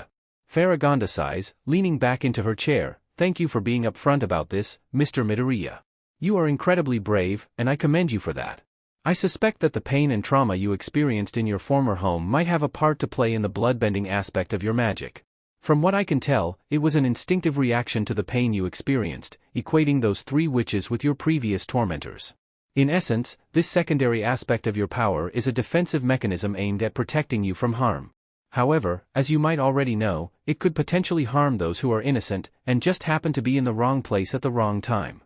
Faragonda sighs, leaning back into her chair. Thank you for being upfront about this, Mr. Midoriya. You are incredibly brave, and I commend you for that. I suspect that the pain and trauma you experienced in your former home might have a part to play in the bloodbending aspect of your magic. From what I can tell, it was an instinctive reaction to the pain you experienced, equating those 3 witches with your previous tormentors. In essence, this secondary aspect of your power is a defensive mechanism aimed at protecting you from harm. However, as you might already know, it could potentially harm those who are innocent, and just happen to be in the wrong place at the wrong time.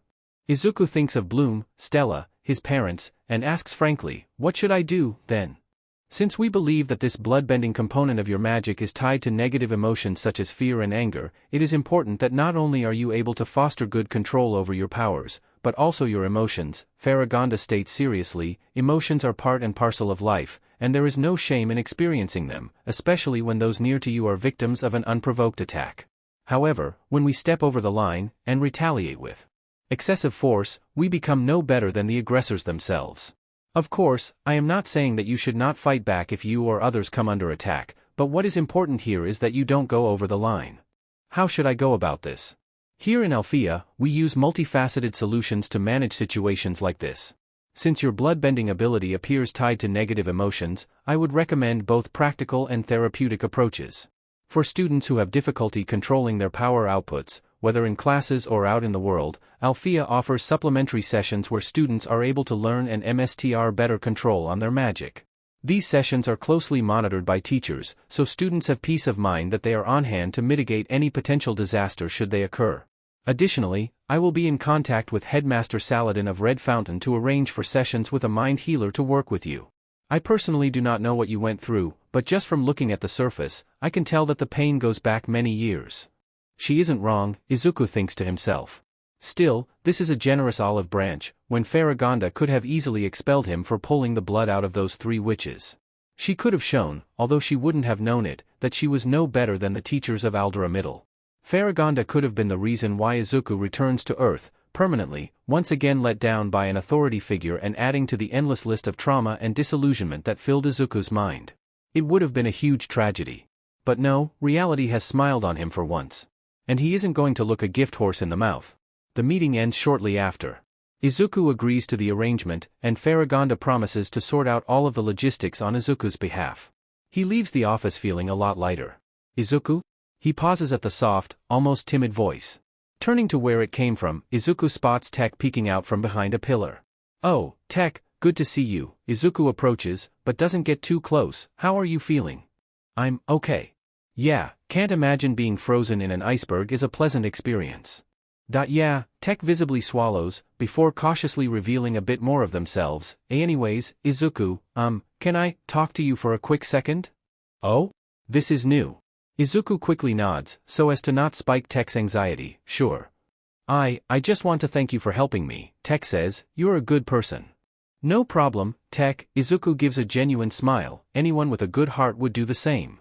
Izuku thinks of Bloom, Stella, his parents, and asks frankly, what should I do, then? Since we believe that this bloodbending component of your magic is tied to negative emotions such as fear and anger, it is important that not only are you able to foster good control over your powers, but also your emotions. Faragonda states seriously, emotions are part and parcel of life, and there is no shame in experiencing them, especially when those near to you are victims of an unprovoked attack. However, when we step over the line, and retaliate with excessive force, we become no better than the aggressors themselves. Of course, I am not saying that you should not fight back if you or others come under attack, but what is important here is that you don't go over the line. How should I go about this? Here in Alfia, we use multifaceted solutions to manage situations like this. Since your bloodbending ability appears tied to negative emotions, I would recommend both practical and therapeutic approaches. For students who have difficulty controlling their power outputs, whether in classes or out in the world, Alfia offers supplementary sessions where students are able to learn and MSTR better control on their magic. These sessions are closely monitored by teachers, so students have peace of mind that they are on hand to mitigate any potential disaster should they occur. Additionally, I will be in contact with Headmaster Saladin of Red Fountain to arrange for sessions with a mind healer to work with you. I personally do not know what you went through, but just from looking at the surface, I can tell that the pain goes back many years. She isn't wrong, Izuku thinks to himself. Still, this is a generous olive branch, when Faragonda could have easily expelled him for pulling the blood out of those 3 witches. She could have shown, although she wouldn't have known it, that she was no better than the teachers of Aldera Middle. Faragonda could have been the reason why Izuku returns to Earth, permanently, once again let down by an authority figure and adding to the endless list of trauma and disillusionment that filled Izuku's mind. It would have been a huge tragedy. But no, reality has smiled on him for once. And he isn't going to look a gift horse in the mouth. The meeting ends shortly after. Izuku agrees to the arrangement, and Faragonda promises to sort out all of the logistics on Izuku's behalf. He leaves the office feeling a lot lighter. Izuku? He pauses at the soft, almost timid voice. Turning to where it came from, Izuku spots Tech peeking out from behind a pillar. Oh, Tech, good to see you. Izuku approaches, but doesn't get too close. How are you feeling? I'm okay. Yeah, can't imagine being frozen in an iceberg is a pleasant experience. Yeah, Tech visibly swallows, before cautiously revealing a bit more of themselves. Anyways, Izuku, can I talk to you for a quick second? Oh? This is new. Izuku quickly nods, so as to not spike Tech's anxiety. Sure. I just want to thank you for helping me, Tech says. You're a good person. No problem, Tech. Izuku gives a genuine smile. Anyone with a good heart would do the same.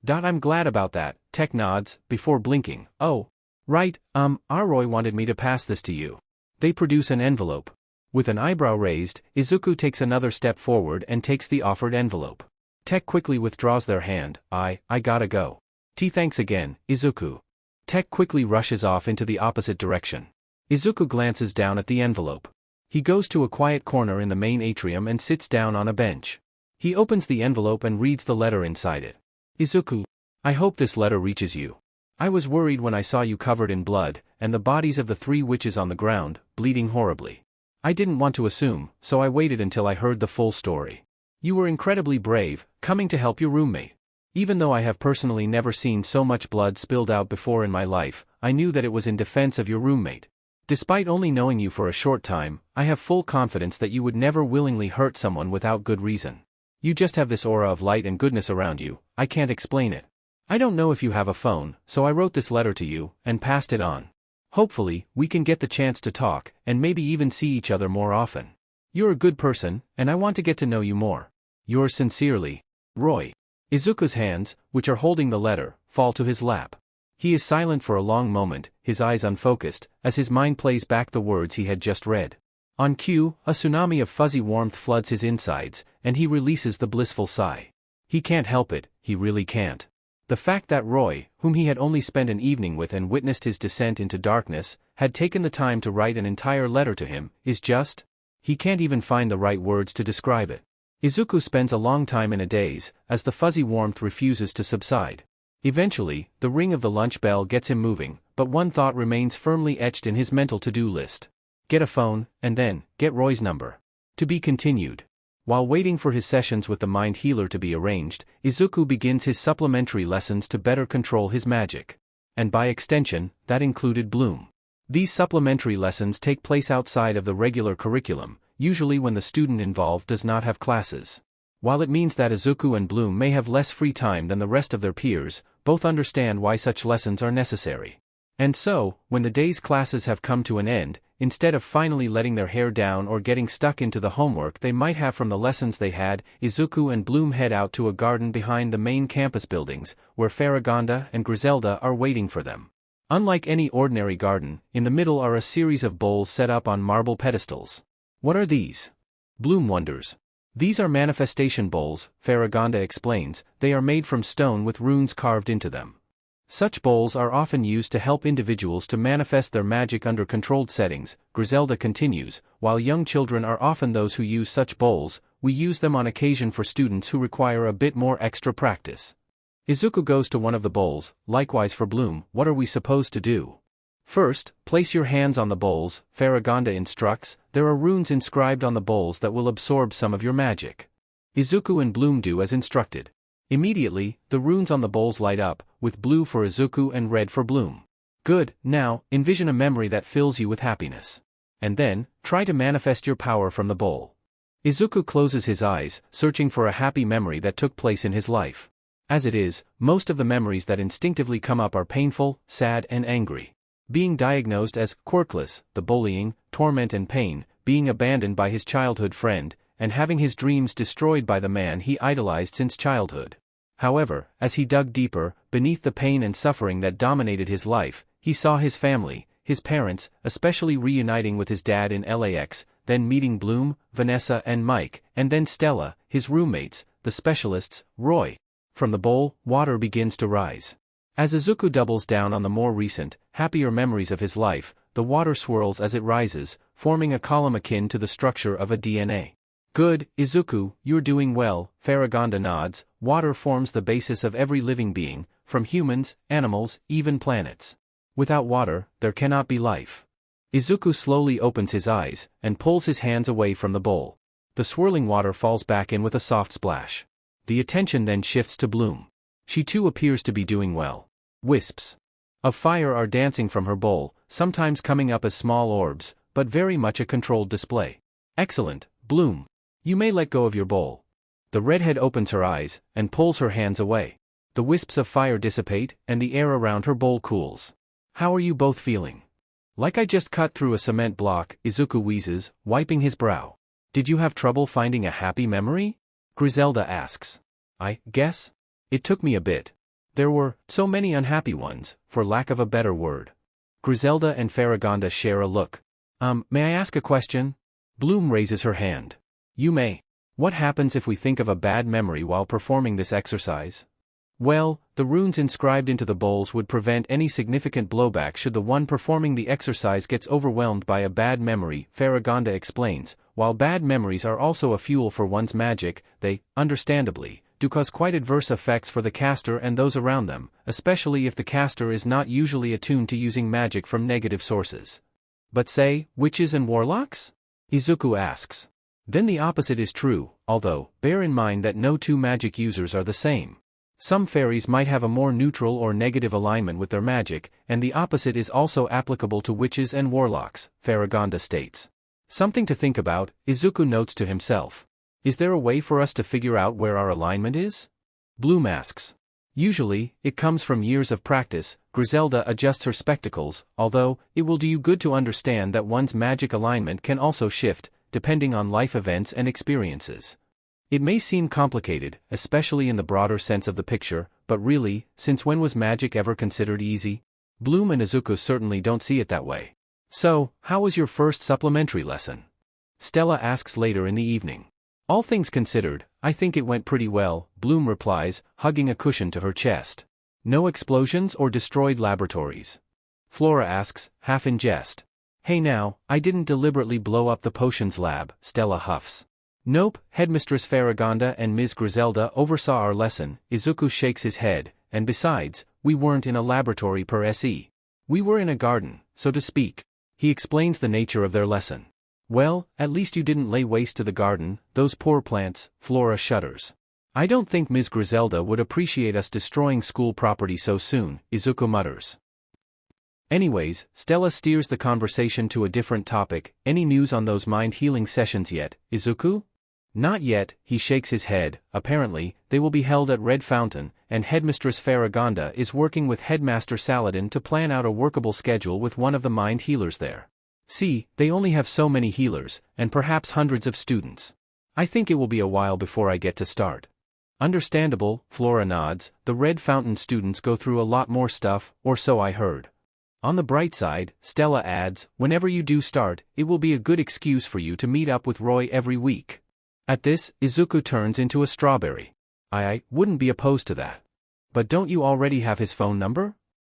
I'm glad about that, Tech nods, before blinking. Oh. Right, Arroy wanted me to pass this to you. They produce an envelope. With an eyebrow raised, Izuku takes another step forward and takes the offered envelope. Tech quickly withdraws their hand. I gotta go. Thanks again, Izuku. Tech quickly rushes off into the opposite direction. Izuku glances down at the envelope. He goes to a quiet corner in the main atrium and sits down on a bench. He opens the envelope and reads the letter inside it. Izuku, I hope this letter reaches you. I was worried when I saw you covered in blood, and the bodies of the 3 witches on the ground, bleeding horribly. I didn't want to assume, so I waited until I heard the full story. You were incredibly brave, coming to help your roommate. Even though I have personally never seen so much blood spilled out before in my life, I knew that it was in defense of your roommate. Despite only knowing you for a short time, I have full confidence that you would never willingly hurt someone without good reason. You just have this aura of light and goodness around you, I can't explain it. I don't know if you have a phone, so I wrote this letter to you, and passed it on. Hopefully, we can get the chance to talk, and maybe even see each other more often. You're a good person, and I want to get to know you more. Yours sincerely, Roy. Izuku's hands, which are holding the letter, fall to his lap. He is silent for a long moment, his eyes unfocused, as his mind plays back the words he had just read. On cue, a tsunami of fuzzy warmth floods his insides, and he releases the blissful sigh. He can't help it, he really can't. The fact that Roy, whom he had only spent an evening with and witnessed his descent into darkness, had taken the time to write an entire letter to him, is just... He can't even find the right words to describe it. Izuku spends a long time in a daze, as the fuzzy warmth refuses to subside. Eventually, the ring of the lunch bell gets him moving, but one thought remains firmly etched in his mental to-do list. Get a phone, and then, get Roy's number. To be continued. While waiting for his sessions with the mind healer to be arranged, Izuku begins his supplementary lessons to better control his magic. And by extension, that included Bloom. These supplementary lessons take place outside of the regular curriculum, usually when the student involved does not have classes. While it means that Izuku and Bloom may have less free time than the rest of their peers, both understand why such lessons are necessary. And so, when the day's classes have come to an end, instead of finally letting their hair down or getting stuck into the homework they might have from the lessons they had, Izuku and Bloom head out to a garden behind the main campus buildings, where Faragonda and Griselda are waiting for them. Unlike any ordinary garden, in the middle are a series of bowls set up on marble pedestals. What are these? Bloom wonders. These are manifestation bowls, Faragonda explains, they are made from stone with runes carved into them. Such bowls are often used to help individuals to manifest their magic under controlled settings, Griselda continues, while young children are often those who use such bowls, we use them on occasion for students who require a bit more extra practice. Izuku goes to one of the bowls, likewise for Bloom, what are we supposed to do? First, place your hands on the bowls, Faragonda instructs, there are runes inscribed on the bowls that will absorb some of your magic. Izuku and Bloom do as instructed. Immediately, the runes on the bowls light up, with blue for Izuku and red for Bloom. Good, now, envision a memory that fills you with happiness. And then, try to manifest your power from the bowl. Izuku closes his eyes, searching for a happy memory that took place in his life. As it is, most of the memories that instinctively come up are painful, sad and angry. Being diagnosed as quirkless, the bullying, torment and pain, being abandoned by his childhood friend, and having his dreams destroyed by the man he idolized since childhood. However, as he dug deeper, beneath the pain and suffering that dominated his life, he saw his family, his parents, especially reuniting with his dad in LAX, then meeting Bloom, Vanessa and Mike, and then Stella, his roommates, the specialists, Roy. From the bowl, water begins to rise. As Izuku doubles down on the more recent, happier memories of his life, the water swirls as it rises, forming a column akin to the structure of a DNA. Good, Izuku, you're doing well, Faragonda nods, water forms the basis of every living being, from humans, animals, even planets. Without water, there cannot be life. Izuku slowly opens his eyes, and pulls his hands away from the bowl. The swirling water falls back in with a soft splash. The attention then shifts to Bloom. She too appears to be doing well. Wisps of fire are dancing from her bowl, sometimes coming up as small orbs, but very much a controlled display. Excellent, Bloom. You may let go of your bowl. The redhead opens her eyes, and pulls her hands away. The wisps of fire dissipate, and the air around her bowl cools. How are you both feeling? Like I just cut through a cement block, Izuku wheezes, wiping his brow. Did you have trouble finding a happy memory? Griselda asks. I guess. It took me a bit. There were so many unhappy ones, for lack of a better word. Griselda and Faragonda share a look. May I ask a question? Bloom raises her hand. You may. What happens if we think of a bad memory while performing this exercise? Well, the runes inscribed into the bowls would prevent any significant blowback should the one performing the exercise gets overwhelmed by a bad memory, Faragonda explains. While bad memories are also a fuel for one's magic, they, understandably, do cause quite adverse effects for the caster and those around them, especially if the caster is not usually attuned to using magic from negative sources. But say, witches and warlocks? Izuku asks. Then the opposite is true, although, bear in mind that no two magic users are the same. Some fairies might have a more neutral or negative alignment with their magic, and the opposite is also applicable to witches and warlocks, Faragonda states. Something to think about, Izuku notes to himself. Is there a way for us to figure out where our alignment is? Bloom asks. Usually, it comes from years of practice. Griselda adjusts her spectacles, although, it will do you good to understand that one's magic alignment can also shift, depending on life events and experiences. It may seem complicated, especially in the broader sense of the picture, but really, since when was magic ever considered easy? Bloom and Izuku certainly don't see it that way. So, how was your first supplementary lesson? Stella asks later in the evening. All things considered, I think it went pretty well, Bloom replies, hugging a cushion to her chest. No explosions or destroyed laboratories? Flora asks, half in jest. Hey now, I didn't deliberately blow up the potions lab, Stella huffs. Nope, Headmistress Faragonda and Ms. Griselda oversaw our lesson, Izuku shakes his head, and besides, we weren't in a laboratory per se. We were in a garden, so to speak. He explains the nature of their lesson. Well, at least you didn't lay waste to the garden, those poor plants, Flora shudders. I don't think Ms. Griselda would appreciate us destroying school property so soon, Isuku mutters. Anyways, Stella steers the conversation to a different topic. Any news on those mind-healing sessions yet, Isuku? Not yet, he shakes his head. Apparently, they will be held at Red Fountain, and Headmistress Faragonda is working with Headmaster Saladin to plan out a workable schedule with one of the mind healers there. See, they only have so many healers, and perhaps hundreds of students. I think it will be a while before I get to start. Understandable, Flora nods. The Red Fountain students go through a lot more stuff, or so I heard. On the bright side, Stella adds, whenever you do start, it will be a good excuse for you to meet up with Roy every week. At this, Izuku turns into a strawberry. I wouldn't be opposed to that. But don't you already have his phone number?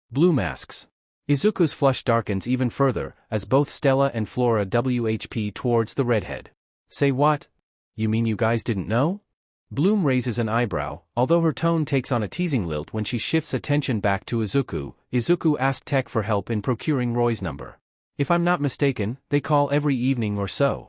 Bloom asks. Izuku's flush darkens even further, as both Stella and Flora WHP towards the redhead. Say what? You mean you guys didn't know? Bloom raises an eyebrow, although her tone takes on a teasing lilt when she shifts attention back to Izuku. Izuku asked Tech for help in procuring Roy's number. If I'm not mistaken, they call every evening or so.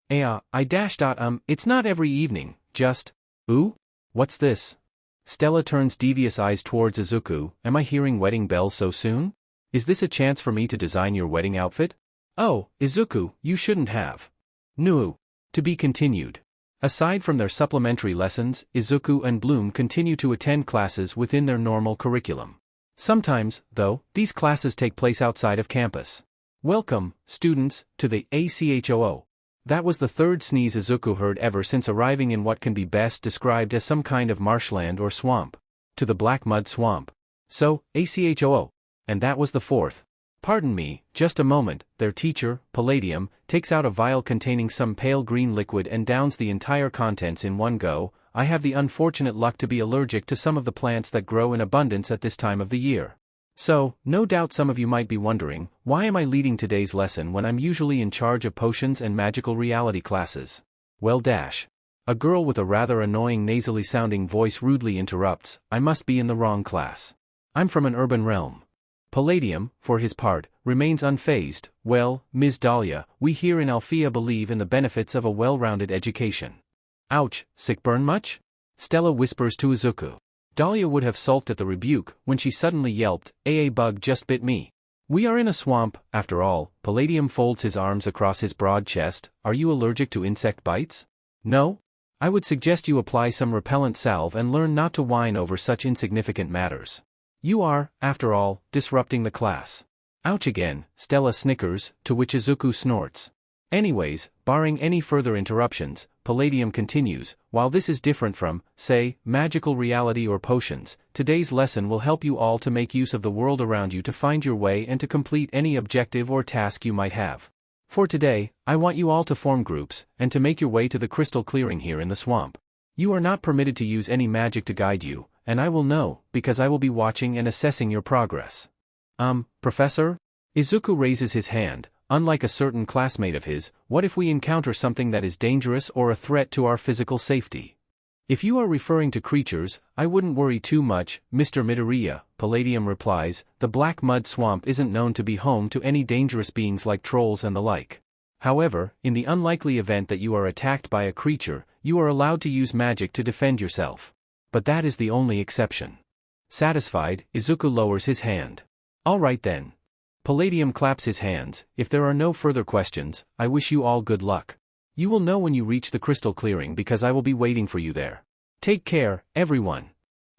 It's not every evening, just, ooh? What's this? Stella turns devious eyes towards Izuku. Am I hearing wedding bells so soon? Is this a chance for me to design your wedding outfit? Oh, Izuku, you shouldn't have. No. To be continued. Aside from their supplementary lessons, Izuku and Bloom continue to attend classes within their normal curriculum. Sometimes, though, these classes take place outside of campus. Welcome, students, to the ACHOO. That was the third sneeze Izuku heard ever since arriving in what can be best described as some kind of marshland or swamp. To the Black Mud Swamp. So, ACHOO. And that was the fourth. Pardon me, just a moment. Their teacher, Palladium, takes out a vial containing some pale green liquid and downs the entire contents in one go. I have the unfortunate luck to be allergic to some of the plants that grow in abundance at this time of the year. So, no doubt some of you might be wondering, why am I leading today's lesson when I'm usually in charge of potions and magical reality classes? Well, a girl with a rather annoying nasally sounding voice rudely interrupts, I must be in the wrong class. I'm from an urban realm. Palladium, for his part, remains unfazed. Well, Ms. Dahlia, we here in Alfia believe in the benefits of a well-rounded education. Ouch, sick burn much? Stella whispers to Izuku. Dahlia would have sulked at the rebuke, when she suddenly yelped, "A bug just bit me." We are in a swamp, after all. Palladium folds his arms across his broad chest. Are you allergic to insect bites? No? I would suggest you apply some repellent salve and learn not to whine over such insignificant matters. You are, after all, disrupting the class. Ouch again, Stella snickers, to which Izuku snorts. Anyways, barring any further interruptions, Palladium continues, while this is different from, say, magical reality or potions, today's lesson will help you all to make use of the world around you to find your way and to complete any objective or task you might have. For today, I want you all to form groups, and to make your way to the crystal clearing here in the swamp. You are not permitted to use any magic to guide you, and I will know, because I will be watching and assessing your progress. Professor? Izuku raises his hand. Unlike a certain classmate of his, what if we encounter something that is dangerous or a threat to our physical safety? If you are referring to creatures, I wouldn't worry too much, Mr. Midoriya, Palladium replies. The Black Mud Swamp isn't known to be home to any dangerous beings like trolls and the like. However, in the unlikely event that you are attacked by a creature, you are allowed to use magic to defend yourself. but that is the only exception. Satisfied, Izuku lowers his hand. All right then. Palladium claps his hands. If there are no further questions, I wish you all good luck. You will know when you reach the crystal clearing because I will be waiting for you there. Take care, everyone.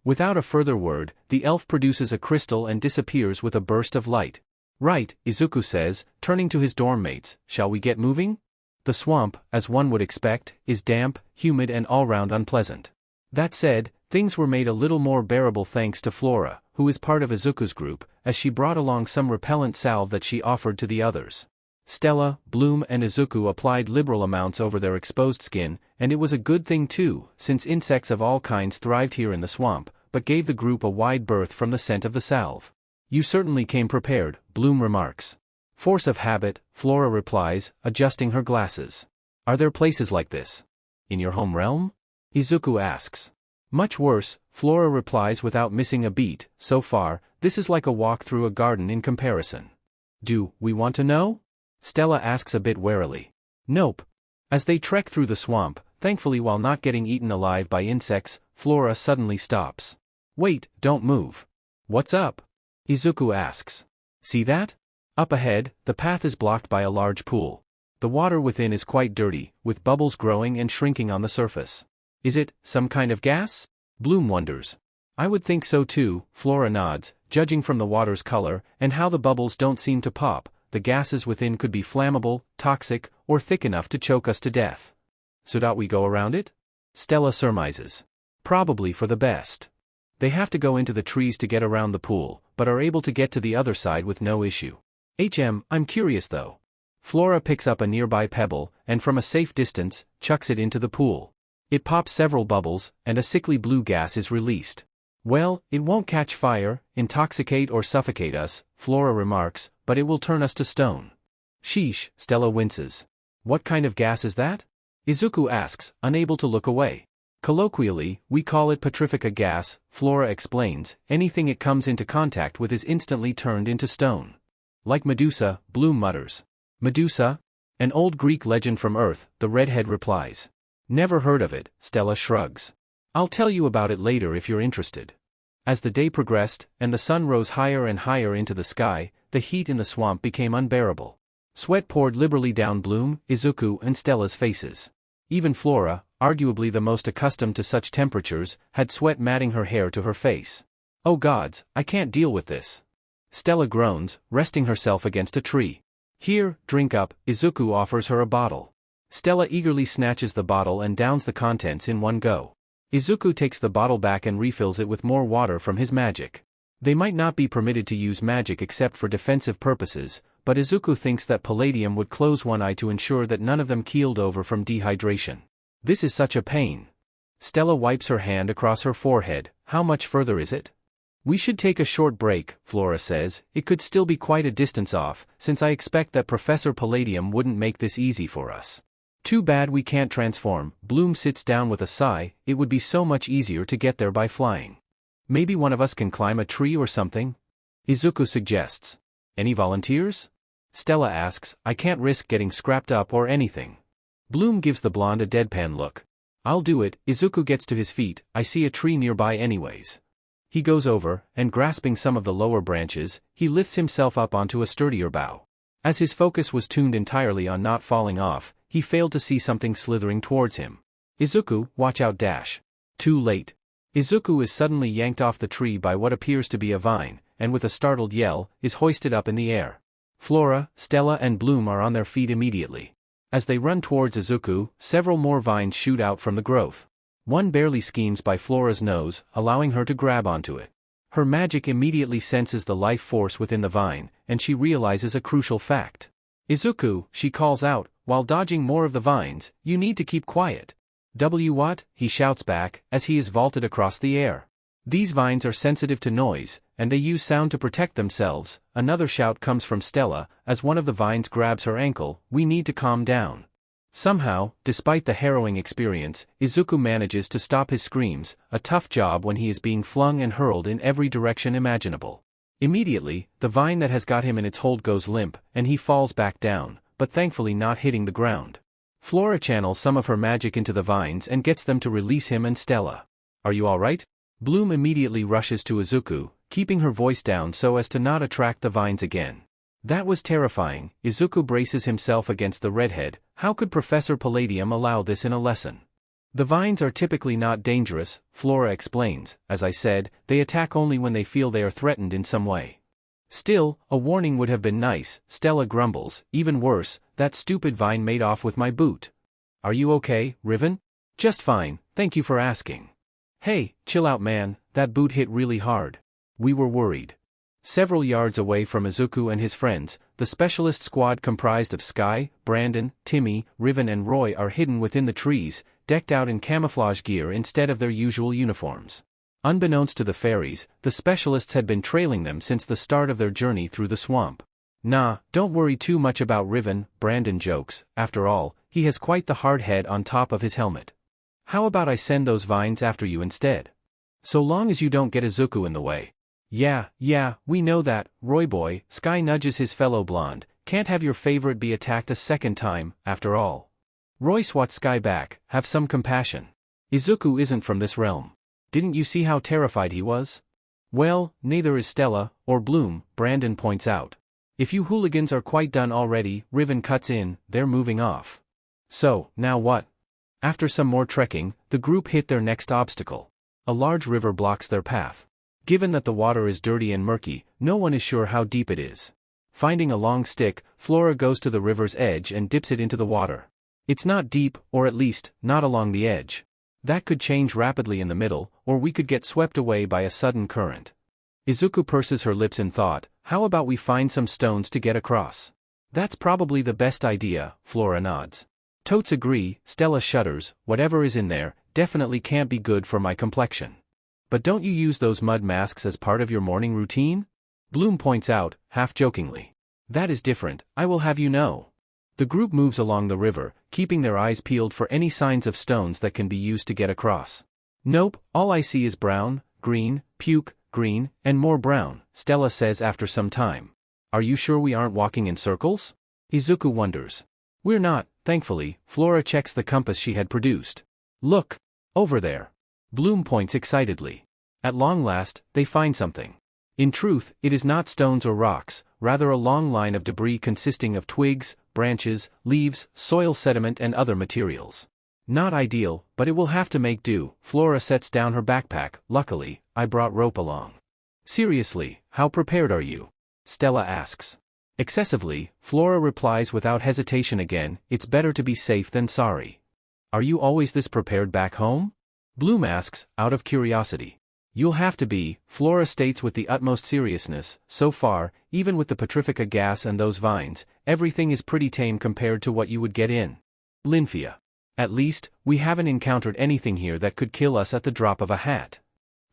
Without a further word, the elf produces a crystal and disappears with a burst of light. Right, Izuku says, turning to his dorm mates, shall we get moving? The swamp, as one would expect, is damp, humid and all-round unpleasant. That said, things were made a little more bearable thanks to Flora, who is part of Izuku's group, as she brought along some repellent salve that she offered to the others. Stella, Bloom and Izuku applied liberal amounts over their exposed skin, and it was a good thing too, since insects of all kinds thrived here in the swamp, but gave the group a wide berth from the scent of the salve. You certainly came prepared, Bloom remarks. Force of habit, Flora replies, adjusting her glasses. Are there places like this? In your home realm? Izuku asks. Much worse, Flora replies without missing a beat. So far, this is like a walk through a garden in comparison. Do we want to know? Stella asks a bit warily. Nope. As they trek through the swamp, thankfully while not getting eaten alive by insects, Flora suddenly stops. Wait, don't move. What's up? Izuku asks. See that? Up ahead, the path is blocked by a large pool. The water within is quite dirty, with bubbles growing and shrinking on the surface. Is it some kind of gas? Bloom wonders. I would think so too, Flora nods, judging from the water's color, and how the bubbles don't seem to pop. The gases within could be flammable, toxic, or thick enough to choke us to death. So don't we go around it? Stella surmises. Probably for the best. They have to go into the trees to get around the pool, but are able to get to the other side with no issue. I'm curious though. Flora picks up a nearby pebble, and from a safe distance, chucks it into the pool. It pops several bubbles, and a sickly blue gas is released. Well, it won't catch fire, intoxicate or suffocate us, Flora remarks, but it will turn us to stone. Sheesh, Stella winces. What kind of gas is that? Izuku asks, unable to look away. Colloquially, we call it petrifica gas, Flora explains. Anything it comes into contact with is instantly turned into stone. Like Medusa, Bloom mutters. Medusa? An old Greek legend from Earth, the redhead replies. Never heard of it, Stella shrugs. I'll tell you about it later if you're interested. As the day progressed, and the sun rose higher and higher into the sky, the heat in the swamp became unbearable. Sweat poured liberally down Bloom, Izuku and Stella's faces. Even Flora, arguably the most accustomed to such temperatures, had sweat matting her hair to her face. Oh gods, I can't deal with this. Stella groans, resting herself against a tree. Here, drink up, Izuku offers her a bottle. Stella eagerly snatches the bottle and downs the contents in one go. Izuku takes the bottle back and refills it with more water from his magic. They might not be permitted to use magic except for defensive purposes, but Izuku thinks that Palladium would close one eye to ensure that none of them keeled over from dehydration. This is such a pain. Stella wipes her hand across her forehead. How much further is it? We should take a short break, Flora says. It could still be quite a distance off, since I expect that Professor Palladium wouldn't make this easy for us. Too bad we can't transform. Bloom sits down with a sigh. It would be so much easier to get there by flying. Maybe one of us can climb a tree or something? Izuku suggests. Any volunteers? Stella asks. I can't risk getting scrapped up or anything. Bloom gives the blonde a deadpan look. I'll do it. Izuku gets to his feet. I see a tree nearby anyways. He goes over, and grasping some of the lower branches, he lifts himself up onto a sturdier bough. As his focus was tuned entirely on not falling off, he failed to see something slithering towards him. Izuku, watch out dash. Too late. Izuku is suddenly yanked off the tree by what appears to be a vine, and with a startled yell, is hoisted up in the air. Flora, Stella and Bloom are on their feet immediately. As they run towards Izuku, several more vines shoot out from the growth. One barely schemes by Flora's nose, allowing her to grab onto it. Her magic immediately senses the life force within the vine, and she realizes a crucial fact. Izuku, she calls out, while dodging more of the vines, you need to keep quiet. What? He shouts back, as he is vaulted across the air. These vines are sensitive to noise, and they use sound to protect themselves. Another shout comes from Stella, as one of the vines grabs her ankle. We need to calm down. Somehow, despite the harrowing experience, Izuku manages to stop his screams, a tough job when he is being flung and hurled in every direction imaginable. Immediately, the vine that has got him in its hold goes limp, and he falls back down, but thankfully not hitting the ground. Flora channels some of her magic into the vines and gets them to release him and Stella. Are you alright? Bloom immediately rushes to Izuku, keeping her voice down so as to not attract the vines again. That was terrifying. Izuku braces himself against the redhead. How could Professor Palladium allow this in a lesson? The vines are typically not dangerous, Flora explains. As I said, they attack only when they feel they are threatened in some way. Still, a warning would have been nice, Stella grumbles. Even worse, that stupid vine made off with my boot. Are you okay, Riven? Just fine, thank you for asking. Hey, chill out man, that boot hit really hard. We were worried. Several yards away from Izuku and his friends, the specialist squad comprised of Sky, Brandon, Timmy, Riven and Roy are hidden within the trees, decked out in camouflage gear instead of their usual uniforms. Unbeknownst to the fairies, the specialists had been trailing them since the start of their journey through the swamp. Nah, don't worry too much about Riven, Brandon jokes. After all, he has quite the hard head on top of his helmet. How about I send those vines after you instead? So long as you don't get Izuku in the way. Yeah, we know that, Roy boy. Sky nudges his fellow blonde. Can't have your favorite be attacked a second time, after all. Roy swats Sky back. Have some compassion. Izuku isn't from this realm. Didn't you see how terrified he was? Well, neither is Stella, or Bloom, Brandon points out. If you hooligans are quite done already, Riven cuts in, they're moving off. So, now what? After some more trekking, the group hit their next obstacle. A large river blocks their path. Given that the water is dirty and murky, no one is sure how deep it is. Finding a long stick, Flora goes to the river's edge and dips it into the water. It's not deep, or at least, not along the edge. That could change rapidly in the middle, or we could get swept away by a sudden current. Izuku purses her lips in thought. How about we find some stones to get across? That's probably the best idea, Flora nods. Totes agree. Stella shudders. Whatever is in there, definitely can't be good for my complexion. But don't you use those mud masks as part of your morning routine? Bloom points out, half-jokingly. That is different, I will have you know. The group moves along the river, keeping their eyes peeled for any signs of stones that can be used to get across. Nope, all I see is brown, green, puke, green, and more brown, Stella says after some time. Are you sure we aren't walking in circles? Izuku wonders. We're not, thankfully. Flora checks the compass she had produced. Look! Over there. Bloom points excitedly. At long last, they find something. In truth, it is not stones or rocks, rather a long line of debris consisting of twigs, branches, leaves, soil sediment and other materials. Not ideal, but it will have to make do. Flora sets down her backpack. Luckily, I brought rope along. Seriously, how prepared are you? Stella asks. Excessively, Flora replies without hesitation again, it's better to be safe than sorry. Are you always this prepared back home? Bloom asks, out of curiosity. You'll have to be, Flora states with the utmost seriousness. So far, even with the petrifica gas and those vines, everything is pretty tame compared to what you would get in Linfia. At least, we haven't encountered anything here that could kill us at the drop of a hat.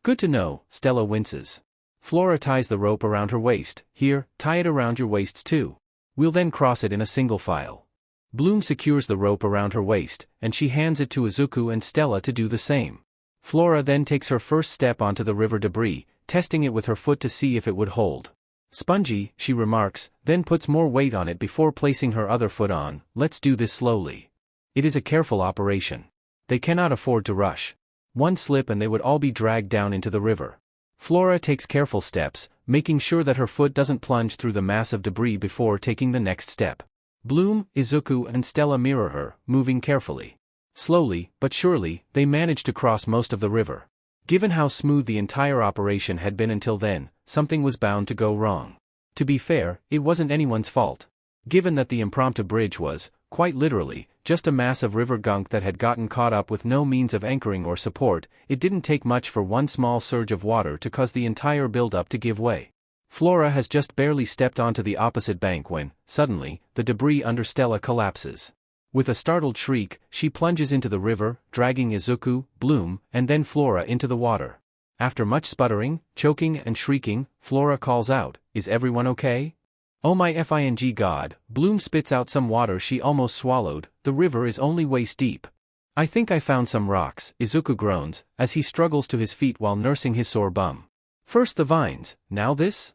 Good to know, Stella winces. Flora ties the rope around her waist. Here, tie it around your waists too. We'll then cross it in a single file. Bloom secures the rope around her waist, and she hands it to Izuku and Stella to do the same. Flora then takes her first step onto the river debris, testing it with her foot to see if it would hold. Spongy, she remarks, then puts more weight on it before placing her other foot on. Let's do this slowly. It is a careful operation. They cannot afford to rush. One slip and they would all be dragged down into the river. Flora takes careful steps, making sure that her foot doesn't plunge through the mass of debris before taking the next step. Bloom, Izuku and Stella mirror her, moving carefully. Slowly, but surely, they manage to cross most of the river. Given how smooth the entire operation had been until then, something was bound to go wrong. To be fair, it wasn't anyone's fault. Given that the impromptu bridge was, quite literally, just a mass of river gunk that had gotten caught up with no means of anchoring or support, it didn't take much for one small surge of water to cause the entire build-up to give way. Flora has just barely stepped onto the opposite bank when, suddenly, the debris under Stella collapses. With a startled shriek, she plunges into the river, dragging Izuku, Bloom, and then Flora into the water. After much sputtering, choking and shrieking, Flora calls out, "Is everyone okay?" "Oh my fing god," Bloom spits out some water she almost swallowed. "The river is only waist deep." "I think I found some rocks," Izuku groans, as he struggles to his feet while nursing his sore bum. "First the vines, now this?"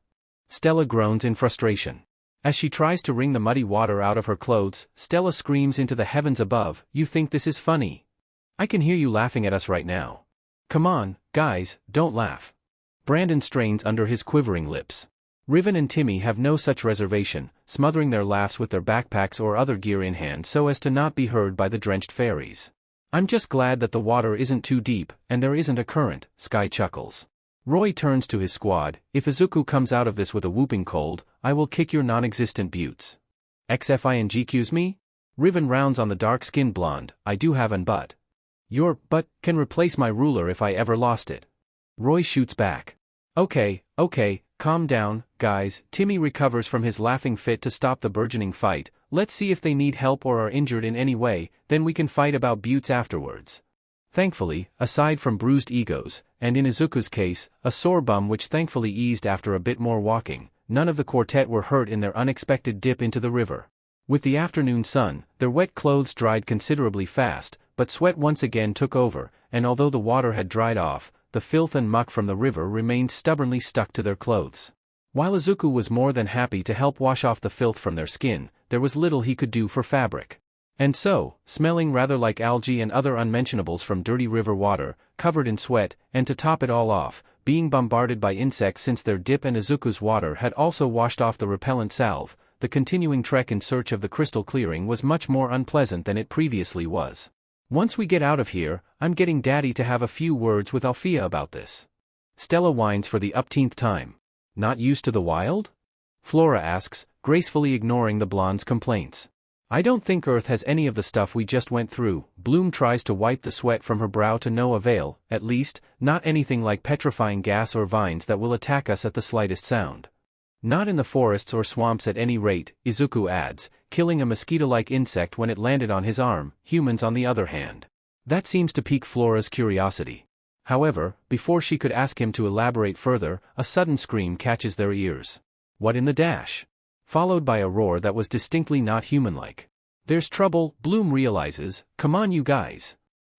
Stella groans in frustration. As she tries to wring the muddy water out of her clothes, Stella screams into the heavens above, "You think this is funny? I can hear you laughing at us right now." Come on, guys, don't laugh. Brandon strains under his quivering lips. Riven and Timmy have no such reservation, smothering their laughs with their backpacks or other gear in hand so as to not be heard by the drenched fairies. I'm just glad that the water isn't too deep, and there isn't a current, Sky chuckles. Roy turns to his squad. If Izuku comes out of this with a whooping cold, I will kick your non-existent buttes. XFINGQs me? Riven rounds on the dark-skinned blonde. I do have an butt. Your butt can replace my ruler if I ever lost it. Roy shoots back. Okay, calm down, guys. Timmy recovers from his laughing fit to stop the burgeoning fight. Let's see if they need help or are injured in any way, then we can fight about buttes afterwards. Thankfully, aside from bruised egos, and in Izuku's case, a sore bum which thankfully eased after a bit more walking, none of the quartet were hurt in their unexpected dip into the river. With the afternoon sun, their wet clothes dried considerably fast, but sweat once again took over, and although the water had dried off, the filth and muck from the river remained stubbornly stuck to their clothes. While Izuku was more than happy to help wash off the filth from their skin, there was little he could do for fabric. And so, smelling rather like algae and other unmentionables from dirty river water, covered in sweat, and to top it all off, being bombarded by insects since their dip and Izuku's water had also washed off the repellent salve, the continuing trek in search of the crystal clearing was much more unpleasant than it previously was. Once we get out of here, I'm getting Daddy to have a few words with Alfia about this. Stella whines for the upteenth time. Not used to the wild? Flora asks, gracefully ignoring the blonde's complaints. I don't think Earth has any of the stuff we just went through. Bloom tries to wipe the sweat from her brow to no avail, at least, not anything like petrifying gas or vines that will attack us at the slightest sound. Not in the forests or swamps at any rate, Izuku adds, killing a mosquito-like insect when it landed on his arm, humans on the other hand. That seems to pique Flora's curiosity. However, before she could ask him to elaborate further, a sudden scream catches their ears. What in the dash? Followed by a roar that was distinctly not human-like. There's trouble, Bloom realizes. Come on you guys.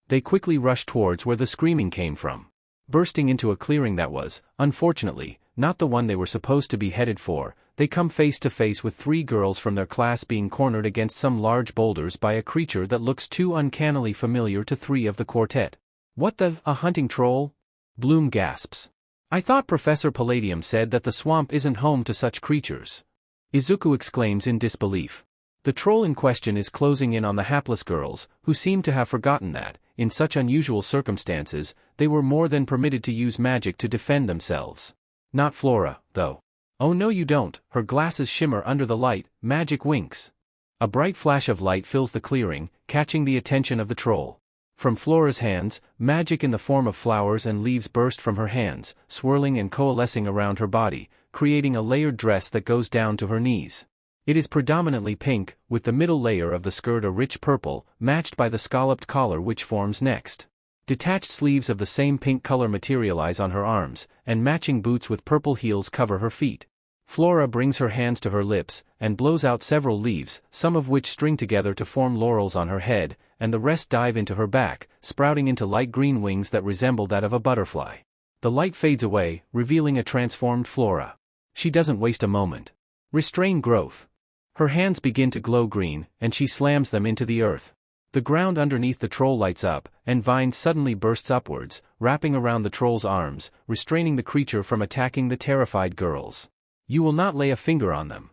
They quickly rush towards where the screaming came from. Bursting into a clearing that was, unfortunately, not the one they were supposed to be headed for, they come face to face with three girls from their class being cornered against some large boulders by a creature that looks too uncannily familiar to three of the quartet. What the, a hunting troll? Bloom gasps. I thought Professor Palladium said that the swamp isn't home to such creatures. Izuku exclaims in disbelief. The troll in question is closing in on the hapless girls, who seem to have forgotten that, in such unusual circumstances, they were more than permitted to use magic to defend themselves. Not Flora, though. Oh no you don't, her glasses shimmer under the light. Magic winks. A bright flash of light fills the clearing, catching the attention of the troll. From Flora's hands, magic in the form of flowers and leaves burst from her hands, swirling and coalescing around her body, creating a layered dress that goes down to her knees. It is predominantly pink, with the middle layer of the skirt a rich purple, matched by the scalloped collar which forms next. Detached sleeves of the same pink color materialize on her arms, and matching boots with purple heels cover her feet. Flora brings her hands to her lips, and blows out several leaves, some of which string together to form laurels on her head, and the rest dive into her back, sprouting into light green wings that resemble that of a butterfly. The light fades away, revealing a transformed Flora. She doesn't waste a moment. Restrain growth. Her hands begin to glow green, and she slams them into the earth. The ground underneath the troll lights up, and vines suddenly bursts upwards, wrapping around the troll's arms, restraining the creature from attacking the terrified girls. You will not lay a finger on them.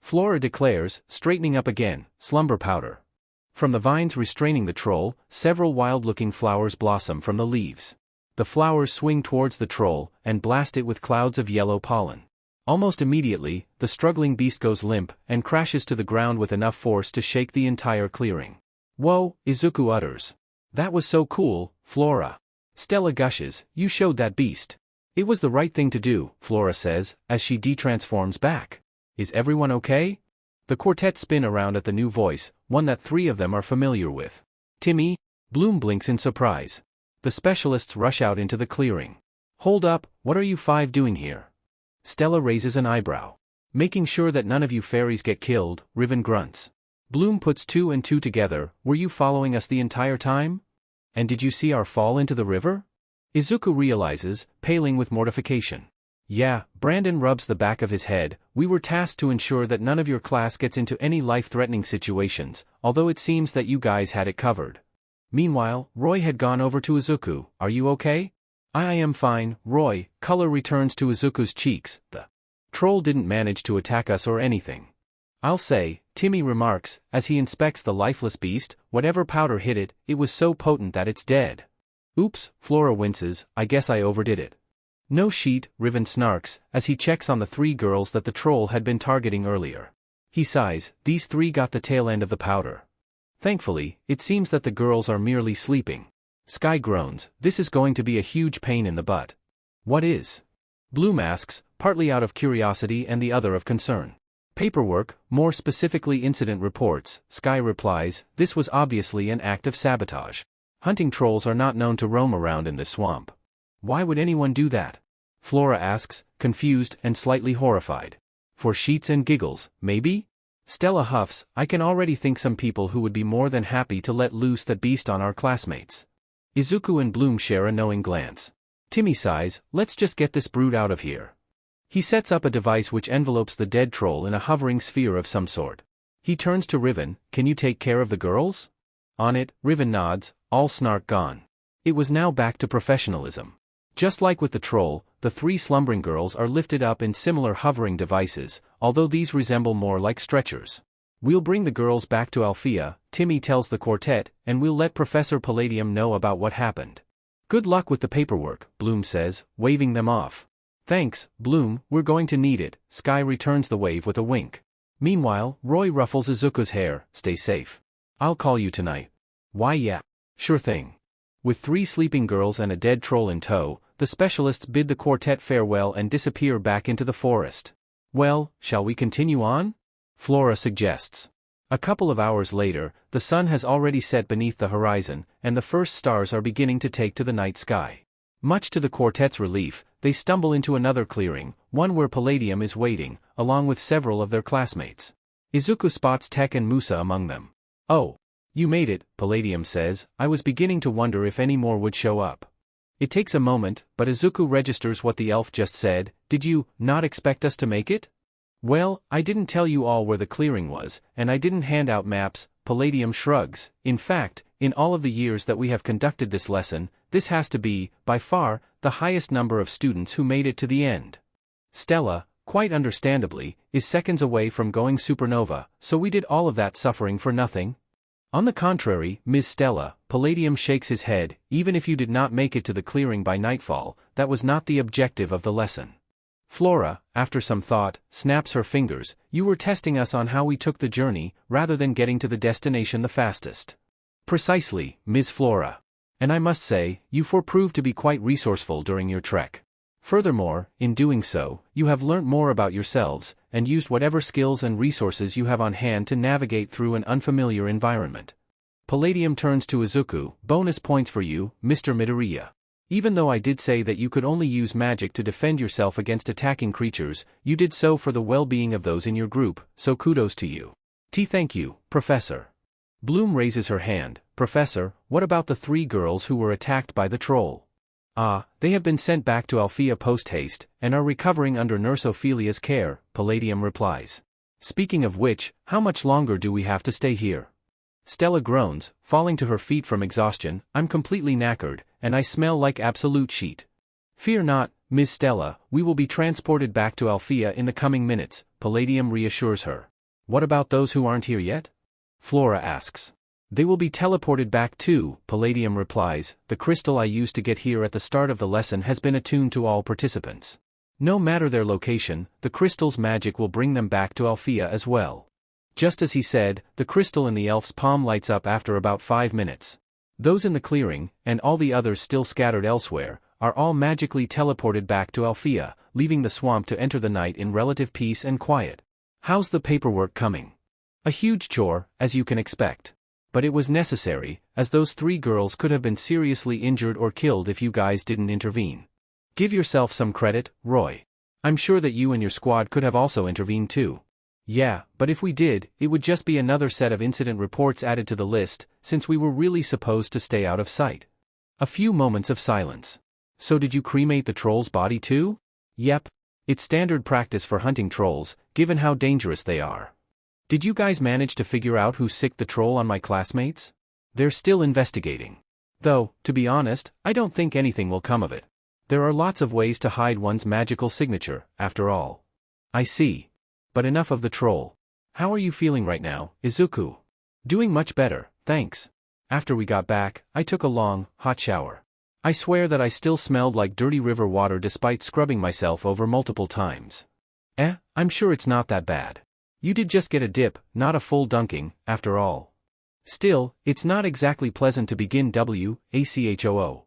Flora declares, straightening up again, slumber powder. From the vines restraining the troll, several wild-looking flowers blossom from the leaves. The flowers swing towards the troll, and blast it with clouds of yellow pollen. Almost immediately, the struggling beast goes limp, and crashes to the ground with enough force to shake the entire clearing. Whoa, Izuku utters. That was so cool, Flora. Stella gushes, you showed that beast. It was the right thing to do, Flora says, as she detransforms back. Is everyone okay? The quartet spin around at the new voice, one that three of them are familiar with. Timmy? Bloom blinks in surprise. The specialists rush out into the clearing. Hold up, what are you five doing here? Stella raises an eyebrow. Making sure that none of you fairies get killed, Riven grunts. Bloom puts two and two together. Were you following us the entire time? And did you see our fall into the river? Izuku realizes, paling with mortification. Yeah, Brandon rubs the back of his head. We were tasked to ensure that none of your class gets into any life-threatening situations, although it seems that you guys had it covered. Meanwhile, Roy had gone over to Izuku. Are you okay? I am fine, Roy. Color returns to Izuku's cheeks. The troll didn't manage to attack us or anything. I'll say, Timmy remarks, as he inspects the lifeless beast. Whatever powder hit it, it was so potent that it's dead. Oops, Flora winces, I guess I overdid it. No sheet, Riven snarks, as he checks on the 3 girls that the troll had been targeting earlier. He sighs, these 3 got the tail end of the powder. Thankfully, it seems that the girls are merely sleeping. Sky groans, this is going to be a huge pain in the butt. What is? Bloom asks, partly out of curiosity and the other of concern. Paperwork, more specifically incident reports. Sky replies, this was obviously an act of sabotage. Hunting trolls are not known to roam around in this swamp. Why would anyone do that? Flora asks, confused and slightly horrified. For sheets and giggles, maybe? Stella huffs, I can already think some people who would be more than happy to let loose that beast on our classmates. Isuku and Bloom share a knowing glance. Timmy sighs, let's just get this brood out of here. He sets up a device which envelopes the dead troll in a hovering sphere of some sort. He turns to Riven, can you take care of the girls? On it, Riven nods, all snark gone. It was now back to professionalism. Just like with the troll, the 3 slumbering girls are lifted up in similar hovering devices, although these resemble more like stretchers. We'll bring the girls back to Alfia, Timmy tells the quartet, and we'll let Professor Palladium know about what happened. Good luck with the paperwork, Bloom says, waving them off. Thanks, Bloom, we're going to need it. Sky returns the wave with a wink. Meanwhile, Roy ruffles Izuku's hair, stay safe. I'll call you tonight. Why yeah. Sure thing. With 3 sleeping girls and a dead troll in tow, the specialists bid the quartet farewell and disappear back into the forest. Well, shall we continue on? Flora suggests. A couple of hours later, the sun has already set beneath the horizon, and the first stars are beginning to take to the night sky. Much to the quartet's relief, they stumble into another clearing, one where Palladium is waiting, along with several of their classmates. Izuku spots Tech and Musa among them. Oh. You made it, Palladium says, I was beginning to wonder if any more would show up. It takes a moment, but Izuku registers what the elf just said, did you not expect us to make it? Well, I didn't tell you all where the clearing was, and I didn't hand out maps, Palladium shrugs. In fact, in all of the years that we have conducted this lesson, this has to be, by far, the highest number of students who made it to the end. Stella, quite understandably, is seconds away from going supernova, so we did all of that suffering for nothing? On the contrary, Ms. Stella, Palladium shakes his head, even if you did not make it to the clearing by nightfall, that was not the objective of the lesson. Flora, after some thought, snaps her fingers, you were testing us on how we took the journey, rather than getting to the destination the fastest. Precisely, Ms. Flora. And I must say, you proved to be quite resourceful during your trek. Furthermore, in doing so, you have learnt more about yourselves, and used whatever skills and resources you have on hand to navigate through an unfamiliar environment. Palladium turns to Izuku, bonus points for you, Mr. Midoriya. Even though I did say that you could only use magic to defend yourself against attacking creatures, you did so for the well-being of those in your group, so kudos to you. Thank you, Professor. Bloom raises her hand, Professor, what about the 3 girls who were attacked by the troll? They have been sent back to Alfia post-haste, and are recovering under Nurse Ophelia's care, Palladium replies. Speaking of which, how much longer do we have to stay here? Stella groans, falling to her feet from exhaustion, I'm completely knackered, and I smell like absolute shit. Fear not, Ms. Stella, we will be transported back to Alfia in the coming minutes, Palladium reassures her. What about those who aren't here yet? Flora asks. They will be teleported back too, Palladium replies, the crystal I used to get here at the start of the lesson has been attuned to all participants. No matter their location, the crystal's magic will bring them back to Alfia as well. Just as he said, the crystal in the elf's palm lights up after about 5 minutes. Those in the clearing, and all the others still scattered elsewhere, are all magically teleported back to Alfia, leaving the swamp to enter the night in relative peace and quiet. How's the paperwork coming? A huge chore, as you can expect. But it was necessary, as those 3 girls could have been seriously injured or killed if you guys didn't intervene. Give yourself some credit, Roy. I'm sure that you and your squad could have also intervened too. Yeah, but if we did, it would just be another set of incident reports added to the list, since we were really supposed to stay out of sight. A few moments of silence. So did you cremate the troll's body too? Yep. It's standard practice for hunting trolls, given how dangerous they are. Did you guys manage to figure out who sicked the troll on my classmates? They're still investigating. Though, to be honest, I don't think anything will come of it. There are lots of ways to hide one's magical signature, after all. I see. But enough of the troll. How are you feeling right now, Izuku? Doing much better, thanks. After we got back, I took a long, hot shower. I swear that I still smelled like dirty river water despite scrubbing myself over multiple times. I'm sure it's not that bad. You did just get a dip, not a full dunking, after all. Still, it's not exactly pleasant to begin WACHOO.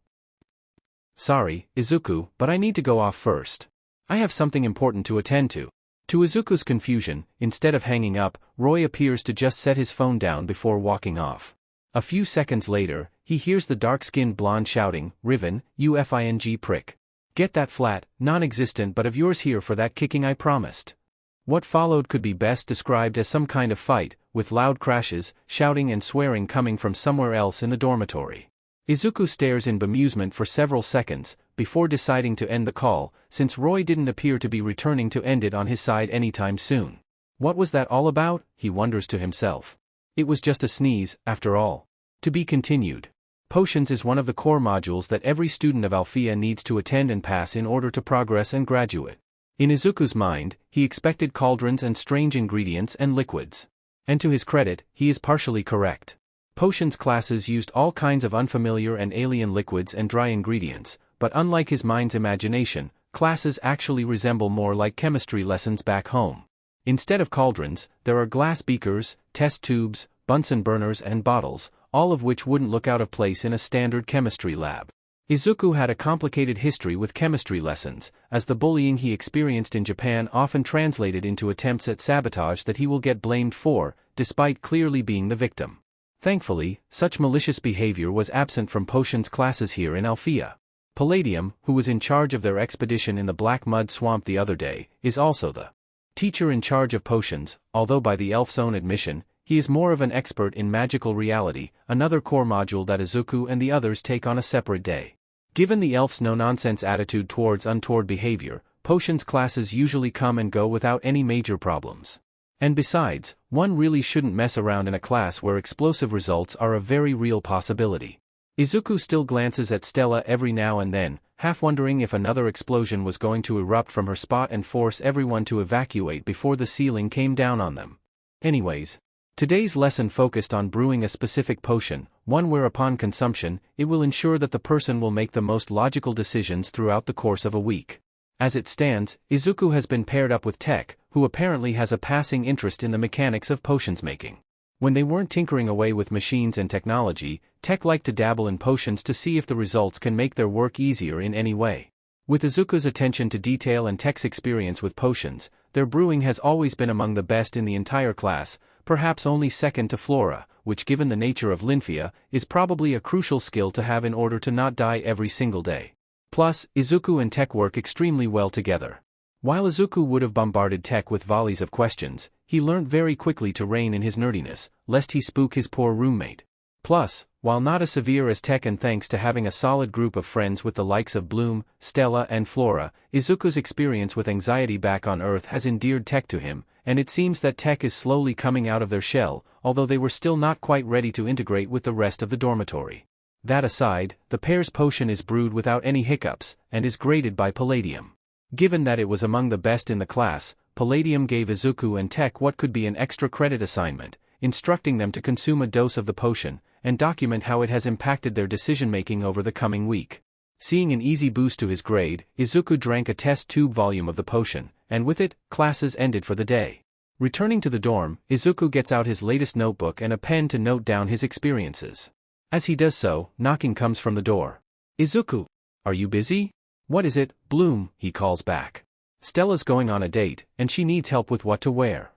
Sorry, Izuku, but I need to go off first. I have something important to attend to. To Izuku's confusion, instead of hanging up, Roy appears to just set his phone down before walking off. A few seconds later, he hears the dark-skinned blonde shouting, "Riven, you FING prick. Get that flat, non-existent but of yours here for that kicking I promised." What followed could be best described as some kind of fight, with loud crashes, shouting and swearing coming from somewhere else in the dormitory. Izuku stares in bemusement for several seconds, before deciding to end the call, since Roy didn't appear to be returning to end it on his side anytime soon. What was that all about, he wonders to himself. It was just a sneeze, after all. To be continued. Potions is one of the core modules that every student of Alfia needs to attend and pass in order to progress and graduate. In Izuku's mind, he expected cauldrons and strange ingredients and liquids. And to his credit, he is partially correct. Potions classes used all kinds of unfamiliar and alien liquids and dry ingredients, but unlike his mind's imagination, classes actually resemble more like chemistry lessons back home. Instead of cauldrons, there are glass beakers, test tubes, Bunsen burners and bottles, all of which wouldn't look out of place in a standard chemistry lab. Izuku had a complicated history with chemistry lessons, as the bullying he experienced in Japan often translated into attempts at sabotage that he will get blamed for, despite clearly being the victim. Thankfully, such malicious behavior was absent from potions classes here in Alfia. Palladium, who was in charge of their expedition in the Black Mud Swamp the other day, is also the teacher in charge of potions, although by the elf's own admission, he is more of an expert in magical reality, another core module that Izuku and the others take on a separate day. Given the elf's no-nonsense attitude towards untoward behavior, potions classes usually come and go without any major problems. And besides, one really shouldn't mess around in a class where explosive results are a very real possibility. Izuku still glances at Stella every now and then, half wondering if another explosion was going to erupt from her spot and force everyone to evacuate before the ceiling came down on them. Anyways, today's lesson focused on brewing a specific potion, one where upon consumption, it will ensure that the person will make the most logical decisions throughout the course of a week. As it stands, Izuku has been paired up with Tech, who apparently has a passing interest in the mechanics of potions making. When they weren't tinkering away with machines and technology, Tech liked to dabble in potions to see if the results can make their work easier in any way. With Izuku's attention to detail and Tech's experience with potions, their brewing has always been among the best in the entire class, perhaps only second to Flora, which given the nature of Linfia, is probably a crucial skill to have in order to not die every single day. Plus, Izuku and Tech work extremely well together. While Izuku would have bombarded Tech with volleys of questions, he learned very quickly to rein in his nerdiness, lest he spook his poor roommate. Plus, while not as severe as Tech and thanks to having a solid group of friends with the likes of Bloom, Stella and Flora, Izuku's experience with anxiety back on Earth has endeared Tech to him, and it seems that Tech is slowly coming out of their shell, although they were still not quite ready to integrate with the rest of the dormitory. That aside, the pair's potion is brewed without any hiccups, and is graded by Palladium. Given that it was among the best in the class, Palladium gave Izuku and Tech what could be an extra credit assignment, instructing them to consume a dose of the potion, and document how it has impacted their decision-making over the coming week. Seeing an easy boost to his grade, Izuku drank a test tube volume of the potion, and with it, classes ended for the day. Returning to the dorm, Izuku gets out his latest notebook and a pen to note down his experiences. As he does so, knocking comes from the door. "Izuku, are you busy?" "What is it, Bloom?" he calls back. "Stella's going on a date, and she needs help with what to wear."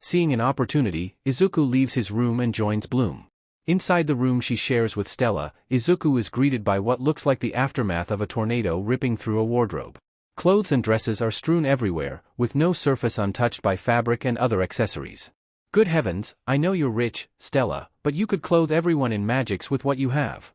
Seeing an opportunity, Izuku leaves his room and joins Bloom. Inside the room she shares with Stella, Izuku is greeted by what looks like the aftermath of a tornado ripping through a wardrobe. Clothes and dresses are strewn everywhere, with no surface untouched by fabric and other accessories. "Good heavens, I know you're rich, Stella, but you could clothe everyone in Magix with what you have.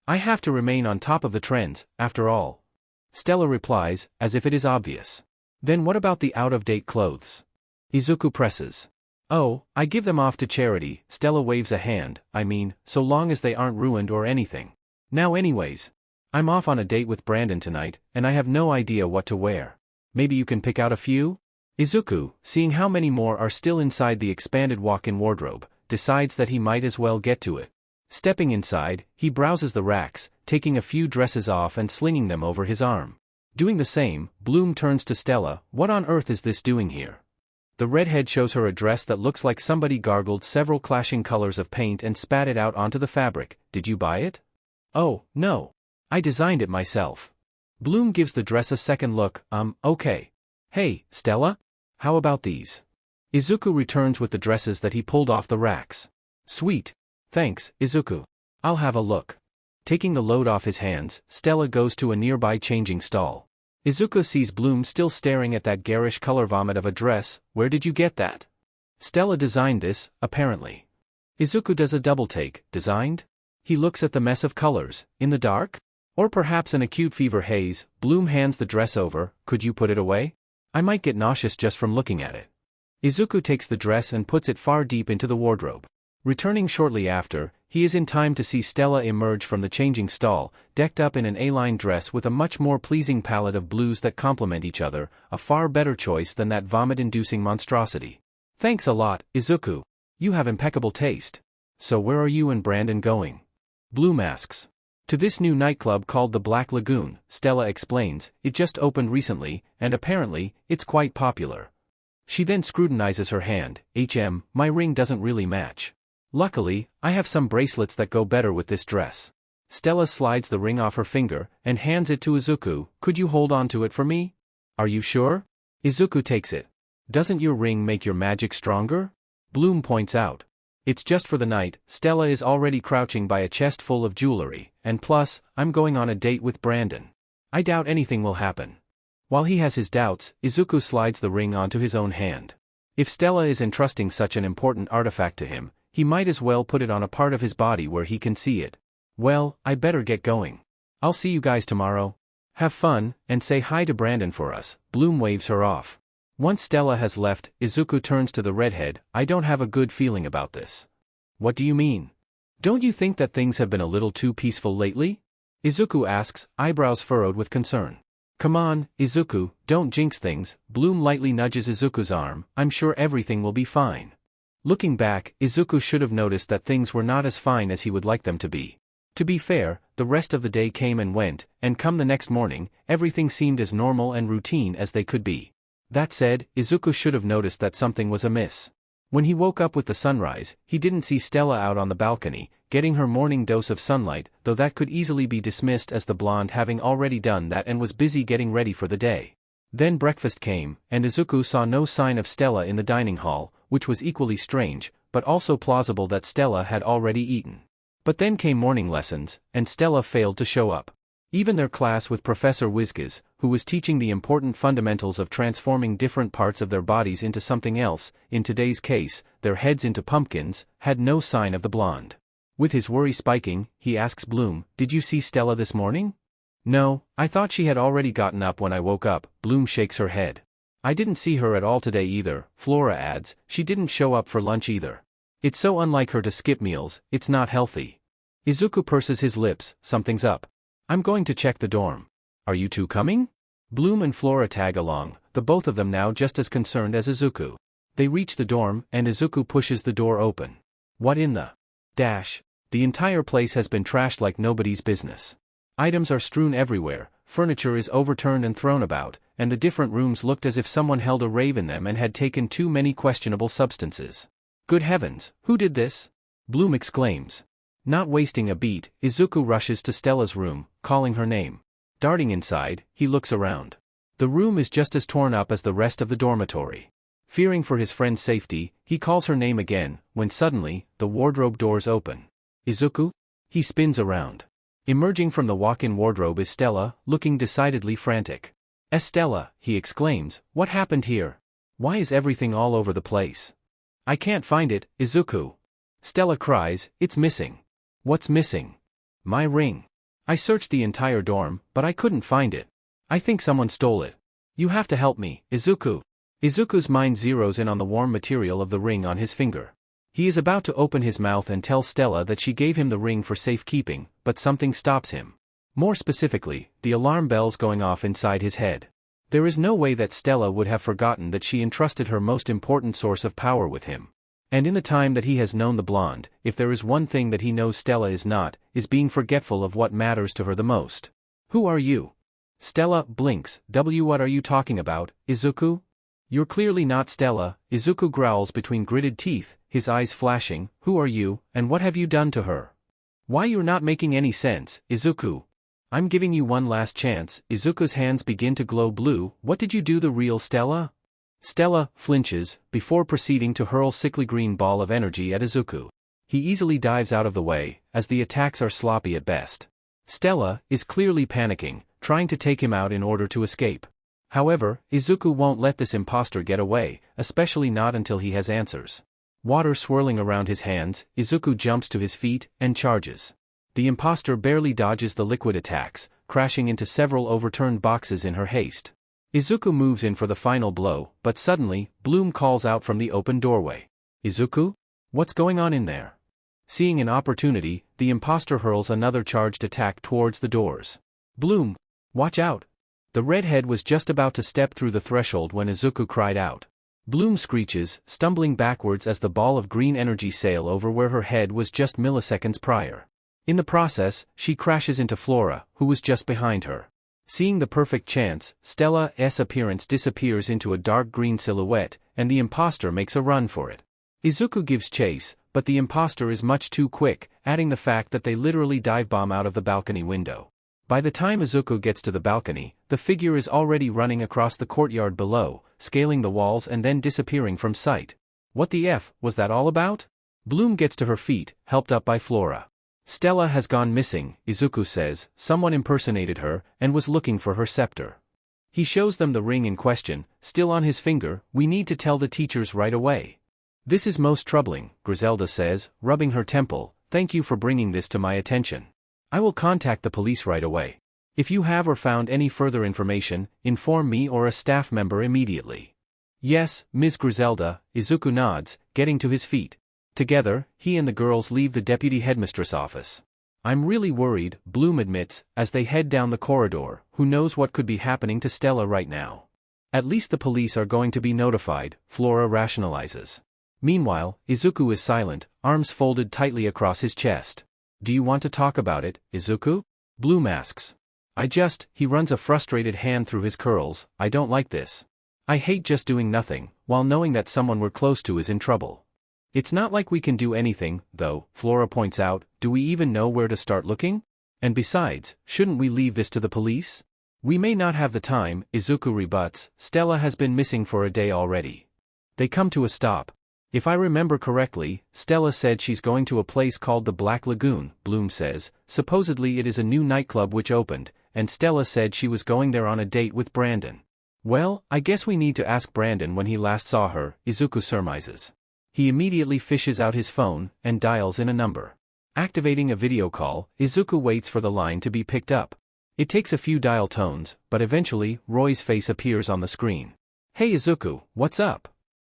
I have to remain on top of the trends, after all." Stella replies, as if it is obvious. "Then what about the out-of-date clothes?" Izuku presses. "Oh, I give them off to charity." Stella waves a hand, "I mean, so long as they aren't ruined or anything. Now anyways, I'm off on a date with Brandon tonight, and I have no idea what to wear. Maybe you can pick out a few? Izuku, seeing how many more are still inside the expanded walk-in wardrobe, decides that he might as well get to it. Stepping inside, he browses the racks, taking a few dresses off and slinging them over his arm. Doing the same, Bloom turns to Stella. What on earth is this doing here? The redhead shows her a dress that looks like somebody gargled several clashing colors of paint and spat it out onto the fabric. Did you buy it? Oh, no. I designed it myself. Bloom gives the dress a second look. Okay. Hey, Stella? How about these? Izuku returns with the dresses that he pulled off the racks. Sweet. Thanks, Izuku. I'll have a look. Taking the load off his hands, Stella goes to a nearby changing stall. Izuku sees Bloom still staring at that garish color vomit of a dress. Where did you get that? Stella designed this, apparently. Izuku does a double take. Designed? He looks at the mess of colors. In the dark? Or perhaps an acute fever haze. Bloom hands the dress over. Could you put it away? I might get nauseous just from looking at it. Izuku takes the dress and puts it far deep into the wardrobe. Returning shortly after, he is in time to see Stella emerge from the changing stall, decked up in an A-line dress with a much more pleasing palette of blues that complement each other, a far better choice than that vomit-inducing monstrosity. Thanks a lot, Izuku. You have impeccable taste. So where are you and Brandon going? Bloom asks. To this new nightclub called the Black Lagoon, Stella explains. It just opened recently, and apparently, it's quite popular. She then scrutinizes her hand. My ring doesn't really match. Luckily, I have some bracelets that go better with this dress. Stella slides the ring off her finger, and hands it to Izuku. Could you hold on to it for me? Are you sure? Izuku takes it. Doesn't your ring make your magic stronger? Bloom points out. It's just for the night. Stella is already crouching by a chest full of jewelry, and plus, I'm going on a date with Brandon. I doubt anything will happen. While he has his doubts, Izuku slides the ring onto his own hand. If Stella is entrusting such an important artifact to him, he might as well put it on a part of his body where he can see it. Well, I better get going. I'll see you guys tomorrow. Have fun, and say hi to Brandon for us. Bloom waves her off. Once Stella has left, Izuku turns to the redhead. I don't have a good feeling about this. What do you mean? Don't you think that things have been a little too peaceful lately? Izuku asks, eyebrows furrowed with concern. Come on, Izuku, don't jinx things. Bloom lightly nudges Izuku's arm. I'm sure everything will be fine. Looking back, Izuku should have noticed that things were not as fine as he would like them to be. To be fair, the rest of the day came and went, and come the next morning, everything seemed as normal and routine as they could be. That said, Izuku should have noticed that something was amiss. When he woke up with the sunrise, he didn't see Stella out on the balcony, getting her morning dose of sunlight, though that could easily be dismissed as the blonde having already done that and was busy getting ready for the day. Then breakfast came, and Izuku saw no sign of Stella in the dining hall, which was equally strange, but also plausible that Stella had already eaten. But then came morning lessons, and Stella failed to show up. Even their class with Professor Wizkes, who was teaching the important fundamentals of transforming different parts of their bodies into something else, in today's case, their heads into pumpkins, had no sign of the blonde. With his worry spiking, he asks Bloom, "Did you see Stella this morning?" "No, I thought she had already gotten up when I woke up." Bloom shakes her head. "I didn't see her at all today either," Flora adds. "She didn't show up for lunch either. It's so unlike her to skip meals, it's not healthy." Izuku purses his lips. Something's up. "I'm going to check the dorm. Are you two coming?" Bloom and Flora tag along, the both of them now just as concerned as Izuku. They reach the dorm, and Izuku pushes the door open. What in the dash? The entire place has been trashed like nobody's business. Items are strewn everywhere, furniture is overturned and thrown about, and the different rooms looked as if someone held a rave in them and had taken too many questionable substances. "Good heavens, who did this?" Bloom exclaims. Not wasting a beat, Izuku rushes to Stella's room, calling her name. Darting inside, he looks around. The room is just as torn up as the rest of the dormitory. Fearing for his friend's safety, he calls her name again, when suddenly, the wardrobe doors open. "Izuku?" He spins around. Emerging from the walk-in wardrobe is Stella, looking decidedly frantic. "Estella," he exclaims, "what happened here? Why is everything all over the place?" "I can't find it, Izuku." Stella cries, "It's missing." "What's missing?" "My ring. I searched the entire dorm, but I couldn't find it. I think someone stole it. You have to help me, Izuku." Izuku's mind zeroes in on the warm material of the ring on his finger. He is about to open his mouth and tell Stella that she gave him the ring for safekeeping, but something stops him. More specifically, the alarm bells going off inside his head. There is no way that Stella would have forgotten that she entrusted her most important source of power with him. And in the time that he has known the blonde, if there is one thing that he knows Stella is not, is being forgetful of what matters to her the most. Who are you? Stella blinks. What are you talking about, Izuku? You're clearly not Stella, Izuku growls between gritted teeth, his eyes flashing. Who are you, and what have you done to her? Why you're not making any sense, Izuku. I'm giving you one last chance. Izuku's hands begin to glow blue. What did you do, the real Stella? Stella flinches, before proceeding to hurl sickly green ball of energy at Izuku. He easily dives out of the way, as the attacks are sloppy at best. Stella is clearly panicking, trying to take him out in order to escape. However, Izuku won't let this impostor get away, especially not until he has answers. Water swirling around his hands, Izuku jumps to his feet, and charges. The impostor barely dodges the liquid attacks, crashing into several overturned boxes in her haste. Izuku moves in for the final blow, but suddenly, Bloom calls out from the open doorway. Izuku? What's going on in there? Seeing an opportunity, the impostor hurls another charged attack towards the doors. Bloom, watch out! The redhead was just about to step through the threshold when Izuku cried out. Bloom screeches, stumbling backwards as the ball of green energy sail over where her head was just milliseconds prior. In the process, she crashes into Flora, who was just behind her. Seeing the perfect chance, Stella's appearance disappears into a dark green silhouette, and the impostor makes a run for it. Izuku gives chase, but the impostor is much too quick, adding the fact that they literally dive-bomb out of the balcony window. By the time Izuku gets to the balcony, the figure is already running across the courtyard below, scaling the walls and then disappearing from sight. What the F was that all about? Bloom gets to her feet, helped up by Flora. Stella has gone missing, Izuku says. Someone impersonated her, and was looking for her scepter. He shows them the ring in question, still on his finger. We need to tell the teachers right away. This is most troubling, Griselda says, rubbing her temple. Thank you for bringing this to my attention. I will contact the police right away. If you have or found any further information, inform me or a staff member immediately. Yes, Ms. Griselda, Izuku nods, getting to his feet. Together, he and the girls leave the deputy headmistress office. I'm really worried, Bloom admits, as they head down the corridor. Who knows what could be happening to Stella right now? At least the police are going to be notified, Flora rationalizes. Meanwhile, Izuku is silent, arms folded tightly across his chest. Do you want to talk about it, Izuku? Bloom asks. He runs a frustrated hand through his curls. I don't like this. I hate just doing nothing, while knowing that someone we're close to is in trouble. It's not like we can do anything, though, Flora points out. Do we even know where to start looking? And besides, shouldn't we leave this to the police? We may not have the time, Izuku rebuts. Stella has been missing for a day already. They come to a stop. If I remember correctly, Stella said she's going to a place called the Black Lagoon, Bloom says. Supposedly it is a new nightclub which opened, and Stella said she was going there on a date with Brandon. Well, I guess we need to ask Brandon when he last saw her, Izuku surmises. He immediately fishes out his phone, and dials in a number. Activating a video call, Izuku waits for the line to be picked up. It takes a few dial tones, but eventually, Roy's face appears on the screen. Hey Izuku, what's up?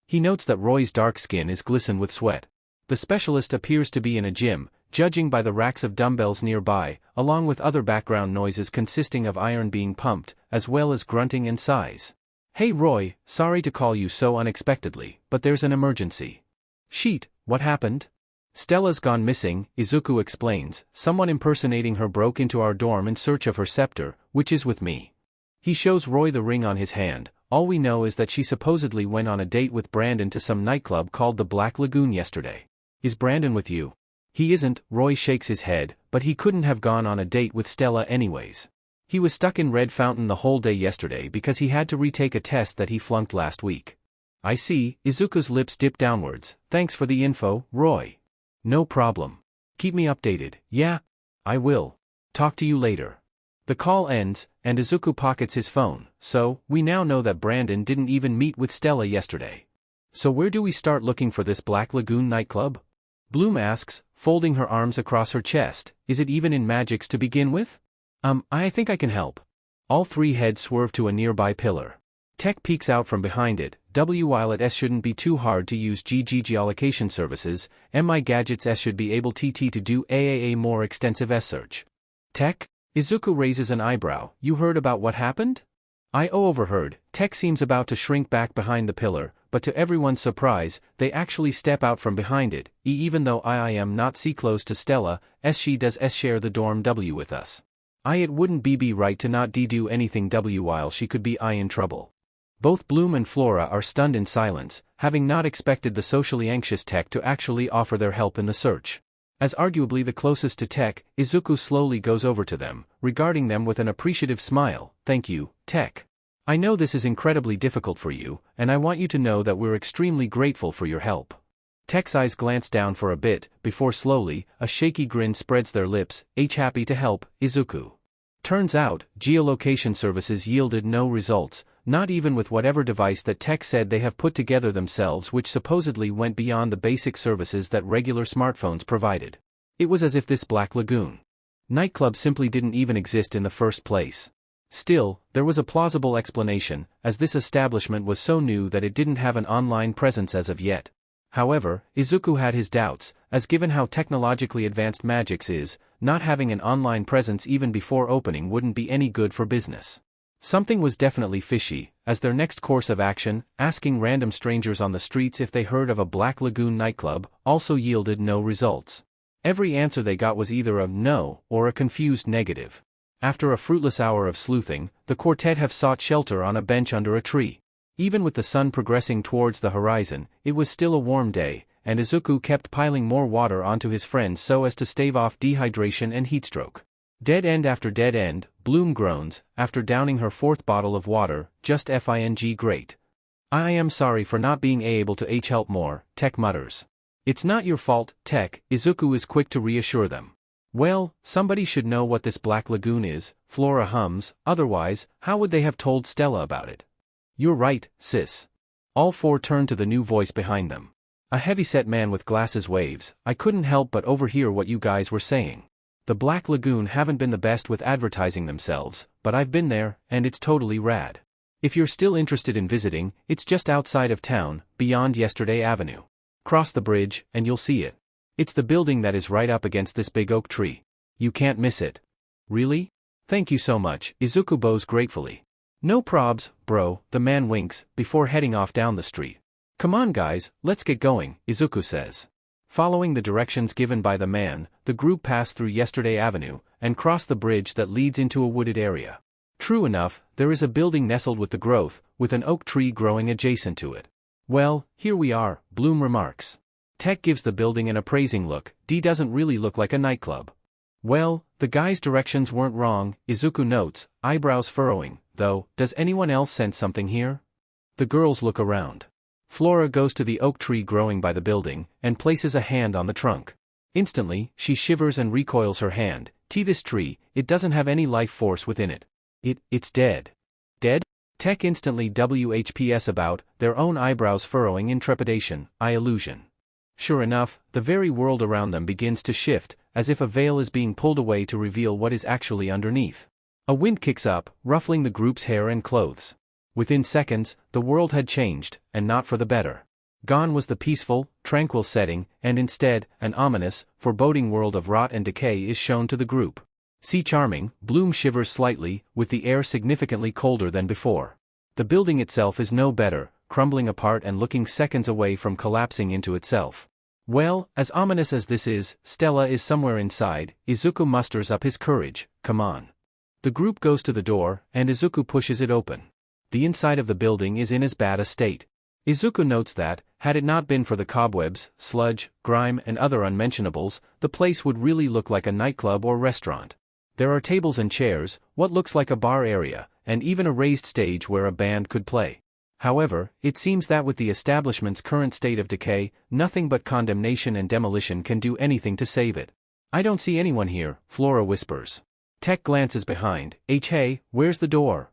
He notes that Roy's dark skin is glistened with sweat. The specialist appears to be in a gym, judging by the racks of dumbbells nearby, along with other background noises consisting of iron being pumped, as well as grunting and sighs. Hey Roy, sorry to call you so unexpectedly, but there's an emergency. Sheet, what happened? Stella's gone missing, Izuku explains. Someone impersonating her broke into our dorm in search of her scepter, which is with me. He shows Roy the ring on his hand. All we know is that she supposedly went on a date with Brandon to some nightclub called the Black Lagoon yesterday. Is Brandon with you? He isn't, Roy shakes his head, but he couldn't have gone on a date with Stella anyways. He was stuck in Red Fountain the whole day yesterday because he had to retake a test that he flunked last week. I see, Izuku's lips dip downwards. Thanks for the info, Roy. No problem. Keep me updated. Yeah? I will. Talk to you later. The call ends, and Izuku pockets his phone. So, we now know that Brandon didn't even meet with Stella yesterday. So where do we start looking for this Black Lagoon nightclub? Bloom asks, folding her arms across her chest. Is it even in Magix to begin with? I think I can help. All three heads swerve to a nearby pillar. Tech peeks out from behind it. While it shouldn't be too hard to use GG geolocation services, MI gadgets should be able to do AAA more extensive search. Tech? Izuku raises an eyebrow. You heard about what happened? I overheard. Tech seems about to shrink back behind the pillar, but to everyone's surprise, they actually step out from behind it, even though I am not see close to Stella, as she does share the dorm W with us. It wouldn't be right to not do anything W while she could be in trouble. Both Bloom and Flora are stunned in silence, having not expected the socially anxious Tech to actually offer their help in the search. As arguably the closest to Tech, Izuku slowly goes over to them, regarding them with an appreciative smile. Thank you, Tech. I know this is incredibly difficult for you, and I want you to know that we're extremely grateful for your help. Tech's eyes glance down for a bit, before slowly, a shaky grin spreads their lips. Happy to help, Izuku. Turns out, geolocation services yielded no results, not even with whatever device that Tech said they have put together themselves, which supposedly went beyond the basic services that regular smartphones provided. It was as if this Black Lagoon nightclub simply didn't even exist in the first place. Still, there was a plausible explanation, as this establishment was so new that it didn't have an online presence as of yet. However, Izuku had his doubts, as given how technologically advanced Magix is, not having an online presence even before opening wouldn't be any good for business. Something was definitely fishy, as their next course of action, asking random strangers on the streets if they heard of a Black Lagoon nightclub, also yielded no results. Every answer they got was either a no or a confused negative. After a fruitless hour of sleuthing, the quartet have sought shelter on a bench under a tree. Even with the sun progressing towards the horizon, it was still a warm day, and Izuku kept piling more water onto his friends so as to stave off dehydration and heatstroke. Dead end after dead end, Bloom groans, after downing her fourth bottle of water. Just fing great. I am sorry for not being able to help more, Tech mutters. It's not your fault, Tech, Izuku is quick to reassure them. Well, somebody should know what this Black Lagoon is, Flora hums, otherwise, how would they have told Stella about it? You're right, sis. All four turn to the new voice behind them. A heavyset man with glasses waves. I couldn't help but overhear what you guys were saying. The Black Lagoon haven't been the best with advertising themselves, but I've been there, and it's totally rad. If you're still interested in visiting, it's just outside of town, beyond Yesterday Avenue. Cross the bridge, and you'll see it. It's the building that is right up against this big oak tree. You can't miss it. Really? Thank you so much, Izuku bows gratefully. No probs, bro, the man winks, before heading off down the street. Come on guys, let's get going, Izuku says. Following the directions given by the man, the group pass through Yesterday Avenue, and cross the bridge that leads into a wooded area. True enough, there is a building nestled with the growth, with an oak tree growing adjacent to it. Well, here we are, Bloom remarks. Tech gives the building an appraising look. Doesn't really look like a nightclub. Well, the guy's directions weren't wrong, Izuku notes, eyebrows furrowing, though. Does anyone else sense something here? The girls look around. Flora goes to the oak tree growing by the building, and places a hand on the trunk. Instantly, she shivers and recoils her hand. This tree, it doesn't have any life force within it. It's dead. Dead? Tech instantly WHPS about, their own eyebrows furrowing in trepidation. Illusion. Sure enough, the very world around them begins to shift, as if a veil is being pulled away to reveal what is actually underneath. A wind kicks up, ruffling the group's hair and clothes. Within seconds, the world had changed, and not for the better. Gone was the peaceful, tranquil setting, and instead, an ominous, foreboding world of rot and decay is shown to the group. See charming, Bloom shivers slightly, with the air significantly colder than before. The building itself is no better, crumbling apart and looking seconds away from collapsing into itself. Well, as ominous as this is, Stella is somewhere inside. Izuku musters up his courage. Come on. The group goes to the door, and Izuku pushes it open. The inside of the building is in as bad a state. Izuku notes that, had it not been for the cobwebs, sludge, grime and other unmentionables, the place would really look like a nightclub or restaurant. There are tables and chairs, what looks like a bar area, and even a raised stage where a band could play. However, it seems that with the establishment's current state of decay, nothing but condemnation and demolition can do anything to save it. I don't see anyone here, Flora whispers. Tech glances behind. Hey, where's the door?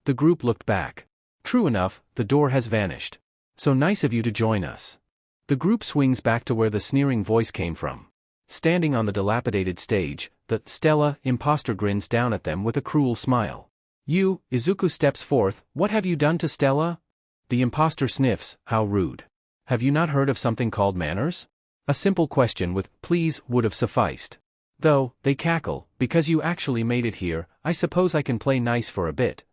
The group looked back. True enough, the door has vanished. So nice of you to join us. The group swings back to where the sneering voice came from. Standing on the dilapidated stage, the Stella impostor grins down at them with a cruel smile. You, Izuku steps forth. What have you done to Stella? The impostor sniffs. How rude. Have you not heard of something called manners? A simple question with please would have sufficed. Though, they cackle, because you actually made it here, I suppose I can play nice for a bit.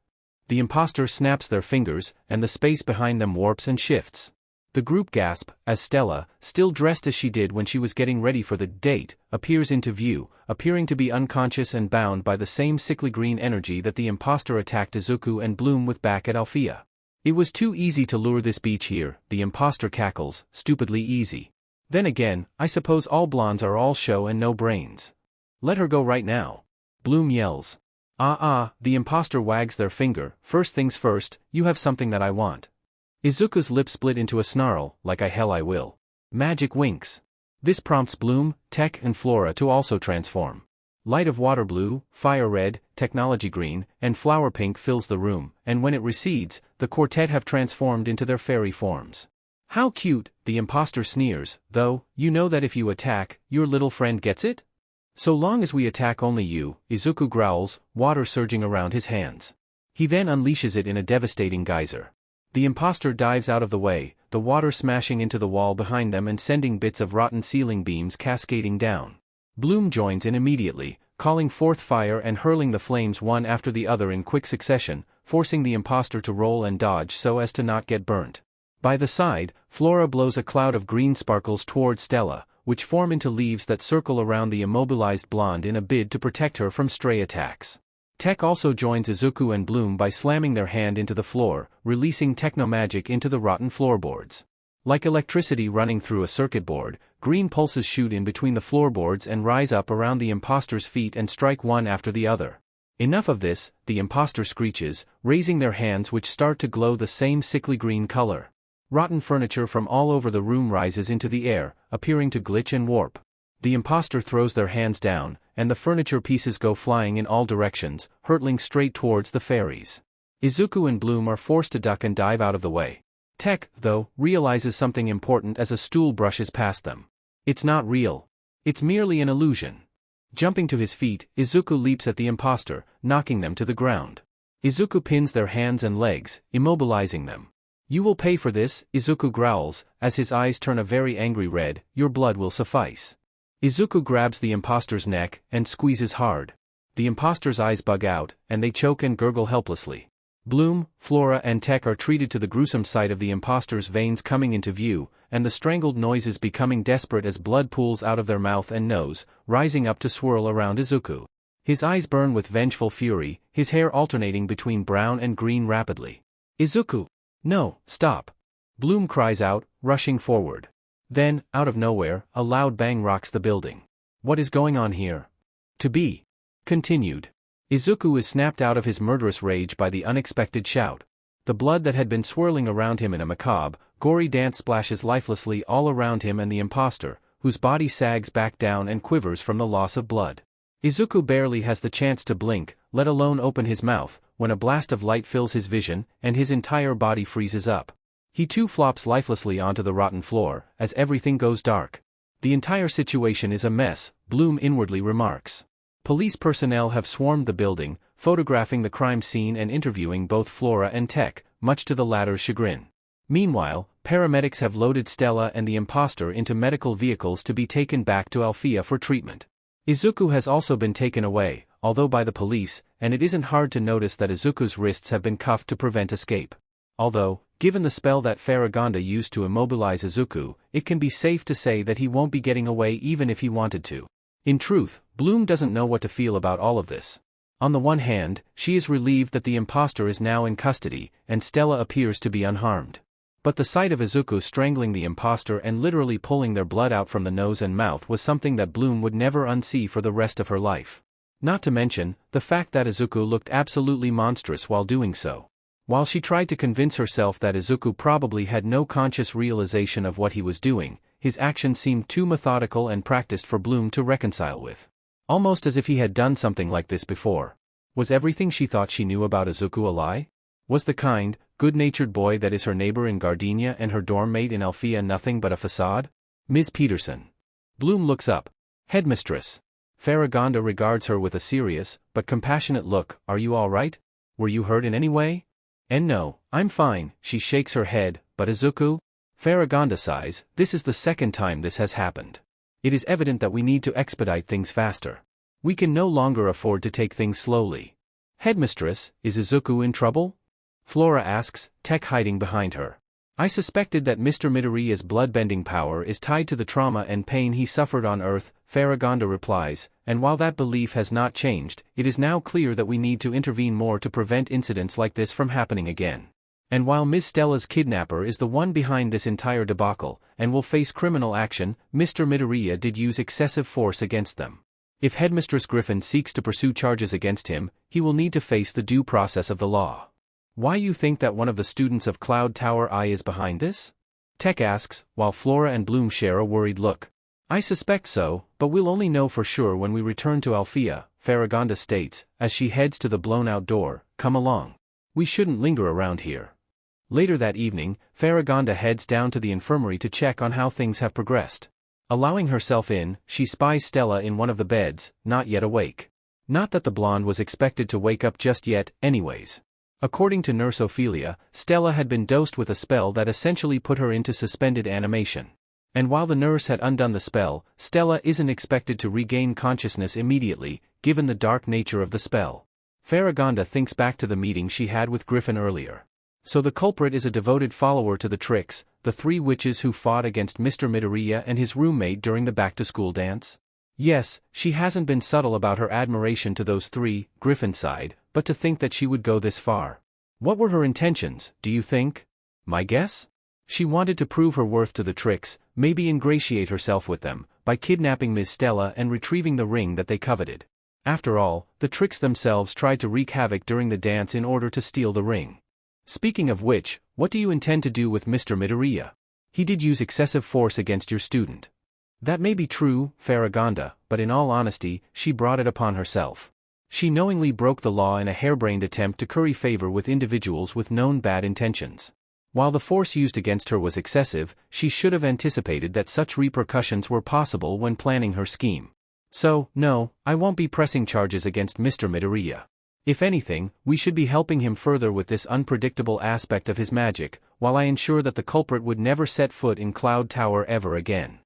The impostor snaps their fingers, and the space behind them warps and shifts. The group gasp, as Stella, still dressed as she did when she was getting ready for the date, appears into view, appearing to be unconscious and bound by the same sickly green energy that the impostor attacked Isuku and Bloom with back at Alfia. It was too easy to lure this beach here, the impostor cackles, stupidly easy. Then again, I suppose all blondes are all show and no brains. Let her go right now. Bloom yells. The impostor wags their finger, first things first, you have something that I want. Izuku's lips split into a snarl, like I will. Magic winks. This prompts Bloom, Tech and Flora to also transform. Light of water blue, fire red, technology green, and flower pink fills the room, and when it recedes, the quartet have transformed into their fairy forms. How cute, the impostor sneers, though, you know that if you attack, your little friend gets it? So long as we attack only you, Isuku growls, water surging around his hands. He then unleashes it in a devastating geyser. The impostor dives out of the way, the water smashing into the wall behind them and sending bits of rotten ceiling beams cascading down. Bloom joins in immediately, calling forth fire and hurling the flames one after the other in quick succession, forcing the impostor to roll and dodge so as to not get burnt. By the side, Flora blows a cloud of green sparkles toward Stella, which form into leaves that circle around the immobilized blonde in a bid to protect her from stray attacks. Tech also joins Isuku and Bloom by slamming their hand into the floor, releasing technomagic into the rotten floorboards. Like electricity running through a circuit board, green pulses shoot in between the floorboards and rise up around the impostor's feet and strike one after the other. Enough of this, the impostor screeches, raising their hands which start to glow the same sickly green color. Rotten furniture from all over the room rises into the air, appearing to glitch and warp. The impostor throws their hands down, and the furniture pieces go flying in all directions, hurtling straight towards the fairies. Izuku and Bloom are forced to duck and dive out of the way. Tech, though, realizes something important as a stool brushes past them. It's not real. It's merely an illusion. Jumping to his feet, Izuku leaps at the impostor, knocking them to the ground. Izuku pins their hands and legs, immobilizing them. You will pay for this, Izuku growls, as his eyes turn a very angry red, your blood will suffice. Izuku grabs the impostor's neck and squeezes hard. The impostor's eyes bug out, and they choke and gurgle helplessly. Bloom, Flora and Tech are treated to the gruesome sight of the impostor's veins coming into view, and the strangled noises becoming desperate as blood pools out of their mouth and nose, rising up to swirl around Izuku. His eyes burn with vengeful fury, his hair alternating between brown and green rapidly. Izuku! No, stop! Bloom cries out, rushing forward. Then, out of nowhere, a loud bang rocks the building. What is going on here? To be continued. Izuku is snapped out of his murderous rage by the unexpected shout. The blood that had been swirling around him in a macabre, gory dance splashes lifelessly all around him and the impostor, whose body sags back down and quivers from the loss of blood. Izuku barely has the chance to blink, let alone open his mouth, when a blast of light fills his vision, and his entire body freezes up. He too flops lifelessly onto the rotten floor, as everything goes dark. The entire situation is a mess, Bloom inwardly remarks. Police personnel have swarmed the building, photographing the crime scene and interviewing both Flora and Tech, much to the latter's chagrin. Meanwhile, paramedics have loaded Stella and the impostor into medical vehicles to be taken back to Alfia for treatment. Izuku has also been taken away, although by the police, and it isn't hard to notice that Izuku's wrists have been cuffed to prevent escape. Although, given the spell that Faragonda used to immobilize Isuku, it can be safe to say that he won't be getting away even if he wanted to. In truth, Bloom doesn't know what to feel about all of this. On the one hand, she is relieved that the impostor is now in custody, and Stella appears to be unharmed. But the sight of Isuku strangling the impostor and literally pulling their blood out from the nose and mouth was something that Bloom would never unsee for the rest of her life. Not to mention, the fact that Isuku looked absolutely monstrous while doing so. While she tried to convince herself that Isuku probably had no conscious realization of what he was doing, his actions seemed too methodical and practiced for Bloom to reconcile with. Almost as if he had done something like this before. Was everything she thought she knew about Isuku a lie? Was the kind, good-natured boy that is her neighbor in Gardinia and her dorm mate in Alfia nothing but a facade? Ms. Peterson. Bloom looks up. Headmistress. Faragonda regards her with a serious, but compassionate look. Are you all right? Were you hurt in any way? And no, I'm fine, she shakes her head, but Isuku? Faragonda sighs, this is the second time this has happened. It is evident that we need to expedite things faster. We can no longer afford to take things slowly. Headmistress, is Isuku in trouble? Flora asks, tech hiding behind her. I suspected that Mr. Midoriya's bloodbending power is tied to the trauma and pain he suffered on Earth, Faragonda replies, and while that belief has not changed, it is now clear that we need to intervene more to prevent incidents like this from happening again. And while Ms. Stella's kidnapper is the one behind this entire debacle, and will face criminal action, Mr. Midoriya did use excessive force against them. If Headmistress Griffin seeks to pursue charges against him, he will need to face the due process of the law. Why you think that one of the students of Cloud Tower I is behind this? Tech asks, while Flora and Bloom share a worried look. I suspect so, but we'll only know for sure when we return to Alfia, Faragonda states, as she heads to the blown-out door. Come along. We shouldn't linger around here. Later that evening, Faragonda heads down to the infirmary to check on how things have progressed. Allowing herself in, she spies Stella in one of the beds, not yet awake. Not that the blonde was expected to wake up just yet, anyways. According to Nurse Ophelia, Stella had been dosed with a spell that essentially put her into suspended animation. And while the nurse had undone the spell, Stella isn't expected to regain consciousness immediately, given the dark nature of the spell. Faragonda thinks back to the meeting she had with Griffin earlier. So the culprit is a devoted follower to the tricks, the three witches who fought against Mr. Midoriya and his roommate during the back-to-school dance? Yes, she hasn't been subtle about her admiration to those three, Griffin sighed, but to think that she would go this far. What were her intentions, do you think? My guess? She wanted to prove her worth to the tricks, maybe ingratiate herself with them, by kidnapping Ms. Stella and retrieving the ring that they coveted. After all, the tricks themselves tried to wreak havoc during the dance in order to steal the ring. Speaking of which, what do you intend to do with Mr. Midoriya? He did use excessive force against your student. That may be true, Faragonda, but in all honesty, she brought it upon herself. She knowingly broke the law in a harebrained attempt to curry favor with individuals with known bad intentions. While the force used against her was excessive, she should have anticipated that such repercussions were possible when planning her scheme. So, no, I won't be pressing charges against Mr. Midoriya. If anything, we should be helping him further with this unpredictable aspect of his magic, while I ensure that the culprit would never set foot in Cloud Tower ever again.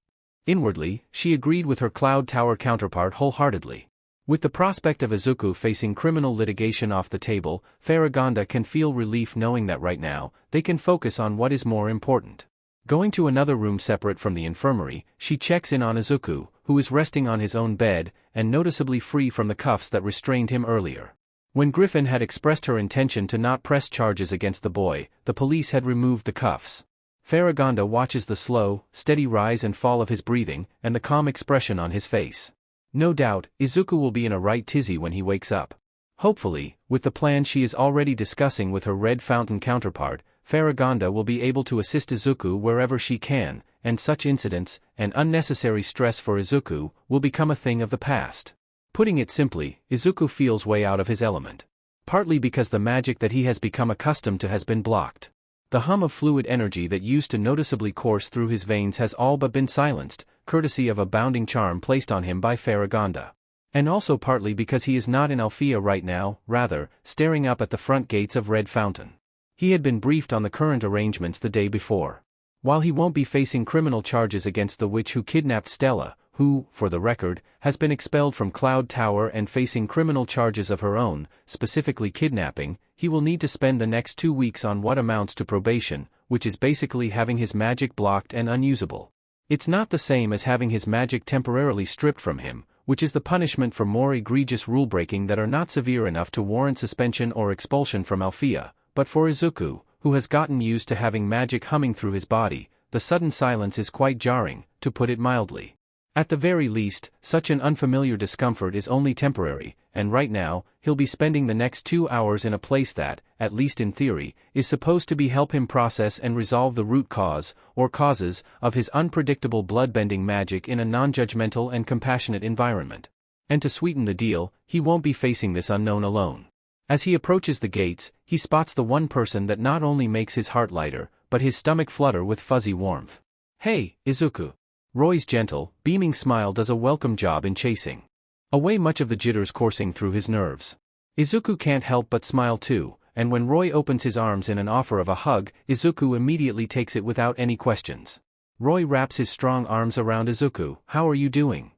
Inwardly, she agreed with her Cloud Tower counterpart wholeheartedly. With the prospect of Isuku facing criminal litigation off the table, Faragonda can feel relief knowing that right now, they can focus on what is more important. Going to another room separate from the infirmary, she checks in on Isuku, who is resting on his own bed, and noticeably free from the cuffs that restrained him earlier. When Griffin had expressed her intention to not press charges against the boy, the police had removed the cuffs. Faragonda watches the slow, steady rise and fall of his breathing, and the calm expression on his face. No doubt, Isuku will be in a right tizzy when he wakes up. Hopefully, with the plan she is already discussing with her Red Fountain counterpart, Faragonda will be able to assist Isuku wherever she can, and such incidents, and unnecessary stress for Isuku, will become a thing of the past. Putting it simply, Isuku feels way out of his element. Partly because the magic that he has become accustomed to has been blocked. The hum of fluid energy that used to noticeably course through his veins has all but been silenced, courtesy of a bounding charm placed on him by Faragonda. And also partly because he is not in Alfia right now, rather, staring up at the front gates of Red Fountain. He had been briefed on the current arrangements the day before. While he won't be facing criminal charges against the witch who kidnapped Stella, who, for the record, has been expelled from Cloud Tower and facing criminal charges of her own, specifically kidnapping, he will need to spend the next 2 weeks on what amounts to probation, which is basically having his magic blocked and unusable. It's not the same as having his magic temporarily stripped from him, which is the punishment for more egregious rule-breaking that are not severe enough to warrant suspension or expulsion from Alfia, but for Isuku, who has gotten used to having magic humming through his body, the sudden silence is quite jarring, to put it mildly. At the very least, such an unfamiliar discomfort is only temporary, and right now, he'll be spending the next 2 hours in a place that, at least in theory, is supposed to help him process and resolve the root cause, or causes, of his unpredictable bloodbending magic in a non-judgmental and compassionate environment. And to sweeten the deal, he won't be facing this unknown alone. As he approaches the gates, he spots the one person that not only makes his heart lighter, but his stomach flutter with fuzzy warmth. Hey, Isuku. Roy's gentle, beaming smile does a welcome job in chasing away much of the jitters coursing through his nerves. Isuku can't help but smile too, and when Roy opens his arms in an offer of a hug, Isuku immediately takes it without any questions. Roy wraps his strong arms around Izuku. How are you doing?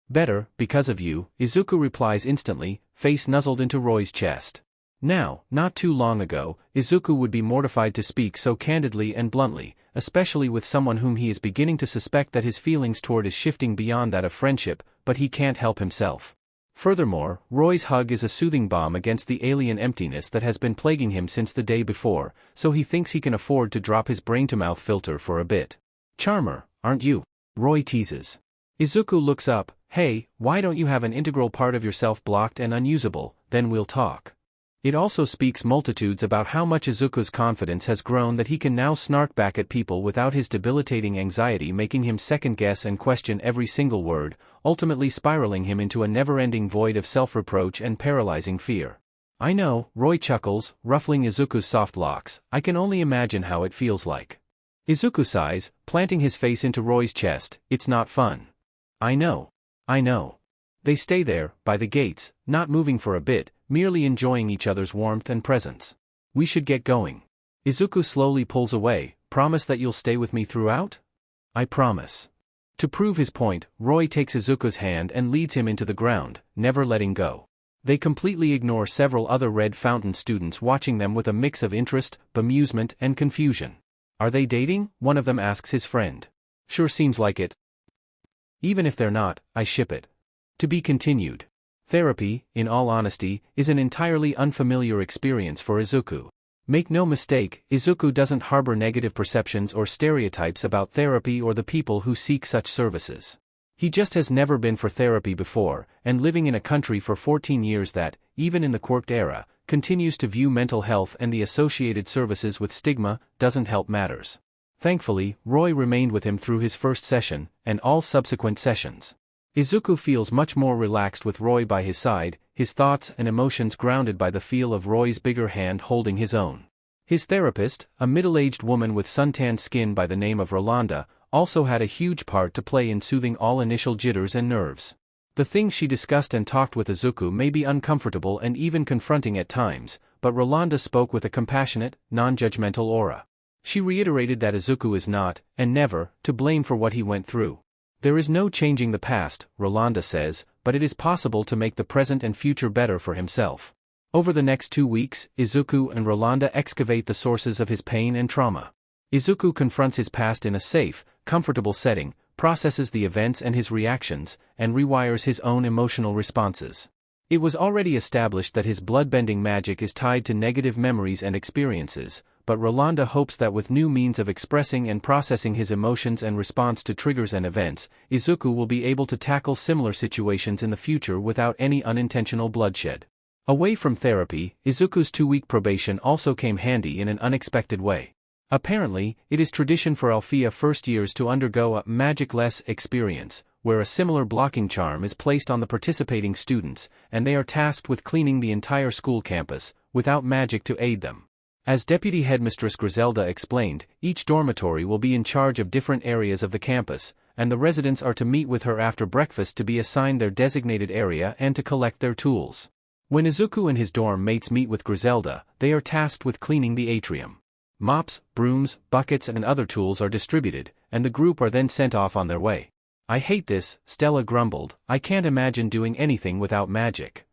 Better, because of you, Izuku replies instantly, face nuzzled into Roy's chest. Now, not too long ago, Izuku would be mortified to speak so candidly and bluntly, especially with someone whom he is beginning to suspect that his feelings toward is shifting beyond that of friendship, but he can't help himself. Furthermore, Roy's hug is a soothing balm against the alien emptiness that has been plaguing him since the day before, so he thinks he can afford to drop his brain-to-mouth filter for a bit. Charmer, aren't you? Roy teases. Izuku looks up. Hey, why don't you have an integral part of yourself blocked and unusable, then we'll talk. It also speaks multitudes about how much Izuku's confidence has grown that he can now snark back at people without his debilitating anxiety making him second-guess and question every single word, ultimately spiraling him into a never-ending void of self-reproach and paralyzing fear. I know, Roy chuckles, ruffling Izuku's soft locks. I can only imagine how it feels like. Izuku sighs, planting his face into Roy's chest. It's not fun. I know. They stay there, by the gates, not moving for a bit, merely enjoying each other's warmth and presence. We should get going. Izuku slowly pulls away. Promise that you'll stay with me throughout? I promise. To prove his point, Roy takes Izuku's hand and leads him into the ground, never letting go. They completely ignore several other Red Fountain students watching them with a mix of interest, bemusement, and confusion. Are they dating? One of them asks his friend. Sure seems like it. Even if they're not, I ship it. To be continued. Therapy, in all honesty, is an entirely unfamiliar experience for Izuku. Make no mistake, Izuku doesn't harbor negative perceptions or stereotypes about therapy or the people who seek such services. He just has never been for therapy before, and living in a country for 14 years that, even in the quirked era, continues to view mental health and the associated services with stigma, doesn't help matters. Thankfully, Roy remained with him through his first session, and all subsequent sessions. Izuku feels much more relaxed with Roy by his side, his thoughts and emotions grounded by the feel of Roy's bigger hand holding his own. His therapist, a middle-aged woman with suntanned skin by the name of Rolanda, also had a huge part to play in soothing all initial jitters and nerves. The things she discussed and talked with Izuku may be uncomfortable and even confronting at times, but Rolanda spoke with a compassionate, non-judgmental aura. She reiterated that Izuku is not, and never, to blame for what he went through. There is no changing the past, Rolanda says, but it is possible to make the present and future better for himself. Over the next 2 weeks, Izuku and Rolanda excavate the sources of his pain and trauma. Izuku confronts his past in a safe, comfortable setting, processes the events and his reactions, and rewires his own emotional responses. It was already established that his bloodbending magic is tied to negative memories and experiences, but Rolanda hopes that with new means of expressing and processing his emotions and response to triggers and events, Izuku will be able to tackle similar situations in the future without any unintentional bloodshed. Away from therapy, Izuku's 2-week probation also came handy in an unexpected way. Apparently, it is tradition for Alfia first years to undergo a Magicless experience, where a similar blocking charm is placed on the participating students, and they are tasked with cleaning the entire school campus, without magic to aid them. As Deputy Headmistress Griselda explained, each dormitory will be in charge of different areas of the campus, and the residents are to meet with her after breakfast to be assigned their designated area and to collect their tools. When Izuku and his dorm mates meet with Griselda, they are tasked with cleaning the atrium. Mops, brooms, buckets and other tools are distributed, and the group are then sent off on their way. I hate this, Stella grumbled. I can't imagine doing anything without magic.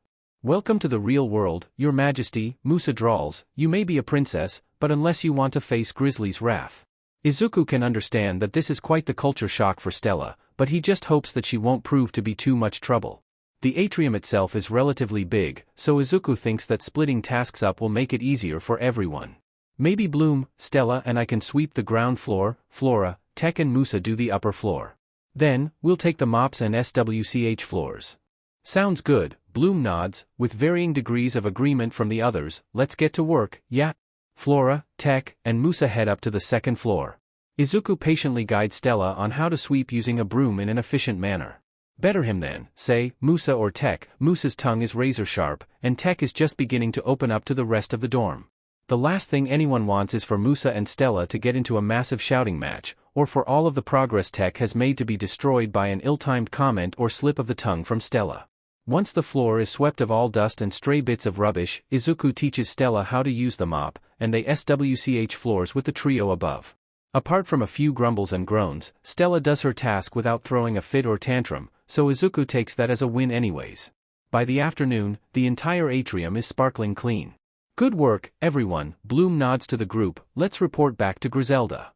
Welcome to the real world, Your Majesty, Musa drawls. You may be a princess, but unless you want to face Grizzly's wrath. Izuku can understand that this is quite the culture shock for Stella, but he just hopes that she won't prove to be too much trouble. The atrium itself is relatively big, so Izuku thinks that splitting tasks up will make it easier for everyone. Maybe Bloom, Stella and I can sweep the ground floor, Flora, Tech and Musa do the upper floor. Then, we'll take the mops and SWCH floors. Sounds good, Bloom nods, with varying degrees of agreement from the others. Let's get to work, yeah? Flora, Tech, and Musa head up to the second floor. Izuku patiently guides Stella on how to sweep using a broom in an efficient manner. Better him then, say, Musa or Tech. Musa's tongue is razor sharp, and Tech is just beginning to open up to the rest of the dorm. The last thing anyone wants is for Musa and Stella to get into a massive shouting match, or for all of the progress Tech has made to be destroyed by an ill-timed comment or slip of the tongue from Stella. Once the floor is swept of all dust and stray bits of rubbish, Izuku teaches Stella how to use the mop, and they SWCH floors with the trio above. Apart from a few grumbles and groans, Stella does her task without throwing a fit or tantrum, so Isuku takes that as a win anyways. By the afternoon, the entire atrium is sparkling clean. Good work, everyone, Bloom nods to the group, let's report back to Griselda.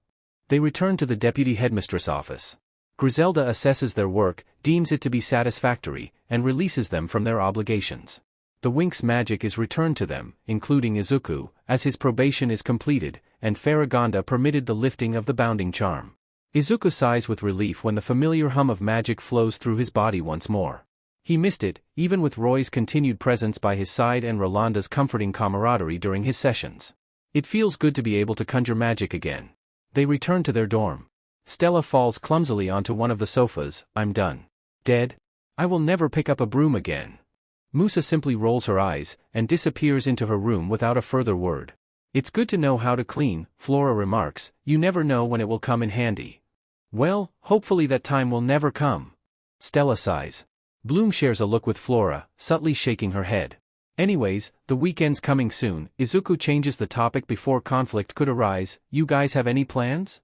They return to the deputy headmistress office. Griselda assesses their work, deems it to be satisfactory, and releases them from their obligations. The Wink's magic is returned to them, including Isuku, as his probation is completed, and Faragonda permitted the lifting of the bounding charm. Izuku sighs with relief when the familiar hum of magic flows through his body once more. He missed it, even with Roy's continued presence by his side and Rolanda's comforting camaraderie during his sessions. It feels good to be able to conjure magic again. They return to their dorm. Stella falls clumsily onto one of the sofas. I'm done. Dead? I will never pick up a broom again. Musa simply rolls her eyes, and disappears into her room without a further word. It's good to know how to clean, Flora remarks, you never know when it will come in handy. Well, hopefully that time will never come. Stella sighs. Bloom shares a look with Flora, subtly shaking her head. Anyways, the weekend's coming soon. Izuku changes the topic before conflict could arise. You guys have any plans?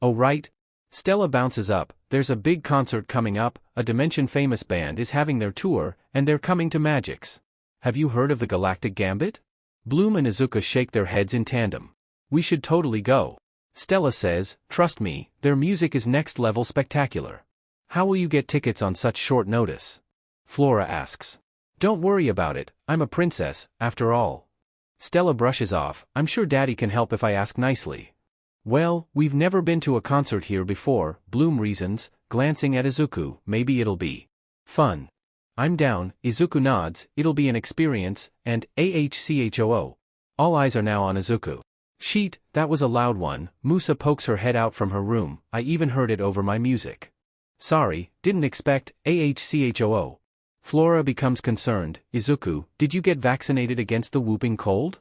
Oh right. Stella bounces up, there's a big concert coming up, a Dimension-famous band is having their tour, and they're coming to Magix. Have you heard of the Galactic Gambit? Bloom and Izuku shake their heads in tandem. We should totally go. Stella says, trust me, their music is next-level spectacular. How will you get tickets on such short notice? Flora asks. Don't worry about it, I'm a princess, after all. Stella brushes off, I'm sure Daddy can help if I ask nicely. Well, we've never been to a concert here before, Bloom reasons, glancing at Izuku, maybe it'll be fun. I'm down, Izuku nods, it'll be an experience, and AHCHOO. All eyes are now on Izuku. Sheet, that was a loud one, Musa pokes her head out from her room, I even heard it over my music. Sorry, didn't expect, AHCHOO. Flora becomes concerned, Izuku, did you get vaccinated against the whooping cold?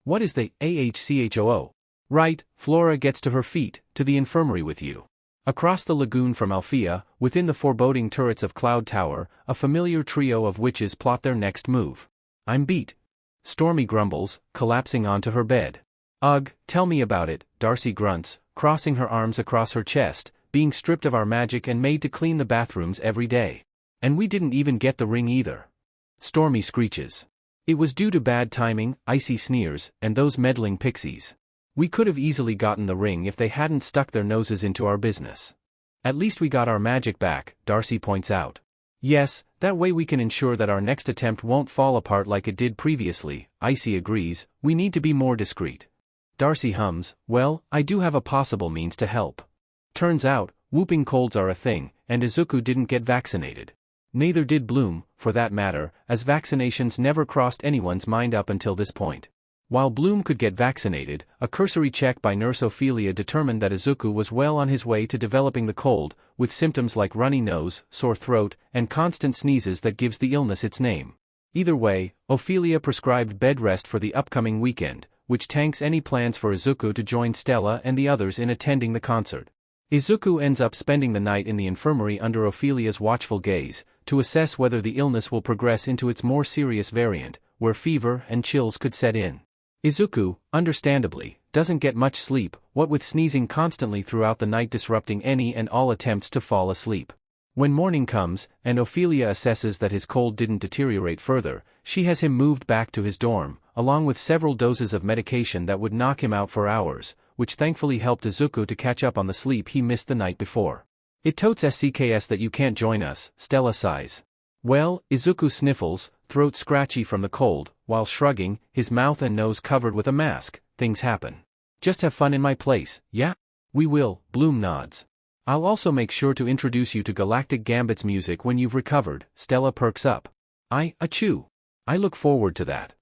What is the AHCHOO? Right, Flora gets to her feet, to the infirmary with you. Across the lagoon from Alfia, within the foreboding turrets of Cloud Tower, a familiar trio of witches plot their next move. I'm beat. Stormy grumbles, collapsing onto her bed. Ugh, tell me about it, Darcy grunts, crossing her arms across her chest, being stripped of our magic and made to clean the bathrooms every day. And we didn't even get the ring either. Stormy screeches. It was due to bad timing, Icy sneers, and those meddling pixies. We could have easily gotten the ring if they hadn't stuck their noses into our business. At least we got our magic back, Darcy points out. Yes, that way we can ensure that our next attempt won't fall apart like it did previously, Icy agrees, we need to be more discreet. Darcy hums, well, I do have a possible means to help. Turns out, whooping colds are a thing, and Izuku didn't get vaccinated. Neither did Bloom, for that matter, as vaccinations never crossed anyone's mind up until this point. While Bloom could get vaccinated, a cursory check by Nurse Ophelia determined that Isuku was well on his way to developing the cold, with symptoms like runny nose, sore throat, and constant sneezes that gives the illness its name. Either way, Ophelia prescribed bed rest for the upcoming weekend, which tanks any plans for Izuku to join Stella and the others in attending the concert. Izuku ends up spending the night in the infirmary under Ophelia's watchful gaze, to assess whether the illness will progress into its more serious variant, where fever and chills could set in. Izuku, understandably, doesn't get much sleep, what with sneezing constantly throughout the night disrupting any and all attempts to fall asleep. When morning comes, and Ophelia assesses that his cold didn't deteriorate further, she has him moved back to his dorm, along with several doses of medication that would knock him out for hours, which thankfully helped Izuku to catch up on the sleep he missed the night before. It totes SCKS that you can't join us, Stella sighs. Well, Izuku sniffles, throat scratchy from the cold, while shrugging, his mouth and nose covered with a mask. Things happen. Just have fun in my place, yeah? We will, Bloom nods. I'll also make sure to introduce you to Galactic Gambit's music when you've recovered, Stella perks up. Achoo. I look forward to that.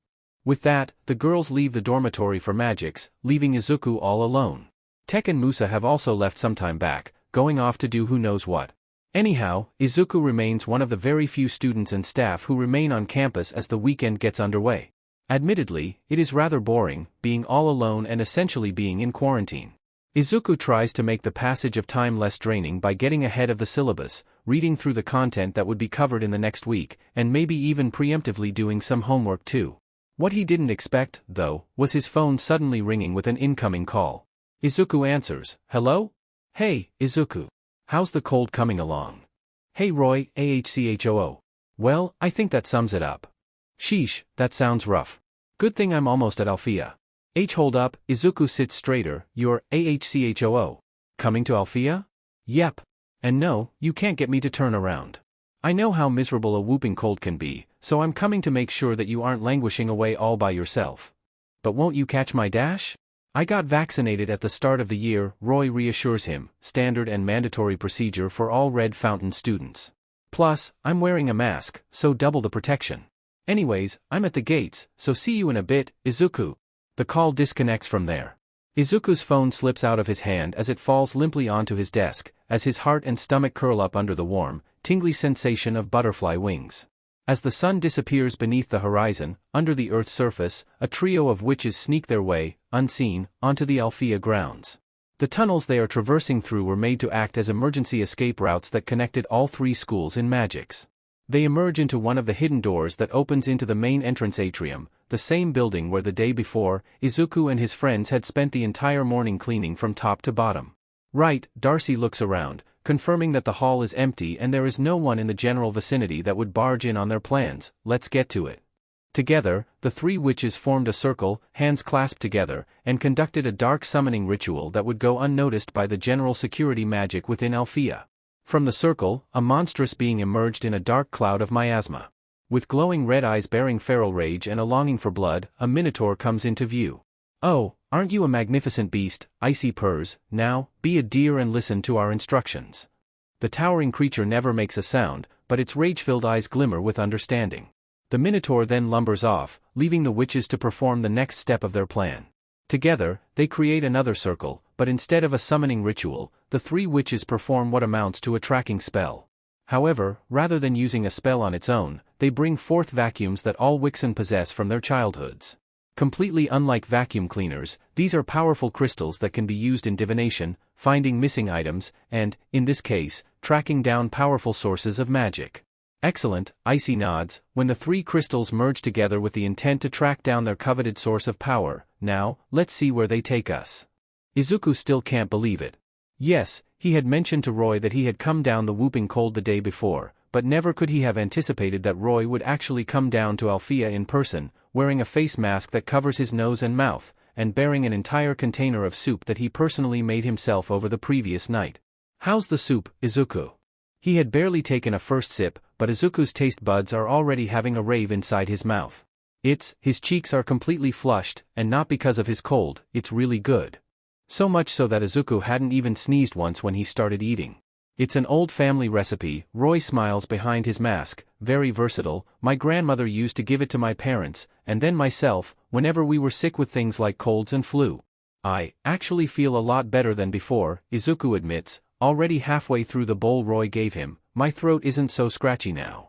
With that, the girls leave the dormitory for Magix, leaving Izuku all alone. Tech and Musa have also left some time back, going off to do who knows what. Anyhow, Izuku remains one of the very few students and staff who remain on campus as the weekend gets underway. Admittedly, it is rather boring, being all alone and essentially being in quarantine. Izuku tries to make the passage of time less draining by getting ahead of the syllabus, reading through the content that would be covered in the next week, and maybe even preemptively doing some homework too. What he didn't expect, though, was his phone suddenly ringing with an incoming call. Izuku answers, hello? Hey, Izuku. How's the cold coming along? Hey Roy, AHCHOO. Well, I think that sums it up. Sheesh, that sounds rough. Good thing I'm almost at Alfia. Hold up, Izuku sits straighter, you're AHCHOO. Coming to Alfia? Yep. And no, you can't get me to turn around. I know how miserable a whooping cold can be, so I'm coming to make sure that you aren't languishing away all by yourself. But won't you catch my dash? I got vaccinated at the start of the year, Roy reassures him, standard and mandatory procedure for all Red Fountain students. Plus, I'm wearing a mask, so double the protection. Anyways, I'm at the gates, so see you in a bit, Izuku. The call disconnects from there. Izuku's phone slips out of his hand as it falls limply onto his desk, as his heart and stomach curl up under the warm, tingly sensation of butterfly wings. As the sun disappears beneath the horizon, under the Earth's surface, a trio of witches sneak their way, unseen, onto the Alfia grounds. The tunnels they are traversing through were made to act as emergency escape routes that connected all three schools in Magix. They emerge into one of the hidden doors that opens into the main entrance atrium, the same building where the day before, Izuku and his friends had spent the entire morning cleaning from top to bottom. Right, Darcy looks around, confirming that the hall is empty and there is no one in the general vicinity that would barge in on their plans. Let's get to it. Together, the three witches formed a circle, hands clasped together, and conducted a dark summoning ritual that would go unnoticed by the general security magic within Alfia. From the circle, a monstrous being emerged in a dark cloud of miasma. With glowing red eyes bearing feral rage and a longing for blood, a minotaur comes into view. Oh, aren't you a magnificent beast, Icy purrs, now, be a dear and listen to our instructions. The towering creature never makes a sound, but its rage-filled eyes glimmer with understanding. The minotaur then lumbers off, leaving the witches to perform the next step of their plan. Together, they create another circle, but instead of a summoning ritual, the three witches perform what amounts to a tracking spell. However, rather than using a spell on its own, they bring forth vacuums that all Wixen possess from their childhoods. Completely unlike vacuum cleaners, these are powerful crystals that can be used in divination, finding missing items, and, in this case, tracking down powerful sources of magic. Excellent, Icy nods, when the three crystals merge together with the intent to track down their coveted source of power. Now, let's see where they take us. Izuku still can't believe it. Yes, he had mentioned to Roy that he had come down the whooping cold the day before, but never could he have anticipated that Roy would actually come down to Alfia in person, wearing a face mask that covers his nose and mouth, and bearing an entire container of soup that he personally made himself over the previous night. How's the soup, Izuku? He had barely taken a first sip, but Izuku's taste buds are already having a rave inside his mouth. His cheeks are completely flushed, and not because of his cold, it's really good. So much so that Izuku hadn't even sneezed once when he started eating. It's an old family recipe, Roy smiles behind his mask, very versatile. My grandmother used to give it to my parents, and then myself, whenever we were sick with things like colds and flu. I actually feel a lot better than before, Izuku admits, already halfway through the bowl Roy gave him. My throat isn't so scratchy now.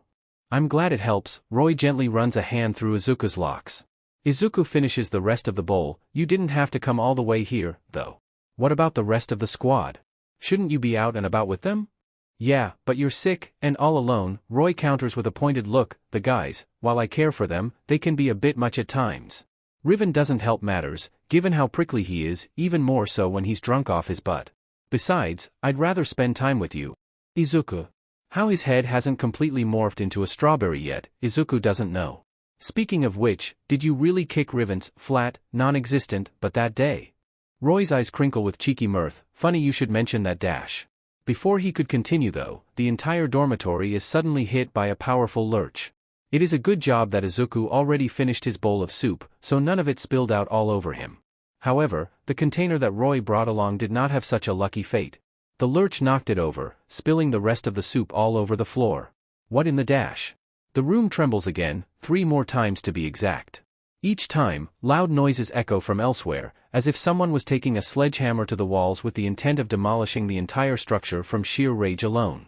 I'm glad it helps. Roy gently runs a hand through Izuku's locks. Izuku finishes the rest of the bowl. You didn't have to come all the way here, though. What about the rest of the squad? Shouldn't you be out and about with them? Yeah, but you're sick, and all alone, Roy counters with a pointed look. The guys, while I care for them, they can be a bit much at times. Riven doesn't help matters, given how prickly he is, even more so when he's drunk off his butt. Besides, I'd rather spend time with you. Izuku. How his head hasn't completely morphed into a strawberry yet, Izuku doesn't know. Speaking of which, did you really kick Riven's flat, non-existent, but that day? Roy's eyes crinkle with cheeky mirth. Funny you should mention that dash. Before he could continue though, the entire dormitory is suddenly hit by a powerful lurch. It is a good job that Izuku already finished his bowl of soup, so none of it spilled out all over him. However, the container that Roy brought along did not have such a lucky fate. The lurch knocked it over, spilling the rest of the soup all over the floor. What in the dash? The room trembles again, 3 more times to be exact. Each time, loud noises echo from elsewhere, as if someone was taking a sledgehammer to the walls with the intent of demolishing the entire structure from sheer rage alone.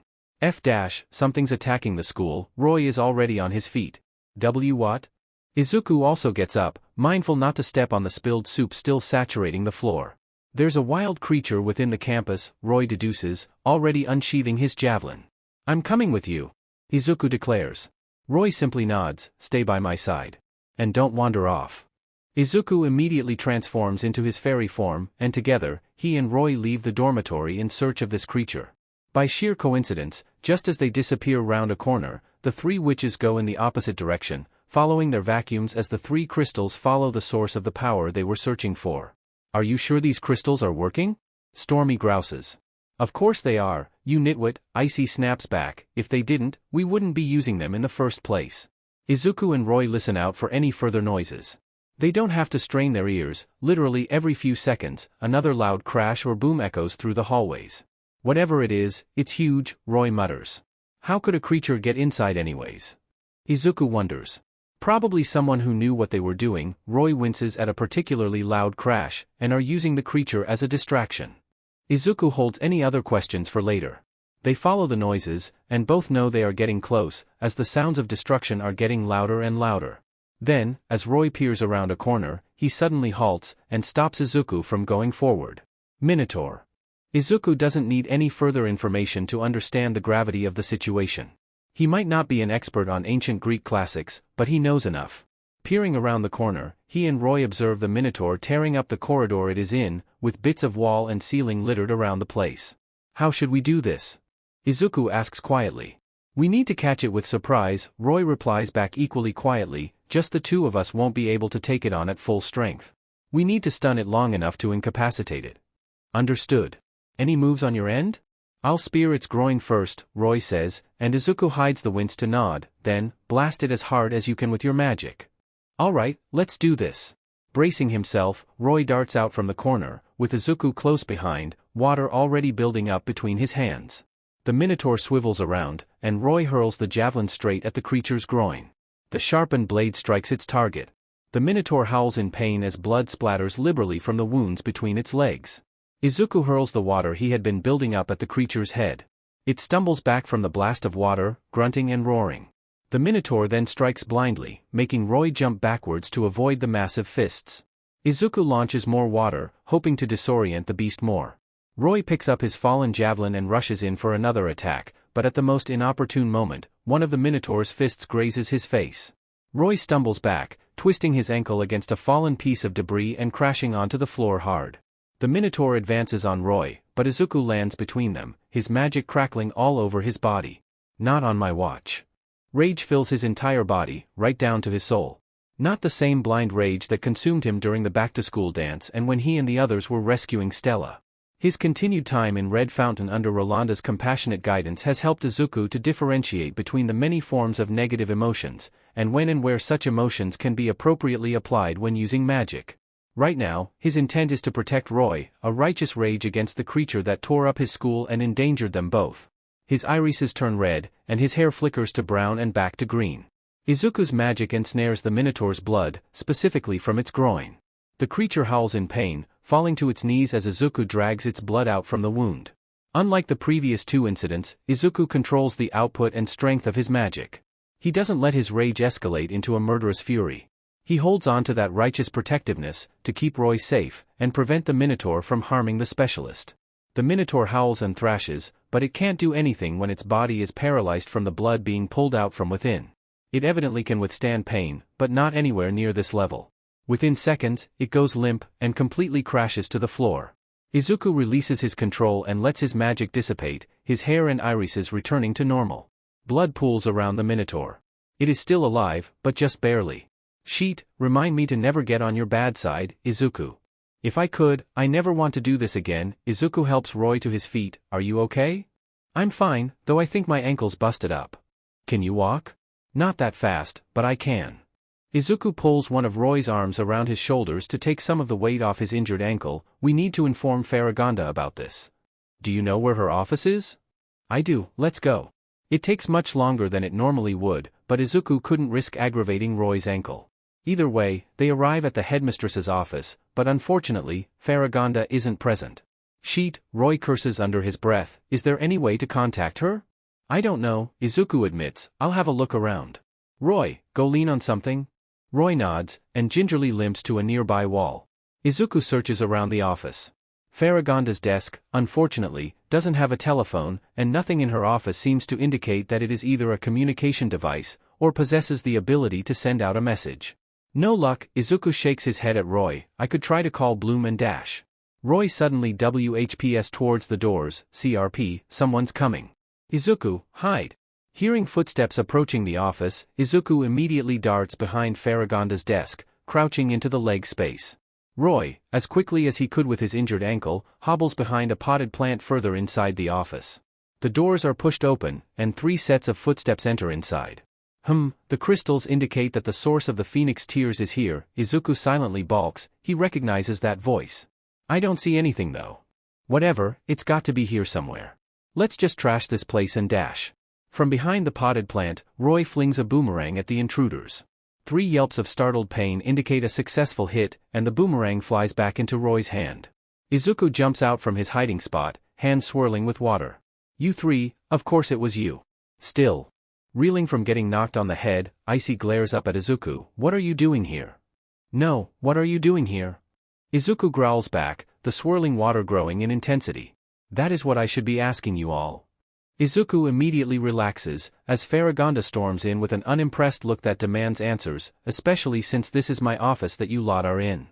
Something's attacking the school. Roy is already on his feet. What? Izuku also gets up, mindful not to step on the spilled soup still saturating the floor. There's a wild creature within the campus, Roy deduces, already unsheathing his javelin. I'm coming with you, Izuku declares. Roy simply nods, stay by my side. And don't wander off. Izuku immediately transforms into his fairy form, and together, he and Roy leave the dormitory in search of this creature. By sheer coincidence, just as they disappear round a corner, the three witches go in the opposite direction, following their vacuums as the three crystals follow the source of the power they were searching for. "Are you sure these crystals are working?" Stormy grouses. "Of course they are, you nitwit," Icy snaps back. "If they didn't, we wouldn't be using them in the first place." Izuku and Roy listen out for any further noises. They don't have to strain their ears, literally every few seconds, another loud crash or boom echoes through the hallways. "Whatever it is, it's huge," Roy mutters. "How could a creature get inside anyways?" Izuku wonders. "Probably someone who knew what they were doing." Roy winces at a particularly loud crash, and are using the creature as a distraction. Izuku holds any other questions for later. They follow the noises, and both know they are getting close, as the sounds of destruction are getting louder and louder. Then, as Roy peers around a corner, he suddenly halts, and stops Izuku from going forward. Minotaur. Izuku doesn't need any further information to understand the gravity of the situation. He might not be an expert on ancient Greek classics, but he knows enough. Peering around the corner, he and Roy observe the Minotaur tearing up the corridor it is in, with bits of wall and ceiling littered around the place. "How should we do this?" Izuku asks quietly. "We need to catch it with surprise," Roy replies back equally quietly. "Just the two of us won't be able to take it on at full strength. We need to stun it long enough to incapacitate it." "Understood. Any moves on your end?" "I'll spear its groin first," Roy says, and Izuku hides the wince to nod. "Then, blast it as hard as you can with your magic." "All right, let's do this." Bracing himself, Roy darts out from the corner, with Izuku close behind, water already building up between his hands. The Minotaur swivels around, and Roy hurls the javelin straight at the creature's groin. The sharpened blade strikes its target. The Minotaur howls in pain as blood splatters liberally from the wounds between its legs. Izuku hurls the water he had been building up at the creature's head. It stumbles back from the blast of water, grunting and roaring. The Minotaur then strikes blindly, making Roy jump backwards to avoid the massive fists. Izuku launches more water, hoping to disorient the beast more. Roy picks up his fallen javelin and rushes in for another attack, but at the most inopportune moment, one of the Minotaur's fists grazes his face. Roy stumbles back, twisting his ankle against a fallen piece of debris and crashing onto the floor hard. The Minotaur advances on Roy, but Izuku lands between them, his magic crackling all over his body. "Not on my watch." Rage fills his entire body, right down to his soul. Not the same blind rage that consumed him during the back-to-school dance and when he and the others were rescuing Stella. His continued time in Red Fountain under Rolanda's compassionate guidance has helped Izuku to differentiate between the many forms of negative emotions, and when and where such emotions can be appropriately applied when using magic. Right now, his intent is to protect Roy, a righteous rage against the creature that tore up his school and endangered them both. His irises turn red, and his hair flickers to brown and back to green. Izuku's magic ensnares the Minotaur's blood, specifically from its groin. The creature howls in pain, falling to its knees as Izuku drags its blood out from the wound. Unlike the previous two incidents, Izuku controls the output and strength of his magic. He doesn't let his rage escalate into a murderous fury. He holds on to that righteous protectiveness, to keep Roy safe, and prevent the Minotaur from harming the specialist. The Minotaur howls and thrashes, but it can't do anything when its body is paralyzed from the blood being pulled out from within. It evidently can withstand pain, but not anywhere near this level. Within seconds, it goes limp, and completely crashes to the floor. Izuku releases his control and lets his magic dissipate, his hair and irises returning to normal. Blood pools around the Minotaur. It is still alive, but just barely. "Sheet, remind me to never get on your bad side, Izuku. If I could, I never want to do this again." Izuku helps Roy to his feet. "Are you okay?" "I'm fine, though I think my ankle's busted up." "Can you walk?" "Not that fast, but I can." Izuku pulls one of Roy's arms around his shoulders to take some of the weight off his injured ankle. "We need to inform Faragonda about this." "Do you know where her office is?" "I do, let's go." It takes much longer than it normally would, but Izuku couldn't risk aggravating Roy's ankle. Either way, they arrive at the headmistress's office, but unfortunately, Faragonda isn't present. "Sheet," Roy curses under his breath, "is there any way to contact her?" "I don't know," Izuku admits. "I'll have a look around." "Roy, go lean on something." Roy nods, and gingerly limps to a nearby wall. Izuku searches around the office. Faragonda's desk, unfortunately, doesn't have a telephone, and nothing in her office seems to indicate that it is either a communication device, or possesses the ability to send out a message. "No luck," Izuku shakes his head at Roy. "I could try to call Bloom and Dash." Roy suddenly WHPS towards the doors. CRP, someone's coming. Izuku, hide. Hearing footsteps approaching the office, Izuku immediately darts behind Faragonda's desk, crouching into the leg space. Roy, as quickly as he could with his injured ankle, hobbles behind a potted plant further inside the office. The doors are pushed open, and 3 sets of footsteps enter inside. The crystals indicate that the source of the Phoenix tears is here. Izuku silently balks. He recognizes that voice. I don't see anything though. Whatever, it's got to be here somewhere. Let's just trash this place and dash. From behind the potted plant, Roy flings a boomerang at the intruders. 3 yelps of startled pain indicate a successful hit, and the boomerang flies back into Roy's hand. Izuku jumps out from his hiding spot, hands swirling with water. You 3, of course it was you. Still. Reeling from getting knocked on the head, Icy glares up at Izuku. What are you doing here? No, what are you doing here? Izuku growls back, the swirling water growing in intensity. That is what I should be asking you all. Izuku immediately relaxes, as Faragonda storms in with an unimpressed look that demands answers, especially since this is my office that you lot are in.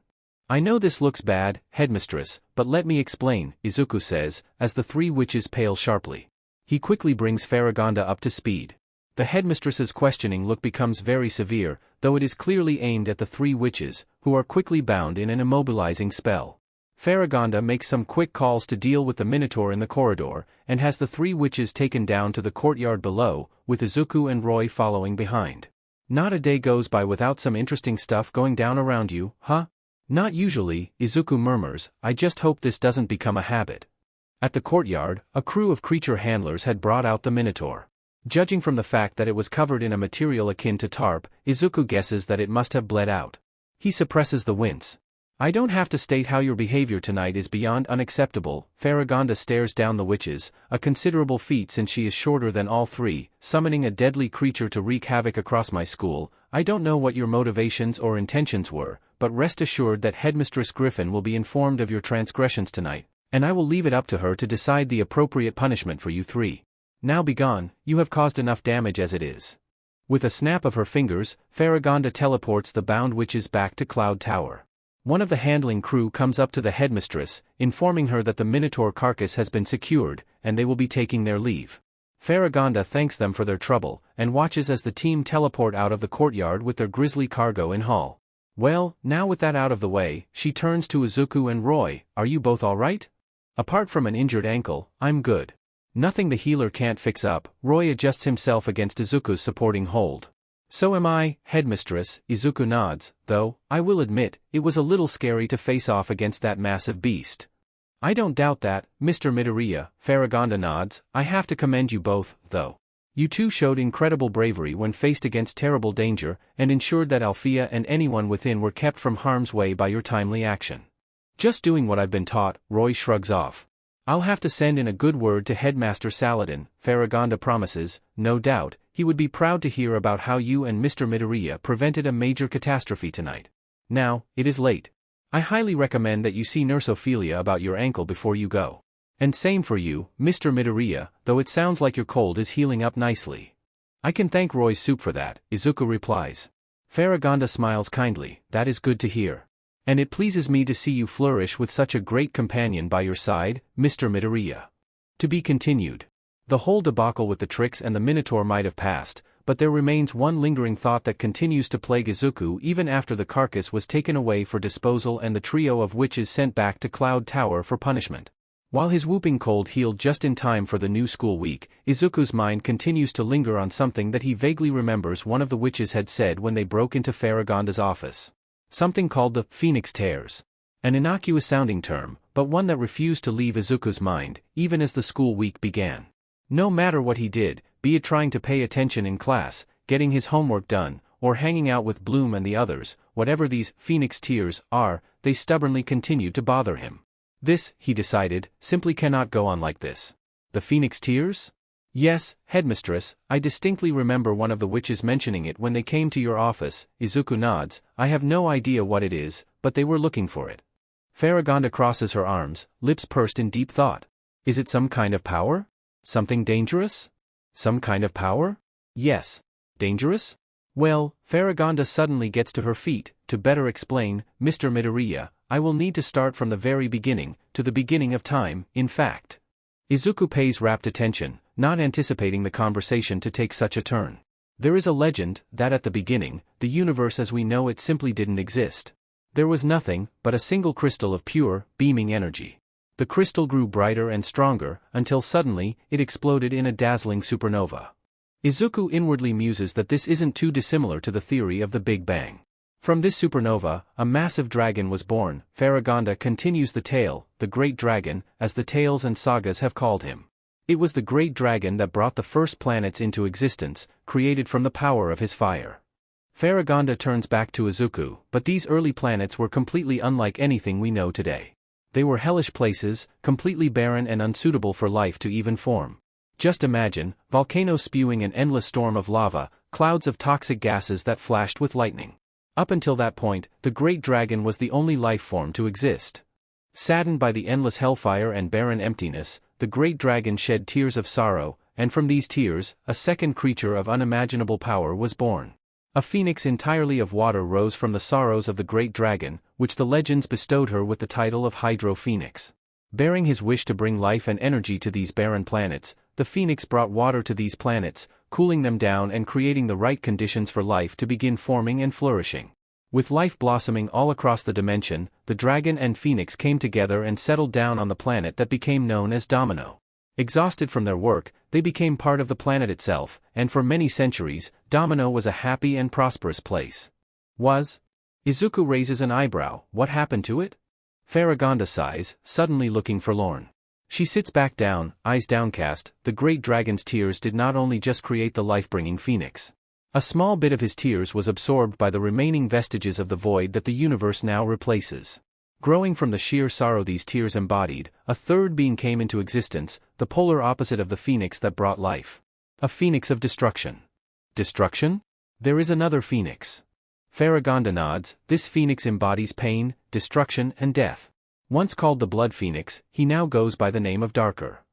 I know this looks bad, Headmistress, but let me explain, Izuku says, as the 3 witches pale sharply. He quickly brings Faragonda up to speed. The Headmistress's questioning look becomes very severe, though it is clearly aimed at the 3 witches, who are quickly bound in an immobilizing spell. Faragonda makes some quick calls to deal with the minotaur in the corridor, and has the 3 witches taken down to the courtyard below, with Izuku and Roy following behind. Not a day goes by without some interesting stuff going down around you, huh? Not usually, Izuku murmurs. I just hope this doesn't become a habit. At the courtyard, a crew of creature handlers had brought out the minotaur. Judging from the fact that it was covered in a material akin to tarp, Izuku guesses that it must have bled out. He suppresses the wince. I don't have to state how your behavior tonight is beyond unacceptable. Faragonda stares down the witches, a considerable feat since she is shorter than all 3, summoning a deadly creature to wreak havoc across my school. I don't know what your motivations or intentions were, but rest assured that Headmistress Griffin will be informed of your transgressions tonight, and I will leave it up to her to decide the appropriate punishment for you 3. Now begone, you have caused enough damage as it is. With a snap of her fingers, Faragonda teleports the bound witches back to Cloud Tower. One of the handling crew comes up to the Headmistress, informing her that the minotaur carcass has been secured, and they will be taking their leave. Faragonda thanks them for their trouble, and watches as the team teleport out of the courtyard with their grisly cargo in haul. Well, now with that out of the way, she turns to Izuku and Roy. Are you both alright? Apart from an injured ankle, I'm good. Nothing the healer can't fix up. Roy adjusts himself against Izuku's supporting hold. So am I, Headmistress. Izuku nods, though, I will admit, it was a little scary to face off against that massive beast. I don't doubt that, Mr. Midoriya. Faragonda nods. I have to commend you both, though. You 2 showed incredible bravery when faced against terrible danger, and ensured that Alfia and anyone within were kept from harm's way by your timely action. Just doing what I've been taught. Roy shrugs off. I'll have to send in a good word to Headmaster Saladin, Faragonda promises. No doubt, he would be proud to hear about how you and Mr. Midoriya prevented a major catastrophe tonight. Now, it is late. I highly recommend that you see Nurse Ophelia about your ankle before you go. And same for you, Mr. Midoriya, though it sounds like your cold is healing up nicely. I can thank Roy's soup for that, Izuku replies. Faragonda smiles kindly. That is good to hear. And it pleases me to see you flourish with such a great companion by your side, Mr. Midoriya. To be continued. The whole debacle with the tricks and the minotaur might have passed, but there remains one lingering thought that continues to plague Izuku even after the carcass was taken away for disposal and the trio of witches sent back to Cloud Tower for punishment. While his whooping cold healed just in time for the new school week, Izuku's mind continues to linger on something that he vaguely remembers one of the witches had said when they broke into Faragonda's office. Something called the Phoenix Tears. An innocuous-sounding term, but one that refused to leave Izuku's mind, even as the school week began. No matter what he did, be it trying to pay attention in class, getting his homework done, or hanging out with Bloom and the others, whatever these Phoenix Tears are, they stubbornly continued to bother him. This, he decided, simply cannot go on like this. The Phoenix Tears? Yes, Headmistress, I distinctly remember one of the witches mentioning it when they came to your office. Izuku nods. I have no idea what it is, but they were looking for it. Faragonda crosses her arms, lips pursed in deep thought. Is it some kind of power? Something dangerous? Some kind of power? Yes. Dangerous? Well, Faragonda suddenly gets to her feet. To better explain, Mr. Midoriya, I will need to start from the very beginning, to the beginning of time, in fact. Izuku pays rapt attention, not anticipating the conversation to take such a turn. There is a legend that at the beginning, the universe as we know it simply didn't exist. There was nothing but a single crystal of pure, beaming energy. The crystal grew brighter and stronger, until suddenly, it exploded in a dazzling supernova. Izuku inwardly muses that this isn't too dissimilar to the theory of the Big Bang. From this supernova, a massive dragon was born. Faragonda continues the tale, the Great Dragon, as the tales and sagas have called him. It was the Great Dragon that brought the first planets into existence, created from the power of his fire. Faragonda turns back to Izuku, but these early planets were completely unlike anything we know today. They were hellish places, completely barren and unsuitable for life to even form. Just imagine, volcanoes spewing an endless storm of lava, clouds of toxic gases that flashed with lightning. Up until that point, the Great Dragon was the only life form to exist. Saddened by the endless hellfire and barren emptiness, the Great Dragon shed tears of sorrow, and from these tears, a second creature of unimaginable power was born. A phoenix entirely of water rose from the sorrows of the Great Dragon, which the legends bestowed her with the title of Hydro Phoenix. Bearing his wish to bring life and energy to these barren planets, the phoenix brought water to these planets, cooling them down and creating the right conditions for life to begin forming and flourishing. With life blossoming all across the dimension, the dragon and phoenix came together and settled down on the planet that became known as Domino. Exhausted from their work, they became part of the planet itself, and for many centuries, Domino was a happy and prosperous place. Izuku raises an eyebrow. What happened to it? Faragonda sighs, suddenly looking forlorn. She sits back down, eyes downcast. The Great Dragon's tears did not only just create the life-bringing phoenix. A small bit of his tears was absorbed by the remaining vestiges of the void that the universe now replaces. Growing from the sheer sorrow these tears embodied, a third being came into existence, the polar opposite of the phoenix that brought life. A phoenix of destruction. Destruction? There is another phoenix. Faragonda nods. This phoenix embodies pain, destruction and death. Once called the Blood Phoenix, he now goes by the name of Darker.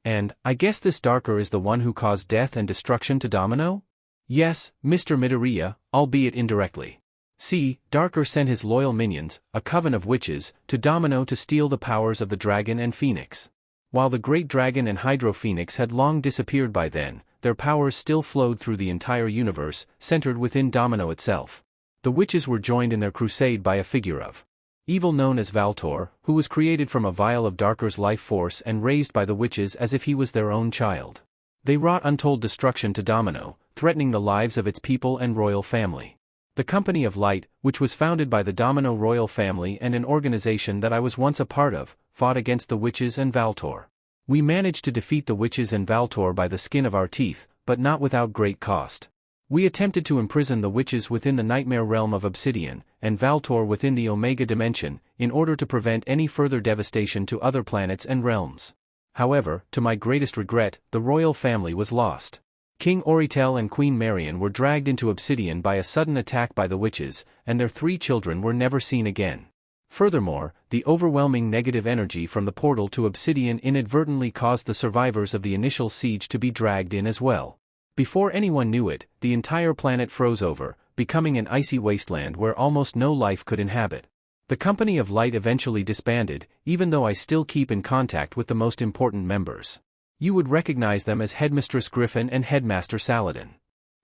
And, I guess this Darker is the one who caused death and destruction to Domino? Yes, Mr. Midoriya, albeit indirectly. See, Darker sent his loyal minions, a coven of witches, to Domino to steal the powers of the dragon and phoenix. While the Great Dragon and Hydro Phoenix had long disappeared by then, their powers still flowed through the entire universe, centered within Domino itself. The witches were joined in their crusade by a figure of evil known as Valtor, who was created from a vial of Darker's life force and raised by the witches as if he was their own child. They wrought untold destruction to Domino, threatening the lives of its people and royal family. The Company of Light, which was founded by the Domino royal family and an organization that I was once a part of, fought against the witches and Valtor. We managed to defeat the witches and Valtor by the skin of our teeth, but not without great cost. We attempted to imprison the witches within the nightmare realm of Obsidian, and Valtor within the Omega Dimension, in order to prevent any further devastation to other planets and realms. However, to my greatest regret, the royal family was lost. King Oritel and Queen Marion were dragged into Obsidian by a sudden attack by the witches, and their 3 children were never seen again. Furthermore, the overwhelming negative energy from the portal to Obsidian inadvertently caused the survivors of the initial siege to be dragged in as well. Before anyone knew it, the entire planet froze over, becoming an icy wasteland where almost no life could inhabit. The Company of Light eventually disbanded, even though I still keep in contact with the most important members. You would recognize them as Headmistress Griffin and Headmaster Saladin.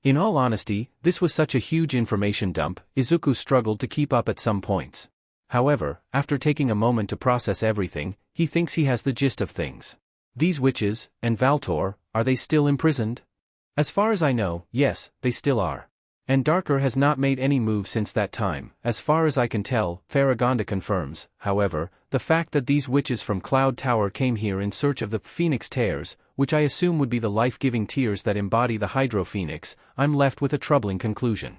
In all honesty, this was such a huge information dump, Izuku struggled to keep up at some points. However, after taking a moment to process everything, he thinks he has the gist of things. These witches, and Valtor, are they still imprisoned? As far as I know, yes, they still are. And Darker has not made any move since that time, as far as I can tell, Faragonda confirms. However, the fact that these witches from Cloud Tower came here in search of the Phoenix Tears, which I assume would be the life-giving tears that embody the Hydro Phoenix, I'm left with a troubling conclusion.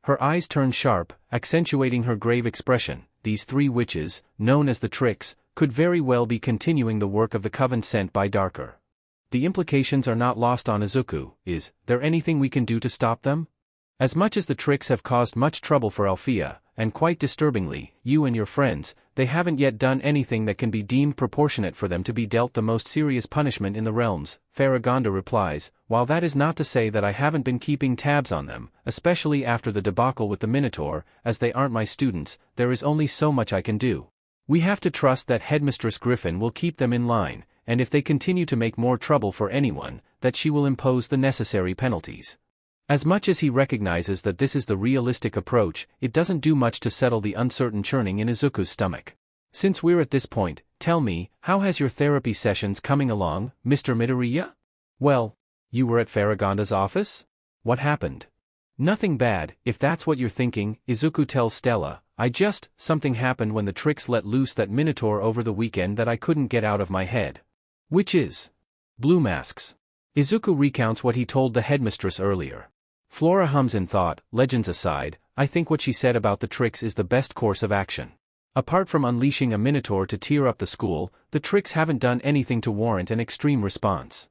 Her eyes turn sharp, accentuating her grave expression. These 3 witches, known as the Tricks, could very well be continuing the work of the coven sent by Darker. The implications are not lost on Izuku. Is there anything we can do to stop them? As much as the Tricks have caused much trouble for Alfia, and quite disturbingly, you and your friends, they haven't yet done anything that can be deemed proportionate for them to be dealt the most serious punishment in the realms, Faragonda replies. While that is not to say that I haven't been keeping tabs on them, especially after the debacle with the Minotaur, as they aren't my students, there is only so much I can do. We have to trust that Headmistress Griffin will keep them in line, and if they continue to make more trouble for anyone, that she will impose the necessary penalties. As much as he recognizes that this is the realistic approach, it doesn't do much to settle the uncertain churning in Izuku's stomach. Since we're at this point, tell me, how has your therapy sessions coming along, Mr. Midoriya? Well, you were at Faragonda's office? What happened? Nothing bad, if that's what you're thinking, Izuku tells Stella. Something happened when the tricks let loose that minotaur over the weekend that I couldn't get out of my head. Which is? Bloom asks. Izuku recounts what he told the headmistress earlier. Flora hums in thought. Legends aside, I think what she said about the tricks is the best course of action. Apart from unleashing a minotaur to tear up the school, the tricks haven't done anything to warrant an extreme response.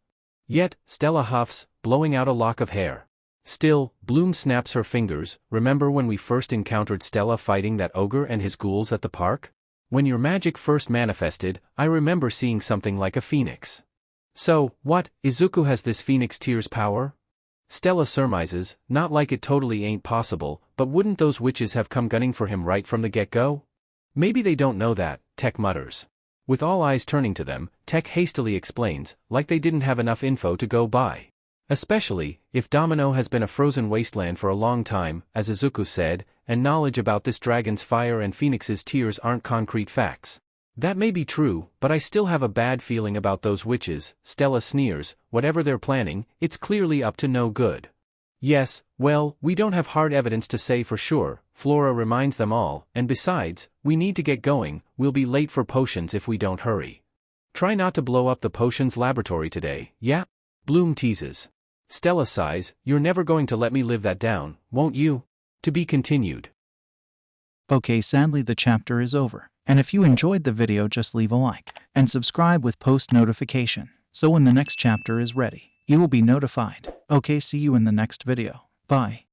Yet, Stella huffs, blowing out a lock of hair. Still, Bloom snaps her fingers. Remember when we first encountered Stella fighting that ogre and his ghouls at the park? When your magic first manifested, I remember seeing something like a phoenix. So, what, Izuku has this phoenix tears power? Stella surmises, not like it totally ain't possible, but wouldn't those witches have come gunning for him right from the get-go? Maybe they don't know that, Tech mutters. With all eyes turning to them, Tech hastily explains, like they didn't have enough info to go by. Especially, if Domino has been a frozen wasteland for a long time, as Izuku said, and knowledge about this dragon's fire and Phoenix's tears aren't concrete facts. That may be true, but I still have a bad feeling about those witches, Stella sneers. Whatever they're planning, it's clearly up to no good. Yes, well, we don't have hard evidence to say for sure, Flora reminds them all, and besides, we need to get going, we'll be late for potions if we don't hurry. Try not to blow up the potions laboratory today, yeah? Bloom teases. Stella sighs, you're never going to let me live that down, won't you? To be continued. Okay, sadly the chapter is over, and if you enjoyed the video just leave a like, and subscribe with post notification, so when the next chapter is ready, you will be notified. Okay, see you in the next video. Bye.